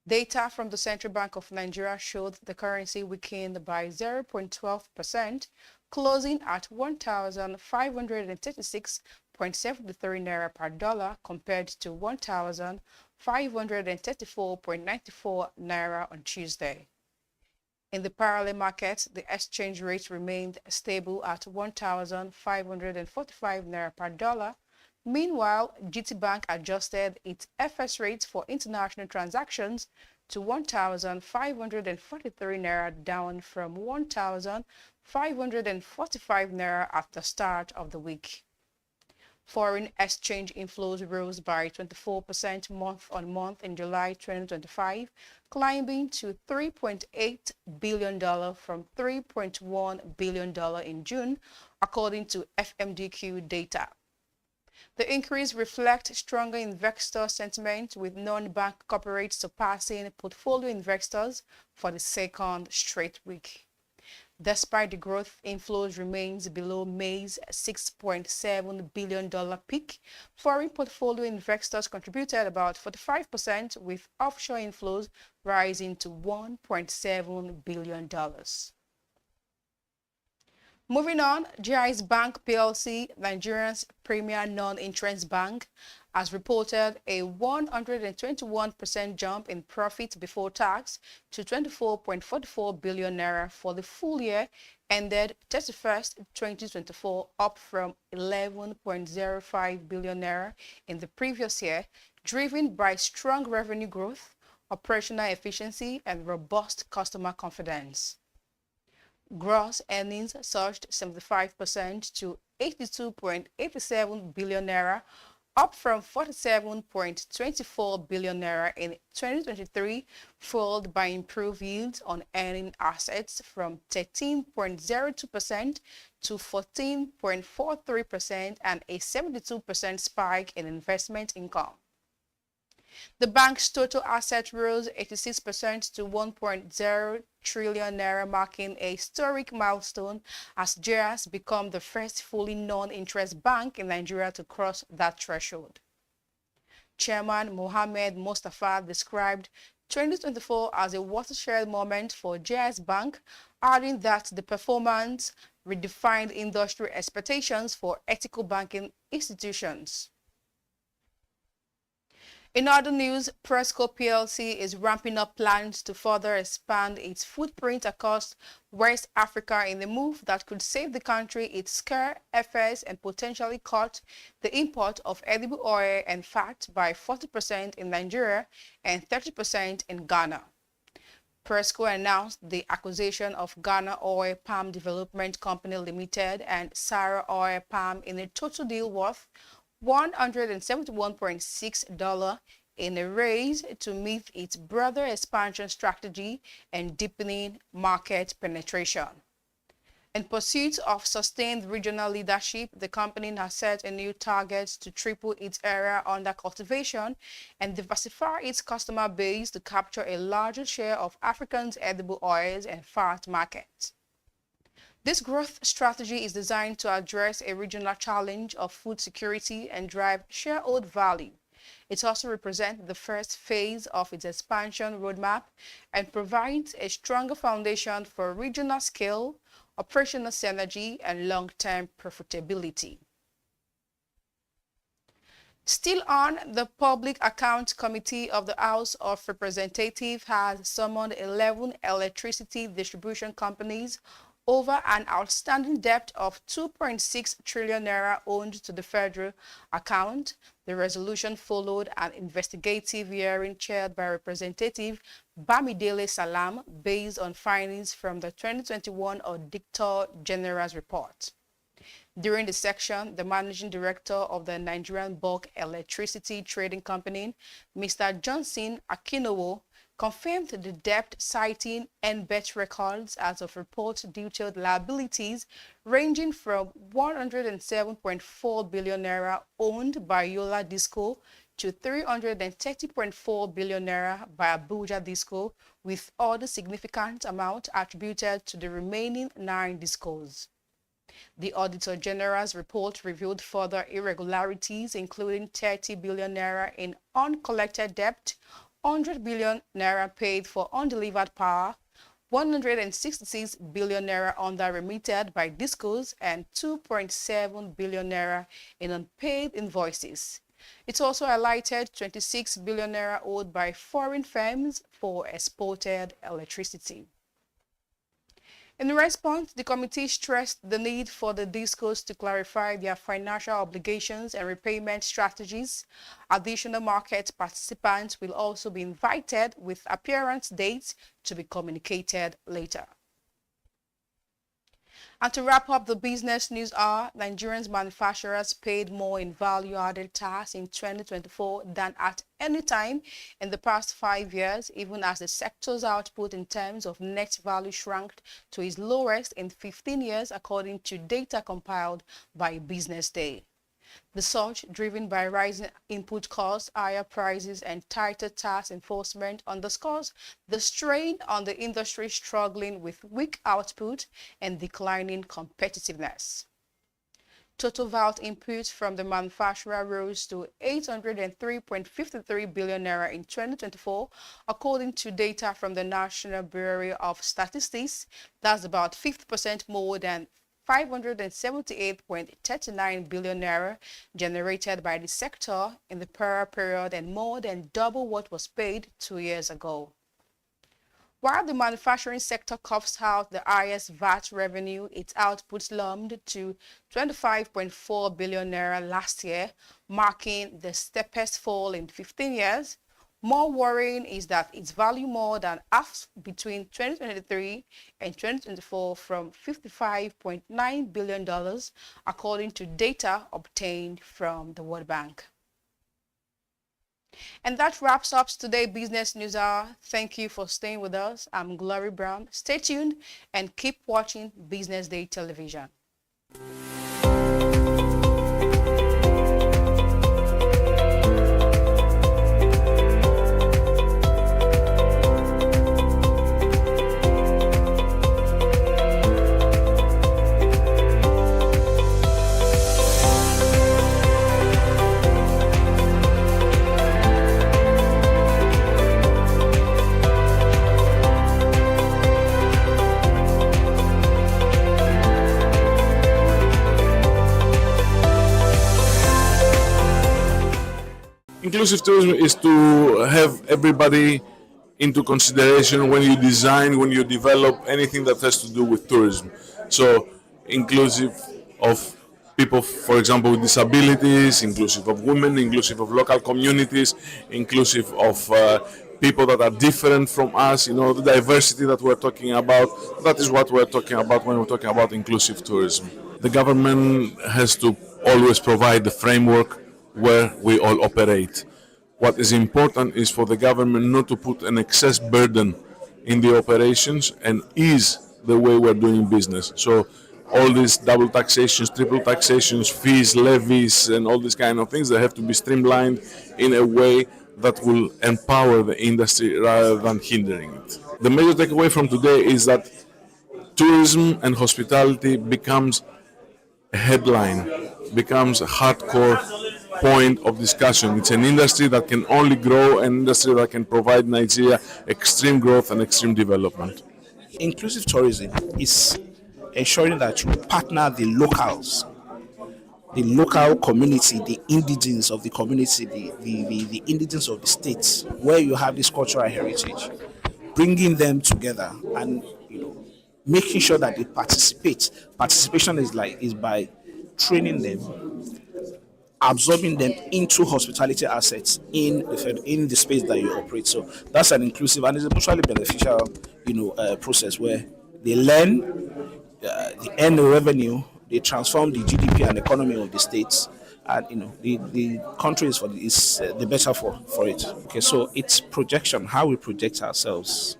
Data from the Central Bank of Nigeria showed the currency weakened by 0.12%, closing at 1,536.73 naira per dollar compared to 1,534.94 naira on Tuesday. In the parallel market, the exchange rate remained stable at 1,545 naira per dollar. Meanwhile, GTBank adjusted its FS rate for international transactions to 1,543 naira, down from 1,545 naira at the start of the week. Foreign exchange inflows rose by 24% month-on-month in July 2025, climbing to $3.8 billion from $3.1 billion in June, according to FMDQ data. The increase reflects stronger investor sentiment, with non-bank corporates surpassing portfolio investors for the second straight week. Despite the growth, inflows remains below May's $6.7 billion peak. Foreign portfolio investors contributed about 45%, with offshore inflows rising to $1.7 billion. Moving on, GI's Bank PLC, Nigeria's premier non-interest bank, has reported a 121% jump in profit before tax to 24.44 billion naira for the full year ended 31st 2024, up from 11.05 billion naira in the previous year, driven by strong revenue growth, operational efficiency, and robust customer confidence. Gross earnings surged 75% to 82.87 billion naira, up from 47.24 billion naira in 2023, fueled by improved yields on earning assets from 13.02% to 14.43% and a 72% spike in investment income. The bank's total assets rose 86% to 1.0 trillion naira, marking a historic milestone as GI has become the first fully non-interest bank in Nigeria to cross that threshold. Chairman Mohammed Mustafa described 2024 as a watershed moment for GI's bank, adding that the performance redefined industry expectations for ethical banking institutions. In other news, Presco PLC is ramping up plans to further expand its footprint across West Africa in a move that could save the country its scarce FS and potentially cut the import of edible oil and fat by 40% in Nigeria and 30% in Ghana. Presco announced the acquisition of Ghana Oil Palm Development Company Limited and Sarah Oil Palm in a total deal worth $171.6 in a race to meet its broader expansion strategy and deepening market penetration. In pursuit of sustained regional leadership, the company has set a new target to triple its area under cultivation and diversify its customer base to capture a larger share of Africa's edible oils and fat markets. This growth strategy is designed to address a regional challenge of food security and drive shareholder value. It also represents the first phase of its expansion roadmap and provides a stronger foundation for regional scale, operational synergy, and long-term profitability. Still on, the Public Accounts Committee of the House of Representatives has summoned 11 electricity distribution companies over an outstanding debt of 2.6 trillion naira owed to the federal account. The resolution followed an investigative hearing chaired by Representative Bamidele Salam based on findings from the 2021 Auditor General's report. During the section, the Managing Director of the Nigerian Bulk Electricity Trading Company, Mr. Johnson Akinowo, confirmed the debt, citing NBET records as of report detailed liabilities ranging from 107.4 billion naira owned by Yola Disco to 330.4 billion naira by Abuja Disco, with other significant amount attributed to the remaining 9 discos. The Auditor General's report revealed further irregularities, including 30 billion naira in uncollected debt, 100 billion naira paid for undelivered power, 166 billion naira under-remitted by discos, and 2.7 billion naira in unpaid invoices. It also highlighted 26 billion naira owed by foreign firms for exported electricity. In response, the committee stressed the need for the discos to clarify their financial obligations and repayment strategies. Additional market participants will also be invited, with appearance dates to be communicated later. And to wrap up the business news hour, Nigerian manufacturers paid more in value-added tax in 2024 than at any time in the past 5 years, even as the sector's output in terms of net value shrank to its lowest in 15 years, according to data compiled by BusinessDay. The surge, driven by rising input costs, higher prices, and tighter tax enforcement, underscores the strain on the industry struggling with weak output and declining competitiveness. Total VAT inputs from the manufacturer rose to 803.53 billion naira in 2024, according to data from the National Bureau of Statistics. That's about 50% more than 578.39 billion naira generated by the sector in the prior period, and more than double what was paid 2 years ago. While the manufacturing sector coughs out the highest VAT revenue, its output slumped to 25.4 billion naira last year, marking the steepest fall in 15 years. More worrying is that its value more than half between 2023 and 2024, from $55.9 billion, according to data obtained from the World Bank. And that wraps up today's Business News Hour. Thank you for staying with us. I'm Glory Brown. Stay tuned and keep watching Business Day Television. Inclusive tourism is to have everybody into consideration when you design, when you develop anything that has to do with tourism. So inclusive of people, for example, with disabilities, inclusive of women, inclusive of local communities, inclusive of people that are different from us, the diversity that we're talking about. That is what we're talking about when we're talking about inclusive tourism. The government has to always provide the framework where we all operate. What is important is for the government not to put an excess burden in the operations and ease the way we're doing business. So all these double taxations, triple taxations, fees, levies, and all these kind of things, they have to be streamlined in a way that will empower the industry rather than hindering it. The major takeaway from today is that tourism and hospitality becomes a headline, becomes a hardcore point of discussion. It's an industry that can only grow, an industry that can provide Nigeria extreme growth and extreme development. Inclusive tourism is ensuring that you partner the locals, the local community, the indigenes of the community, the indigenes of the states where you have this cultural heritage, bringing them together and making sure that they participate. Participation is by training them, absorbing them into hospitality assets in the space that you operate. So that's an inclusive and it's a mutually beneficial, process where they learn, they earn the revenue, they transform the GDP and economy of the states, and the country is the better for it. Okay, so it's projection, how we project ourselves.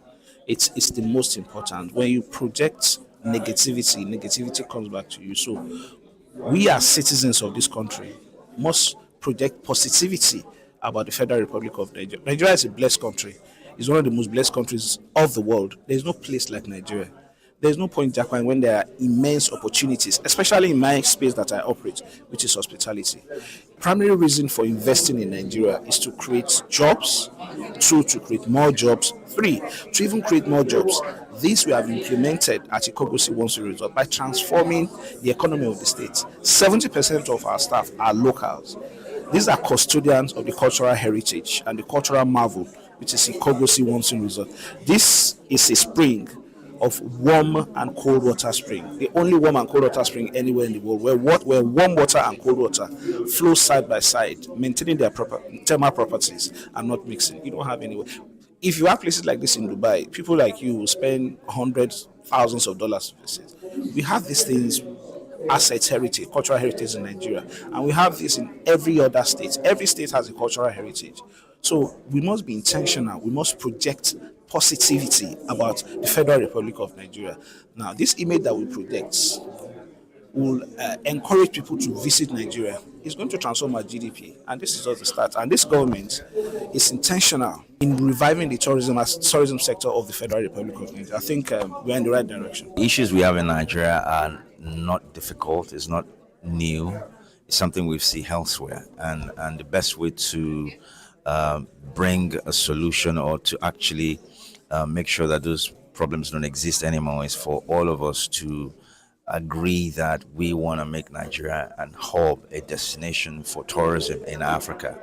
It's the most important. When you project negativity comes back to you. So we as citizens of this country must project positivity about the Federal Republic of Nigeria. Nigeria is a blessed country. It's one of the most blessed countries of the world. There's no place like Nigeria. There's no point, Japan, when there are immense opportunities, especially in my space that I operate, which is hospitality. Primary reason for investing in Nigeria is to create jobs, 2, to create more jobs, 3, to even create more jobs. This we have implemented at Ikogosi Once Resort by transforming the economy of the state. 70% of our staff are locals. These are custodians of the cultural heritage and the cultural marvel, which is Ikogosi Once Resort. This is a spring of warm and cold water spring, the only warm and cold water spring anywhere in the world, where warm water and cold water flow side by side, maintaining their proper thermal properties and not mixing. You don't have anywhere. If you have places like this in Dubai, people like you will spend hundreds, thousands of dollars to visit. We have these things, assets, heritage, cultural heritage in Nigeria, and we have this in every other state. Every state has a cultural heritage. So we must be intentional. We must project positivity about the Federal Republic of Nigeria. Now, this image that we project will encourage people to visit Nigeria. It's going to transform our GDP, and this is just the start. And this government is intentional in reviving the tourism sector of the Federal Republic of Nigeria. I think we're in the right direction. The issues we have in Nigeria are not difficult. It's not new. It's something we see elsewhere, and the best way to bring a solution or to actually make sure that those problems don't exist anymore is for all of us to agree that we want to make Nigeria and hub, a destination for tourism in Africa.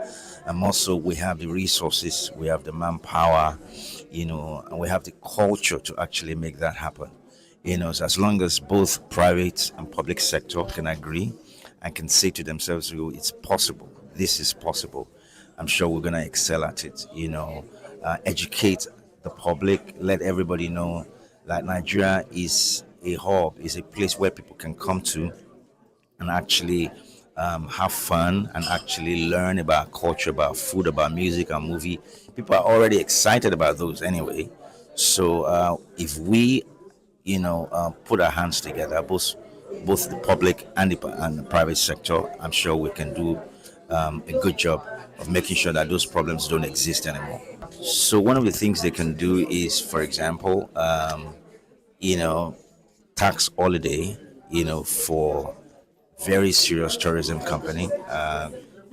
And also we have the resources, we have the manpower, and we have the culture to actually make that happen. So as long as both private and public sector can agree and can say to themselves, it's possible, this is possible, I'm sure we're going to excel at it. Educate the public, let everybody know that Nigeria is a hub, is a place where people can come to and actually have fun and actually learn about culture, about food, about music and movie. People are already excited about those anyway. So if we, put our hands together, both the public and the private sector, I'm sure we can do a good job of making sure that those problems don't exist anymore. So one of the things they can do is, for example, tax holiday, for very serious tourism company,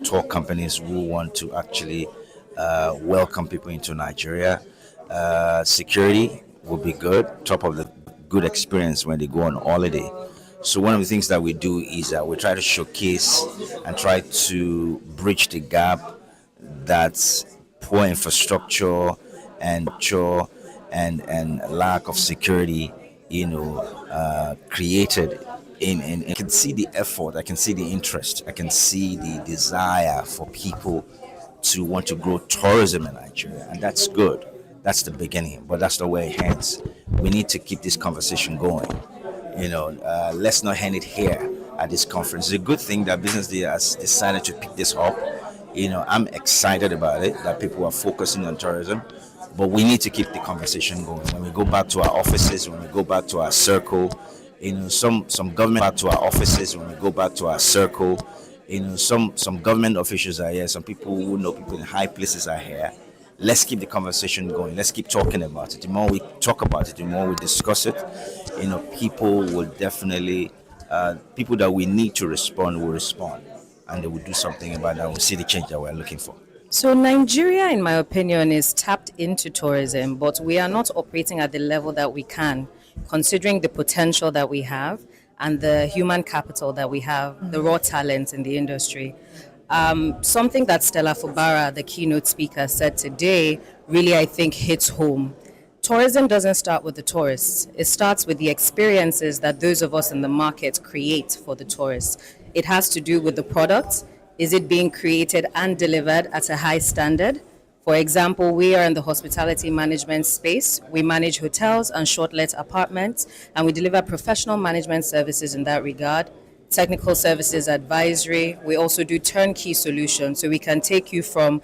tour companies who want to actually welcome people into Nigeria. Security will be good, top of the good experience when they go on holiday. So one of the things that we do is that we try to showcase and try to bridge the gap that's poor infrastructure and lack of security, created in. I can see the effort, I can see the interest, I can see the desire for people to want to grow tourism in Nigeria, and that's good. That's the beginning, but that's the way it ends. We need to keep this conversation going. Let's not end it here at this conference. It's a good thing that BusinessDay has decided to pick this up. I'm excited about it that people are focusing on tourism, but we need to keep the conversation going. When we go back to our offices, when we go back to our circle, some government back to our offices, when we go back to our circle, some government officials are here, some people who know people in high places are here. Let's keep the conversation going. Let's keep talking about it. The more we talk about it, the more we discuss it, people will definitely, people that we need to respond will respond, and they will do something about that. We'll see the change that we're looking for. So Nigeria, in my opinion, is tapped into tourism, but we are not operating at the level that we can, considering the potential that we have and the human capital that we have, the raw talent in the industry. Something that Stella Fubara, the keynote speaker, said today really, I think, hits home. Tourism doesn't start with the tourists. It starts with the experiences that those of us in the market create for the tourists. It has to do with the product. Is it being created and delivered at a high standard? For example, we are in the hospitality management space. We manage hotels and short-let apartments, and we deliver professional management services in that regard. Technical services advisory. We also do turnkey solutions, so we can take you from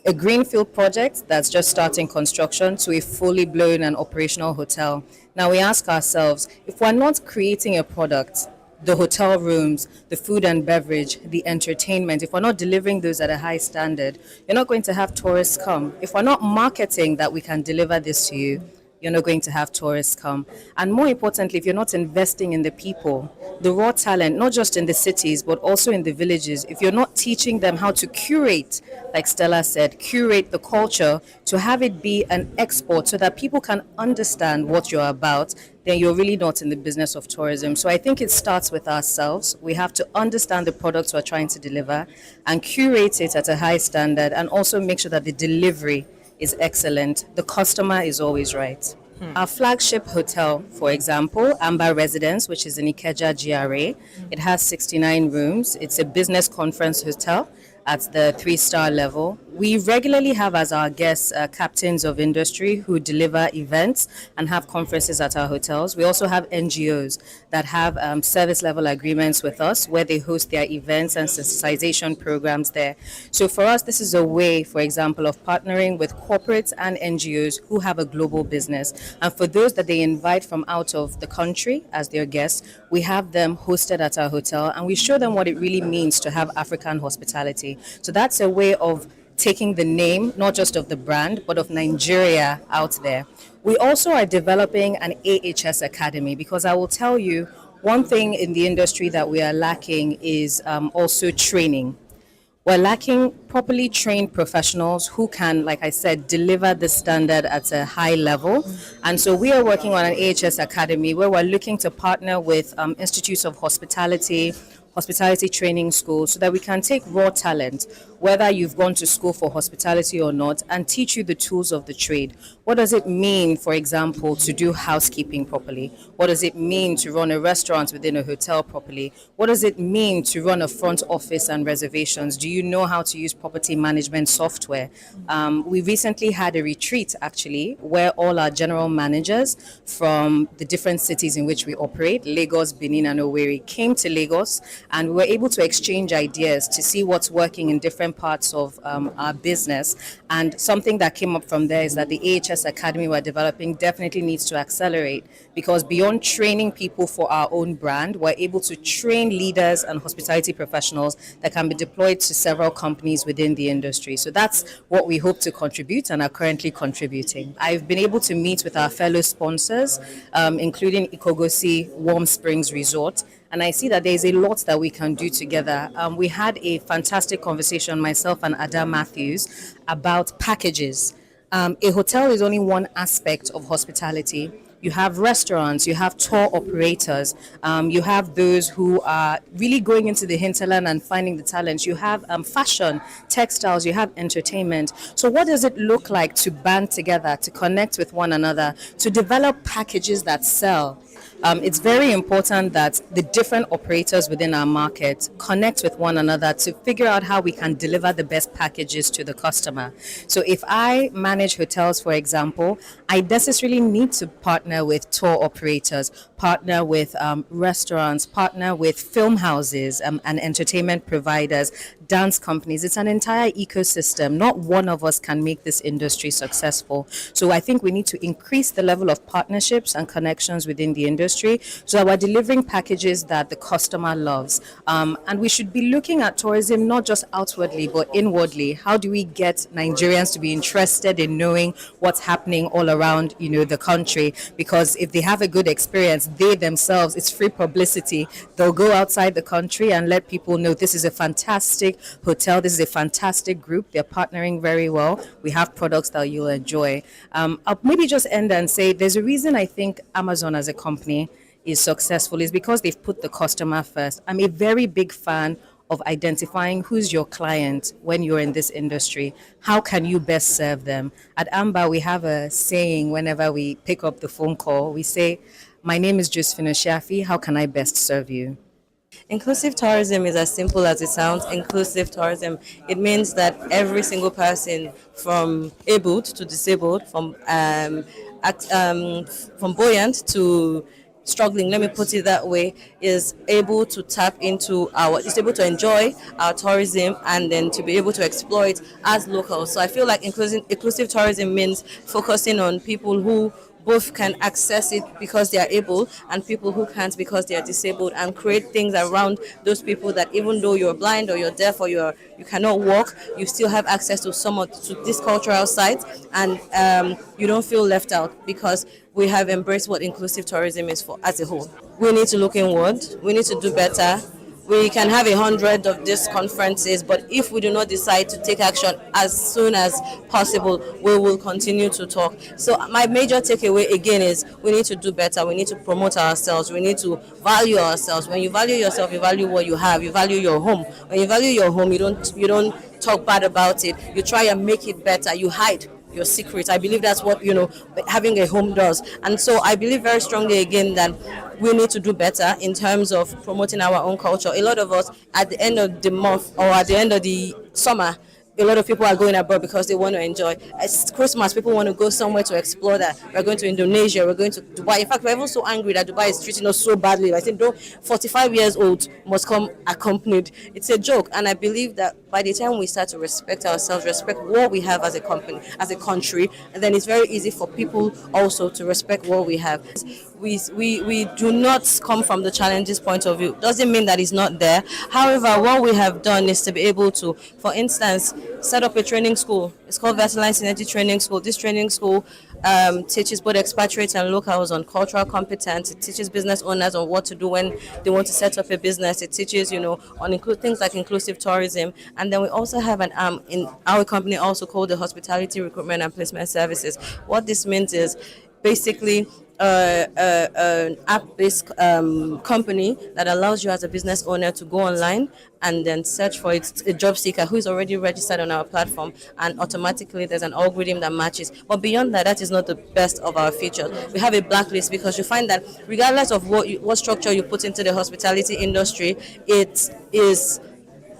a greenfield project that's just starting construction to a fully blown and operational hotel. Now we ask ourselves, if we're not creating a product, the hotel rooms, the food and beverage, the entertainment, if we're not delivering those at a high standard, you're not going to have tourists come. If we're not marketing that we can deliver this to you, you're not going to have tourists come. And more importantly, if you're not investing in the people, the raw talent, not just in the cities, but also in the villages, if you're not teaching them how to curate, like Stella said, curate the culture to have it be an export so that people can understand what you're about, then you're really not in the business of tourism. So I think it starts with ourselves. We have to understand the products we're trying to deliver and curate it at a high standard, and also make sure that the delivery is excellent. The customer is always right. Our flagship hotel, for example, Amber Residence, which is in Ikeja GRA, it has 69 rooms. It's a business conference hotel at the 3-star level. We regularly have as our guests captains of industry who deliver events and have conferences at our hotels. We also have NGOs that have service level agreements with us where they host their events and sensitization programs there. So for us, this is a way, for example, of partnering with corporates and NGOs who have a global business. And for those that they invite from out of the country as their guests, we have them hosted at our hotel and we show them what it really means to have African hospitality. So that's a way of taking the name, not just of the brand, but of Nigeria out there. We also are developing an AHS Academy, because I will tell you, one thing in the industry that we are lacking is also training. We're lacking properly trained professionals who can, like I said, deliver the standard at a high level. And so we are working on an AHS Academy where we're looking to partner with institutes of hospitality training schools, so that we can take raw talent, whether you've gone to school for hospitality or not, and teach you the tools of the trade. What does it mean, for example, to do housekeeping properly? What does it mean to run a restaurant within a hotel properly? What does it mean to run a front office and reservations? Do you know how to use property management software? We recently had a retreat, actually, where all our general managers from the different cities in which we operate, Lagos, Benin, and Owerri, came to Lagos, and we were able to exchange ideas to see what's working in different parts of our business. And something that came up from there is that the AHS Academy we're developing definitely needs to accelerate, because beyond training people for our own brand, we're able to train leaders and hospitality professionals that can be deployed to several companies within the industry. So that's what we hope to contribute and are currently contributing. I've been able to meet with our fellow sponsors, including Ikogosi Warm Springs Resort, and I see that there's a lot that we can do together. We had a fantastic conversation, myself and Ada Matthews, about packages. A hotel is only one aspect of hospitality. You have restaurants, you have tour operators, you have those who are really going into the hinterland and finding the talents. You have fashion, textiles, you have entertainment. So what does it look like to band together, to connect with one another, to develop packages that sell? It's very important that the different operators within our market connect with one another to figure out how we can deliver the best packages to the customer. So if I manage hotels, for example, I necessarily need to partner with tour operators, partner with restaurants, partner with film houses and entertainment providers, dance companies. It's an entire ecosystem. Not one of us can make this industry successful. So I think we need to increase the level of partnerships and connections within the industry so that we're delivering packages that the customer loves. And we should be looking at tourism not just outwardly but inwardly. How do we get Nigerians to be interested in knowing what's happening all around, the country? Because if they have a good experience, they themselves, it's free publicity. They'll go outside the country and let people know this is a fantastic hotel, this is a fantastic group. They're partnering very well. We have products that you'll enjoy. I'll maybe just end and say there's a reason I think Amazon as a company is successful is because they've put the customer first. I'm a very big fan of identifying who's your client when you're in this industry. How can you best serve them? At Amber, we have a saying whenever we pick up the phone call. We say, "My name is Josephine Shafi. How can I best serve you?" Inclusive tourism is as simple as it sounds. Inclusive tourism, it means that every single person, from abled to disabled, from buoyant to struggling, let me put it that way, is able to is able to enjoy our tourism and then to be able to exploit as locals. So I feel like inclusive tourism means focusing on people who both can access it because they are able and people who can't because they are disabled, and create things around those people that even though you're blind or you're deaf or you cannot walk, you still have access to to these cultural sites, and you don't feel left out because we have embraced what inclusive tourism is for as a whole. We need to look inward. We need to do better. We can have 100 of these conferences, but if we do not decide to take action as soon as possible, we will continue to talk. So my major takeaway again is we need to do better. We need to promote ourselves. We need to value ourselves. When you value yourself, you value what you have. You value your home. When you value your home, you don't talk bad about it. You try and make it better. You hide your secrets. I believe that's what having a home does. And so I believe very strongly again that we need to do better in terms of promoting our own culture. A lot of us at the end of the month or at the end of the summer, a lot of people are going abroad because they want to enjoy. It's Christmas, people want to go somewhere to explore that. We're going to Indonesia, we're going to Dubai. In fact, we're even so angry that Dubai is treating us so badly. I think though 45 years old must come accompanied. It's a joke, and I believe that by the time we start to respect ourselves, respect what we have as a company, as a country, and then it's very easy for people also to respect what we have. We do not come from the challenges point of view. Doesn't mean that it's not there. However, what we have done is to be able to, for instance, set up a training school. It's called Versaline Synergy Training School. This training school teaches both expatriates and locals on cultural competence. It teaches business owners on what to do when they want to set up a business. It teaches, on things like inclusive tourism. And then we also have an arm in our company also called the Hospitality Recruitment and Placement Services. What this means is basically an app-based company that allows you as a business owner to go online and then search for a job seeker who is already registered on our platform, and automatically there's an algorithm that matches. But beyond that, that is not the best of our features. We have a blacklist because you find that regardless of what structure you put into the hospitality industry, it is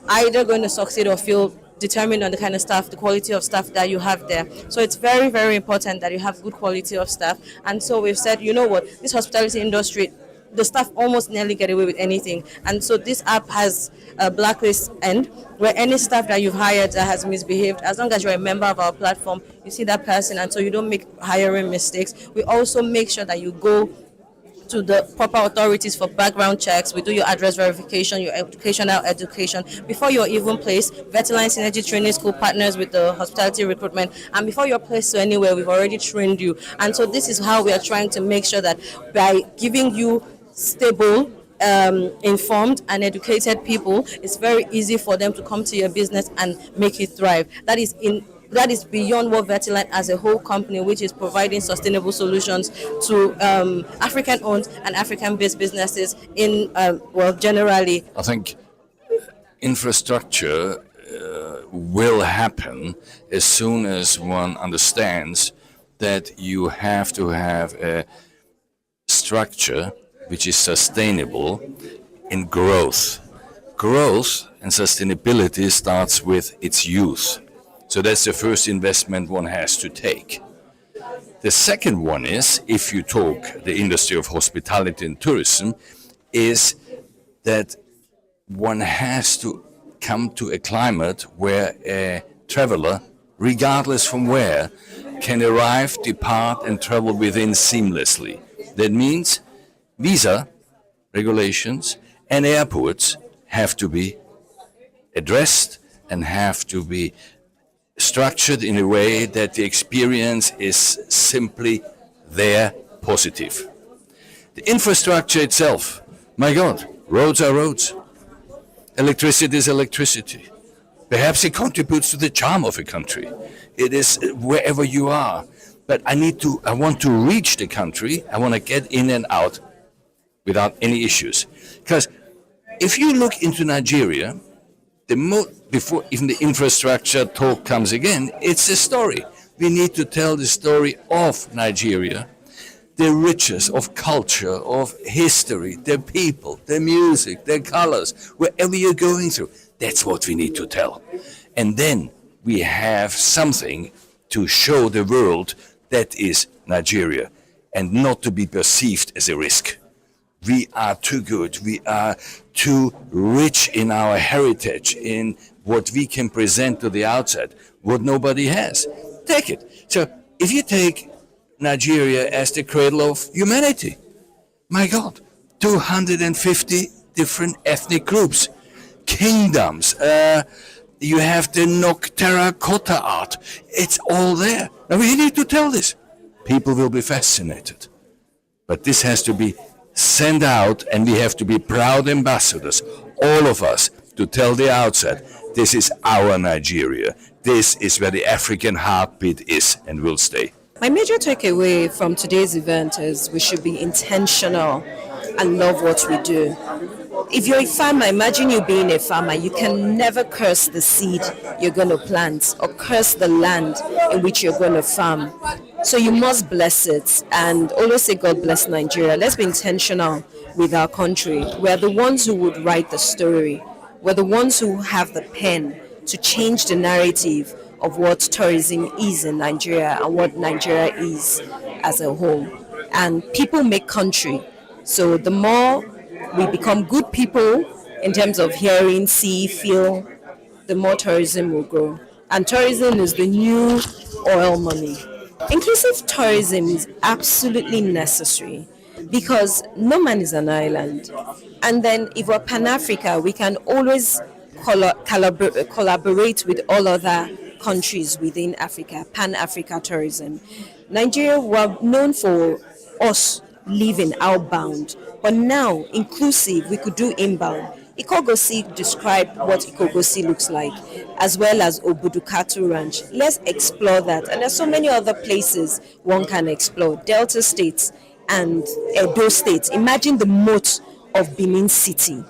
either going to succeed or fail determined on the kind of staff, the quality of staff that you have there. So it's very, very important that you have good quality of staff. And so we've said, you know what, this hospitality industry, the staff almost nearly get away with anything. And so this app has a blacklist end where any staff that you've hired that has misbehaved, as long as you're a member of our platform, you see that person, and so you don't make hiring mistakes. We also make sure that you go to the proper authorities for background checks. We do your address verification, your educational education. Before you're even placed, Versaline Synergy Training School partners with the hospitality recruitment. And before you're placed to anywhere, we've already trained you. And so this is how we are trying to make sure that by giving you stable, informed and educated people, it's very easy for them to come to your business and make it thrive. That is beyond what Versaline as a whole company, which is providing sustainable solutions to African-owned and African-based businesses in, generally. I think infrastructure will happen as soon as one understands that you have to have a structure which is sustainable in growth. Growth and sustainability starts with its youth. So that's the first investment one has to take. The second one is, if you talk the industry of hospitality and tourism, is that one has to come to a climate where a traveler, regardless from where, can arrive, depart, and travel within seamlessly. That means visa regulations and airports have to be addressed and have to be structured in a way that the experience is simply there, positive. The infrastructure itself, my God, roads are roads. Electricity is electricity. Perhaps it contributes to the charm of a country. It is wherever you are. But I want to reach the country. I want to get in and out without any issues. Because if you look into Nigeria, before even the infrastructure talk comes again, it's a story. We need to tell the story of Nigeria, the riches of culture, of history, their people, their music, their colors, wherever you're going through. That's what we need to tell. And then we have something to show the world that is Nigeria, and not to be perceived as a risk. We are too good. We are too rich in our heritage, in what we can present to the outside, what nobody has. Take it. So if you take Nigeria as the cradle of humanity, my God, 250 different ethnic groups, kingdoms, you have the Nok terracotta art. It's all there. Now we need to tell this. People will be fascinated. But this has to be sent out, and we have to be proud ambassadors, all of us, to tell the outside, this is our Nigeria. This is where the African heartbeat is and will stay. My major takeaway from today's event is we should be intentional and love what we do. If you're a farmer, imagine you being a farmer. You can never curse the seed you're going to plant or curse the land in which you're going to farm. So you must bless it and always say, God bless Nigeria. Let's be intentional with our country. We're the ones who would write the story. We're the ones who have the pen to change the narrative of what tourism is in Nigeria and what Nigeria is as a whole. And people make country. So the more we become good people in terms of hearing, see, feel, the more tourism will grow. And tourism is the new oil money. Inclusive tourism is absolutely necessary because no man is an island. And then if we're Pan-Africa, we can always collaborate with all other countries within Africa, Pan-Africa tourism. Nigeria were known for us living outbound, but now inclusive, we could do inbound. Ikogosi described what Ikogosi looks like, as well as Obudukatu Ranch. Let's explore that. And there's so many other places one can explore. Delta states and Edo states. Imagine the moat of Benin City.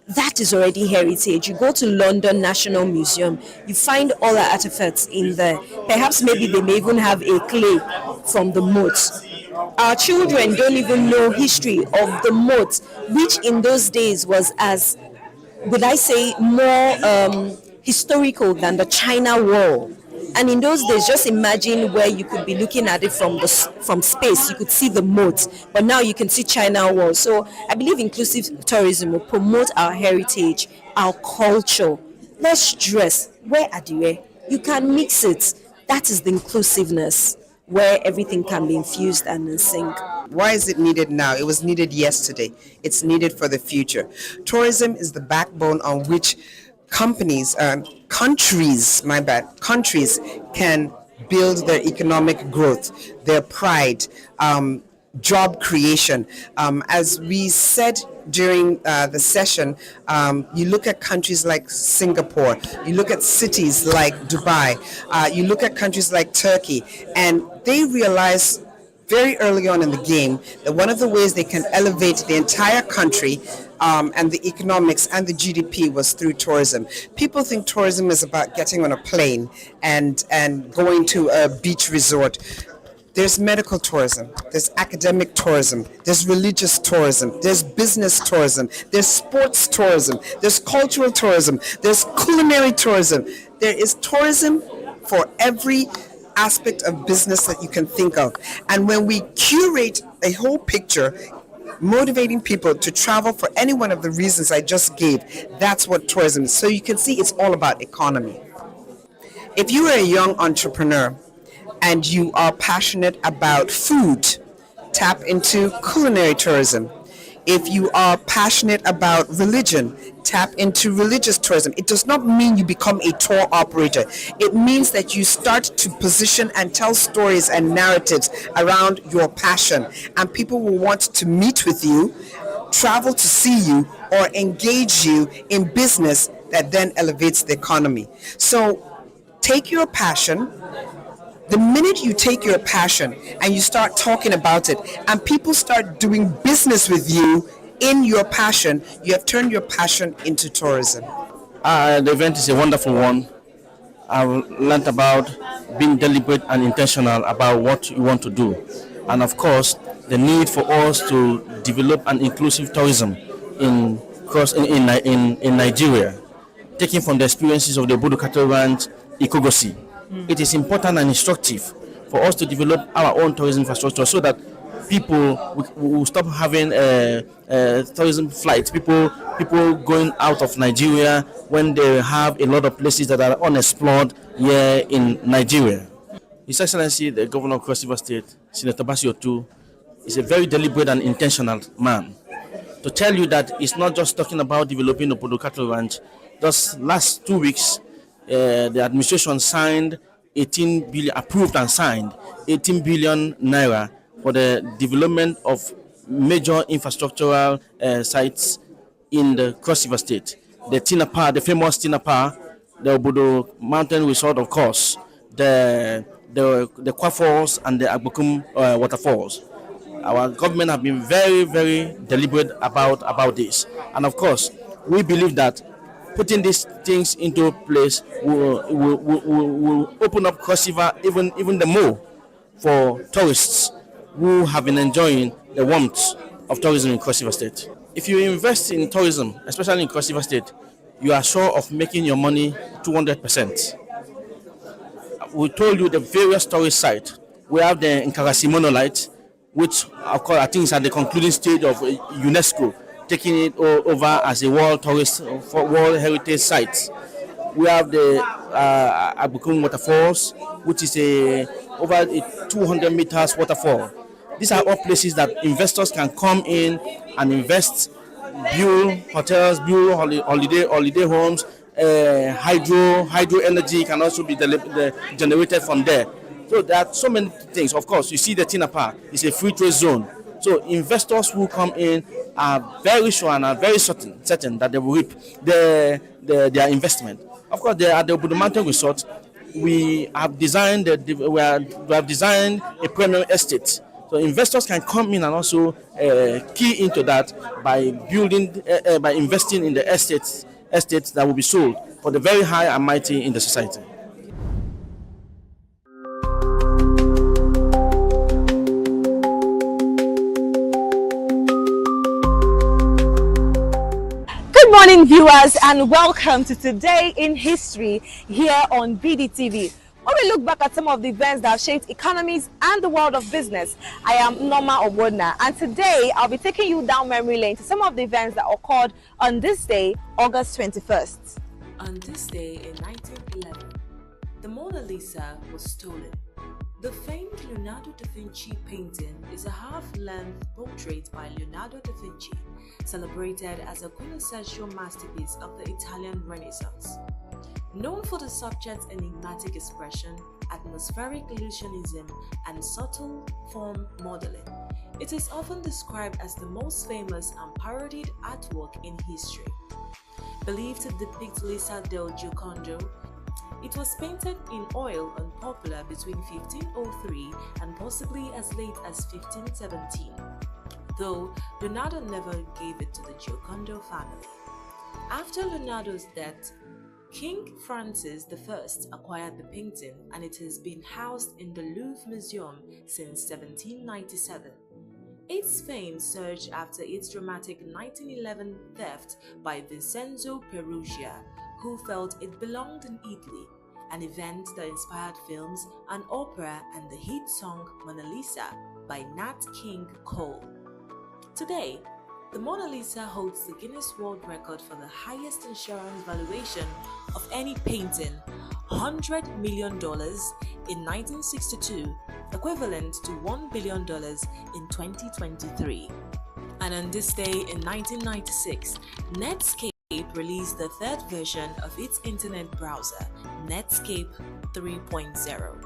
That is already heritage. You go to London National Museum, you find all the artifacts in there. Perhaps maybe they may even have a clay from the moat. Our children don't even know history of the moat, which in those days was as, would I say, more historical than the China Wall. And in those days, just imagine where you could be looking at it from space. You could see the moat, but now you can see China Wall. So I believe inclusive tourism will promote our heritage, our culture. Let's dress. Wear adiwe. You can mix it. That is the inclusiveness, where everything can be infused and in sync. Why is it needed now? It was needed yesterday. It's needed for the future. Tourism is the backbone on which countries can build their economic growth, their pride, job creation. As we said during the session, you look at countries like Singapore, you look at cities like Dubai, you look at countries like Turkey, and they realize very early on in the game that one of the ways they can elevate the entire country and the economics and the GDP was through tourism. People think tourism is about getting on a plane and going to a beach resort. There's medical tourism, there's academic tourism, there's religious tourism, there's business tourism, there's sports tourism, there's cultural tourism, there's culinary tourism. There is tourism for every aspect of business that you can think of. And when we curate a whole picture, motivating people to travel for any one of the reasons I just gave, that's what tourism is. So you can see it's all about economy. If you are a young entrepreneur and you are passionate about food, tap into culinary tourism. If you are passionate about religion, tap into religious tourism. It does not mean you become a tour operator. It means that you start to position and tell stories and narratives around your passion, and people will want to meet with you, travel to see you, or engage you in business that then elevates the economy. So take your passion. The minute you take your passion and you start talking about it, and people start doing business with you in your passion, you have turned your passion into tourism. The event is a wonderful one. I've learned about being deliberate and intentional about what you want to do. And of course, the need for us to develop an inclusive tourism in Nigeria, taking from the experiences of the Bodo Cattle Ranch, Ikogosi. It is important and instructive for us to develop our own tourism infrastructure so that people will stop having tourism flights, people going out of Nigeria when they have a lot of places that are unexplored here in Nigeria. His Excellency, the Governor of Cross River State, Senator Basio II, is a very deliberate and intentional man. To tell you that it's not just talking about developing the Bodo Cattle Ranch. Just last 2 weeks, the administration signed 18 billion, approved and signed 18 billion naira for the development of major infrastructural sites in the Cross River State. The Tinapa, the famous Tinapa, the Obodo Mountain Resort, of course, the Kwa Falls and the Agbokum waterfalls. Our government have been very, very deliberate about this. And of course, we believe that putting these things into place will open up Cross River even the more for tourists who have been enjoying the warmth of tourism in Cross River State. If you invest in tourism, especially in Cross River State, you are sure of making your money 200%. We told you the various tourist sites. We have the Nkarasi Monolith, which of course I think is at the concluding stage of UNESCO, taking it over as a World Heritage Site. We have the Agbokum waterfalls, which is over a 200 meters waterfall. These are all places that investors can come in and invest, build hotels, build holiday homes. Hydro energy can also be generated from there. So there are so many things. Of course, you see the Tinapa is a free trade zone. So investors who come in are very sure and are very certain that they will reap their investment. Of course, at the Obodo Mountain Resort, we have designed a premium estate. So investors can come in and also key into that by by investing in the estates that will be sold for the very high and mighty in the society. Good morning, viewers, and welcome to Today in History here on BDTV. When we look back at some of the events that have shaped economies and the world of business, I am Norma Obodna, and today I'll be taking you down memory lane to some of the events that occurred on this day, August 21st. On this day in 1911, the Mona Lisa was stolen. The famed Leonardo da Vinci painting is a half-length portrait by Leonardo da Vinci, celebrated as a quintessential masterpiece of the Italian Renaissance. Known for the subject's enigmatic expression, atmospheric illusionism, and subtle form modeling, it is often described as the most famous and parodied artwork in history. Believed to depict Lisa del Giocondo, it was painted in oil on Popular between 1503 and possibly as late as 1517, though Leonardo never gave it to the Giocondo family. After Leonardo's death, King Francis I acquired the painting and it has been housed in the Louvre Museum since 1797. Its fame surged after its dramatic 1911 theft by Vincenzo Perugia, who felt it belonged in Italy, an event that inspired films, an opera, and the hit song Mona Lisa by Nat King Cole. Today, the Mona Lisa holds the Guinness World Record for the highest insurance valuation of any painting, $100 million in 1962, equivalent to $1 billion in 2023. And on this day in 1996, Netscape released the third version of its internet browser, Netscape 3.0.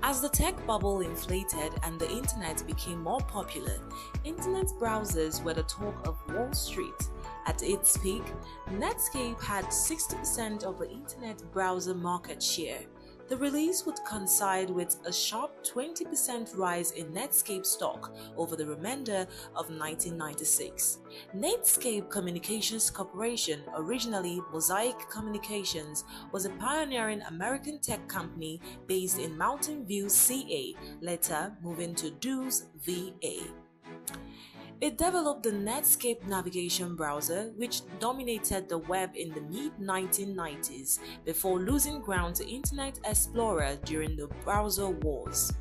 As the tech bubble inflated and the internet became more popular, internet browsers were the talk of Wall Street. At its peak, Netscape had 60% of the internet browser market share. The release would coincide with a sharp 20% rise in Netscape stock over the remainder of 1996. Netscape Communications Corporation, originally Mosaic Communications, was a pioneering American tech company based in Mountain View, CA, later moving to Dulles, VA. It developed the Netscape navigation browser, which dominated the web in the mid-1990s before losing ground to Internet Explorer during the browser wars.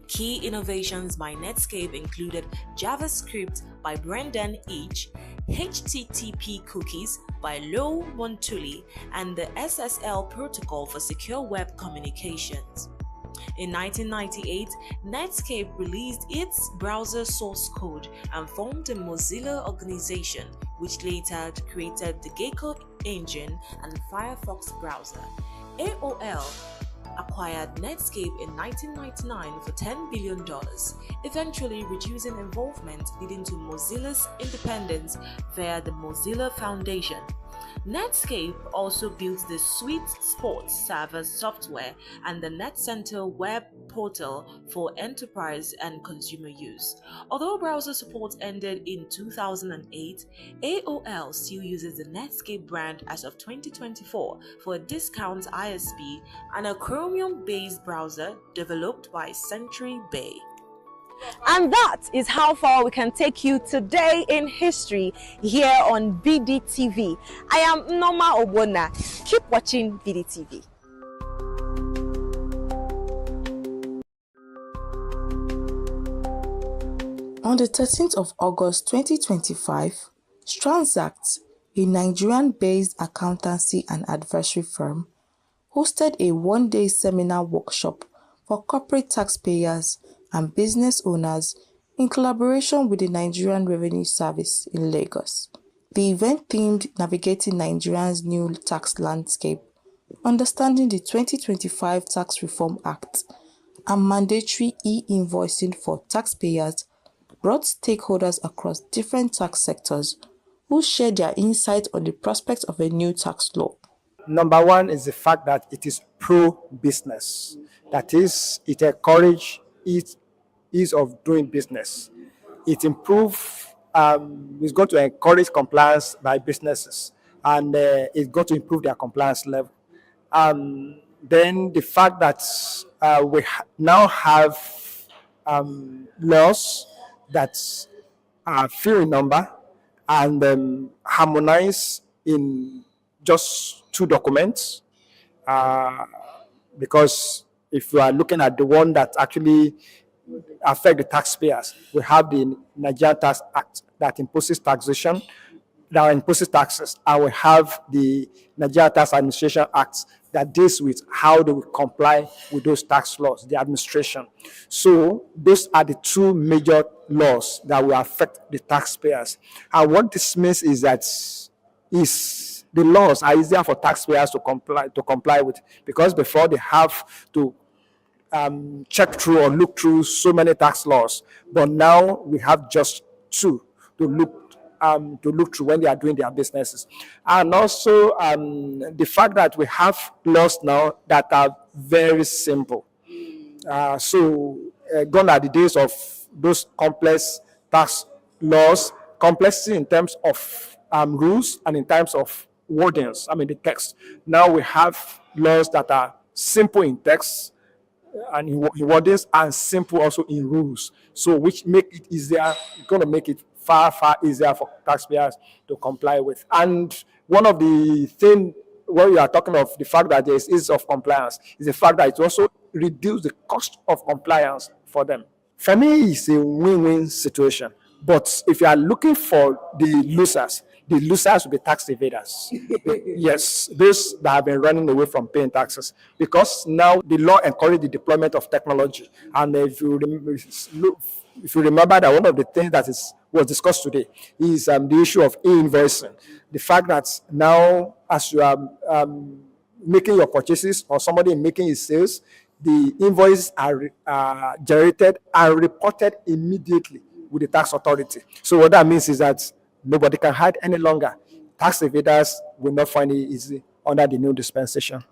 Key innovations by Netscape included JavaScript by Brendan Eich, HTTP cookies by Lou Montulli, and the SSL protocol for secure web communications. In 1998, Netscape released its browser source code and formed the Mozilla organization, which later created the Gecko engine and Firefox browser. AOL acquired Netscape in 1999 for $10 billion, eventually reducing involvement, leading to Mozilla's independence via the Mozilla Foundation. Netscape also built the Suite Sports server software and the NetCenter web portal for enterprise and consumer use. Although browser support ended in 2008, AOL still uses the Netscape brand as of 2024 for a discount ISP and a Chromium-based browser developed by Century Bay. And that is how far we can take you today in history here on BDTV. I am Norma Obona. Keep watching BDTV. On the 13th of August 2025, Transact, a Nigerian-based accountancy and advisory firm, hosted a one-day seminar workshop for corporate taxpayers and business owners in collaboration with the Nigerian Revenue Service in Lagos. The event themed Navigating Nigeria's New Tax Landscape, Understanding the 2025 Tax Reform Act, and Mandatory e-invoicing for taxpayers brought stakeholders across different tax sectors who shared their insights on the prospects of a new tax law. Number one is the fact that it is pro-business. That is, it encourages ease of doing business. It it's going to encourage compliance by businesses, and it's going to improve their compliance level. Then the fact that we now have laws that are few in number and harmonize in just 2 documents, because if you are looking at the one that actually affect the taxpayers, we have the Nigerian Tax Act that imposes taxes, and we have the Nigerian Tax Administration Act that deals with how they will comply with those tax laws, the administration. So those are the 2 major laws that will affect the taxpayers. And what this means is that the laws are easier for taxpayers to comply with, because before they have to check through or look through so many tax laws, but now we have just 2 to look through when they are doing their businesses. And also the fact that we have laws now that are very simple. Gone are the days of those complex tax laws, complexity in terms of rules and in terms of wordings, the text. Now we have laws that are simple in text and in wordings and simple also in rules. So which make it easier, going to make it far easier for taxpayers to comply with. And one of the things when you are talking of the fact that there is ease of compliance is the fact that it also reduce the cost of compliance for them. For me, it's a win-win situation. But if you are looking for the losers will be tax evaders. Yes, those that have been running away from paying taxes, because now the law encourages the deployment of technology. And if you remember that one of the things that was discussed today is the issue of e-invoicing. The fact that now, as you are making your purchases or somebody making his sales, the invoices are generated and reported immediately with the tax authority. So what that means is that nobody can hide any longer. Tax evaders will not find it easy under the new dispensation.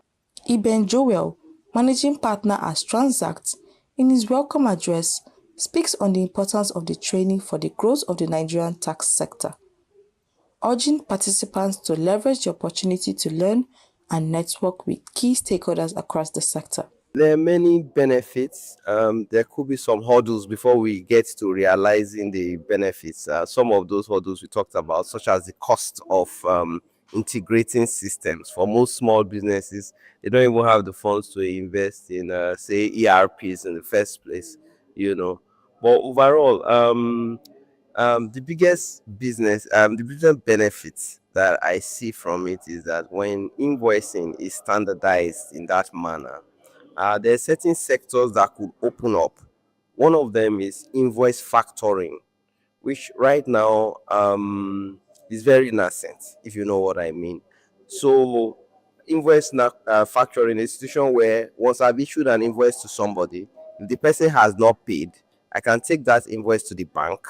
Iben Joel, managing partner at Transact, in his welcome address, speaks on the importance of the training for the growth of the Nigerian tax sector, urging participants to leverage the opportunity to learn and network with key stakeholders across the sector. There are many benefits. There could be some hurdles before we get to realizing the benefits. Some of those hurdles we talked about, such as the cost of integrating systems. For most small businesses, they don't even have the funds to invest in, say, ERPs in the first place, But overall, the biggest business benefits that I see from it is that when invoicing is standardized in that manner, there are certain sectors that could open up. One of them is invoice factoring, which right now is very nascent, if you know what I mean. So invoice factoring is a situation where once I've issued an invoice to somebody, if the person has not paid, I can take that invoice to the bank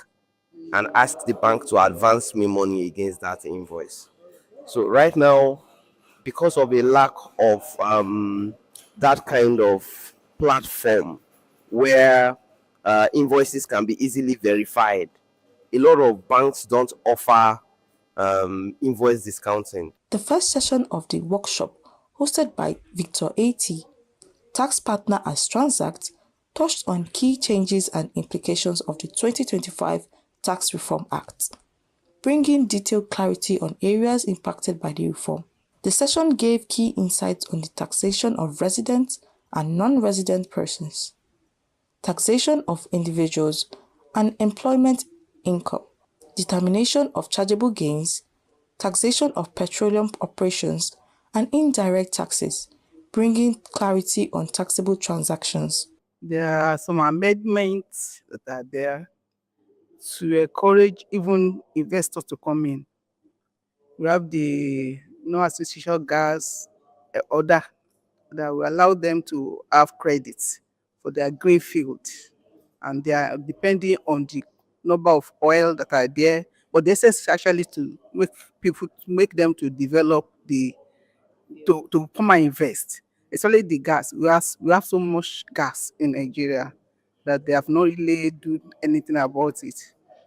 and ask the bank to advance me money against that invoice. So right now, because of a lack of that kind of platform where invoices can be easily verified, a lot of banks don't offer invoice discounting. The first session of the workshop, hosted by Victor A.T., tax partner at Transact, touched on key changes and implications of the 2025 Tax Reform Act, bringing detailed clarity on areas impacted by the reform. The session gave key insights on the taxation of resident and non-resident persons, taxation of individuals and employment income, determination of chargeable gains, taxation of petroleum operations, and indirect taxes, bringing clarity on taxable transactions. There are some amendments that are there to encourage even investors to come in. We have the no association gas order that will allow them to have credits for their greenfield, and they are depending on the number of oil that are there. But this is actually to make them to develop to come and invest. It's only the gas. We have so much gas in Nigeria that they have not really do anything about it.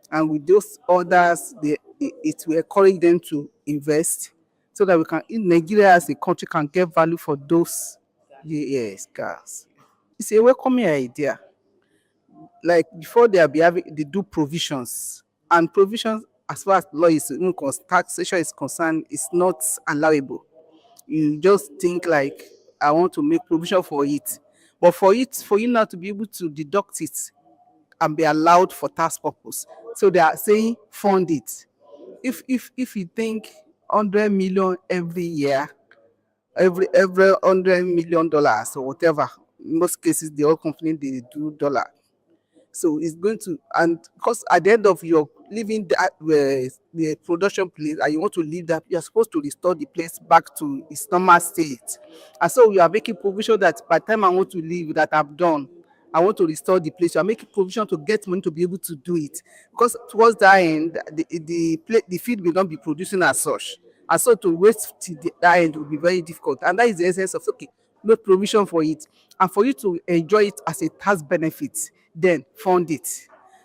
And with those orders, it will encourage them to invest so that in Nigeria as a country can get value for those gas. It's a welcoming idea. Like before they do provisions, and provisions as far as law is taxation is concerned is not allowable. You just think like, I want to make provision for it, but for you not to be able to deduct it and be allowed for tax purpose, so they are saying fund it. If you think 100 million every year, every $100 million or whatever, in most cases the oil company they do dollar. So it's going to, and because at the end of your leaving that the production place and you want to leave that, you're supposed to restore the place back to its normal state. And so we are making provision that by the time I want to leave, that I've done, I want to restore the place. You are making provision to get money to be able to do it. Because towards that end, the feed will not be producing as such. And so to wait till that end will be very difficult. And that is the essence of, okay, make provision for it. And for you to enjoy it as a tax benefit, then fund it.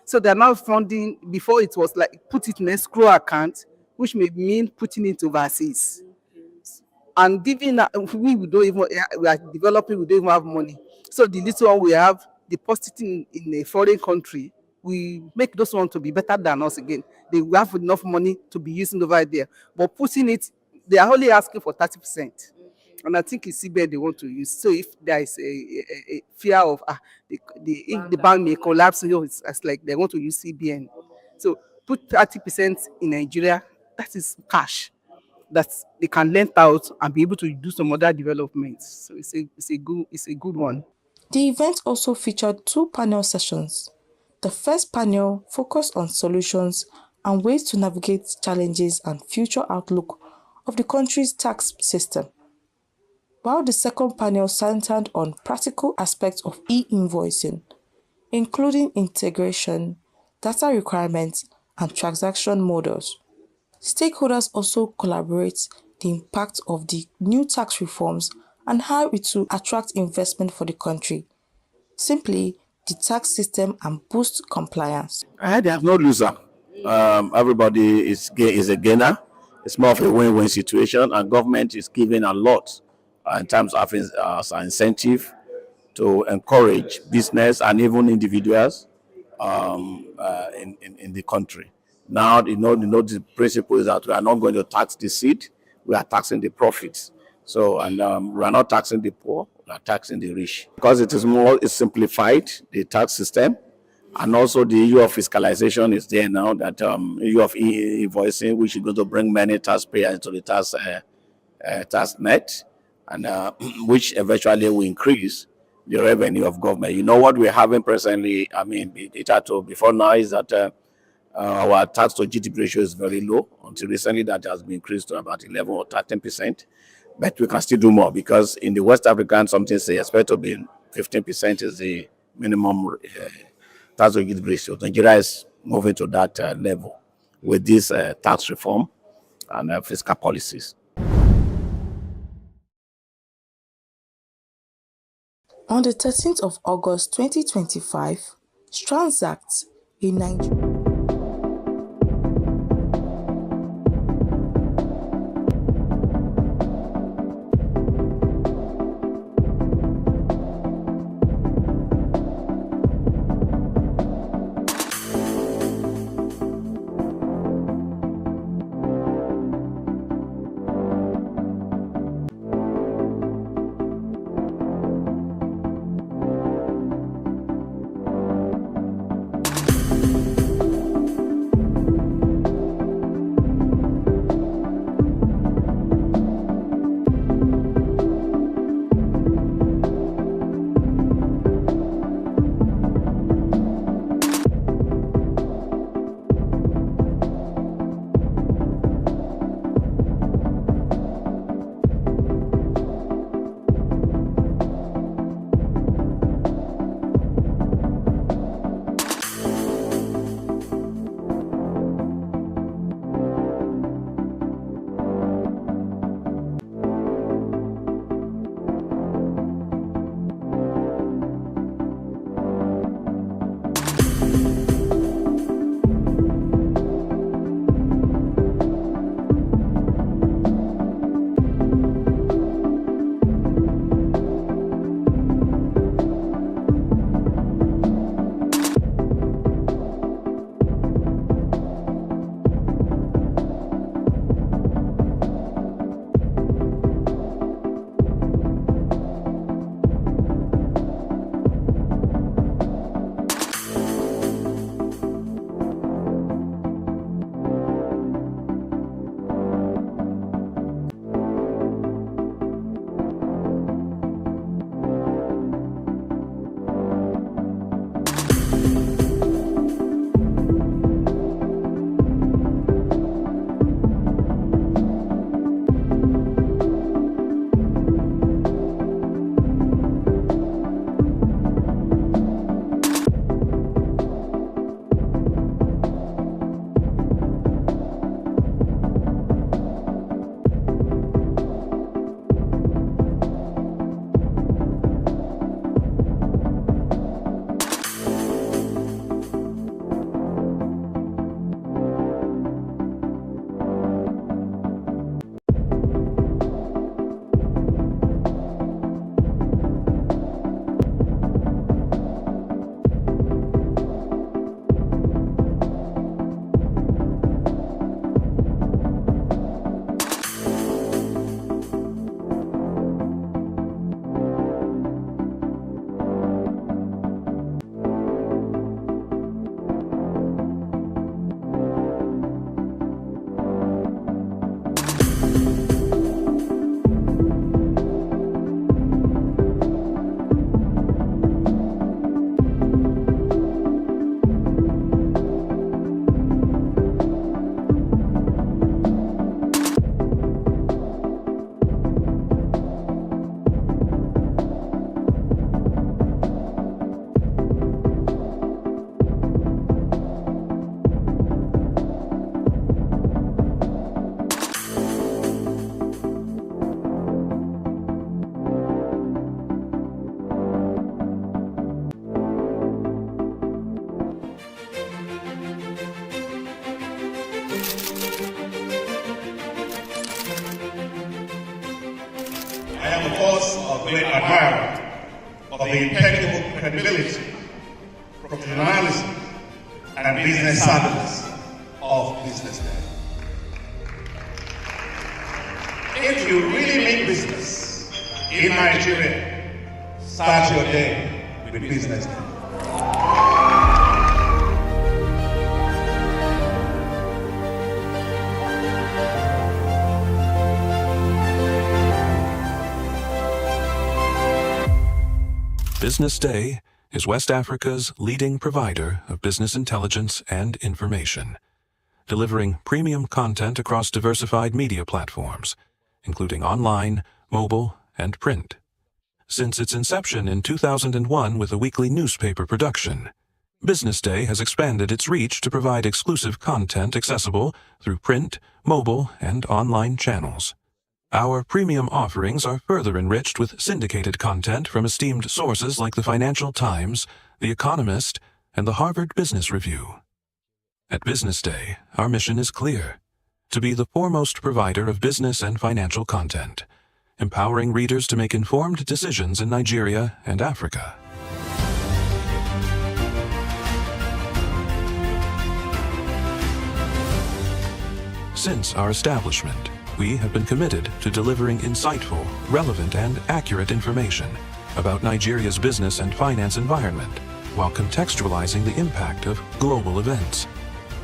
So they're now funding. Before it was like put it in escrow account, which may mean putting it overseas. And given that we don't even, we are developing, we don't even have money. So the little one we have, depositing in a foreign country, we make those ones to be better than us again. They will have enough money to be using over there. But putting it, they are only asking for 30%. And I think it's CBN they want to use. So if there is a fear of if the bank may collapse, it's like they want to use CBN. So put 30% in Nigeria, that is cash that they can lend out and be able to do some other developments. So it's a good one. The event also featured 2 panel sessions. The first panel focused on solutions and ways to navigate challenges and future outlook of the country's tax system, while the second panel centered on practical aspects of e-invoicing, including integration, data requirements, and transaction models. Stakeholders also collaborate the impact of the new tax reforms and how it will attract investment for the country. Simply, the tax system and boost compliance. They have no loser. Everybody is a gainer. It's more of a win-win situation, and government is giving a lot in terms of incentive to encourage business and even individuals in the country. Now, the principle is that we are not going to tax the seed, we are taxing the profits. So, and we are not taxing the poor, we are taxing the rich. Because it's simplified, the tax system, and also the issue of fiscalization is there now, that issue of e-invoicing, which is going to bring many taxpayers into the tax net, and which eventually will increase the revenue of government. You know what we're having presently, I mean, before now is that our tax to GDP ratio is very low. Until recently, that has been increased to about 11 or 13%. But we can still do more, because in the West African, something say expect to be 15% is the minimum tax to GDP ratio. Nigeria is moving to that level with this tax reform and fiscal policies. On the 13th of August 2025, Transact, a Nigerian great admirer of the impeccable credibility, professionalism, and business savviness of BusinessDay. If you really mean business in Nigeria, start your day with BusinessDay. BusinessDay is West Africa's leading provider of business intelligence and information, delivering premium content across diversified media platforms, including online, mobile, and print. Since its inception in 2001 with a weekly newspaper production, BusinessDay has expanded its reach to provide exclusive content accessible through print, mobile, and online channels. Our premium offerings are further enriched with syndicated content from esteemed sources like the Financial Times, The Economist, and the Harvard Business Review. At BusinessDay, our mission is clear: to be the foremost provider of business and financial content, empowering readers to make informed decisions in Nigeria and Africa. Since our establishment, we have been committed to delivering insightful, relevant, and accurate information about Nigeria's business and finance environment, while contextualizing the impact of global events.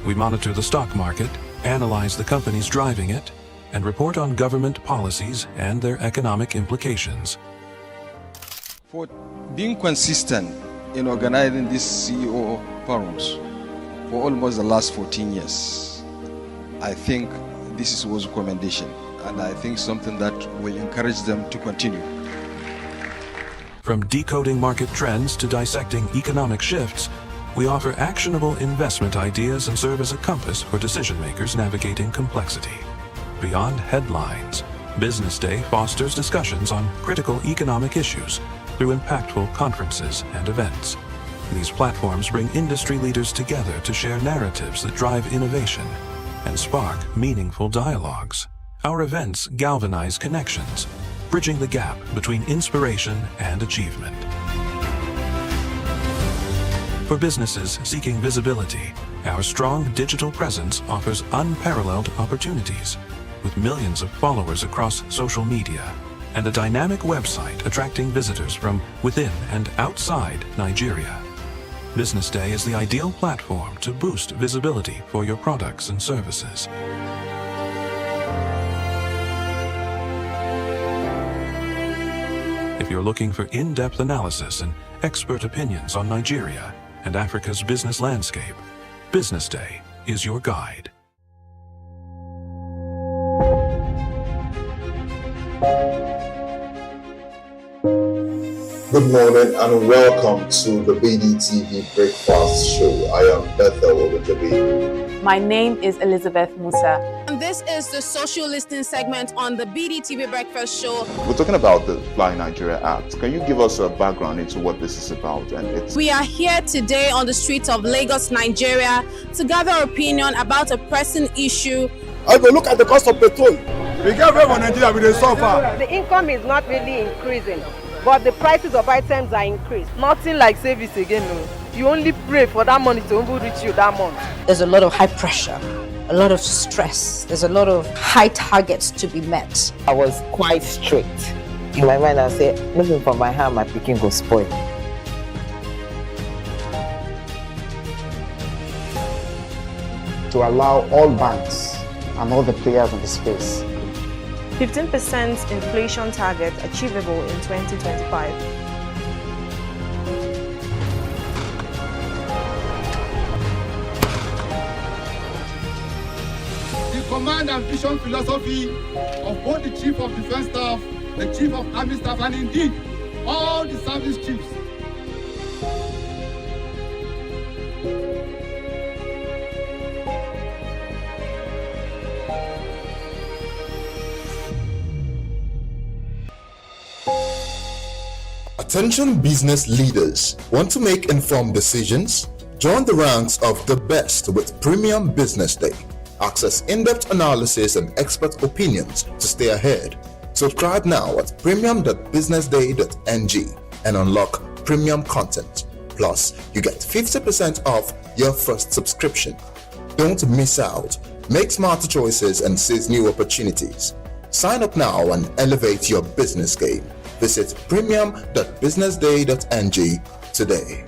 We monitor the stock market, analyze the companies driving it, and report on government policies and their economic implications. For being consistent in organizing these CEO forums for almost the last 14 years, I think this was a commendation, and I think something that will encourage them to continue. From decoding market trends to dissecting economic shifts, we offer actionable investment ideas and serve as a compass for decision makers navigating complexity. Beyond headlines, BusinessDay fosters discussions on critical economic issues through impactful conferences and events. These platforms bring industry leaders together to share narratives that drive innovation and spark meaningful dialogues. Our events galvanize connections, bridging the gap between inspiration and achievement. For businesses seeking visibility, our strong digital presence offers unparalleled opportunities, with millions of followers across social media and a dynamic website attracting visitors from within and outside Nigeria. BusinessDay is the ideal platform to boost visibility for your products and services. If you're looking for in-depth analysis and expert opinions on Nigeria and Africa's business landscape, BusinessDay is your guide. Good morning and welcome to the BDTV Breakfast Show. I am Bethel Ogunjobi. My name is Elizabeth Musa. And this is the social listening segment on the BDTV Breakfast Show. We're talking about the Fly Nigeria Act. Can you give us a background into what this is about? We are here today on the streets of Lagos, Nigeria, to gather opinion about a pressing issue. I go look at the cost of petrol. We get very Nigeria with the suffer. The income is not really increasing, but the prices of items are increased. Nothing like savings again. No. You only pray for that money to reach you that month. There's a lot of high pressure, a lot of stress. There's a lot of high targets to be met. I was quite strict. In my mind, I said, nothing from my hand, my picking will spoil. To allow all banks and all the players in the space 15% inflation target achievable in 2025. The command and vision philosophy of both the Chief of Defense Staff, the Chief of Army Staff, and indeed all the service chiefs. Attention business leaders. Want to make informed decisions? Join the ranks of the best with Premium BusinessDay. Access in-depth analysis and expert opinions to stay ahead. Subscribe now at premium.businessday.ng and unlock premium content. Plus, you get 50% off your first subscription. Don't miss out. Make smarter choices and seize new opportunities. Sign up now and elevate your business game. Visit premium.businessday.ng today.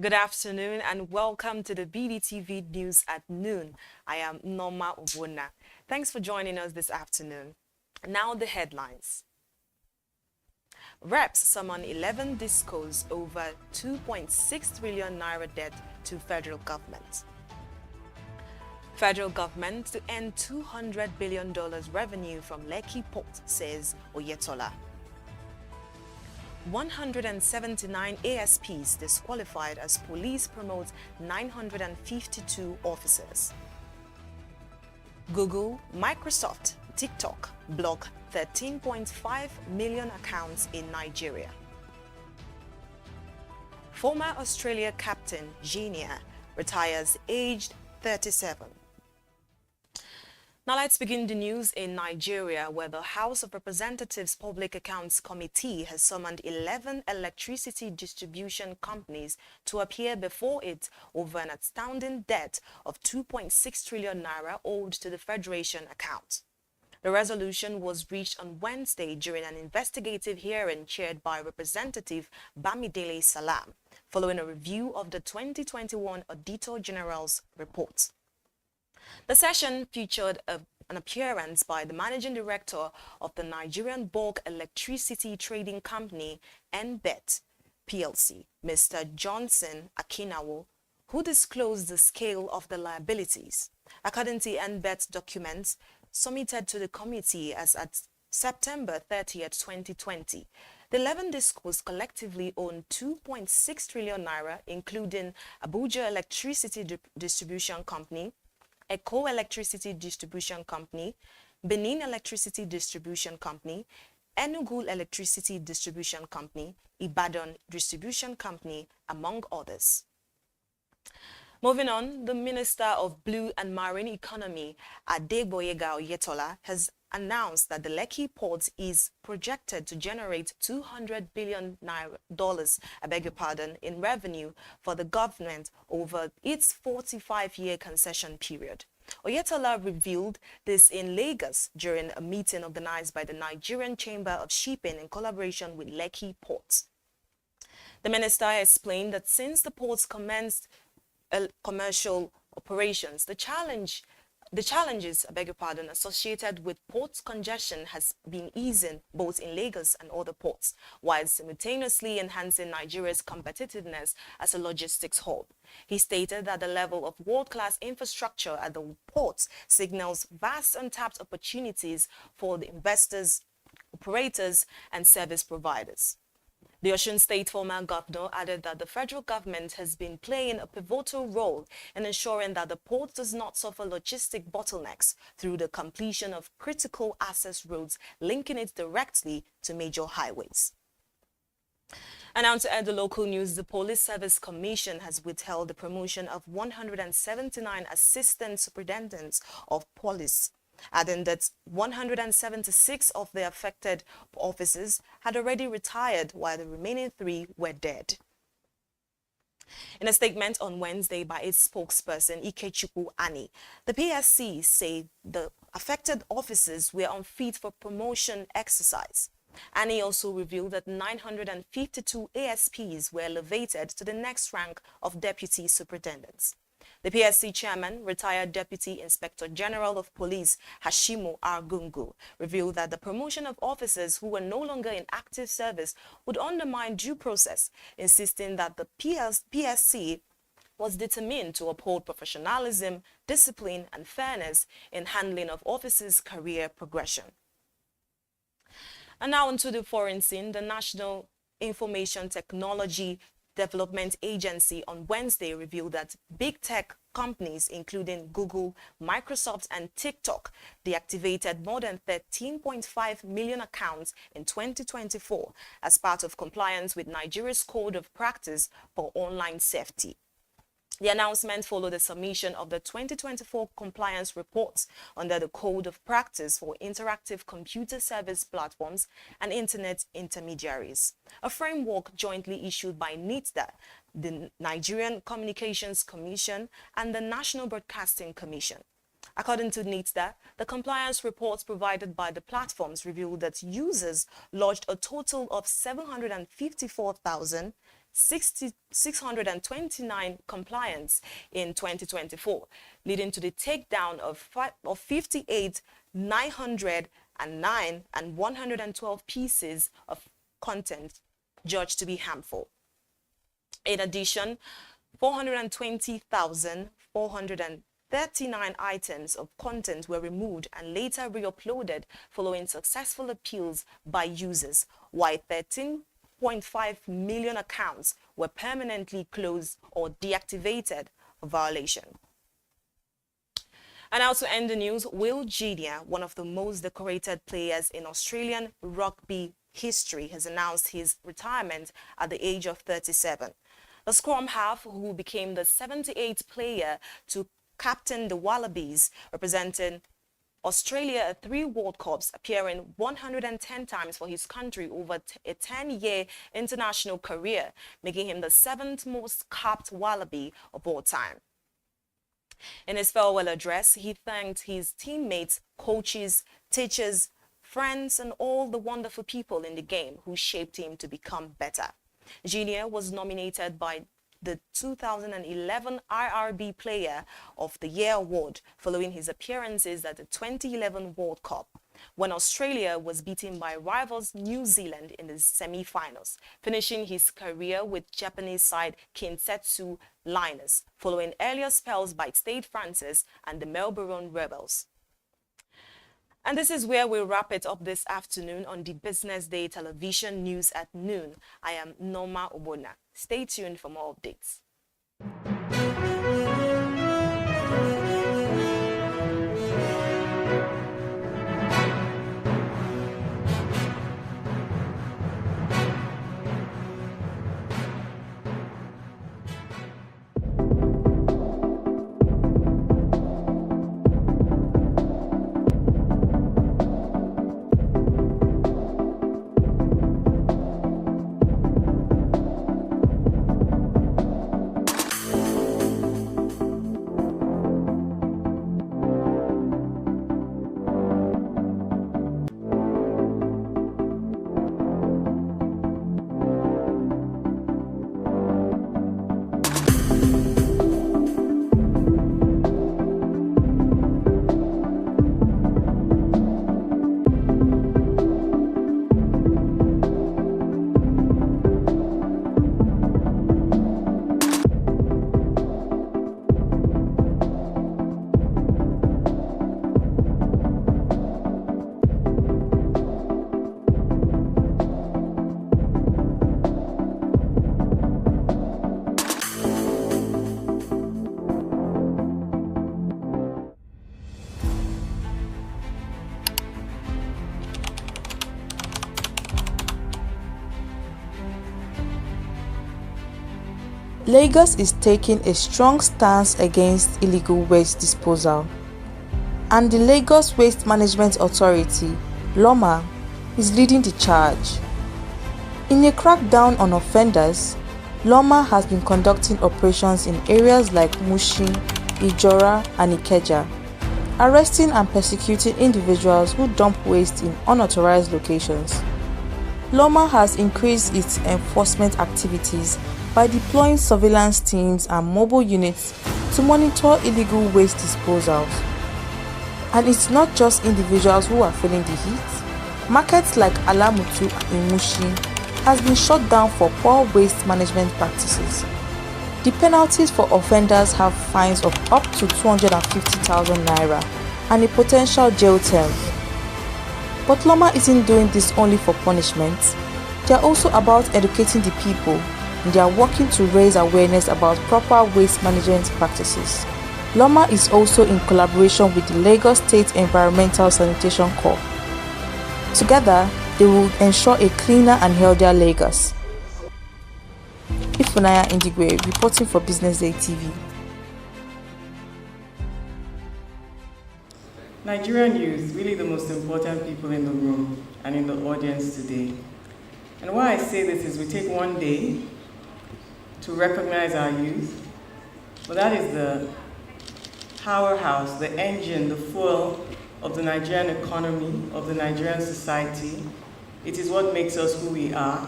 Good afternoon and welcome to the BDTV News at Noon. I am Norma Obuna. Thanks for joining us this afternoon. Now the headlines. Reps summon 11 discos over 2.6 trillion naira debt to federal government. Federal government to earn $200 billion revenue from Lekki Port, says Oyetola. 179 ASPs disqualified as police promote 952 officers. Google, Microsoft, TikTok block 13.5 million accounts in Nigeria. Former Australia captain Genia retires aged 37. Now let's begin the news in Nigeria, where the House of Representatives Public Accounts Committee has summoned 11 electricity distribution companies to appear before it over an astounding debt of 2.6 trillion naira owed to the Federation account. The resolution was reached on Wednesday during an investigative hearing chaired by Representative Bamidele Salam, following a review of the 2021 Auditor General's report. The session featured an appearance by the Managing Director of the Nigerian Bulk Electricity Trading Company, NBET PLC, Mr. Johnson Akinawo, who disclosed the scale of the liabilities. According to NBET documents submitted to the committee as at September 30th, 2020, The 11 discos collectively own 2.6 trillion naira, including Abuja Electricity Distribution Company, Eco Electricity Distribution Company, Benin Electricity Distribution Company, Enugu Electricity Distribution Company, Ibadan Distribution Company, among others. Moving on, the Minister of Blue and Marine Economy, Adegboyega Oyetola, has announced that the Lekki port is projected to generate $200 billion in revenue for the government over its 45-year concession period. Oyetola revealed this in Lagos during a meeting organized by the Nigerian Chamber of Shipping in collaboration with Lekki Ports. The minister explained that since the ports commenced commercial operations, the challenges, associated with port congestion has been easing both in Lagos and other ports, while simultaneously enhancing Nigeria's competitiveness as a logistics hub. He stated that the level of world-class infrastructure at the ports signals vast untapped opportunities for the investors, operators, and service providers. The Osun State former governor added that the federal government has been playing a pivotal role in ensuring that the port does not suffer logistic bottlenecks through the completion of critical access roads linking it directly to major highways. And now to end the local news, the Police Service Commission has withheld the promotion of 179 assistant superintendents of police, adding that 176 of the affected officers had already retired, while the remaining 3 were dead. In a statement on Wednesday by its spokesperson, Ikechukwu Ani, the PSC said the affected officers were unfit for promotion exercise. Ani also revealed that 952 ASPs were elevated to the next rank of deputy superintendents. The PSC chairman, retired Deputy Inspector General of Police Hashimu Argungu, revealed that the promotion of officers who were no longer in active service would undermine due process, insisting that the PSC was determined to uphold professionalism, discipline, and fairness in handling of officers' career progression. And now onto the foreign scene. The National Information Technology Development Agency on Wednesday revealed that big tech companies including Google, Microsoft, and TikTok deactivated more than 13.5 million accounts in 2024 as part of compliance with Nigeria's Code of Practice for Online Safety. The announcement followed the submission of the 2024 compliance reports under the Code of Practice for Interactive Computer Service Platforms and Internet Intermediaries, a framework jointly issued by NITDA, the Nigerian Communications Commission, and the National Broadcasting Commission. According to NITDA, the compliance reports provided by the platforms revealed that users lodged a total of 754,629 compliance in 2024, leading to the takedown of 58,909 and 112 pieces of content judged to be harmful. In addition, 420,439 items of content were removed and later re-uploaded following successful appeals by users, while 13.5 million accounts were permanently closed or deactivated for violation. And now to end the news, Will Jr., one of the most decorated players in Australian rugby history, has announced his retirement at the age of 37. The scrum half, who became the 78th player to captain the Wallabies, representing Australia at 3 World Cups, appearing 110 times for his country over a 10-year international career, making him the 7th most capped Wallaby of all time. In his farewell address, he thanked his teammates, coaches, teachers, friends, and all the wonderful people in the game who shaped him to become better. Junior was nominated by the 2011 IRB Player of the Year award following his appearances at the 2011 World Cup, when Australia was beaten by rivals New Zealand in the semi-finals, finishing his career with Japanese side Kintetsu Liners, following earlier spells by Stade Francis and the Melbourne Rebels. And this is where we wrap it up this afternoon on the Business Day television news at noon. I am Norma Obona. Stay tuned for more updates. Lagos is taking a strong stance against illegal waste disposal, and the Lagos Waste Management Authority, LOMA, is leading the charge. In a crackdown on offenders, LOMA has been conducting operations in areas like Mushin, Ijora, and Ikeja, arresting and persecuting individuals who dump waste in unauthorized locations. LOMA has increased its enforcement activities by deploying surveillance teams and mobile units to monitor illegal waste disposals. And it's not just individuals who are feeling the heat. Markets like Alamutu in Mushin has been shut down for poor waste management practices. The penalties for offenders have fines of up to 250,000 naira and a potential jail term. But LOMA isn't doing this only for punishment. They are also about educating the people, and they are working to raise awareness about proper waste management practices. LOMA is also in collaboration with the Lagos State Environmental Sanitation Corps. Together, they will ensure a cleaner and healthier Lagos. Ifunaya Indigwe, reporting for Business Day TV. Nigerian youth, really the most important people in the room and in the audience today. And why I say this is we take one day to recognize our youth, but that is the powerhouse, the engine, the fuel of the Nigerian economy, of the Nigerian society. It is what makes us who we are.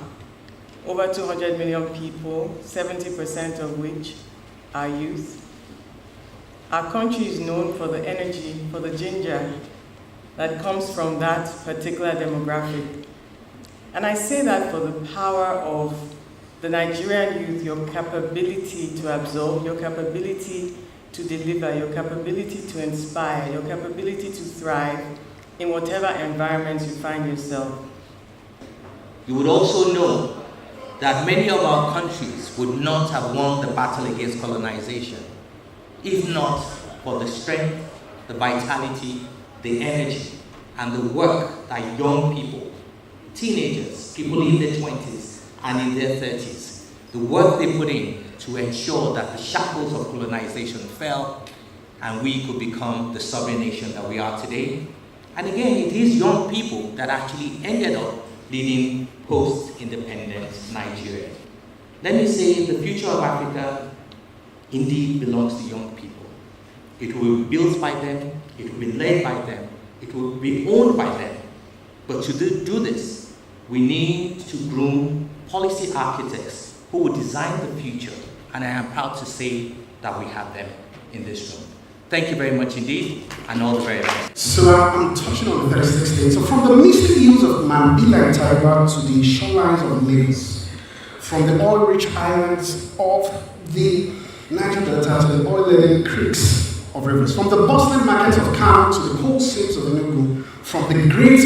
Over 200 million people, 70% of which are youth. Our country is known for the energy, for the ginger that comes from that particular demographic. And I say that for the power of the Nigerian youth, your capability to absorb, your capability to deliver, your capability to inspire, your capability to thrive in whatever environment you find yourself. You would also know that many of our countries would not have won the battle against colonization if not for the strength, the vitality, the energy, and the work that young people, teenagers, people in their 20s and in their 30s, the work they put in to ensure that the shackles of colonization fell and we could become the sovereign nation that we are today. And again, it is young people that actually ended up leading post-independent Nigeria. Let me say the future of Africa indeed belongs to young people. It will be built by them, it will be led by them, it will be owned by them. But to do this, we need to groom policy architects who will design the future, and I am proud to say that we have them in this room. Thank you very much indeed, and all the very best. So I'm touching on the 36 states. So from the misty hills of Mambila and Taiwan to the shorelines of Lagos, from the oil-rich islands of the Niger Delta to the oil-laden creeks of rivers. From the bustling markets of Kano to the coal seams of Enugu, from the great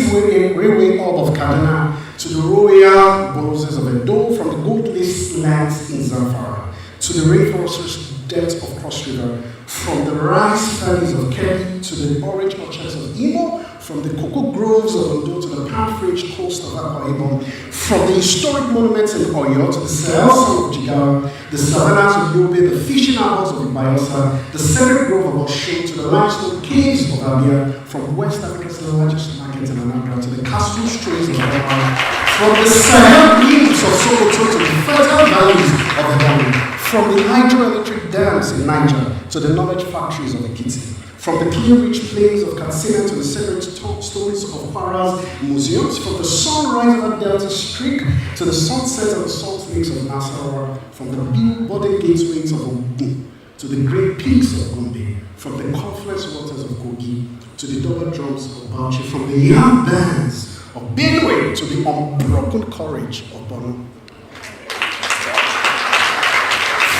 railway hub of Kaduna to the royal boroughs of Edo, from the gold-laced lands in Zamfara to the rainforest depths of Cross River, from the rice valleys of Kebbi to the orange orchards of Imo, from the cocoa groves of Ondo to the palm-rich coast of Akwa Ibom, from the historic monuments in Oyo to the Sahel of Jigawa, the savannas of Yobe, the fishing harbors of Bayelsa, the scenic grove of Osun to the limestone caves of Abia, from West Africa's largest market in Anambra to the castle streets of Ghana, from the Sahel hills of Sokoto to the fertile valleys of Edom, from the hydroelectric dams in Niger to the knowledge factories of Ekiti, from the clear-rich plains of Katsina to the sacred stones of Kwara's museums, from the sunrise of Delta Streak to the sunset of the salt lakes of Nasarawa, from the budding gateways of Ogun to the great peaks of Gombe, from the confluence waters of Kogi to the double drums of Bauchi, from the young bands of Benue to the unbroken courage of Bono.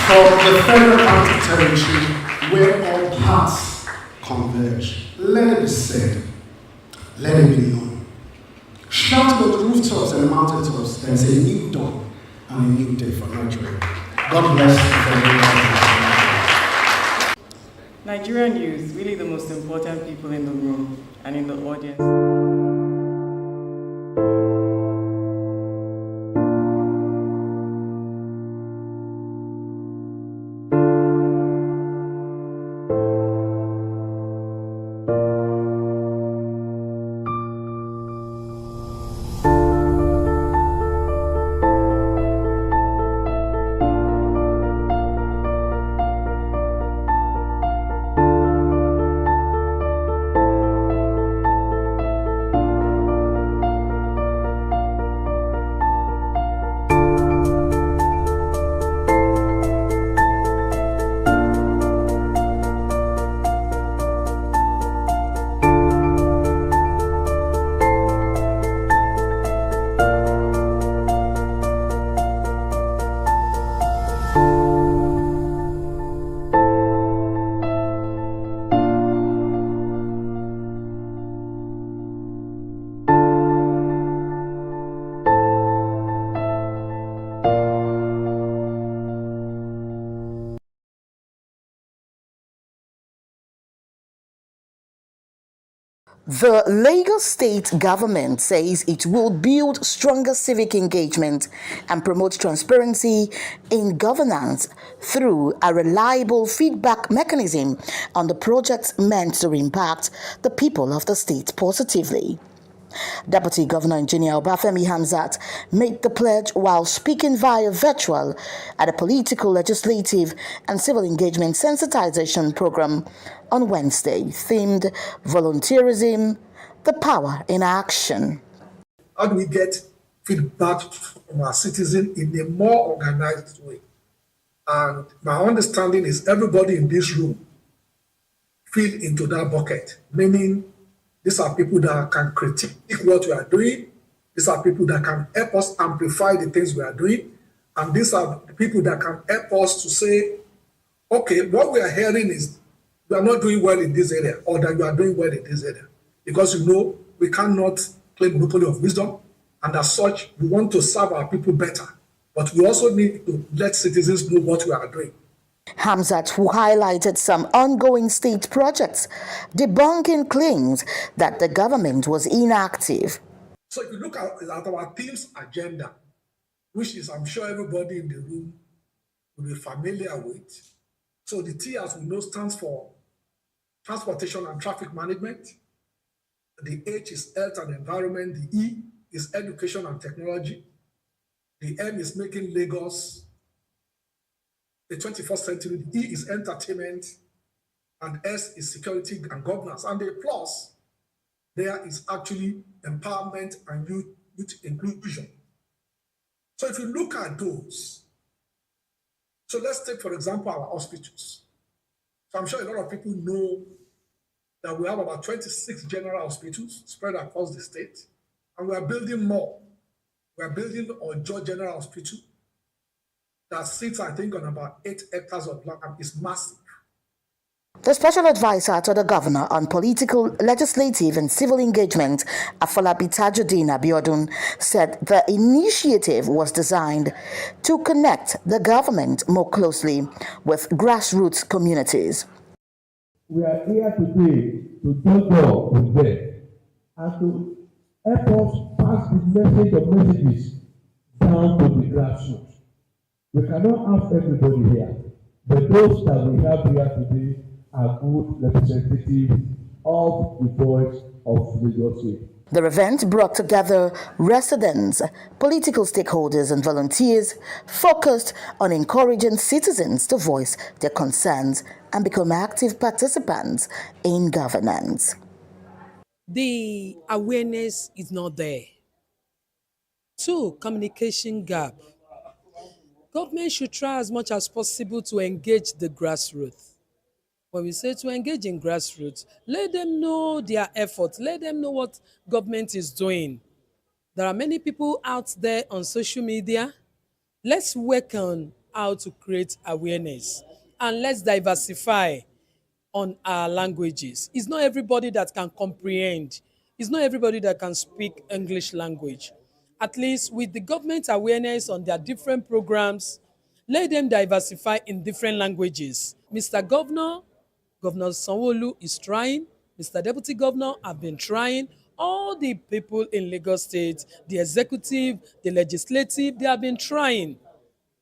From the federal mountain territory where all paths converge, let it be said, let it be known. Shout on the rooftops and the mountaintops, there is a new dawn and a new day for Nigeria. God bless you. Nigerian youth, really the most important people in the room and in the audience. The Lagos State government says it will build stronger civic engagement and promote transparency in governance through a reliable feedback mechanism on the projects meant to impact the people of the state positively. Deputy Governor Engineer Obafemi Hamzat made the pledge while speaking via virtual at a political, legislative and civil engagement sensitization program on Wednesday, themed Volunteerism, the Power in Action. How do we get feedback from our citizens in a more organized way? And my understanding is everybody in this room fit into that bucket, meaning these are people that can critique what we are doing. These are people that can help us amplify the things we are doing. And these are the people that can help us to say, okay, what we are hearing is we are not doing well in this area, or that you are doing well in this area. Because we cannot claim monopoly of wisdom. And as such, we want to serve our people better. But we also need to let citizens know what we are doing. Hamzat, who highlighted some ongoing state projects, debunking claims that the government was inactive. So if you look at our team's agenda, which is I'm sure everybody in the room will be familiar with. So the T, as we know, stands for Transportation and Traffic Management. The H is Health and Environment. The E is Education and Technology. The M is Making Lagos the 21st century. The E is Entertainment. And S is Security and Governance. And the plus there is actually Empowerment and Youth Inclusion. So if you look at those, so let's take, for example, our hospitals. So I'm sure a lot of people know that we have about 26 general hospitals spread across the state, and we are building more. We are building Ojo General Hospital that sits, I think, on about 8 hectares of land and is massive. The special advisor to the governor on political, legislative and civil engagement, Afolabi Tajudeen Abiodun, said the initiative was designed to connect the government more closely with grassroots communities. We are here today to do job with them and to help us pass the message of messages down to the grassroots. We cannot have everybody here, but those that we have here today are good representatives of the voice of Lagos State. The event brought together residents, political stakeholders and volunteers focused on encouraging citizens to voice their concerns and become active participants in governance. The awareness is not there. 2, communication gap. Government should try as much as possible to engage the grassroots. When we say to engage in grassroots, let them know their efforts, let them know what government is doing. There are many people out there on social media. Let's work on how to create awareness and let's diversify on our languages. It's not everybody that can comprehend. It's not everybody that can speak English language. At least with the government awareness on their different programs, let them diversify in different languages. Mr. Governor Sanwo-Olu is trying. Mr. Deputy Governor have been trying. All the people in Lagos State, the executive, the legislative, they have been trying.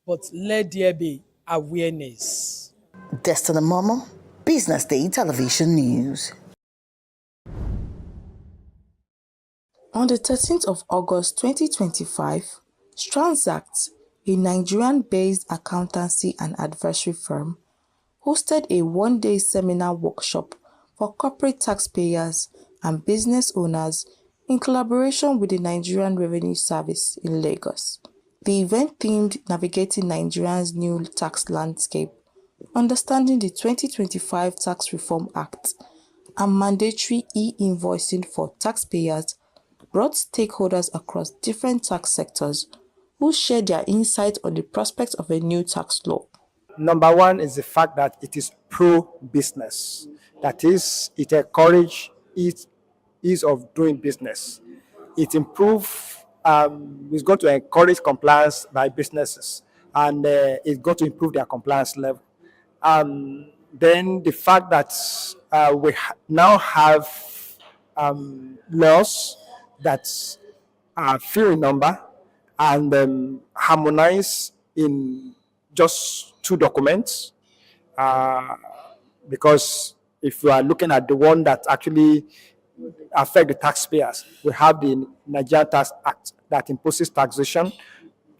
But let there be awareness. Destiny Momo, Business Day Television News. On the 13th of August 2025, Transact, a Nigerian-based accountancy and advisory firm, hosted a one-day seminar workshop for corporate taxpayers and business owners in collaboration with the Nigerian Revenue Service in Lagos. The event themed Navigating Nigeria's New Tax Landscape, Understanding the 2025 Tax Reform Act, and Mandatory e-invoicing for taxpayers brought stakeholders across different tax sectors who shared their insight on the prospects of a new tax law. Number one is the fact that it is pro-business. That is, it encourages ease of doing business. It it's going to encourage compliance by businesses, and it's going to improve their compliance level. Then the fact that we now have laws that are few in number and harmonize in just 2 documents, because if you are looking at the one that actually affect the taxpayers, we have the Nigerian Tax Act that imposes taxation,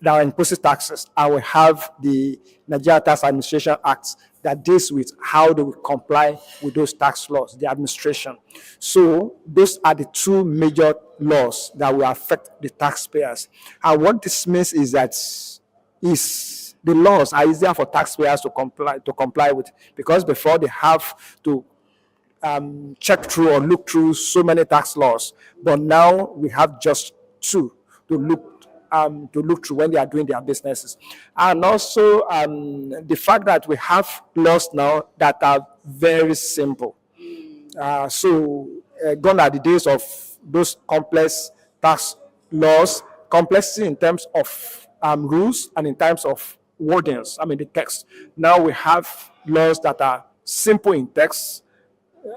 that imposes taxes, and we have the Nigerian Tax Administration Act that deals with how do we comply with those tax laws, the administration. So those are the 2 major laws that will affect the taxpayers. And what this means is that the laws are easier for taxpayers to comply with, because before they have to check through or look through so many tax laws, but now we have just 2 to look through when they are doing their businesses. And also the fact that we have laws now that are very simple. Gone are the days of those complex tax laws, complexity in terms of rules and in terms of wordings, the text. Now we have laws that are simple in text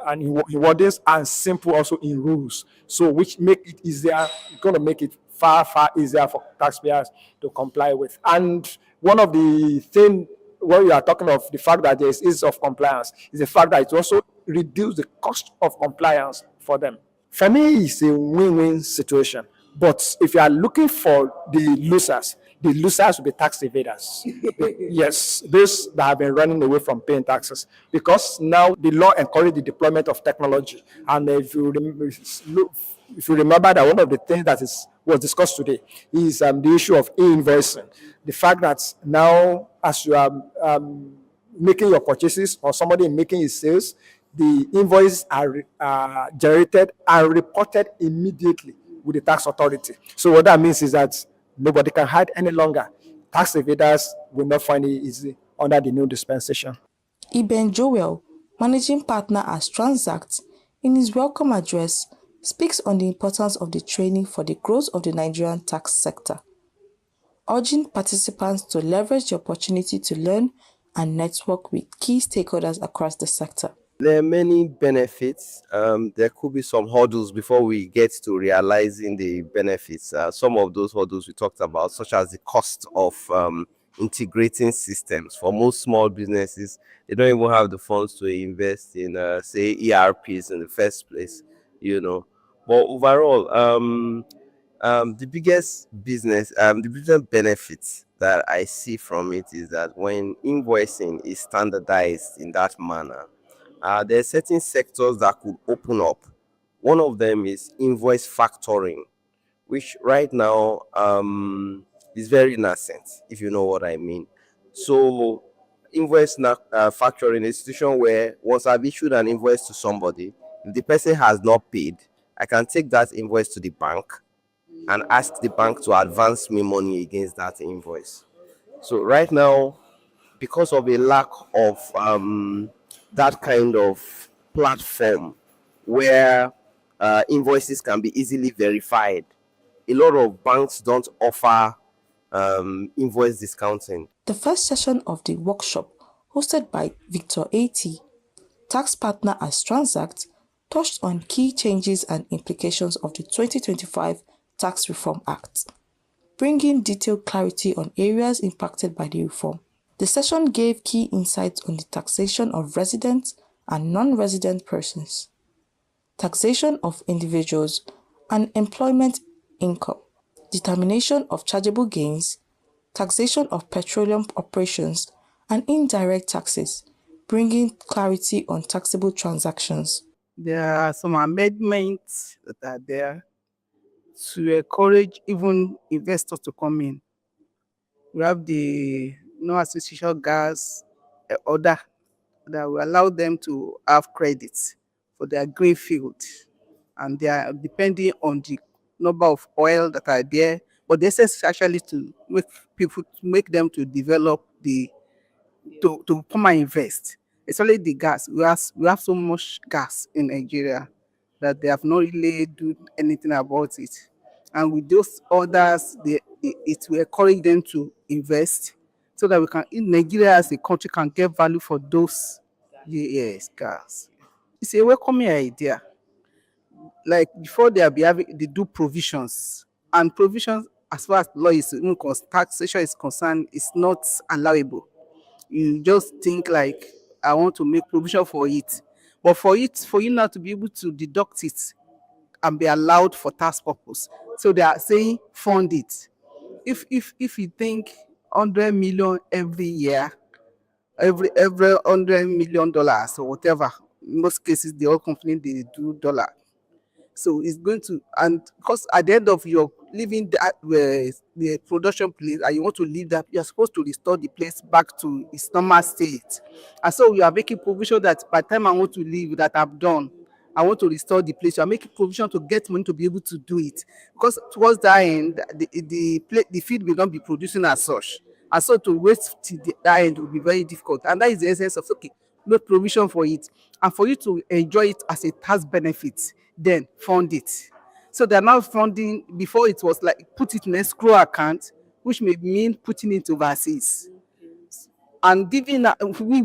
and in wordings and simple also in rules. So which make it easier, going to make it far easier for taxpayers to comply with. And one of the things when we are talking of the fact that there is ease of compliance is the fact that it also reduces the cost of compliance for them. For me, it's a win-win situation. But if you are looking for the losers will be tax evaders. Yes, those that have been running away from paying taxes, because now the law encourages the deployment of technology. And if you remember that one of the things that was discussed today is the issue of e-invoicing. The fact that now, as you are making your purchases or somebody making his sales, the invoices are generated and reported immediately with the tax authority. So what that means is that nobody can hide any longer. Tax evaders will not find it easy under the new dispensation. Iben Joel, Managing partner at Transact, in his welcome address, speaks on the importance of the training for the growth of the Nigerian tax sector, urging participants to leverage the opportunity to learn and network with key stakeholders across the sector. There are many benefits. There could be some hurdles before we get to realizing the benefits. Some of those hurdles we talked about, such as the cost of integrating systems. For most small businesses, they don't even have the funds to invest in, say, ERPs in the first place, you know. But overall, the biggest benefits that I see from it is that when invoicing is standardized in that manner, there are certain sectors that could open up. One of them is invoice factoring, which right now is very nascent, if you know what I mean. So, factoring is a situation where once I've issued an invoice to somebody, if the person has not paid, I can take that invoice to the bank and ask the bank to advance me money against that invoice. So right now, because of a lack of that kind of platform where invoices can be easily verified, a lot of banks don't offer invoice discounting. The first session of the workshop, hosted by Victor A.T., tax partner at Transact, touched on key changes and implications of the 2025 Tax Reform Act, bringing detailed clarity on areas impacted by the reform. The session gave key insights on the taxation of resident and non-resident persons, taxation of individuals and employment income, determination of chargeable gains, taxation of petroleum operations, and indirect taxes, bringing clarity on taxable transactions. There are some amendments that are there to encourage even investors to come in. We have the no association gas order that will allow them to have credits for their greenfield, and they are depending on the number of oil that are there. But this is actually to make them to develop to come and invest. It's only the gas. We have so much gas in Nigeria that they have not really do anything about it. And with those orders, it will encourage them to invest so that in Nigeria as a country can get value for those gas. It's a welcoming idea. Like before they do provisions, and provisions as far as law is taxation is concerned is not allowable. You just think like, I want to make provision for it, but for you not to be able to deduct it and be allowed for tax purpose, so they are saying fund it. If you think 100 million every year, every $100 million or whatever, in most cases the oil company they do dollar. So it's going to, and because at the end of your leaving that the production place and you want to leave that, you're supposed to restore the place back to its normal state. And so we are making provision that by the time I want to leave, that I've done, I want to restore the place. You are making provision to get money to be able to do it. Because towards that end, the feed will not be producing as such. And so to wait till that end will be very difficult. And that is the essence of, okay, make provision for it. And for you to enjoy it as a tax benefit, then fund it. So they're now funding. Before it was like put it in an escrow account, which may mean putting it overseas. And given that we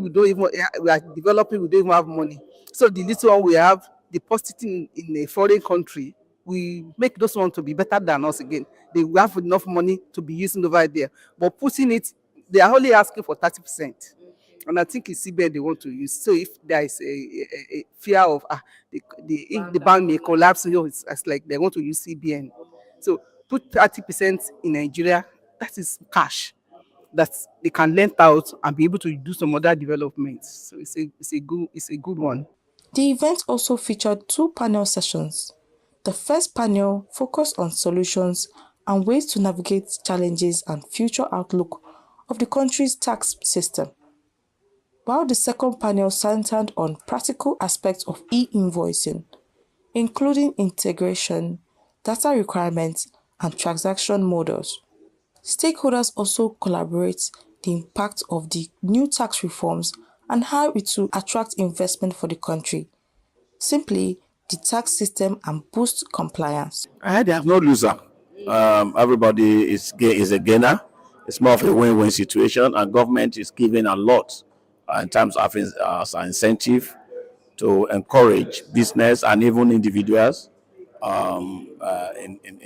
are developing, we don't even have money. So the little one we have depositing in a foreign country, we make those ones to be better than us again. They will have enough money to be using over there. But putting it, they are only asking for 30%. And I think it's CBN they want to use. So if there is a fear of if the bank may collapse, it's like they want to use CBN. So put 30% in Nigeria, that is cash that they can lend out and be able to do some other developments. So it's a good one. The event also featured 2 panel sessions. The first panel focused on solutions and ways to navigate challenges and future outlook of the country's tax system, while the second panel centered on practical aspects of e-invoicing, including integration, data requirements, and transaction models. Stakeholders also collaborate the impact of the new tax reforms and how it will attract investment for the country. Simply, the tax system and boost compliance. There's no loser. Everybody is a gainer. It's more of a win-win situation, and government is giving a lot in terms of as an incentive to encourage business and even individuals in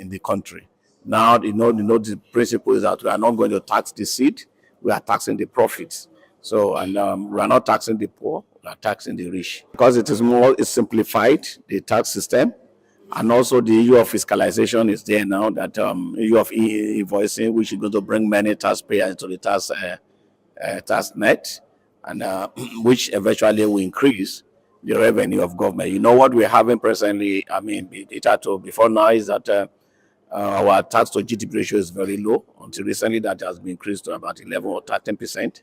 the country. Now, the principle is that we are not going to tax the seed; we are taxing the profits. So, and we are not taxing the poor; we are taxing the rich because it's simplified the tax system. And also the issue of fiscalization is there now, that issue of e-invoicing, which is going to bring many taxpayers into the tax net, and which eventually will increase the revenue of government. You know what we're having presently, before now, is that our tax to GDP ratio is very low. Until recently, that has been increased to about 11 or 13%.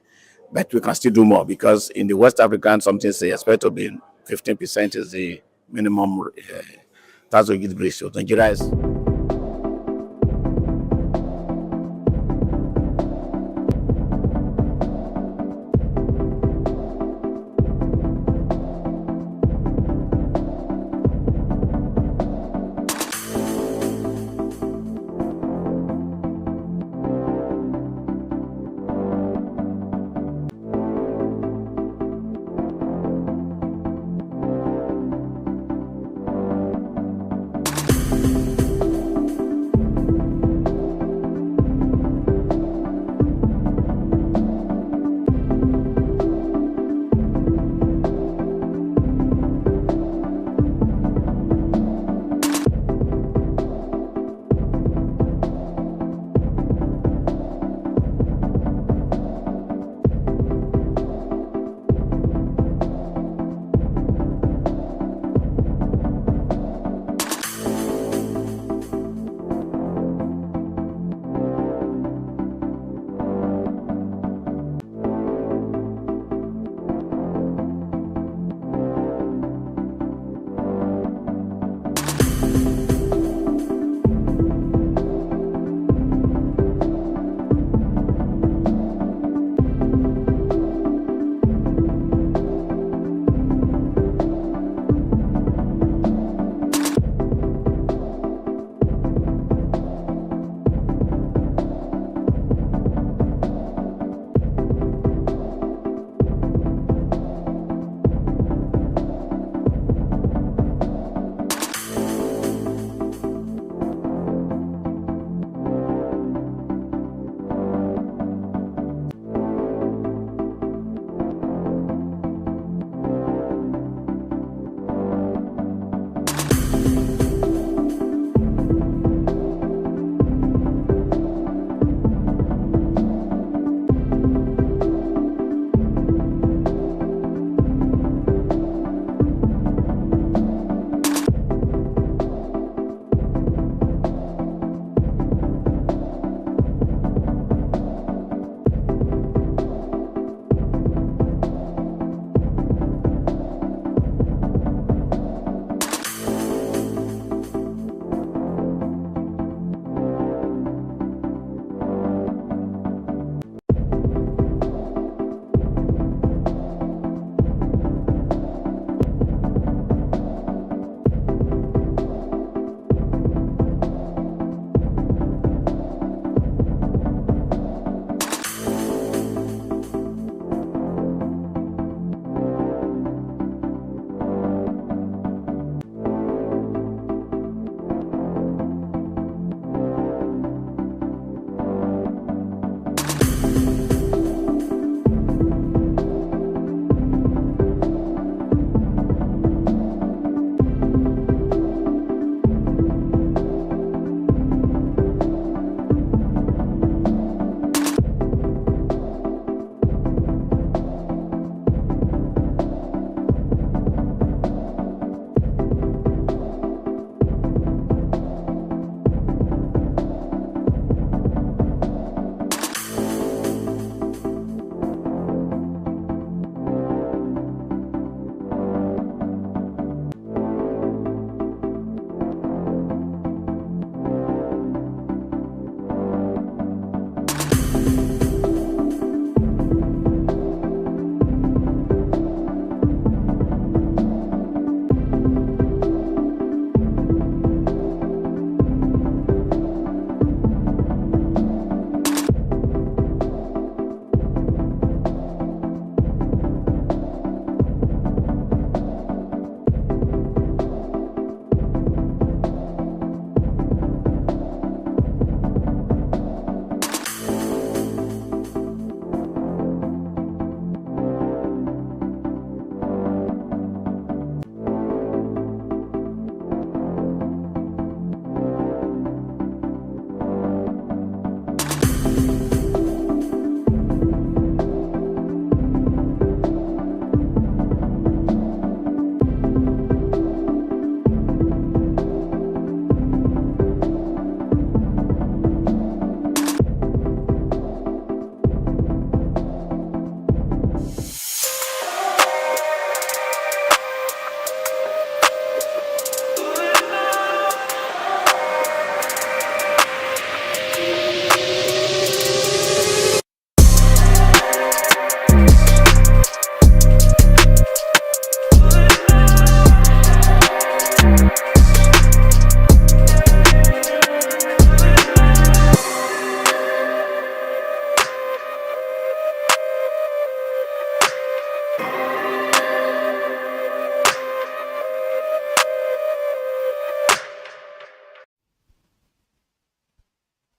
But we can still do more, because in the West African, something say expect to be 15% is the minimum tax to GDP ratio. Nigeria is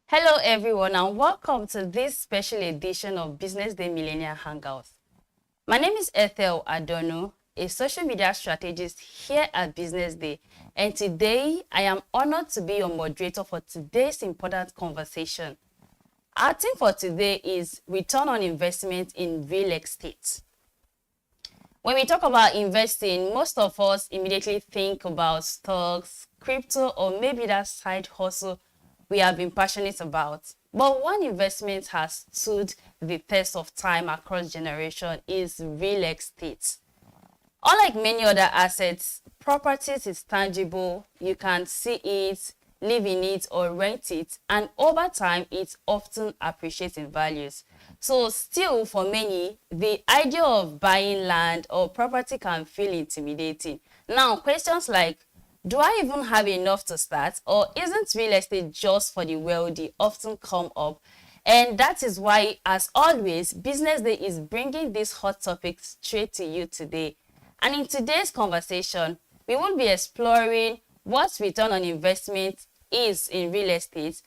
Hello everyone and welcome to this special edition of Business Day Millennial Hangouts. My name is Ethel Adonu, a social media strategist here at Business Day, and today I am honored to be your moderator for today's important conversation. Our theme for today is return on investment in real estate. When we talk about investing, most of us immediately think about stocks, crypto, or maybe that side hustle we have been passionate about. But one investment has stood the test of time across generations is real estate. Unlike many other assets, properties is tangible, you can see it, live in it or rent it, and over time it often appreciates in values. So still for many, the idea of buying land or property can feel intimidating. Now questions like, do I even have enough to start, or isn't real estate just for the wealthy often come up? And that is why, as always, Business Day is bringing this hot topic straight to you today. And in today's conversation, we will be exploring what return on investment is in real estate,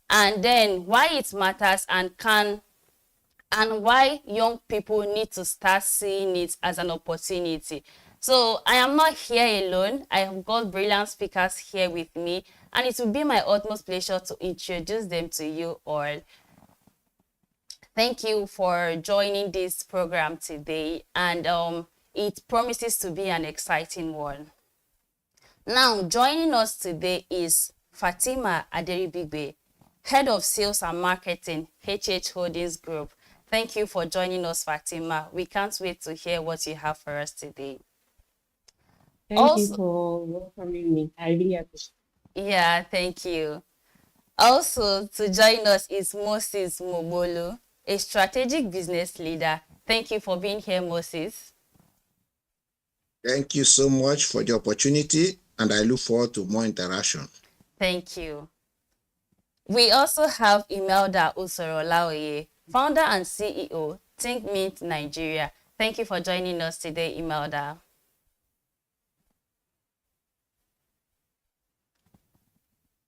and then why it matters and why young people need to start seeing it as an opportunity. So I am not here alone. I have got brilliant speakers here with me, and it will be my utmost pleasure to introduce them to you all. Thank you for joining this program today, and it promises to be an exciting one. Now, joining us today is Fatima Aderibigbe, Head of Sales and Marketing, HH Holdings Group. Thank you for joining us, Fatima. We can't wait to hear what you have for us today. Thank you for welcoming me. I really appreciate it. Yeah, thank you. Also, to join us is Moses Mobolo, a strategic business leader. Thank you for being here, Moses. Thank you so much for the opportunity, and I look forward to more interaction. Thank you. We also have Imelda Usorolaoye, founder and CEO, Think Mint Nigeria. Thank you for joining us today, Imelda.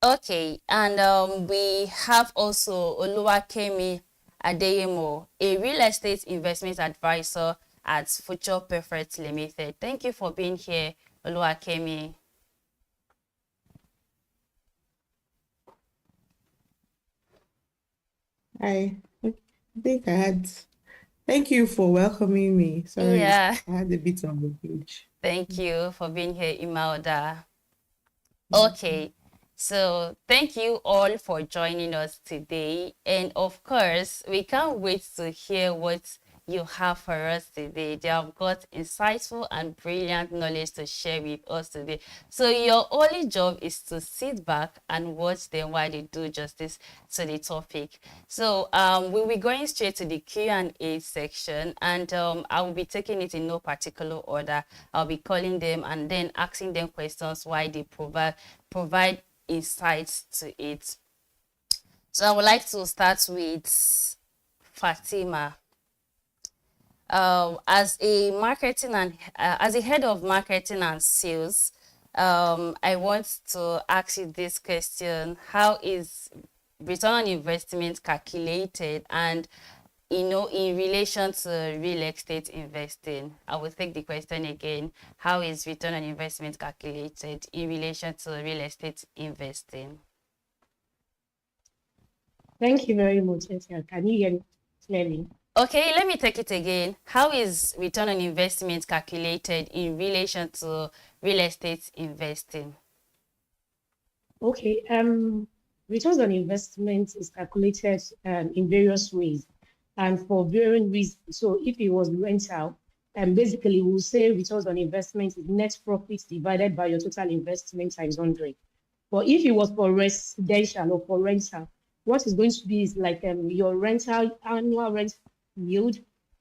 Okay, and we have also Oluwakemi Adeyemo, a real estate investment advisor at Future Perfect Limited. Thank you for being here, Oluwakemi. I think I had. Thank you for welcoming me. Sorry, Yeah. I had a bit of a glitch. Thank you for being here, Imelda. Okay, so thank you all for joining us today. And of course, we can't wait to hear what you have for us today. They have got insightful and brilliant knowledge to share with us today. So your only job is to sit back and watch them while they do justice to the topic. So we'll be going straight to the Q&A section, and I will be taking it in no particular order. I'll be calling them and then asking them questions while they provide insights to it. So I would like to start with Fatima. As a head of marketing and sales, I want to ask you this question: how is return on investment calculated, and in relation to real estate investing? I will take the question again: how is return on investment calculated in relation to real estate investing? Thank you very much, Ethel. Can you hear me clearly? Okay, let me take it again. How is return on investment calculated in relation to real estate investing? Okay, returns on investment is calculated in various ways and for varying reasons. So if it was rental, basically we'll say returns on investment is net profit divided by your total investment times 100. But if it was for residential or for rental, what is going to be is like your rental annual rent yield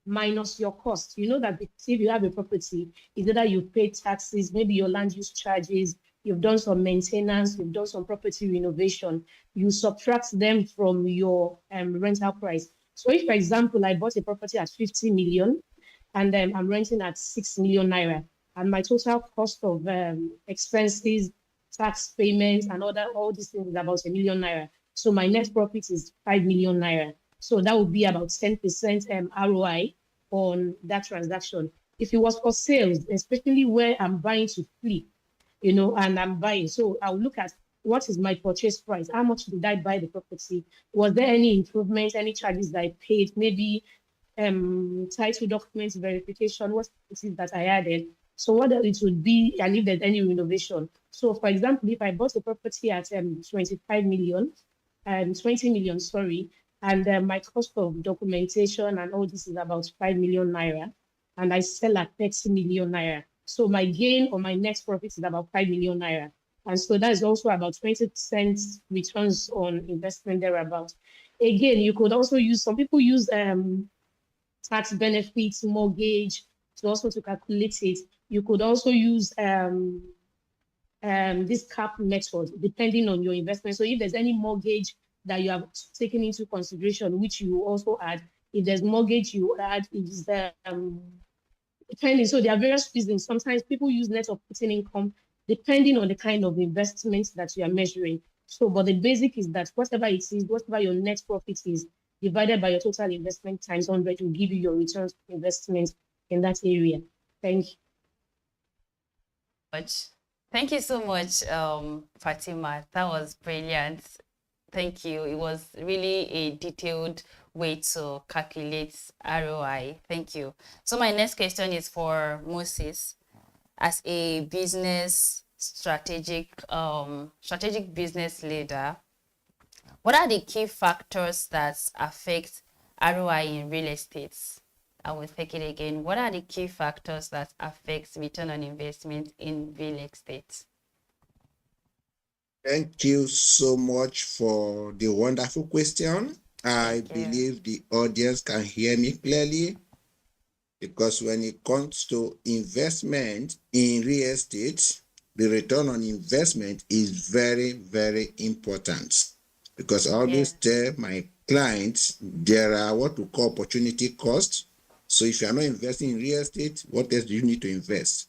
minus your cost. You know that if you have a property, it's either you pay taxes, maybe your land use charges, you've done some maintenance, you've done some property renovation, you subtract them from your rental price. So if, for example, I bought a property at 50 million and I'm renting at 6 million naira, and my total cost of expenses, tax payments, and all these things is about 1 million naira, So my net profit is 5 million naira. So that would be about 10% ROI on that transaction. If it was for sales, especially where I'm buying to flip, and I'm buying, so I'll look at what is my purchase price? How much did I buy the property? Was there any improvement, any charges that I paid? Maybe title documents verification, what it is that I added. So what it would be, and if there's any renovation. So for example, if I bought a property at 25 million, 20 million, sorry, and my cost of documentation and all this is about 5 million naira, and I sell at 30 million naira. So my gain or my net profit is about 5 million naira. And so that is also about 20% returns on investment thereabout. Again, you could also use, some people use tax benefits, mortgage, to calculate it. You could also use this cap method, depending on your investment. So if there's any mortgage that you have taken into consideration, which you also add, if there's mortgage you add, is depending. So there are various reasons. Sometimes people use net operating income, depending on the kind of investments that you are measuring. So, but the basic is that whatever it is, whatever your net profit is, divided by your total investment times 100 will give you your returns on investment in that area. Thank you. Thank you so much, Fatima. That was brilliant. Thank you. It was really a detailed way to calculate ROI. Thank you. So my next question is for Moses. As a business strategic business leader, what are the key factors that affect ROI in real estate? I will take it again. What are the key factors that affect return on investment in real estate? Thank you so much for the wonderful question. I believe the audience can hear me clearly, because when it comes to investment in real estate, the return on investment is very, very important. Because I always tell my clients there are what we call opportunity costs. So if you are not investing in real estate, what else do you need to invest?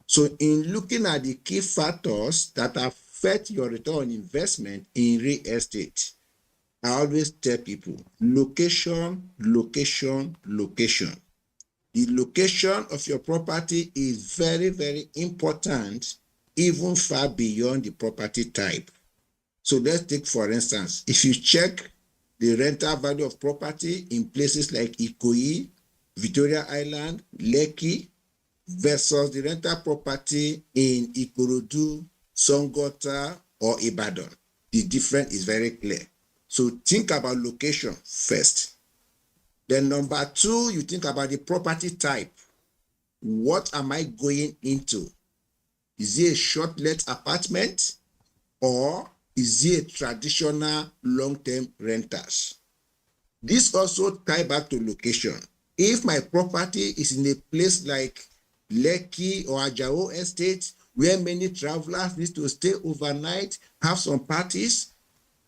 So in looking at the key factors that affect your return on investment in real estate, I always tell people location, location, location. The location of your property is very, very important, even far beyond the property type. So let's take, for instance, if you check the rental value of property in places like Ikoyi, Victoria Island, Lekki, versus the rental property in Ikorodu, Songota, or Ibadan, the difference is very clear. So think about location first. Then number two, you think about the property type. What am I going into? Is it a short-let apartment, or is it a traditional long-term renters? This also ties back to location. If my property is in a place like Lekki or Ajao Estate, where many travelers need to stay overnight, have some parties,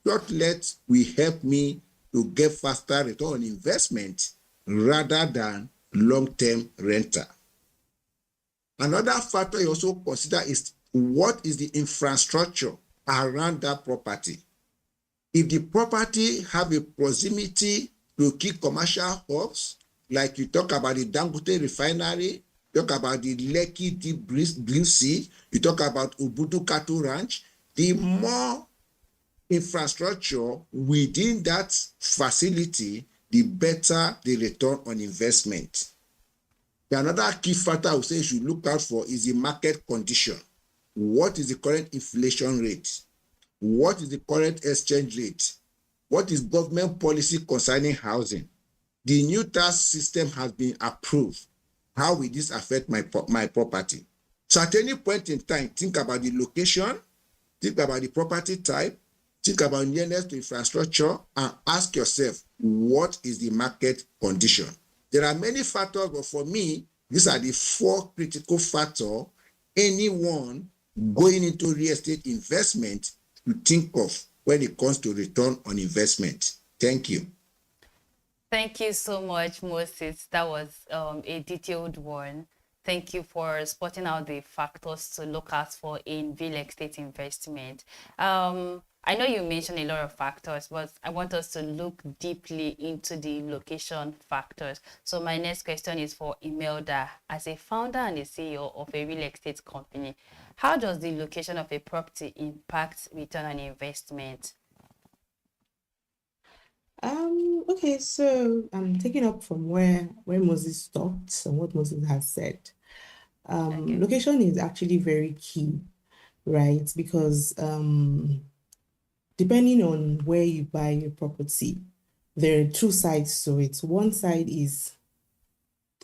short-let will help me to get faster return on investment rather than long-term renter. Another factor you also consider is what is the infrastructure around that property. If the property have a proximity to key commercial hubs, like you talk about the Dangote refinery, talk about the Lekki Deep Blue Sea, you talk about Ubudu Cattle Ranch, the more infrastructure within that facility, the better the return on investment. Another key factor I would say you should look out for is the market condition. What is the current inflation rate? What is the current exchange rate? What is government policy concerning housing? The new tax system has been approved. How will this affect my property? So at any point in time, think about the location, think about the property type, think about nearness to infrastructure, and ask yourself, what is the market condition? There are many factors, but for me, these are the four critical factors anyone going into real estate investment to think of when it comes to return on investment. Thank you. Thank you so much, Moses. That was a detailed one. Thank you for spotting out the factors to look out for in real estate investment. I know you mentioned a lot of factors, but I want us to look deeply into the location factors. So my next question is for Imelda. As a founder and a CEO of a real estate company, how does the location of a property impact return on investment? Okay, so I'm taking up from where Moses stopped and what Moses has said. Location is actually very key, right? Because depending on where you buy your property, there are two sides to it. One side is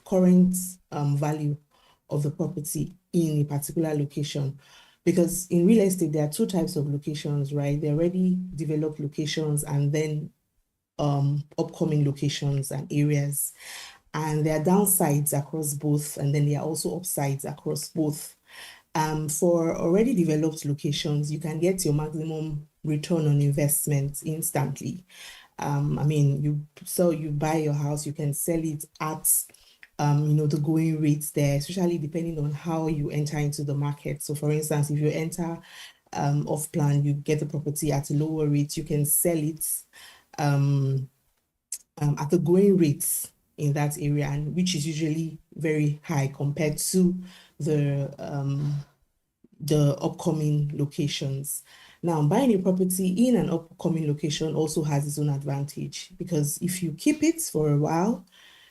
current value of the property in a particular location. Because in real estate, there are two types of locations, right? They're already developed locations and then upcoming locations and areas. And there are downsides across both, and then there are also upsides across both. For already developed locations, you can get your maximum return on investment instantly. I mean, you buy your house, you can sell it at the going rates there, especially depending on how you enter into the market. So for instance, if you enter off plan, you get the property at a lower rate, you can sell it at the going rates in that area, and which is usually very high compared to the upcoming locations. Now, buying a property in an upcoming location also has its own advantage, because if you keep it for a while,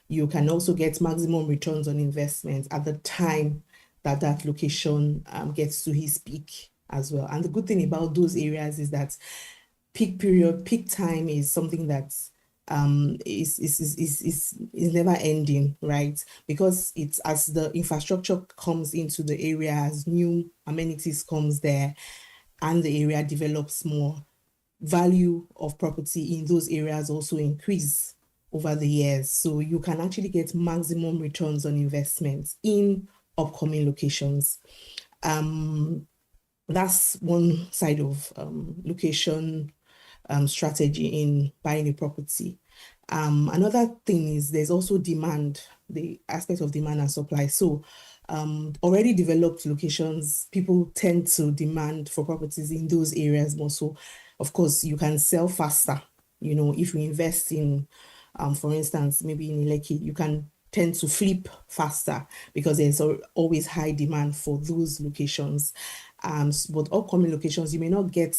you can also get maximum returns on investment at the time that location gets to its peak as well. And the good thing about those areas is that peak time is something that is never ending, right? Because it's as the infrastructure comes into the area, as new amenities comes there, and the area develops more, value of property in those areas also increase over the years. So you can actually get maximum returns on investments in upcoming locations. That's one side of location strategy in buying a property. Another thing is there's also demand, the aspect of demand and supply. So already developed locations, people tend to demand for properties in those areas more. So of course you can sell faster. If you invest in, for instance, maybe in Lekki, you can tend to flip faster because there's always high demand for those locations. But upcoming locations, you may not get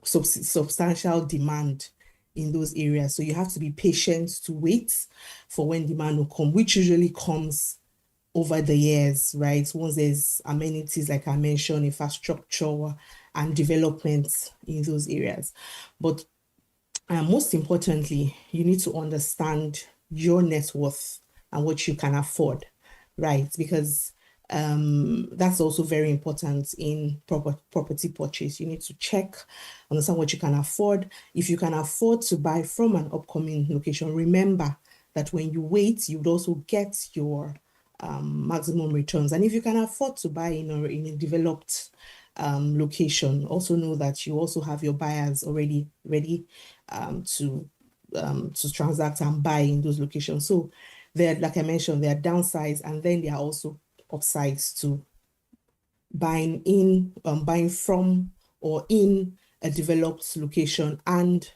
substantial demand in those areas. So you have to be patient to wait for when demand will come, which usually comes over the years, right? Once there's amenities, like I mentioned, infrastructure and development in those areas. But most importantly, you need to understand your net worth and what you can afford, right? Because that's also very important in property purchase. You need to understand what you can afford. If you can afford to buy from an upcoming location, remember that when you wait, you would also get your maximum returns. And if you can afford to buy in a developed location, also know that you also have your buyers already ready to transact and buy in those locations. So there, like I mentioned, there are downsides, and then there are also upsides to buying from or in a developed location and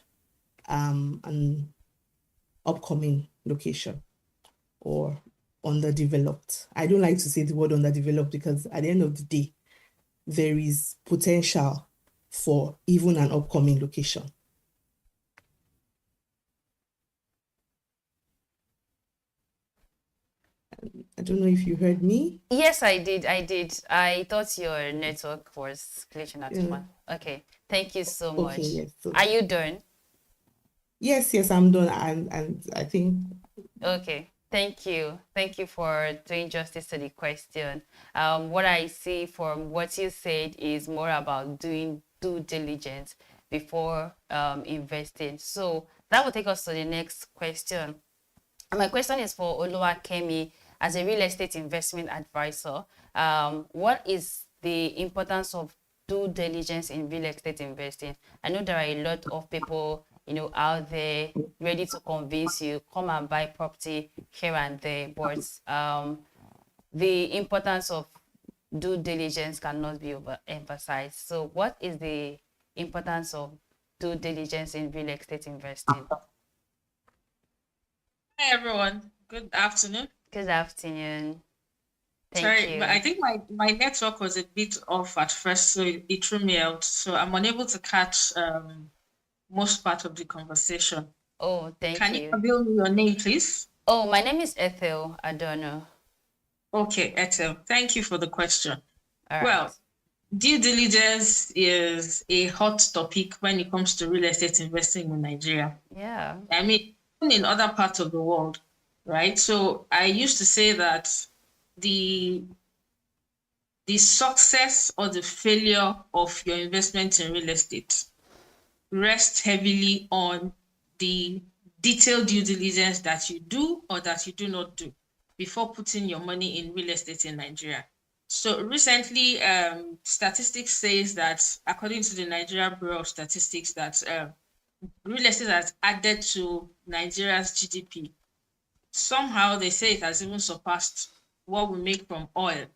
an upcoming location or underdeveloped. I don't like to say the word underdeveloped because at the end of the day, there is potential for even an upcoming location. I don't know if you heard me. Yes, I did. I thought your network was glitching at one. Okay. Thank you so much. Yes. Are you done? Yes, I'm done. And I think. Okay. Thank you. Thank you for doing justice to the question. What I see from what you said is more about doing due diligence before investing. So that will take us to the next question. And my question is for Oluwakemi. As a real estate investment advisor, what is the importance of due diligence in real estate investing? I know there are a lot of people, out there ready to convince you, come and buy property here and there, but the importance of due diligence cannot be overemphasized. So what is the importance of due diligence in real estate investing. Hi everyone. Good afternoon. Good afternoon. Thank Sorry, you. but I think my network was a bit off at first, so it threw me out. So I'm unable to catch most part of the conversation. Oh, thank Can you. you reveal me your name, please? Oh, my name is Ethel Adorno. Okay, Ethel. Thank you for the question. All Well, right. due diligence is a hot topic when it comes to real estate investing in Nigeria. Yeah. I mean, even in other parts of the world, right? So I used to say that the success or the failure of your investment in real estate rests heavily on the detailed due diligence that you do or that you do not do before putting your money in real estate in Nigeria. So recently, statistics says that according to the Nigeria Bureau of Statistics, that real estate has added to Nigeria's GDP. Somehow they say it has even surpassed what we make from oil,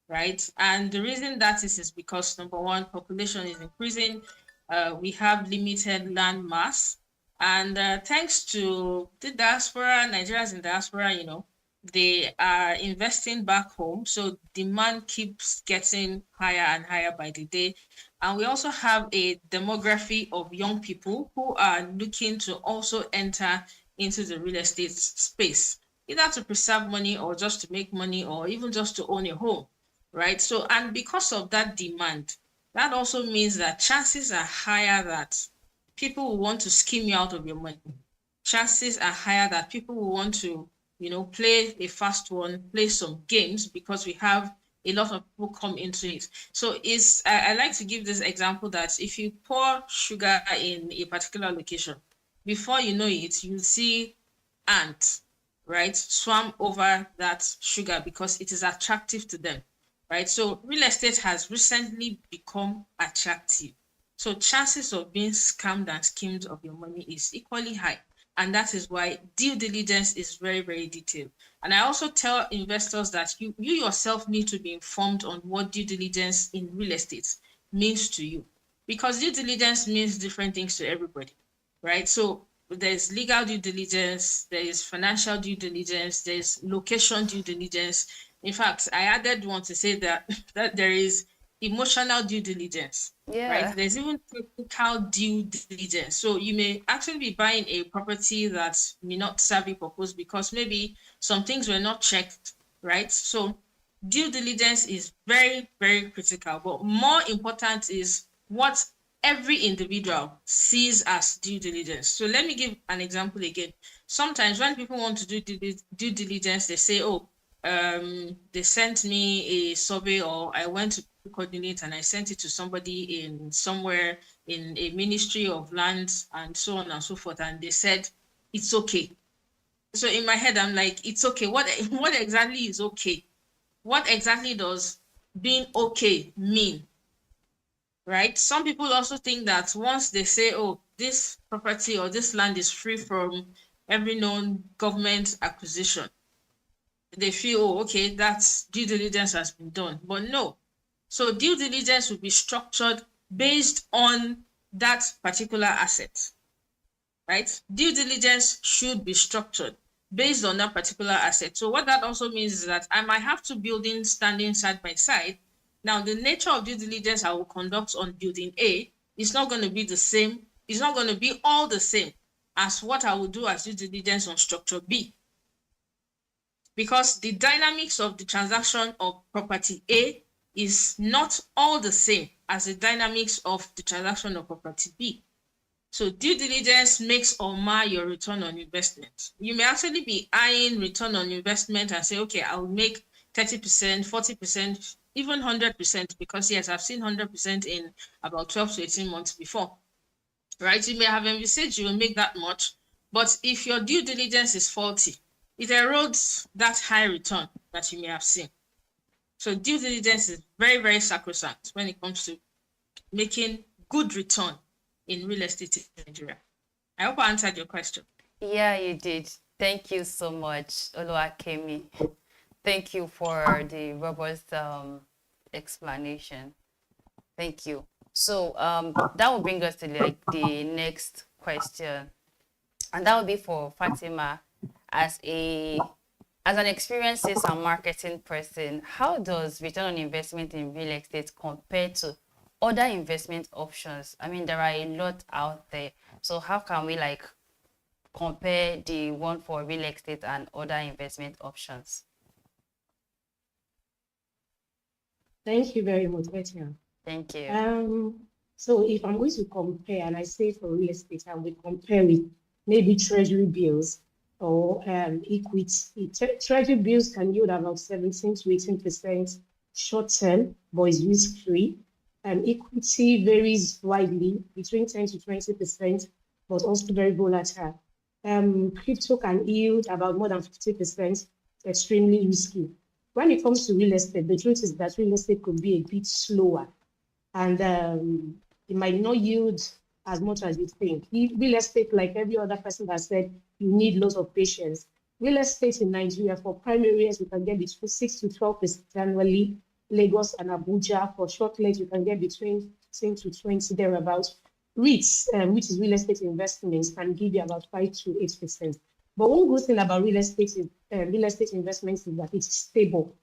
right? And the reason that is because number one, population is increasing. We have limited land mass, and thanks to the diaspora, Nigerians in diaspora, they are investing back home. So demand keeps getting higher and higher by the day. And we also have a demography of young people who are looking to also enter into the real estate space, either to preserve money or just to make money or even just to own a home, right? So, and because of that demand, that also means that chances are higher that people will want to skim you out of your money. Chances are higher that people will want to, play a fast one, play some games, because we have a lot of people come into it. So I like to give this example that if you pour sugar in a particular location, before you know it, you see ants, right, swam over that sugar because it is attractive to them, right? So real estate has recently become attractive. So chances of being scammed and schemed of your money is equally high. And that is why due diligence is very, very detailed. And I also tell investors that you yourself need to be informed on what due diligence in real estate means to you. Because due diligence means different things to everybody, right? So there's legal due diligence, there is financial due diligence, there's location due diligence. In fact, I added one to say that, that there is emotional due diligence, right? There's even technical due diligence. So you may actually be buying a property that may not serve your purpose because maybe some things were not checked, right? So due diligence is very, very critical. But more important is what every individual sees as due diligence. So let me give an example again. Sometimes when people want to do due diligence, they say, oh, they sent me a survey, or I went to coordinate and I sent it to somebody in somewhere in a ministry of lands and so on and so forth, and they said it's okay. So in my head, I'm like, it's okay. What exactly is okay? What exactly does being okay mean? Right? Some people also think that once they say, oh, this property or this land is free from every known government acquisition, they feel, oh, okay, that's due diligence has been done. But no. So due diligence will be structured based on that particular asset, right? Due diligence should be structured based on that particular asset. So what that also means is that I might have two buildings standing side by side. Now, the nature of due diligence I will conduct on building A is not going to be the same. It's not going to be all the same as what I will do as due diligence on structure B. Because the dynamics of the transaction of property A is not all the same as the dynamics of the transaction of property B. So due diligence makes or mar your return on investment. You may actually be eyeing return on investment and say, okay, I'll make 30%, 40%, even 100%, because yes, I've seen 100% in about 12 to 18 months before, right? You may have envisaged you will make that much, but if your due diligence is faulty, it erodes that high return that you may have seen. So due diligence is very, very sacrosanct when it comes to making good return in real estate in Nigeria. I hope I answered your question. Yeah, you did. Thank you so much, Oluwakemi. Thank you for the robust explanation. Thank you. So that will bring us to like the next question, and that will be for Fatima. As an experienced sales and marketing person, how does return on investment in real estate compare to other investment options? I mean, there are a lot out there. So how can we like compare the one for real estate and other investment options? Thank you very much, Etia. Thank you. So if I'm going to compare, and I say for real estate, I will compare with maybe treasury bills or equity. Treasury bills can yield about 17 to 18% short term, but is risk free. Equity varies widely between 10 to 20%, but also very volatile. Crypto can yield about more than 50%, extremely risky. When it comes to real estate, the truth is that real estate could be a bit slower, and it might not yield as much as you think. Real estate, like every other person has said, you need lots of patience. Real estate in Nigeria, for prime areas, you can get between 6 to 12% annually. Lagos and Abuja, for short legs, you can get between 10 to 20 thereabouts. REITs, which is real estate investments, can give you about 5 to 8%. But one good thing about real estate investments is that it's stable.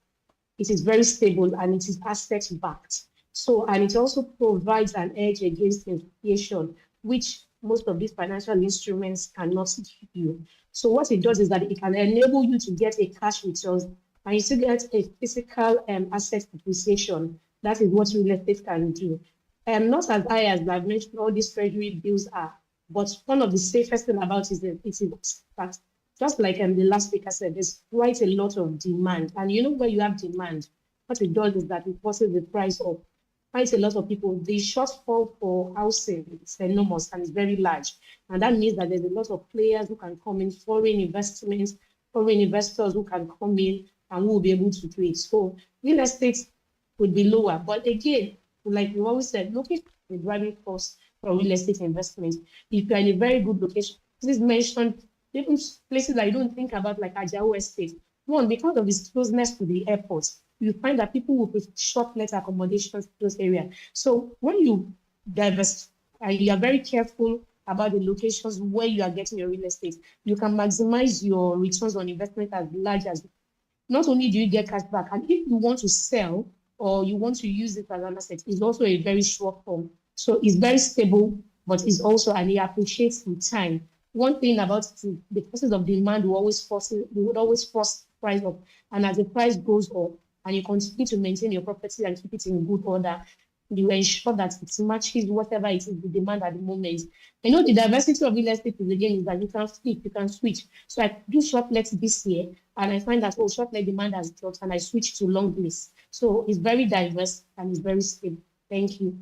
It is very stable and it is asset backed. So, and it also provides an edge against inflation, which most of these financial instruments cannot give you. So what it does is that it can enable you to get a cash return and you still get a physical asset depreciation. That is what real estate can do. Not as high as I've mentioned all these treasury bills are, but one of the safest thing about it is that it is that just like the last speaker said, there's quite a lot of demand. And you know, where you have demand, what it does is that it forces the price up. Quite a lot of people, the shortfall for housing is enormous and it's very large. And that means that there's a lot of players who can come in, foreign investors who can come in and who will be able to do it. So real estate would be lower. But again, like we always said, looking at the driving cost for real estate investments, if you're in a very good location, please mention even places that you don't think about, like Ajao Estate. One, because of its closeness to the airport, you find that people will prefer short-let accommodations to those areas. So when you divest and you are very careful about the locations where you are getting your real estate, you can maximize your returns on investment as large as. Not only do you get cash back, and if you want to sell or you want to use it as an asset, it's also a very short form. So it's very stable, but it's also, and it appreciates in time. One thing about it is the process of demand will always force price up. And as the price goes up and you continue to maintain your property and keep it in good order, you ensure that it matches whatever it is the demand at the moment. I know the diversity of real estate is again is that you can flip, you can switch. So I do short let this year and I find that short let demand has dropped and I switch to long lease. So it's very diverse and it's very stable. Thank you.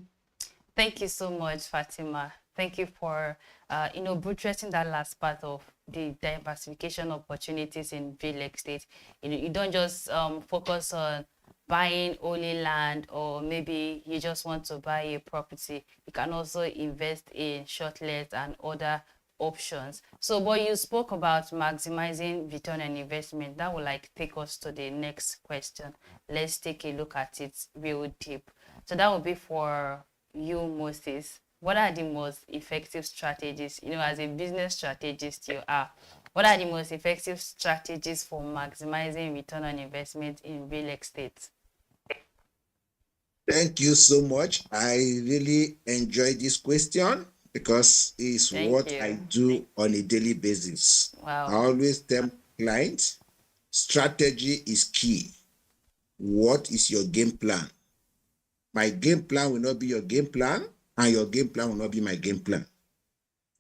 Thank you so much, Fatima. Thank you for buttressing that last part of the diversification opportunities in real estate. You don't just focus on buying only land, or maybe you just want to buy a property. You can also invest in short-let and other options. So, but you spoke about maximizing return on investment. That will take us to the next question. Let's take a look at it real deep. So that will be for you, Moses. What are the most effective strategies, as a business strategist you are, what are the most effective strategies for maximizing return on investment in real estate? Thank you so much. I really enjoy this question because it's what I do on a daily basis. Wow. I always tell clients, strategy is key. What is your game plan? My game plan will not be your game plan, and your game plan will not be my game plan.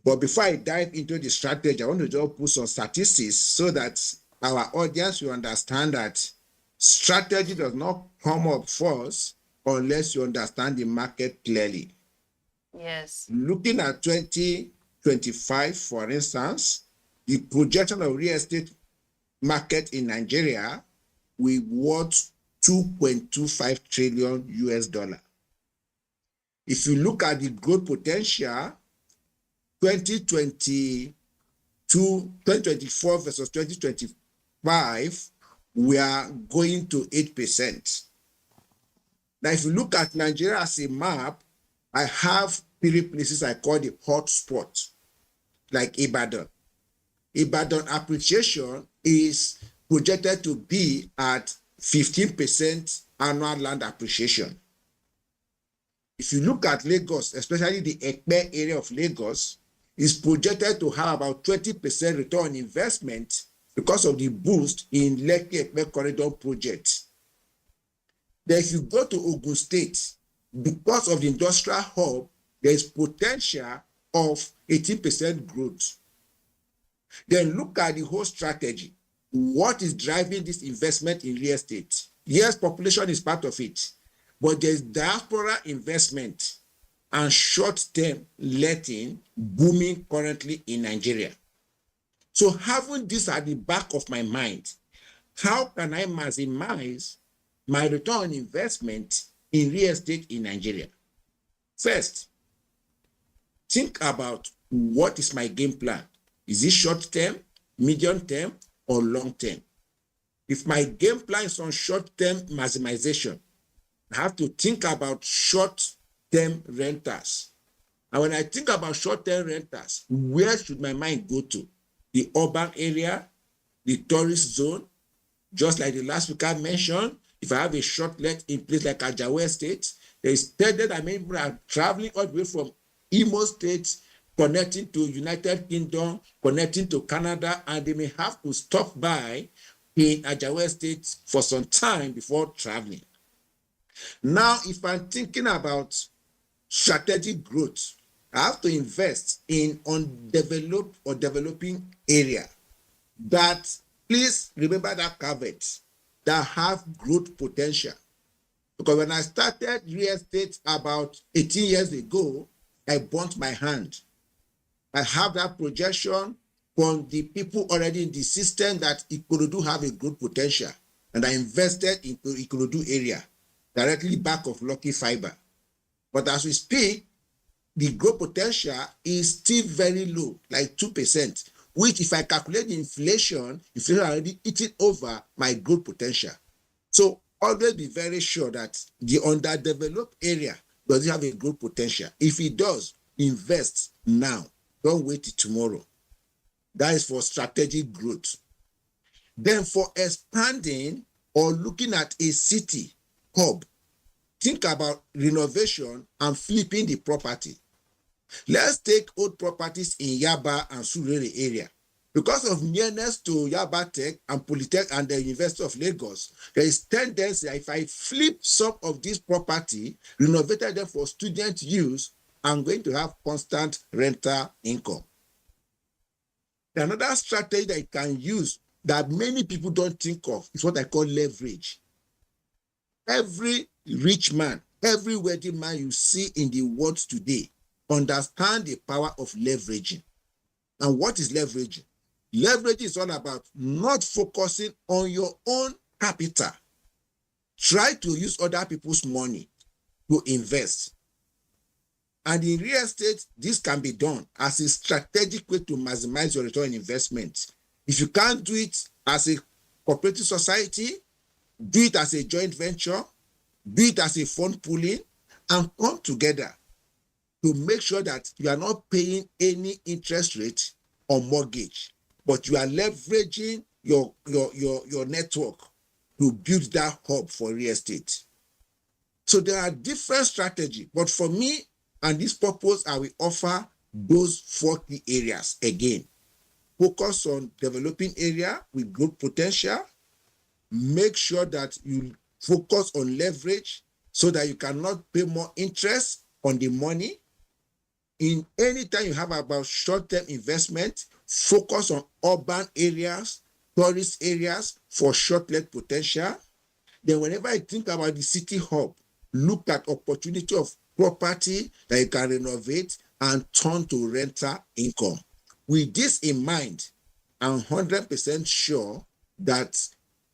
But before I dive into the strategy, I want to just put some statistics so that our audience will understand that strategy does not come up first unless you understand the market clearly. Yes. Looking at 2025, for instance, the projection of real estate market in Nigeria will worth $2.25 trillion US. If you look at the growth potential, 2024 versus 2025, we are going to 8%. Now, if you look at Nigeria as a map, I have 3 places I call the hot spot, like Ibadan. Ibadan appreciation is projected to be at 15% annual land appreciation. If you look at Lagos, especially the Ekpe area of Lagos, is projected to have about 20% return on investment because of the boost in Lekki-Ekpe corridor project. Then if you go to Ogun State, because of the industrial hub, there is potential of 18% growth. Then look at the whole strategy. What is driving this investment in real estate? Yes, population is part of it, but there's diaspora investment and short-term letting booming currently in Nigeria. So having this at the back of my mind, how can I maximize my return on investment in real estate in Nigeria? First, think about what is my game plan. Is it short-term, medium-term, or long-term? If my game plan is on short-term maximization, I have to think about short-term renters. And when I think about short-term renters, where should my mind go to? The urban area, the tourist zone, just like the last speaker mentioned. If I have a short let in place like Ajawa Estate, there is stated that many people are traveling all the way from Imo State, connecting to United Kingdom, connecting to Canada, and they may have to stop by in Ajawa Estate for some time before traveling. Now, if I'm thinking about strategic growth, I have to invest in undeveloped or developing area that, please remember that caveat, that have growth potential. Because when I started real estate about 18 years ago, I burnt my hand. I have that projection from the people already in the system that Ikorodu have a growth potential. And I invested into Ikorodu area, directly back of Lucky Fiber. But as we speak, the growth potential is still very low, like 2%, which if I calculate the inflation already eating over my growth potential. So always be very sure that the underdeveloped area does have a growth potential. If it does, invest now. Don't wait till tomorrow. That is for strategic growth. Then for expanding or looking at a city hub, think about renovation and flipping the property. Let's take old properties in Yaba and Surulere area. Because of nearness to Yaba Tech and Polytech and the University of Lagos, there is tendency if I flip some of this property, renovated them for student use, I'm going to have constant rental income. Another strategy that you can use that many people don't think of is what I call leverage. Every rich man, every wealthy man you see in the world today understand the power of leveraging. And what is leveraging? Leveraging is all about not focusing on your own capital. Try to use other people's money to invest. And in real estate, this can be done as a strategic way to maximize your return on investment. If you can't do it as a cooperative society, do it as a joint venture, do it as a fund pooling, and come together to make sure that you are not paying any interest rate on mortgage, but you are leveraging your network to build that hub for real estate. So there are different strategies, but for me and this purpose, I will offer those 4 key areas again. Focus on developing area with growth potential. Make sure that you focus on leverage so that you cannot pay more interest on the money. In any time you have about short-term investment, focus on urban areas, tourist areas for short-let potential. Then whenever I think about the city hub, look at opportunity of property that you can renovate and turn to rental income. With this in mind, I'm 100% sure that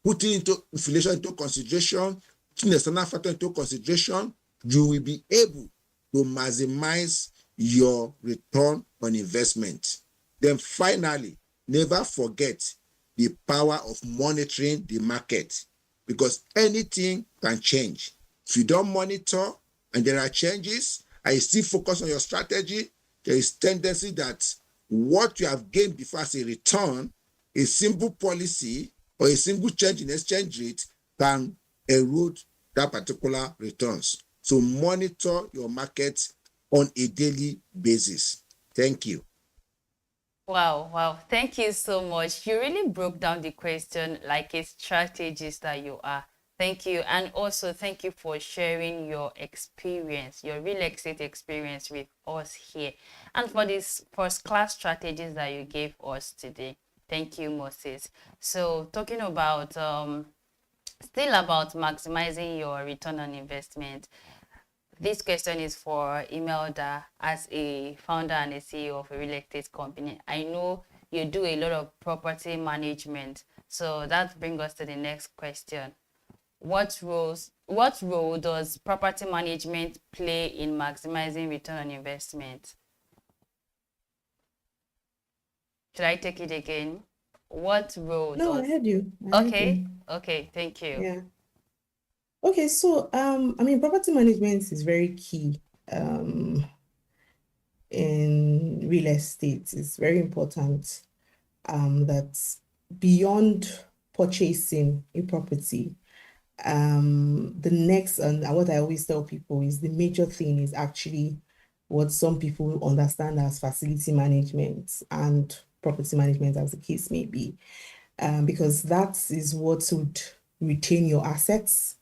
putting into inflation into consideration, putting external factor into consideration, you will be able to maximize your return on investment. Then finally, never forget the power of monitoring the market, because anything can change. If you don't monitor and there are changes, and you still focus on your strategy, there is tendency that what you have gained before as a return, a simple policy or a single change in exchange rate can erode that particular returns. So monitor your market on a daily basis. Thank you. Wow. Thank you so much. You really broke down the question like a strategist that you are. Thank you. And also thank you for sharing your experience, your real estate experience with us here. And for this first class strategies that you gave us today. Thank you, Moses. So talking about still about maximizing your return on investment. This question is for Imelda. As a founder and a CEO of a real estate company, I know you do a lot of property management. So that brings us to the next question. What role does property management play in maximizing return on investment? Should I take it again? What role No, does... I heard you. I heard you. Okay, thank you. Yeah. Okay, so I mean, property management is very key in real estate. It's very important that beyond purchasing a property, the next, and what I always tell people is the major thing is actually what some people understand as facility management and property management, as the case may be, because that is what would retain your assets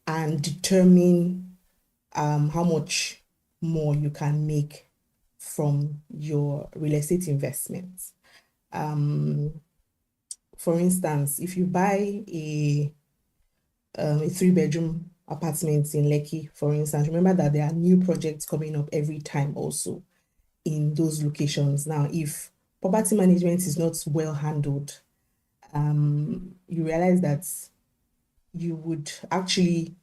and determine how much more you can make from your real estate investments. For instance, if you buy a 3-bedroom apartment in Lekki, for instance, remember that there are new projects coming up every time also in those locations. Now, if property management is not well handled, you realize that you would actually,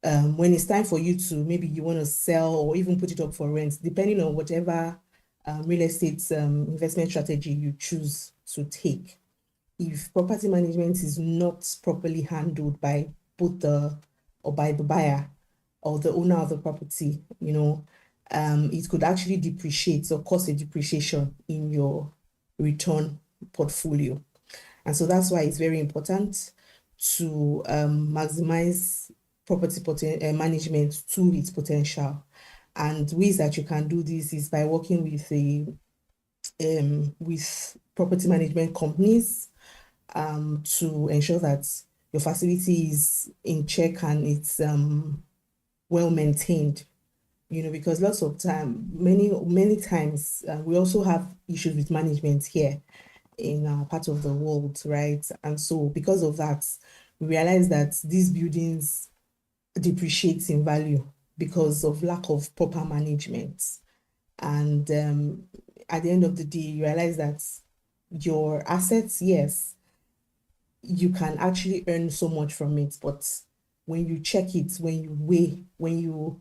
when it's time for you to, maybe you want to sell or even put it up for rent, depending on whatever real estate investment strategy you choose to take. If property management is not properly handled by both by the buyer or the owner of the property, it could actually depreciate or cause a depreciation in your return portfolio. And so that's why it's very important to maximize property management to its potential. And ways that you can do this is by working with property management companies to ensure that your facility is in check and it's well maintained. Because lots of time, many times, we also have issues with management here in our part of the world, right? And so because of that, we realize that these buildings depreciate in value because of lack of proper management. And at the end of the day, you realize that your assets, yes, you can actually earn so much from it, but when you check it, when you weigh, when you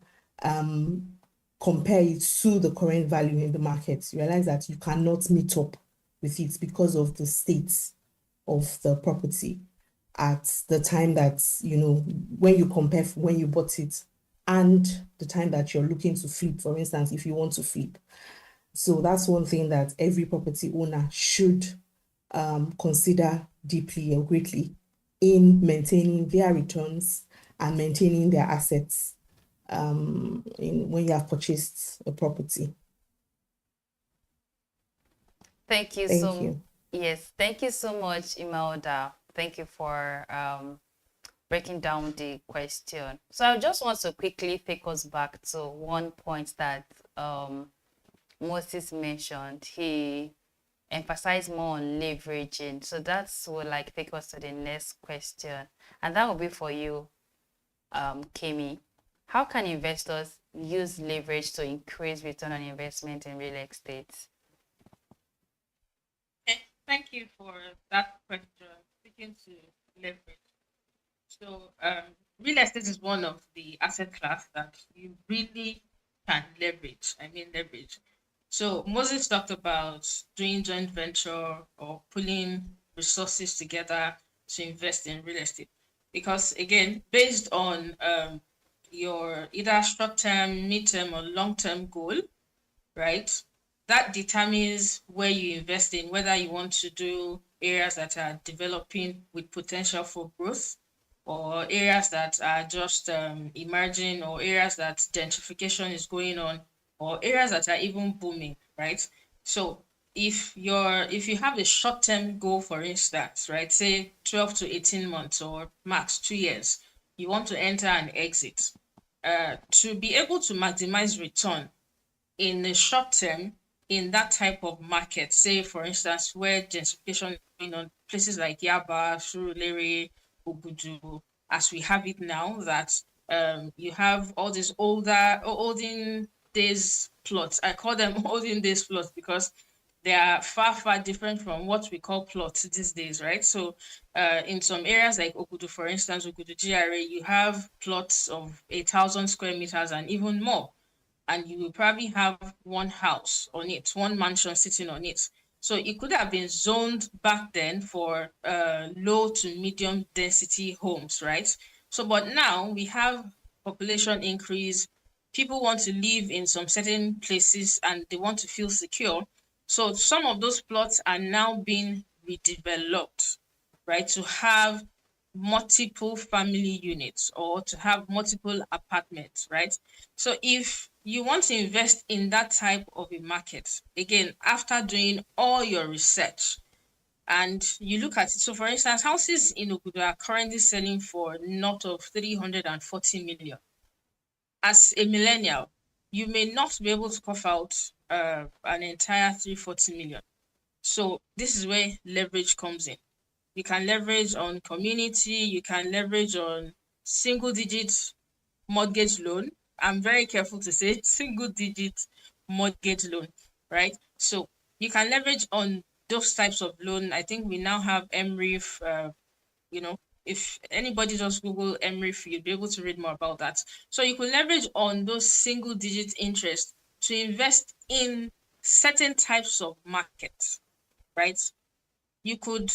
compare it to the current value in the market, you realize that you cannot meet up with it because of the state of the property at the time that, when you compare when you bought it and the time that you're looking to flip, for instance, if you want to flip. So that's one thing that every property owner should consider deeply or greatly in maintaining their returns and maintaining their assets when you have purchased a property. Thank you. Yes, thank you so much, Imelda. Thank you for breaking down the question. So I just want to quickly take us back to one point that Moses mentioned. He emphasized more on leveraging. So that's will take us to the next question. And that will be for you, Kemi. How can investors use leverage to increase return on investment in real estate? Thank you for that question. Speaking to leverage. So real estate is one of the asset class that you really can leverage. Leverage. So Moses talked about doing joint venture or pulling resources together to invest in real estate. Because again, based on your either short-term, mid-term, or long-term goal, right? That determines where you invest in, whether you want to do areas that are developing with potential for growth, or areas that are just emerging, or areas that gentrification is going on, or areas that are even booming, right? So if you have a short-term goal, for instance, right, say 12 to 18 months or max 2 years, you want to enter and exit. To be able to maximize return in the short term in that type of market, say for instance where gentrification is going on, places like Yaba, Surulere, Obudu, as we have it now, that you have all these olden days plots. I call them olden days plots because they are far, far different from what we call plots these days, right? So in some areas like Obudu, for instance, Obudu GRA, you have plots of 1,000 square meters and even more, and you will probably have one house on it, one mansion sitting on it. So it could have been zoned back then for low to medium density homes, right? So, but now we have population increase. People want to live in some certain places and they want to feel secure. So some of those plots are now being redeveloped, right? To have multiple family units or to have multiple apartments, right? So if you want to invest in that type of a market, again, after doing all your research and you look at it, so for instance, houses in Ogudu are currently selling for north of 340 million. As a millennial, you may not be able to cough out an entire 340 million. So this is where leverage comes in. You can leverage on community, you can leverage on single digit mortgage loan. I'm very careful to say single digit mortgage loan, right? So you can leverage on those types of loan. I think we now have MREF, if anybody just Google MREF, you'll be able to read more about that. So you can leverage on those single digit interest to invest in certain types of markets, right? You could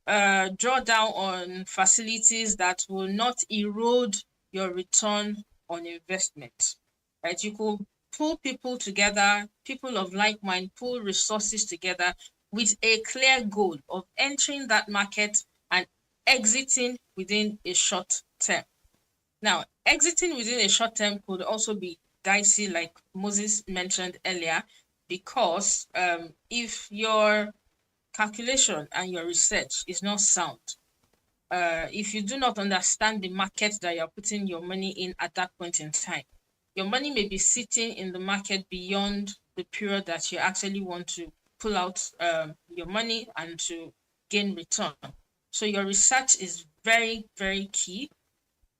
draw down on facilities that will not erode your return on investment, right? You could pull people together, people of like mind, pull resources together with a clear goal of entering that market and exiting within a short term. Now, exiting within a short term could also be dicey, like Moses mentioned earlier, because if your calculation and your research is not sound, if you do not understand the market that you're putting your money in at that point in time, your money may be sitting in the market beyond the period that you actually want to pull out your money and to gain return. So your research is very, very key.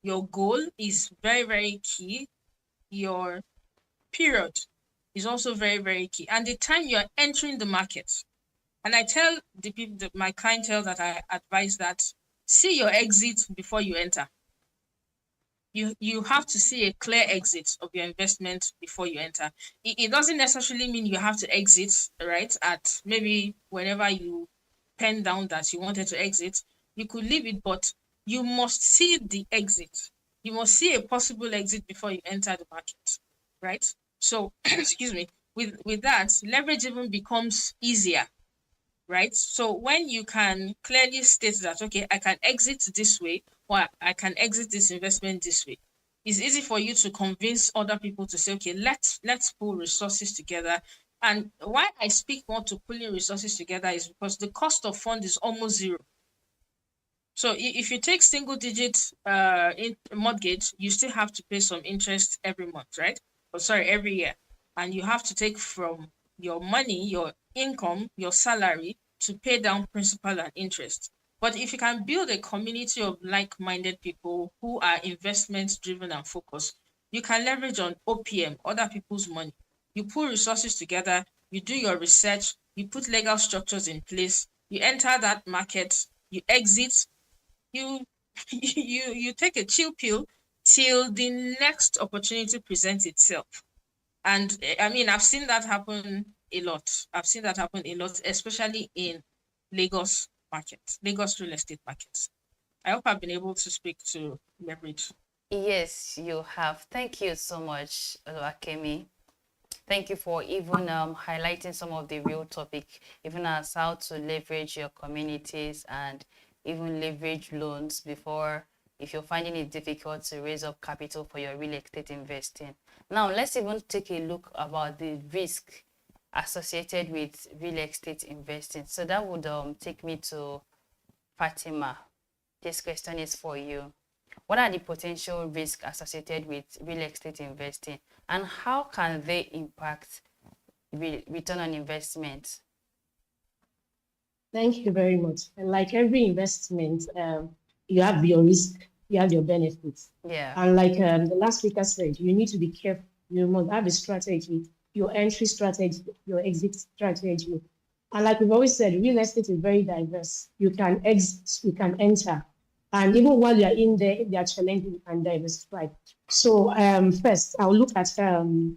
Your goal is very, very key. Your period is also very, very key. And the time you're entering the market. And I tell the people, my clientele that I advise that see your exit before you enter. You have to see a clear exit of your investment before you enter. It doesn't necessarily mean you have to exit, right, at maybe whenever you pen down that you wanted to exit. You could leave it, but you must see the exit. You must see a possible exit before you enter the market, right? So, excuse me, with that, leverage even becomes easier, right? So when you can clearly state that, okay, I can exit this way, or I can exit this investment this way, it's easy for you to convince other people to say, okay, let's pull resources together. And why I speak more to pulling resources together is because the cost of fund is almost zero. So if you take single digit in mortgage, you still have to pay some interest every month, right? Or sorry, every year. And you have to take from your money, your income, your salary to pay down principal and interest. But if you can build a community of like-minded people who are investment driven and focused, you can leverage on OPM, other people's money. You pull resources together, you do your research, you put legal structures in place, you enter that market, you exit, you you take a chill pill till the next opportunity presents itself. And I mean, I've seen that happen a lot. I've seen that happen a lot, especially in Lagos markets, Lagos real estate markets. I hope I've been able to speak to leverage. Yes, you have. Thank you so much, Akemi. Thank you for even highlighting some of the real topic, even as how to leverage your communities and even leverage loans before if you're finding it difficult to raise up capital for your real estate investing. Now, let's even take a look about the risk associated with real estate investing. So that would take me to Fatima. This question is for you. What are the potential risks associated with real estate investing, and how can they impact return on investment? Thank you very much. And like every investment, you have your risk, you have your benefits. Yeah. And like the last speaker said, you need to be careful. You must have a strategy, your entry strategy, your exit strategy. And like we've always said, real estate is very diverse. You can exit, you can enter. And even while you're in there, if there are challenges, you can diversify. So first, I'll look at the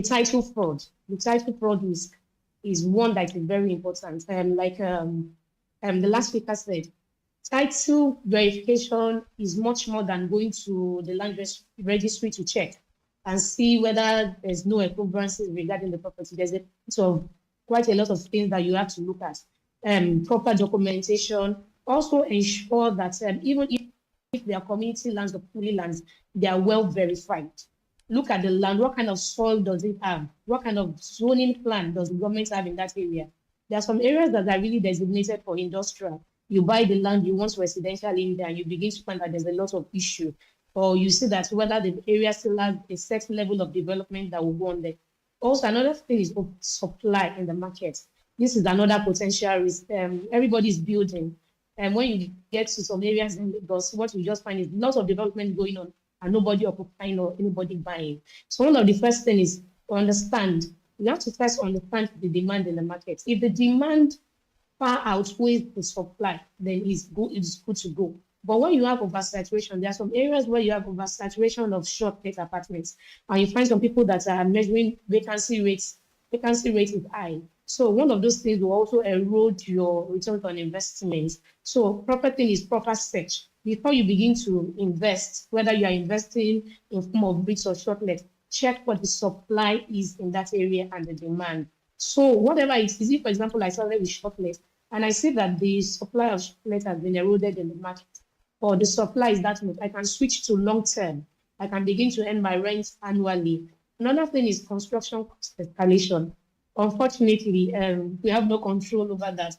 title fraud. The title fraud risk is one that is very important. The last speaker said, title verification is much more than going to the land registry to check and see whether there's no encumbrances regarding the property. There's quite a lot of things that you have to look at. Proper documentation. Also ensure that even if they are community lands or fully lands, they are well verified. Look at the land. What kind of soil does it have? What kind of zoning plan does the government have in that area? There are some areas that are really designated for industrial. You buy the land, you want residential in there, and you begin to find that there's a lot of issue. Or you see that whether the area still has a certain level of development that will go on there. Also, another thing is supply in the market. This is another potential risk. Everybody is building. And when you get to some areas in Lagos, what you just find is lots of development going on and nobody occupying or anybody buying. So one of the first thing is to understand. You have to first understand the demand in the market. If the demand far outweighs the supply, then it's good to go. But when you have oversaturation, there are some areas where you have oversaturation of short-let apartments, and you find some people that are measuring vacancy rates. Vacancy rate is high. So one of those things will also erode your return on investment. So proper thing is proper search. Before you begin to invest, whether you are investing in form of bricks or short-let, check what the supply is in that area and the demand. So whatever it is, if, for example, I started with short-let, and I see that the supply of short-let has been eroded in the market, or the supply is that much, I can switch to long-term. I can begin to earn my rent annually. Another thing is construction cost escalation. Unfortunately, we have no control over that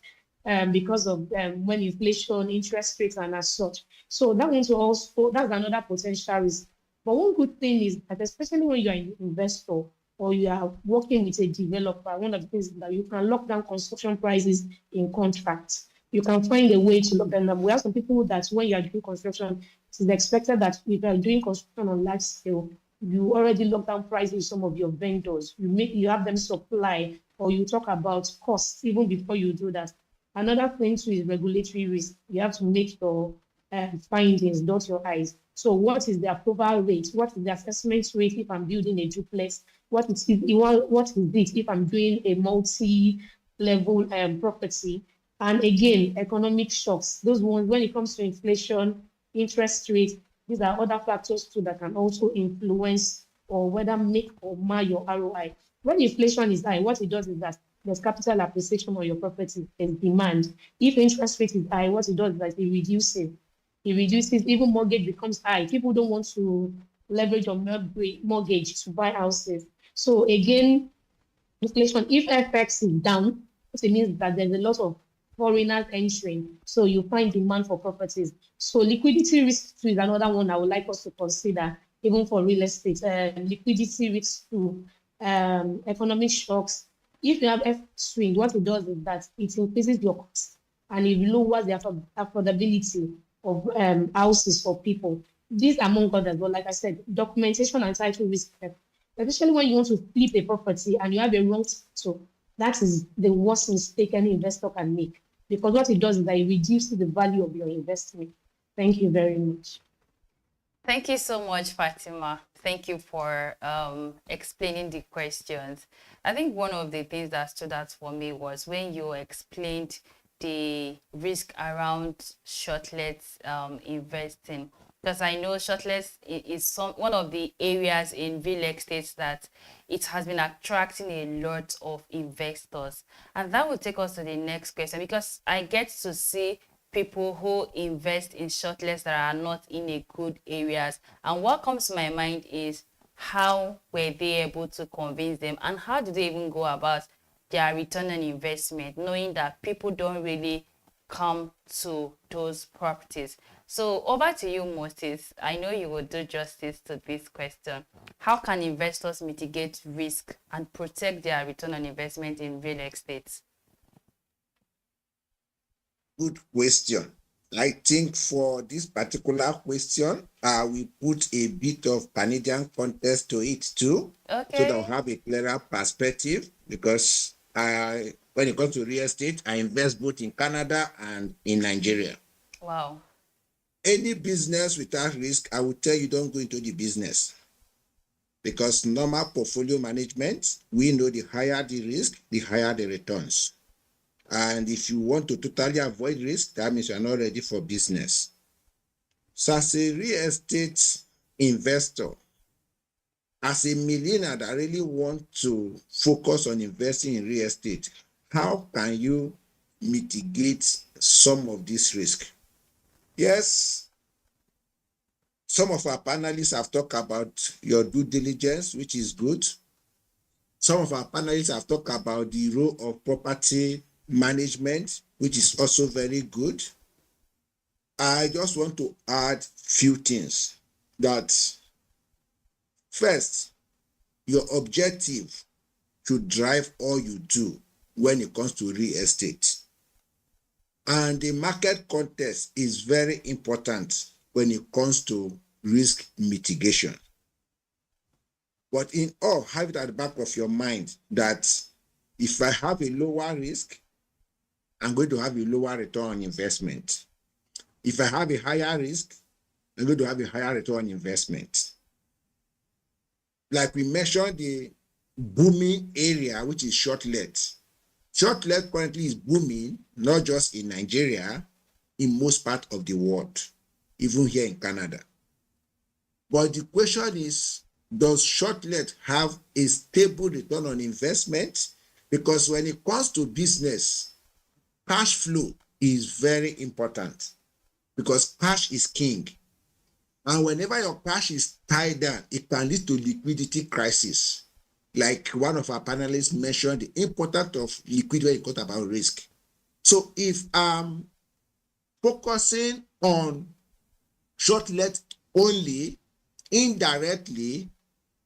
because of when inflation, interest rates, and as such. So that one also, that's another potential risk. But one good thing is that especially when you are an investor or you are working with a developer, one of the things is that you can lock down construction prices in contracts. You can find a way to lock them down. We have some people that when you are doing construction, it is expected that if you are doing construction on large scale, you already lock down prices with some of your vendors. You have them supply, or you talk about costs even before you do that. Another thing too is regulatory risk. You have to make your findings, dot your I's. So what is the approval rate? What is the assessment rate if I'm building a duplex? What is it if I'm doing a multi-level property? And again, economic shocks. Those ones, when it comes to inflation, interest rates, these are other factors too that can also influence or whether make or mar your ROI. When inflation is high, what it does is that there's capital appreciation on your property, there's demand. If interest rate is high, what it does is that it reduces. It reduces, even mortgage becomes high. People don't want to leverage on mortgage to buy houses. So again, inflation, if FX is down, it means that there's a lot of foreigners entering. So you find demand for properties. So liquidity risk is another one I would like us to consider, even for real estate. Liquidity risk to economic shocks. If you have FX swing, what it does is that it increases your costs and it lowers the affordability of houses for people. These among others, but like I said, documentation and title risk, especially when you want to flip a property and you have a wrong title, that is the worst mistake any investor can make, because what it does is that it reduces the value of your investment. Thank you very much. Thank you so much, Fatima. Thank you for explaining the questions. I think one of the things that stood out for me was when you explained the risk around short-let investing. Because I know shortlist is one of the areas in real estate that it has been attracting a lot of investors. And that will take us to the next question, because I get to see people who invest in shortlists that are not in a good areas. And what comes to my mind is, how were they able to convince them, and how do they even go about their return on investment, knowing that people don't really come to those properties? So over to you, Moses. I know you will do justice to this question. How can investors mitigate risk and protect their return on investment in real estate? Good question. I think for this particular question, we put a bit of Canadian context to it too, so that I'll have a clearer perspective, because when it comes to real estate, I invest both in Canada and in Nigeria. Wow. Any business without risk, I will tell you, don't go into the business. Because normal portfolio management, we know the higher the risk, the higher the returns. And if you want to totally avoid risk, that means you're not ready for business. So as a real estate investor, as a millionaire that really want to focus on investing in real estate, how can you mitigate some of this risk? Yes, some of our panelists have talked about your due diligence, which is good. Some of our panelists have talked about the role of property management, which is also very good. I just want to add few things. That first, your objective should drive all you do when it comes to real estate. And the market context is very important when it comes to risk mitigation. But in all, have it at the back of your mind that if I have a lower risk, I'm going to have a lower return on investment. If I have a higher risk, I'm going to have a higher return on investment. Like we mentioned, the booming area, which is short-let. Short-let currently is booming, not just in Nigeria, in most parts of the world, even here in Canada. But the question is, does short-let have a stable return on investment? Because when it comes to business, cash flow is very important, because cash is king. And whenever your cash is tied down, it can lead to liquidity crisis. Like one of our panelists mentioned, the importance of liquidity when it comes about risk. So if I'm focusing on short-let only, indirectly,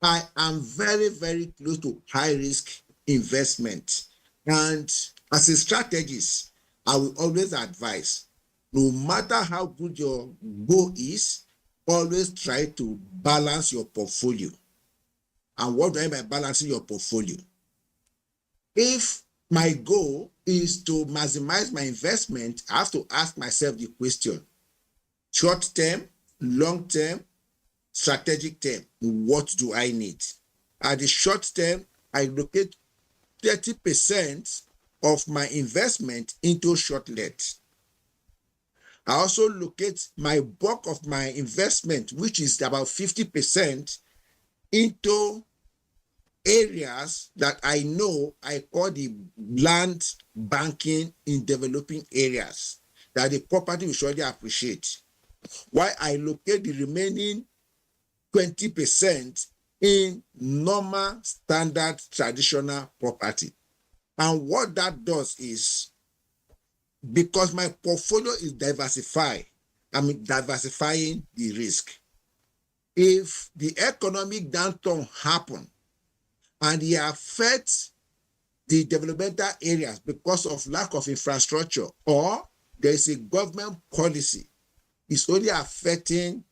I am very, very close to high-risk investment. And as a strategist, I will always advise, no matter how good your goal is, always try to balance your portfolio. And what do I mean by balancing your portfolio? If my goal is to maximize my investment, I have to ask myself the question, short term, long term, strategic term, what do I need? At the short term, I allocate 30% of my investment into short-let. I also locate my bulk of my investment, which is about 50%, into areas that I know I call the land banking in developing areas, that the property will surely appreciate. While I locate the remaining 20% in normal, standard, traditional property. And what that does is, because my portfolio is diversified, I'm diversifying the risk. If the economic downturn happens and it affects the developmental areas because of lack of infrastructure, or there is a government policy, it's only affecting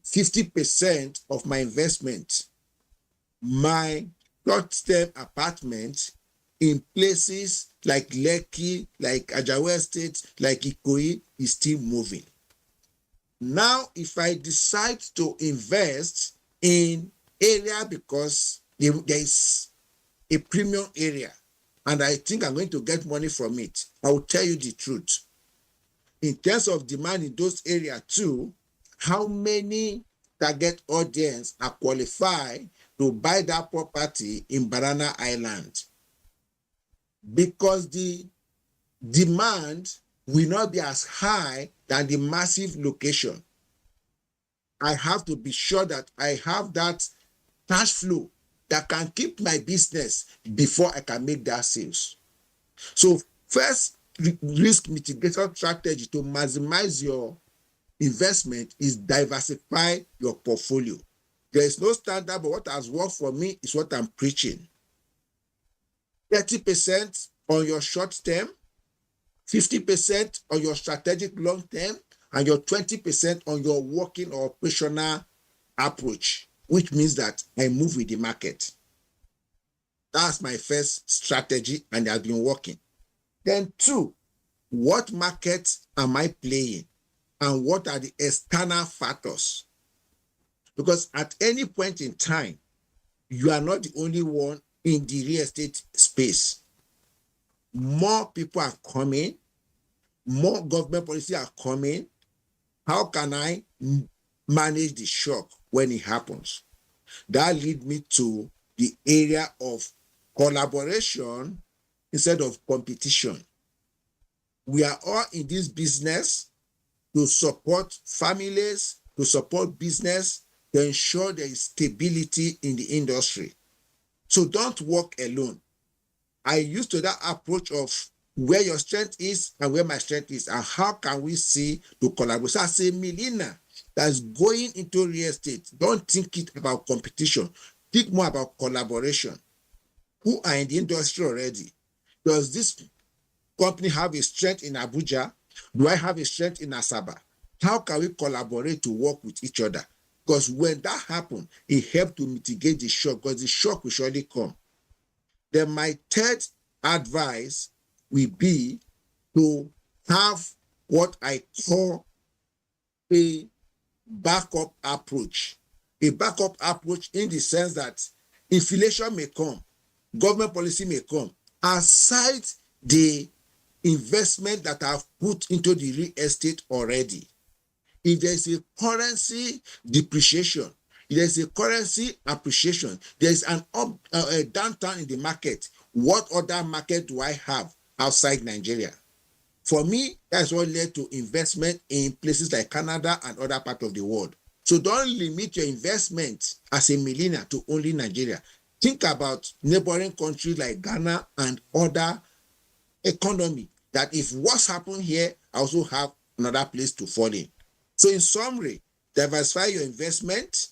50% of my investment. My short-term apartment in places like Lekki, like Ajawa Estate, like Ikoyi is still moving. Now, if I decide to invest in area because there is a premium area and I think I'm going to get money from it, I will tell you the truth. In terms of demand in those areas too, how many target audience are qualified to buy that property in Banana Island, because the demand will not be as high than the massive location. I have to be sure that I have that cash flow that can keep my business before I can make that sales. So first risk mitigation strategy to maximize your investment is diversify your portfolio. There is no standard, but what has worked for me is what I'm preaching. 30% on your short term, 50% on your strategic long term, and your 20% on your working or operational approach, which means that I move with the market. That's my first strategy, and it has been working. Then 2, what markets am I playing, and what are the external factors? Because at any point in time, you are not the only one in the real estate space. More people are coming, more government policy are coming. How can I manage the shock when it happens? That leads me to the area of collaboration instead of competition. We are all in this business to support families, to support business, to ensure there is stability in the industry. So don't work alone. I used to that approach of where your strength is and where my strength is, and how can we see to collaborate. So as a millionaire that's going into real estate, don't think it about competition. Think more about collaboration. Who are in the industry already? Does this company have a strength in Abuja? Do I have a strength in Asaba? How can we collaborate to work with each other? Because when that happens, it helps to mitigate the shock, because the shock will surely come. Then my third advice will be to have what I call a backup approach. A backup approach in the sense that inflation may come, government policy may come. Aside the investment that I've put into the real estate already, if there's a currency depreciation, if there's a currency appreciation, there's a downturn in the market, what other market do I have outside Nigeria? For me, that's what led to investment in places like Canada and other parts of the world. So don't limit your investment as a millionaire to only Nigeria. Think about neighboring countries like Ghana and other economy, that if what's happened here, I also have another place to fall in. So in summary, diversify your investment,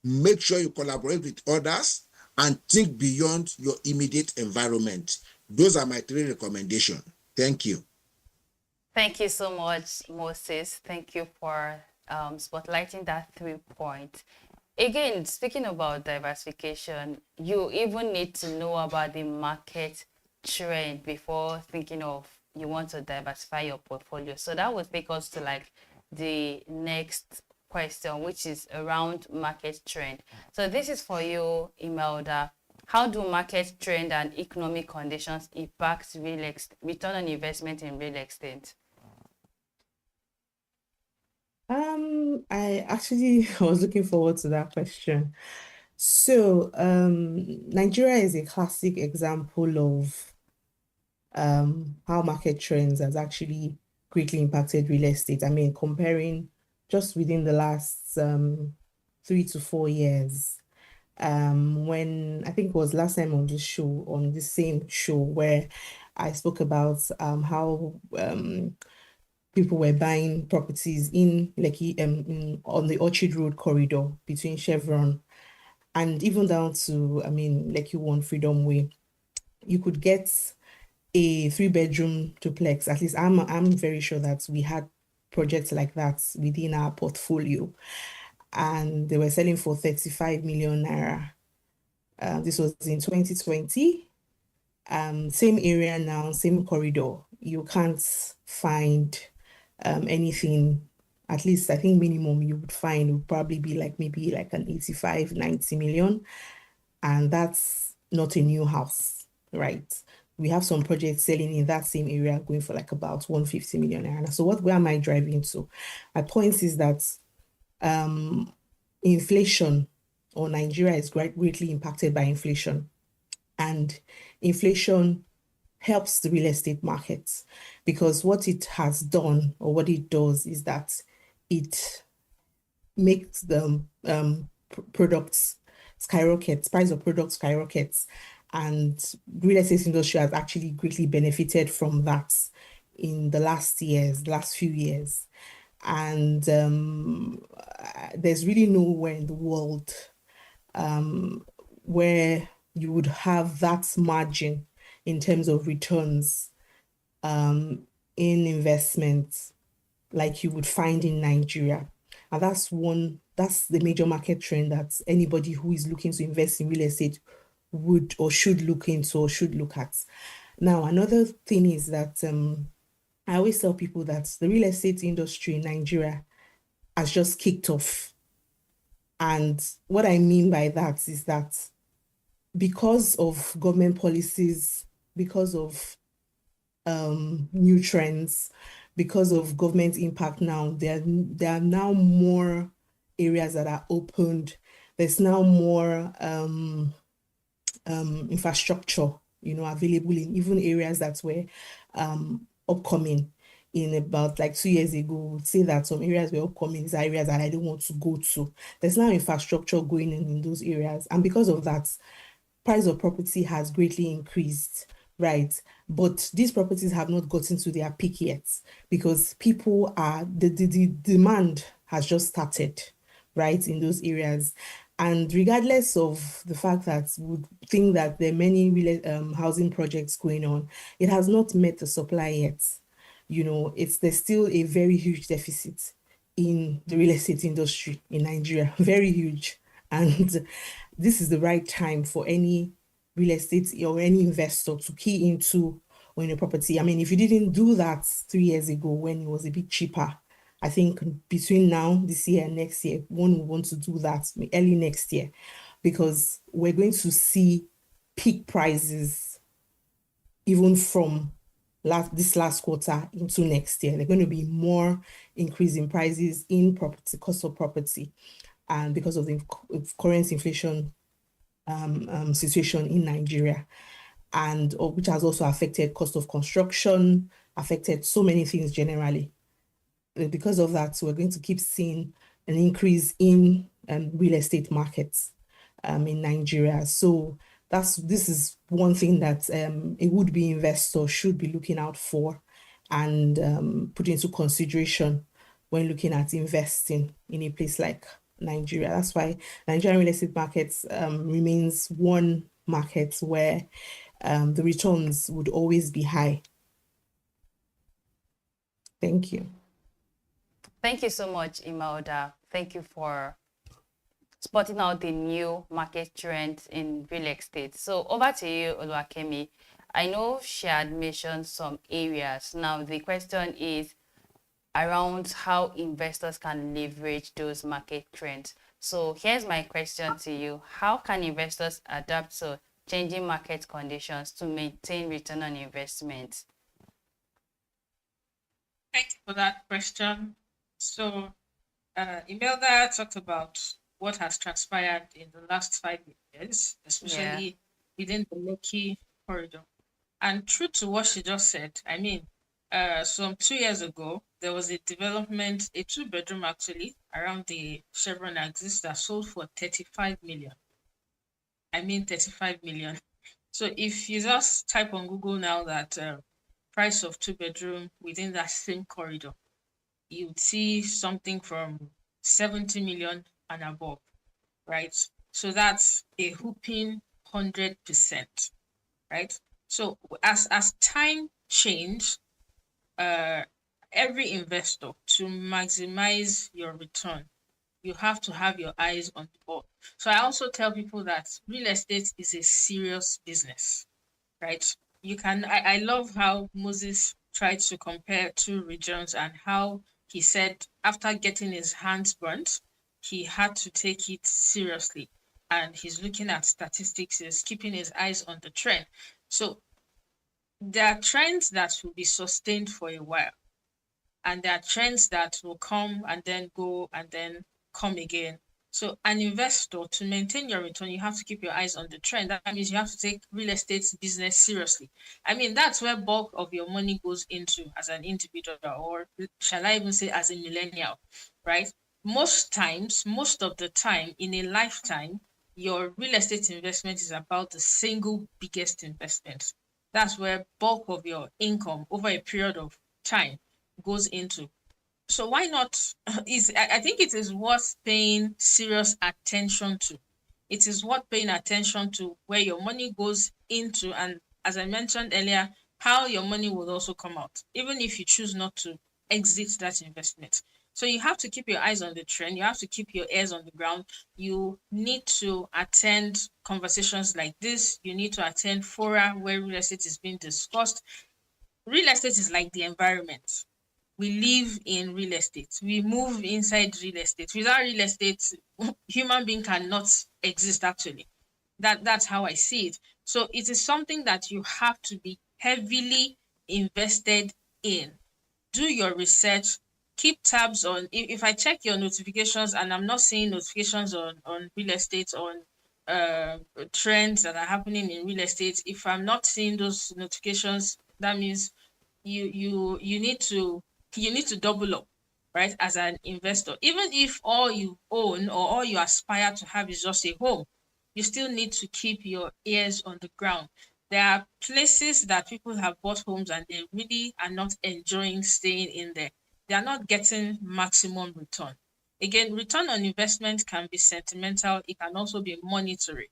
make sure you collaborate with others, and think beyond your immediate environment. Those are my 3 recommendations. Thank you. Thank you so much, Moses. Thank you for spotlighting that 3 points. Again, speaking about diversification, you even need to know about the market trend before thinking of you want to diversify your portfolio. So that would take us to like the next question, which is around market trend. So this is for you, Imelda. How do market trend and economic conditions impact return on investment in real estate? I actually was looking forward to that question. So, Nigeria is a classic example of how market trends has actually greatly impacted real estate. I mean, comparing just within the last 3 to 4 years, when I think it was last time on this show, on the same show, where I spoke about how people were buying properties in Lekki, on the Orchard Road corridor between Chevron and even down to, I mean, Lekki One Freedom Way. You could get a 3-bedroom duplex. At least I'm very sure that we had projects like that within our portfolio, and they were selling for 35 million naira. This was in 2020. Same area now, same corridor. You can't find anything. At least I think minimum you would find would probably be like maybe like an 85, 90 million. And that's not a new house, right? We have some projects selling in that same area going for like about 150 million naira. So where am I driving to? My point is that inflation, or Nigeria is greatly impacted by inflation. And inflation helps the real estate markets, because what it has done, or what it does, is that it makes the products skyrockets, price of products skyrockets, and real estate industry has actually greatly benefited from that in the last few years. And there's really nowhere in the world where you would have that margin in terms of returns in investments like you would find in Nigeria. And that's the major market trend that anybody who is looking to invest in real estate would or should look into or should look at. Now, another thing is that I always tell people that the real estate industry in Nigeria has just kicked off. And what I mean by that is that because of government policies, because of new trends, because of government impact now, there are now more areas that are opened. There's now more infrastructure, available in even areas that were upcoming in about like 2 years ago. Would say that some areas were upcoming, these are areas that I don't want to go to. There's now infrastructure going in those areas. And because of that, price of property has greatly increased, right? But these properties have not gotten to their peak yet, because the demand has just started, right, in those areas. And regardless of the fact that we would think that there are many housing projects going on, it has not met the supply yet. There's still a very huge deficit in the real estate industry in Nigeria, very huge. And this is the right time for any real estate or any investor to key into owning a property. I mean, if you didn't do that 3 years ago when it was a bit cheaper, I think between now, this year, and next year, one will want to do that early next year, because we're going to see peak prices even from this last quarter into next year. There's going to be more increase in prices in property, cost of property, and because of the current inflation situation in Nigeria, and which has also affected cost of construction, affected so many things generally. Because of that, we're going to keep seeing an increase in real estate markets in Nigeria. So this is one thing that a would-be investor should be looking out for and put into consideration when looking at investing in a place like Nigeria. That's why Nigerian real estate markets remains one market where the returns would always be high. Thank you. Thank you so much, Imelda. Thank you for spotting out the new market trends in real estate. So over to you, Oluwakemi. I know she had mentioned some areas. Now the question is around how investors can leverage those market trends. So here's my question to you. How can investors adapt to changing market conditions to maintain return on investment? Thank you for that question. So Imelda talked about what has transpired in the last 5 years, especially within the Lekki corridor. And true to what she just said, I mean, some 2 years ago, there was a development, a 2-bedroom actually, around the Chevron axis that sold for 35 million. I mean 35 million. So if you just type on Google now that price of 2-bedroom within that same corridor, you would see something from 70 million and above, right? So that's a whooping 100%, right? So as time changed, every investor, to maximize your return, you have to have your eyes on the ball. So I also tell people that real estate is a serious business, right? I love how Moses tried to compare 2 regions and how he said after getting his hands burnt, he had to take it seriously. And he's looking at statistics, he's keeping his eyes on the trend. So there are trends that will be sustained for a while. And there are trends that will come and then go and then come again. So an investor, to maintain your return, you have to keep your eyes on the trend. That means you have to take real estate business seriously. I mean, that's where bulk of your money goes into as an individual, or shall I even say as a millennial, right? Most of the time in a lifetime, your real estate investment is about the single biggest investment. That's where bulk of your income over a period of time goes into. So why not? I think it is worth paying serious attention to. It is worth paying attention to where your money goes into, and as I mentioned earlier, how your money will also come out, even if you choose not to exit that investment. So you have to keep your eyes on the trend. You have to keep your ears on the ground. You need to attend conversations like this. You need to attend fora where real estate is being discussed. Real estate is like the environment. We live in real estate. We move inside real estate. Without real estate, human being cannot exist actually. That's how I see it. So it is something that you have to be heavily invested in. Do your research, keep tabs on. If I check your notifications and I'm not seeing notifications on real estate, on trends that are happening in real estate, if I'm not seeing those notifications, that means you need to double up, right, as an investor. Even if all you own or all you aspire to have is just a home, you still need to keep your ears on the ground. There are places that people have bought homes and they really are not enjoying staying in there. They are not getting maximum return. Again, return on investment can be sentimental, it can also be monetary,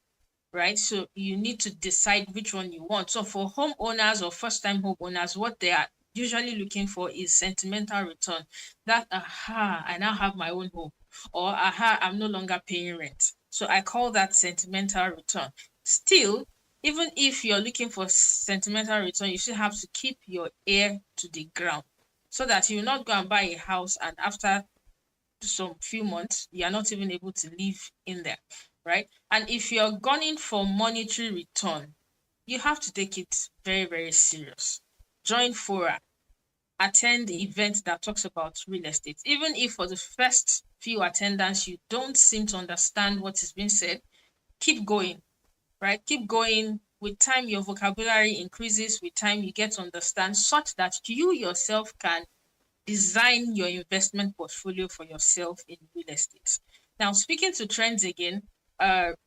right? So you need to decide which one you want. So for homeowners or first-time homeowners, what they are usually looking for is sentimental return. That, aha, I now have my own home, or aha, I'm no longer paying rent. So I call that sentimental return. Still, even if you're looking for sentimental return, you still have to keep your ear to the ground so that you will not go and buy a house and after some few months you are not even able to live in there, right? And if you're gunning for monetary return, you have to take it very, very serious. Join fora, attend the event that talks about real estate. Even if for the first few attendance you don't seem to understand what is being said, keep going, right? Keep going. With time, your vocabulary increases. With time, you get to understand such that you yourself can design your investment portfolio for yourself in real estate. Now, speaking to trends again,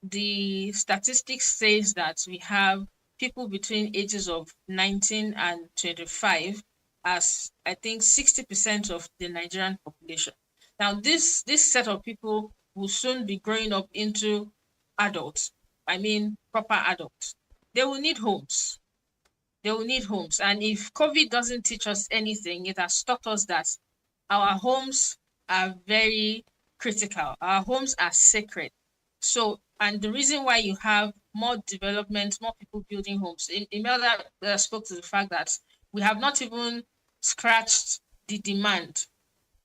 the statistics says that we have people between ages of 19 and 25 as I think 60% of the Nigerian population. Now, this set of people will soon be growing up into adults. I mean, proper adults. They will need homes. They will need homes. And if COVID doesn't teach us anything, it has taught us that our homes are very critical. Our homes are sacred. So, and the reason why you have more development, more people building homes, Imelda spoke to the fact that we have not even scratched the demand,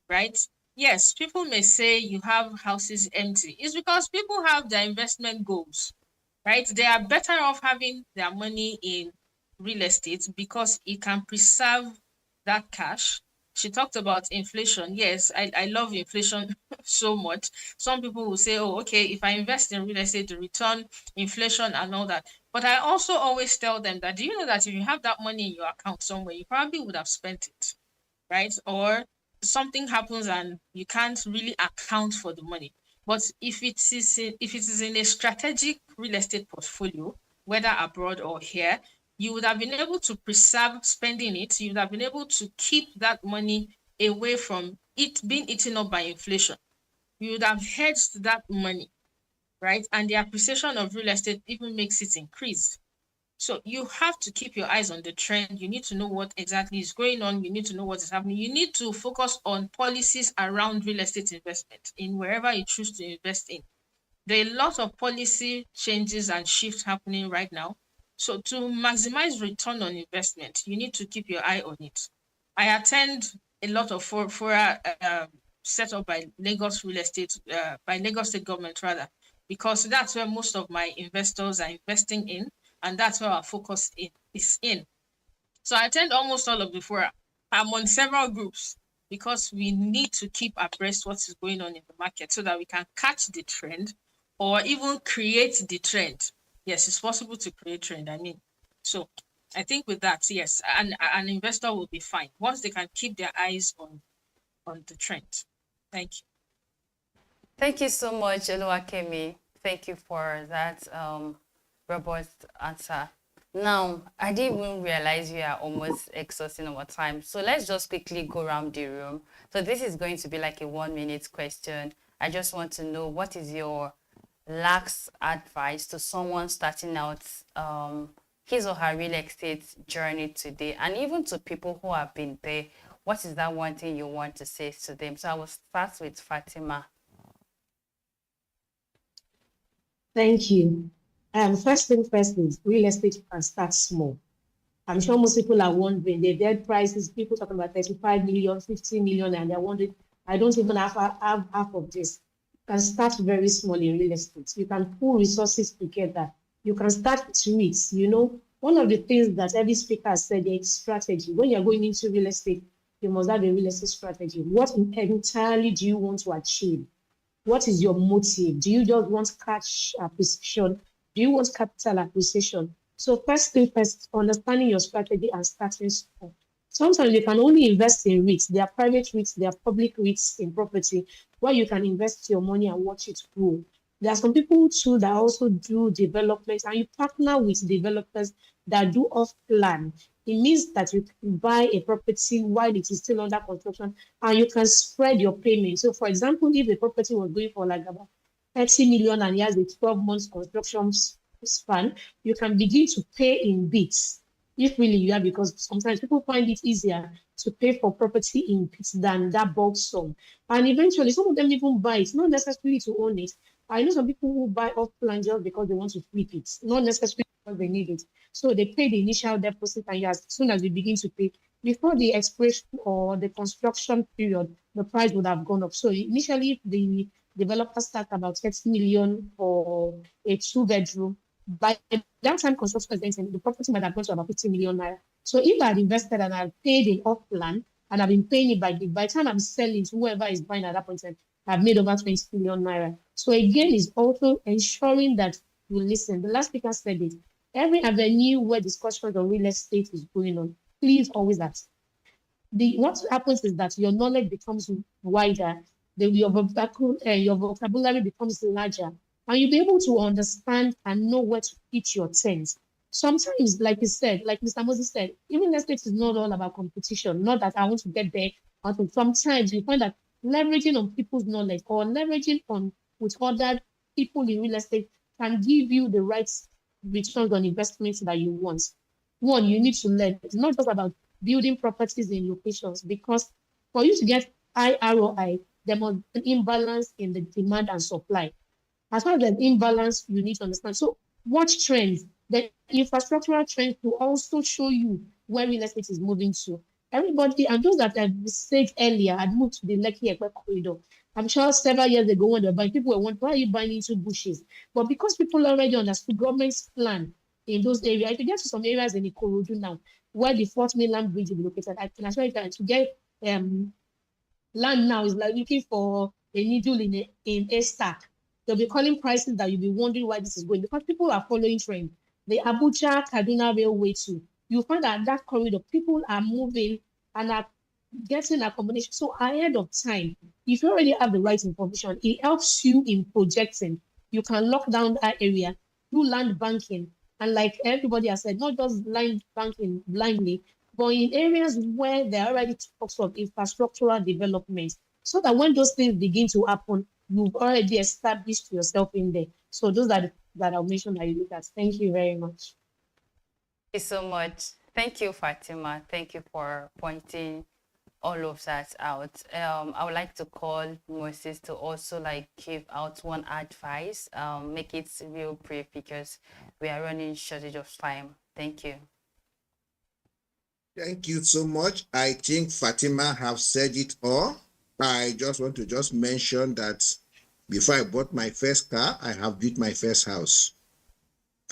right? Yes, people may say you have houses empty. It's because people have their investment goals, right? They are better off having their money in real estate because it can preserve that cash. She talked about inflation. Yes, I love inflation so much. Some people will say, oh, okay, if I invest in real estate, the return, inflation, and all that. But I also always tell them that, do you know that if you have that money in your account somewhere, you probably would have spent it, right? Or something happens and you can't really account for the money. But if it is in a strategic real estate portfolio, whether abroad or here, you would have been able to preserve spending it. You would have been able to keep that money away from it being eaten up by inflation. You would have hedged that money, right? And the appreciation of real estate even makes it increase. So you have to keep your eyes on the trend. You need to know what exactly is going on. You need to know what is happening. You need to focus on policies around real estate investment in wherever you choose to invest in. There are a lot of policy changes and shifts happening right now. So to maximize return on investment, you need to keep your eye on it. I attend a lot of fora set up by Lagos real estate, by Lagos state government rather, because that's where most of my investors are investing in, and that's where our focus is in. So I attend almost all of the fora. I'm on several groups. because we need to keep abreast what is going on in the market so that we can catch the trend or even create the trend. Yes, it's possible to create trend, I mean. So I think with that, yes, an investor will be fine once they can keep their eyes on the trend. Thank you. Thank you so much, Oluwakemi. Thank you for that robust answer. Now, I didn't even realize we are almost exhausting our time. So let's just quickly go around the room. So this is going to be like a 1-minute question. I just want to know, what is your last advice to someone starting out his or her real estate journey today, and even to people who have been there? What is that one thing you want to say to them? So I will start with Fatima. Thank you. First thing first is real estate can start small. I'm sure most people are wondering, they've heard prices, people talking about 35 million, 50 million, and they're wondering, I don't even have half of this. You can start very small in real estate. You can pull resources together. You can start with REITs. You know, one of the things that every speaker has said is strategy. When you're going into real estate, you must have a real estate strategy. What entirely do you want to achieve? What is your motive? Do you just want cash acquisition? Do you want capital acquisition? So first thing first, understanding your strategy and starting small. Sometimes you can only invest in REITs. There are private REITs, there are public REITs in property where you can invest your money and watch it grow. There are some people too that also do development, and you partner with developers that do off plan. It means that you can buy a property while it is still under construction and you can spread your payment. So, for example, if the property was going for like about 30 million and he has a 12 months construction span, you can begin to pay in bits if really you are, because sometimes people find it easier to pay for property in bits than that bulk sum. And eventually, some of them even buy it, not necessarily to own it. I know some people who buy off plan just because they want to flip it, not necessarily because they need it. So they pay the initial deposit, and as soon as they begin to pay, before the expiration or the construction period, the price would have gone up. So initially, the developer starts about 30 million for a 2-bedroom. By that time construction is ending, the property might have gone to about 50 million naira. So if I had invested and I had paid in off plan and I've been paying it by the time I'm selling to whoever is buying at that point in time, I've made over 20 million naira. So again, it's also ensuring that you listen. The last speaker said it. Every avenue where discussions on real estate is going on, please always ask. What happens is that your knowledge becomes wider, your vocabulary becomes larger, and you'll be able to understand and know where to pitch your tent. Sometimes, like you said, like Mr. Moses said, even real estate is not all about competition. Not that I want to get there. Sometimes you find that leveraging on people's knowledge or leveraging on with other people in real estate can give you the right returns on investments that you want. One, you need to learn. It's not just about building properties in locations, because for you to get high ROI, there must be an imbalance in the demand and supply. As far as an imbalance, you need to understand. So watch trends. The infrastructural trends to also show you where real estate is moving to. Everybody, and those that I said earlier, had moved to the Lekki Ekpe corridor. I'm sure several years ago when they were buying, people were wondering, why are you buying into bushes? But because people already understood government's plan in those areas, if you get to some areas in Ikorodu now, where the Fourth Mainland Bridge is located, I can assure you that to get land now is like looking for a needle in a stack. They'll be calling prices that you'll be wondering why this is going, because people are following trend. The Abuja Kaduna Railway too. You find that that corridor, people are moving and are getting accommodation. So ahead of time, if you already have the right information, it helps you in projecting. You can lock down that area, do land banking, and like everybody has said, not just land banking blindly, but in areas where there are already talks of infrastructural development, so that when those things begin to happen, you've already established yourself in there. So those are that I'll mention that you look at. Thank you very much. Thank you so much. Thank you, Fatima. Thank you for pointing all of that out. I would like to call Moses to also like give out one advice. Make it real brief because we are running shortage of time. Thank you. Thank you so much. I think Fatima have said it all. I just want to mention that before I bought my first car, I have built my first house.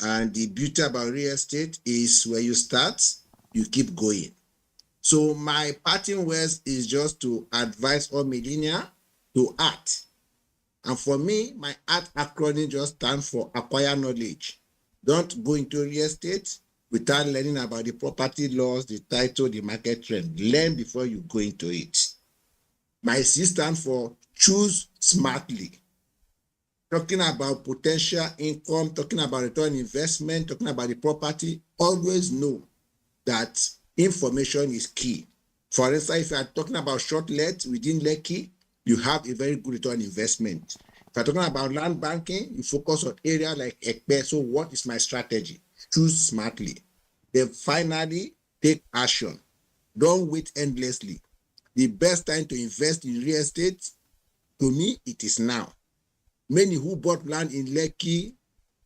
And the beauty about real estate is where you start, you keep going. So my parting words is just to advise all millennials to act. And for me, my ART acronym just stands for acquire knowledge. Don't go into real estate without learning about the property laws, the title, the market trend. Learn before you go into it. My C stands for choose smartly. Talking about potential income, talking about return on investment, talking about the property, always know that information is key. For instance, if you are talking about short let within Lekki, you have a very good return on investment. If you're talking about land banking, you focus on area like Ekpe. So what is my strategy? Choose smartly. Then finally, take action. Don't wait endlessly. The best time to invest in real estate, to me, it is now. Many who bought land in Lekki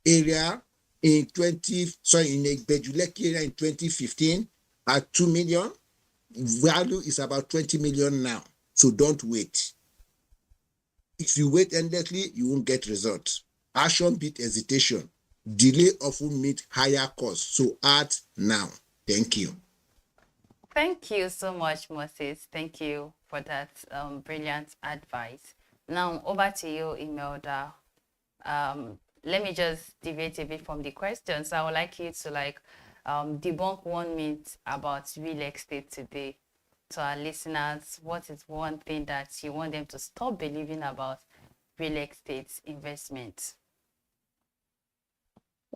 area in Beju Lekki area in 2015 at 2 million. Value is about 20 million now. So don't wait. If you wait endlessly, you won't get results. Action beat hesitation. Delay often meet higher costs. So act now. Thank you. Thank you so much, Moses. Thank you for that brilliant advice. Now, over to you, Imelda. Let me just deviate a bit from the question. So I would like you to debunk one myth about real estate today. To our listeners, what is one thing that you want them to stop believing about real estate investment?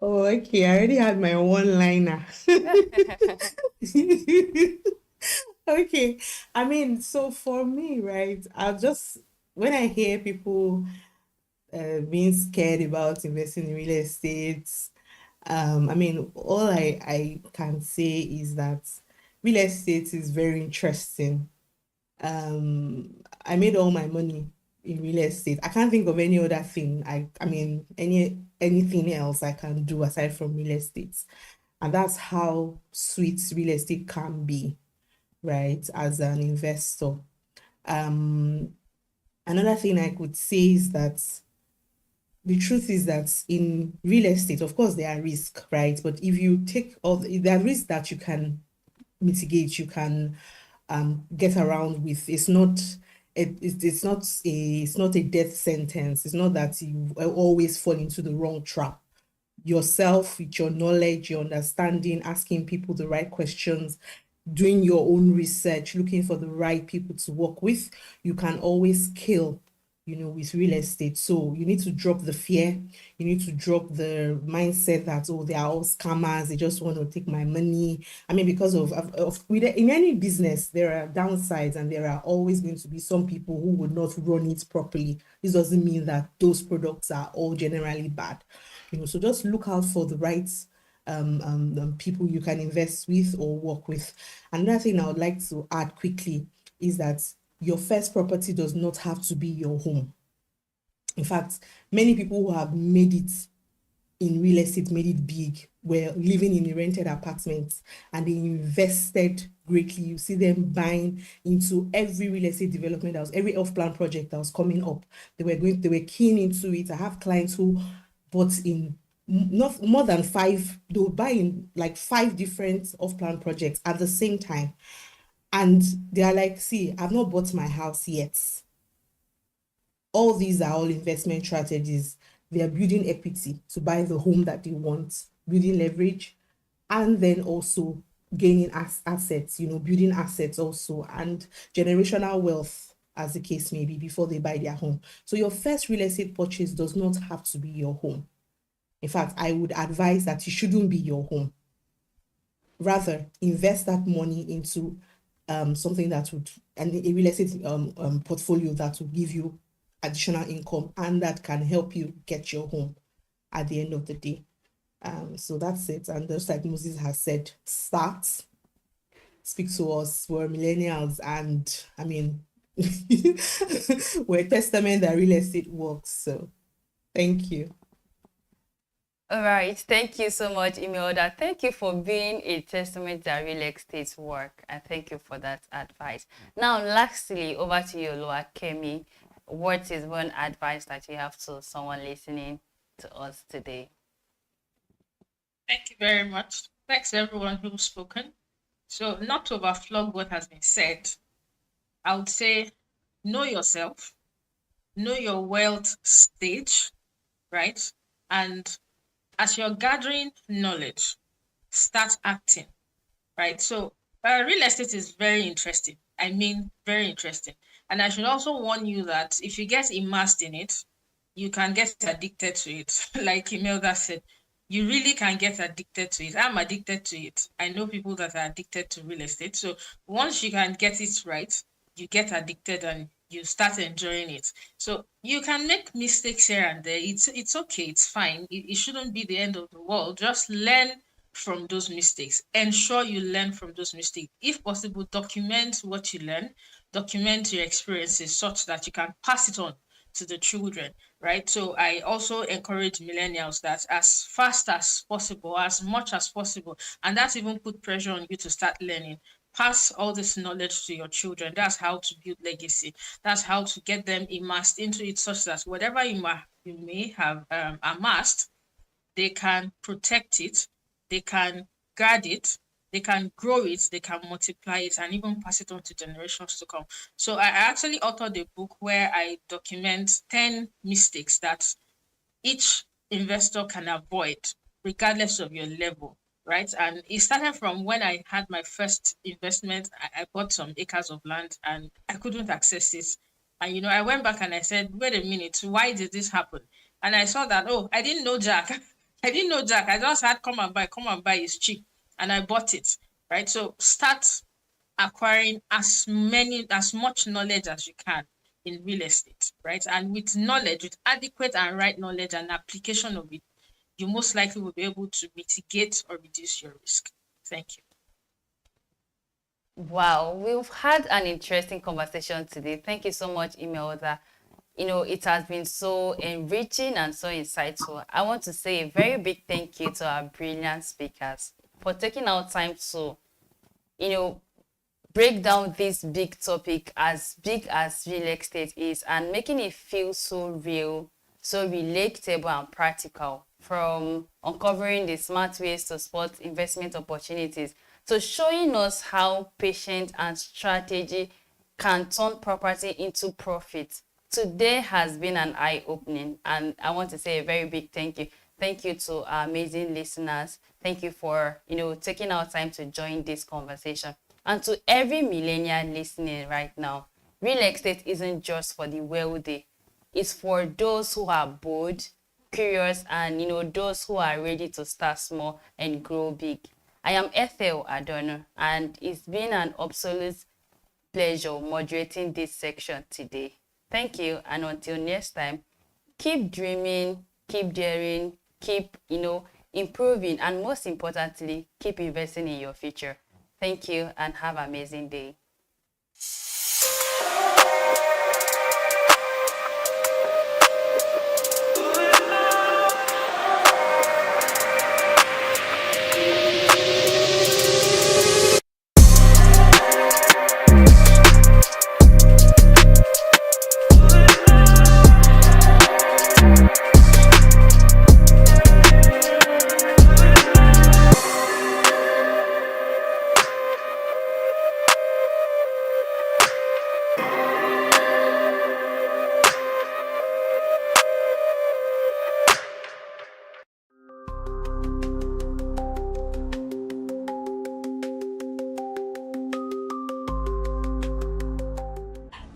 Oh, okay. I already had my one-liner. Okay. I mean, so for me, right, when I hear people being scared about investing in real estate, I mean, all I can say is that real estate is very interesting. I made all my money in real estate. I can't think of any other thing. I mean, anything else I can do aside from real estate. And that's how sweet real estate can be, right, as an investor. Another thing I could say is that the truth is that in real estate, of course, there are risks, right? But if you take there are risks that you can mitigate, you can get around with. It's not a death sentence. It's not that you always fall into the wrong trap. Yourself, with your knowledge, your understanding, asking people the right questions, doing your own research, looking for the right people to work with, you can always scale, with real estate. So you need to drop the fear. You need to drop the mindset that, oh, they are all scammers. They just want to take my money. I mean, because in any business, there are downsides and there are always going to be some people who would not run it properly. This doesn't mean that those products are all generally bad. So just look out for the right people you can invest with or work with. Another thing I would like to add quickly is that your first property does not have to be your home. In fact, many people who have made it in real estate, made it big, were living in a rented apartment and they invested greatly. You see them buying into every real estate development every off-plan project that was coming up. They were keen into it. I have clients who bought in not more than 5, they would buy in like 5 different off-plan projects at the same time. And they are like, see, I've not bought my house yet. All these are all investment strategies. They are building equity to buy the home that they want, building leverage, and then also gaining assets, building assets also, and generational wealth, as the case may be, before they buy their home. So your first real estate purchase does not have to be your home. In fact, I would advise that it shouldn't be your home. Rather, invest that money into something that would, and a real estate portfolio that will give you additional income and that can help you get your home at the end of the day. So that's it. And just like Moses has said, start, speak to us. We're millennials, and I mean, we're a testament that real estate works. So thank you. All right. Thank you so much, Imelda. Thank you for being a testament that real estate work. And thank you for that advice. Now, lastly, over to you, Oluwakemi. What is one advice that you have to someone listening to us today? Thank you very much. Thanks everyone who's spoken. So, not to overflog what has been said, I would say know yourself, know your wealth stage, right? And as you're gathering knowledge, start acting, right? So, real estate is very interesting. I mean, very interesting. And I should also warn you that if you get immersed in it, you can get addicted to it. Like Imelda said, you really can get addicted to it. I'm addicted to it. I know people that are addicted to real estate. So once you can get it right, you get addicted and you start enjoying it. So you can make mistakes here and there. It's okay. It's fine. It shouldn't be the end of the world. Just learn from those mistakes. Ensure you learn from those mistakes. If possible, document what you learn, document your experiences such that you can pass it on to the children, right? So I also encourage millennials that as fast as possible, as much as possible, and that's even put pressure on you to start learning. Pass all this knowledge to your children. That's how to build legacy. That's how to get them immersed into it such that whatever you may have amassed, they can protect it, they can guard it, they can grow it, they can multiply it, and even pass it on to generations to come. So I actually authored a book where I document 10 mistakes that each investor can avoid, regardless of your level, right? And it started from when I had my first investment. I bought some acres of land and I couldn't access it. And, I went back and I said, wait a minute, why did this happen? And I saw that, oh, I didn't know Jack. I didn't know Jack. I just had come and buy, it's cheap. And I bought it, right? So start acquiring as much knowledge as you can in real estate, right? And with knowledge, with adequate and right knowledge and application of it, you most likely will be able to mitigate or reduce your risk. Thank you. Wow, we've had an interesting conversation today. Thank you so much, Imelda. It has been so enriching and so insightful. I want to say a very big thank you to our brilliant speakers for taking our time to, break down this big topic as big as real estate is and making it feel so real, so relatable and practical, from uncovering the smart ways to spot investment opportunities to showing us how patience and strategy can turn property into profit. Today has been an eye-opening, and I want to say a very big thank you. Thank you to our amazing listeners. Thank you for, taking our time to join this conversation. And to every millennial listening right now, real estate isn't just for the wealthy. It's for those who are bold, curious, and those who are ready to start small and grow big. I am Ethel Adorno, and it's been an absolute pleasure moderating this section today. Thank you, and until next time, keep dreaming, keep daring, keep, improving, and most importantly, keep investing in your future. Thank you, and have an amazing day.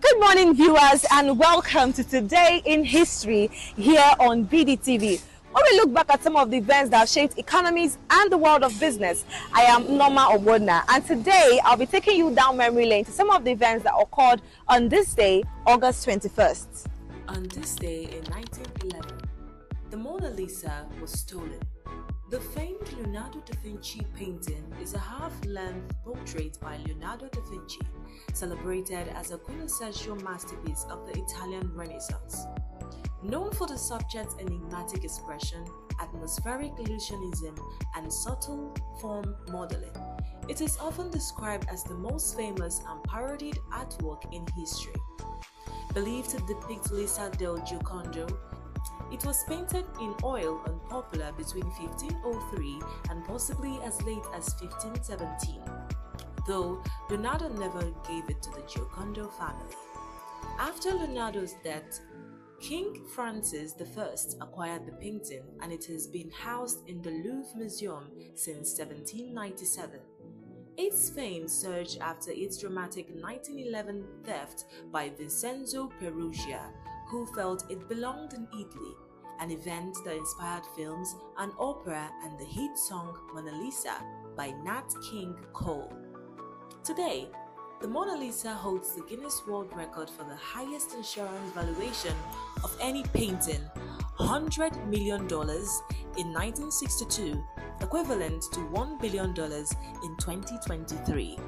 Good morning, viewers, and welcome to Today in History here on BDTV. When we look back at some of the events that have shaped economies and the world of business, I am Norma Obodna, and today I'll be taking you down memory lane to some of the events that occurred on this day, August 21st. On this day in 1911, the Mona Lisa was stolen. The famed Leonardo da Vinci painting is a half-length portrait by Leonardo da Vinci, celebrated as a quintessential masterpiece of the Italian Renaissance. Known for the subject's enigmatic expression, atmospheric illusionism, and subtle form modeling, it is often described as the most famous and parodied artwork in history. Believed to depict Lisa del Giocondo, it was painted in oil and popular between 1503 and possibly as late as 1517. though Leonardo never gave it to the Giocondo family. After Leonardo's death, King Francis I acquired the painting and it has been housed in the Louvre Museum since 1797. Its fame surged after its dramatic 1911 theft by Vincenzo Perugia, who felt it belonged in Italy, an event that inspired films, an opera, and the hit song Mona Lisa by Nat King Cole. Today, the Mona Lisa holds the Guinness World Record for the highest insurance valuation of any painting, $100 million in 1962, equivalent to $1 billion in 2023.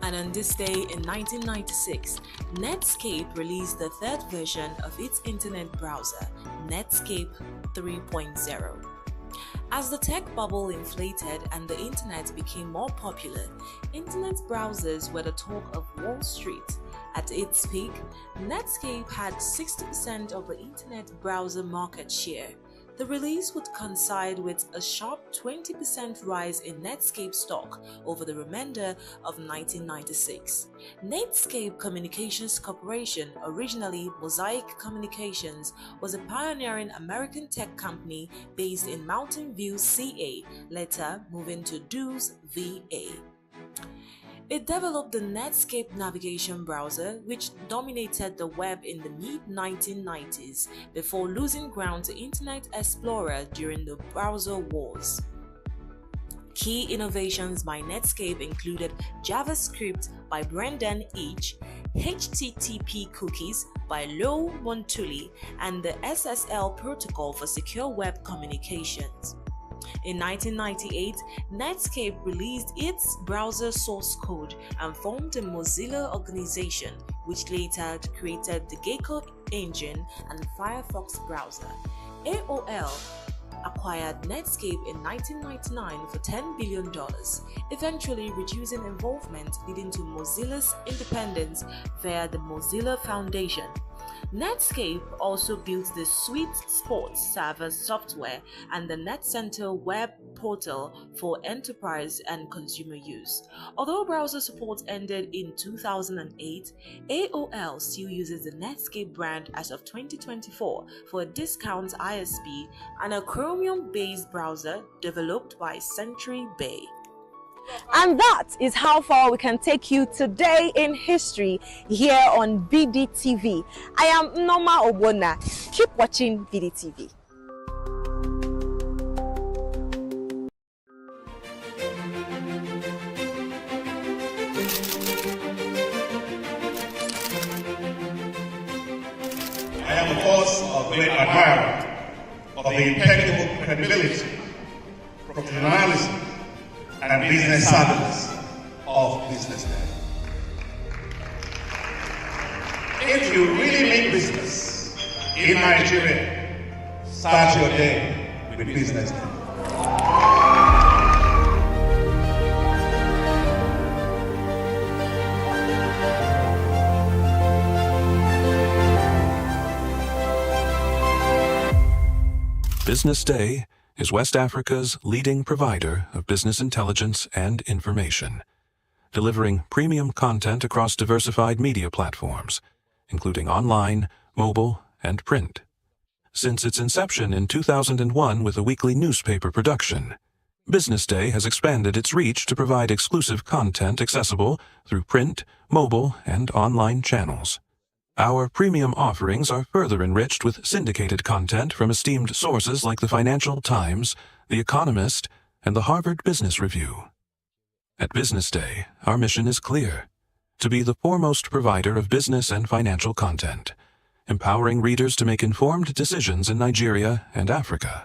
And on this day in 1996, Netscape released the third version of its internet browser, Netscape 3.0. As the tech bubble inflated and the internet became more popular, internet browsers were the talk of Wall Street. At its peak, Netscape had 60% of the internet browser market share. The release would coincide with a sharp 20% rise in Netscape stock over the remainder of 1996. Netscape Communications Corporation, originally Mosaic Communications, was a pioneering American tech company based in Mountain View, CA, later moving to Dulles, VA. It developed the Netscape navigation browser, which dominated the web in the mid-1990s before losing ground to Internet Explorer during the browser wars. Key innovations by Netscape included JavaScript by Brendan Eich, HTTP cookies by Lou Montulli, and the SSL protocol for secure web communications. In 1998, Netscape released its browser source code and formed the Mozilla organization, which later created the Gecko engine and Firefox browser. AOL acquired Netscape in 1999 for $10 billion, eventually reducing involvement, leading to Mozilla's independence via the Mozilla Foundation. Netscape also built the Suite Sports server software and the NetCenter web portal for enterprise and consumer use. Although browser support ended in 2008, AOL still uses the Netscape brand as of 2024 for a discount ISP and a Chromium-based browser developed by Century Bay. And that is how far we can take you today in history here on BDTV. I am Norma Obona. Keep watching BDTV. I am, of course, a great admirer of the impeccable credibility, professionalism, and business savviness of BusinessDay. If you really mean business in Nigeria, start your day with BusinessDay. BusinessDay is West Africa's leading provider of business intelligence and information, delivering premium content across diversified media platforms, including online, mobile, and print. Since its inception in 2001 with a weekly newspaper production, BusinessDay has expanded its reach to provide exclusive content accessible through print, mobile, and online channels. Our premium offerings are further enriched with syndicated content from esteemed sources like the Financial Times, The Economist, and the Harvard Business Review. At BusinessDay, our mission is clear: to be the foremost provider of business and financial content, empowering readers to make informed decisions in Nigeria and Africa.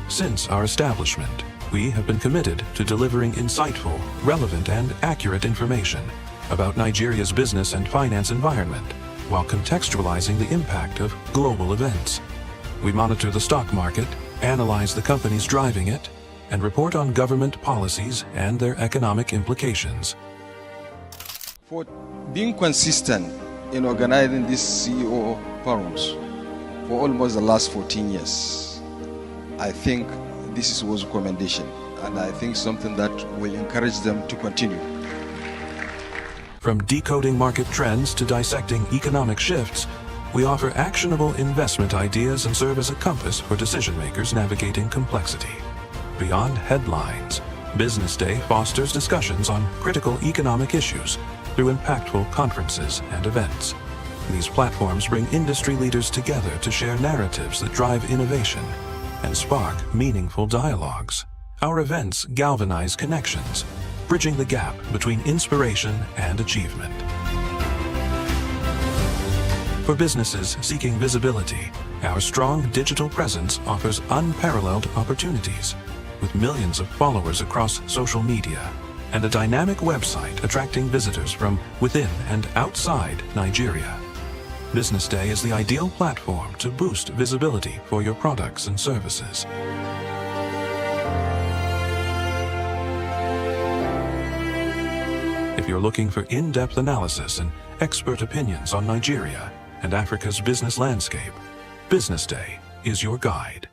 Since our establishment, we have been committed to delivering insightful, relevant, and accurate information about Nigeria's business and finance environment, while contextualizing the impact of global events. We monitor the stock market, analyze the companies driving it, and report on government policies and their economic implications. For being consistent in organizing these CEO forums for almost the last 14 years, I think this was a commendation, and I think something that will encourage them to continue. From decoding market trends to dissecting economic shifts, we offer actionable investment ideas and serve as a compass for decision makers navigating complexity. Beyond headlines, Business Day fosters discussions on critical economic issues through impactful conferences and events. These platforms bring industry leaders together to share narratives that drive innovation and spark meaningful dialogues. Our events galvanize connections, bridging the gap between inspiration and achievement. For businesses seeking visibility, our strong digital presence offers unparalleled opportunities, with millions of followers across social media and a dynamic website attracting visitors from within and outside Nigeria. Business Day is the ideal platform to boost visibility for your products and services. If you're looking for in-depth analysis and expert opinions on Nigeria and Africa's business landscape, Business Day is your guide.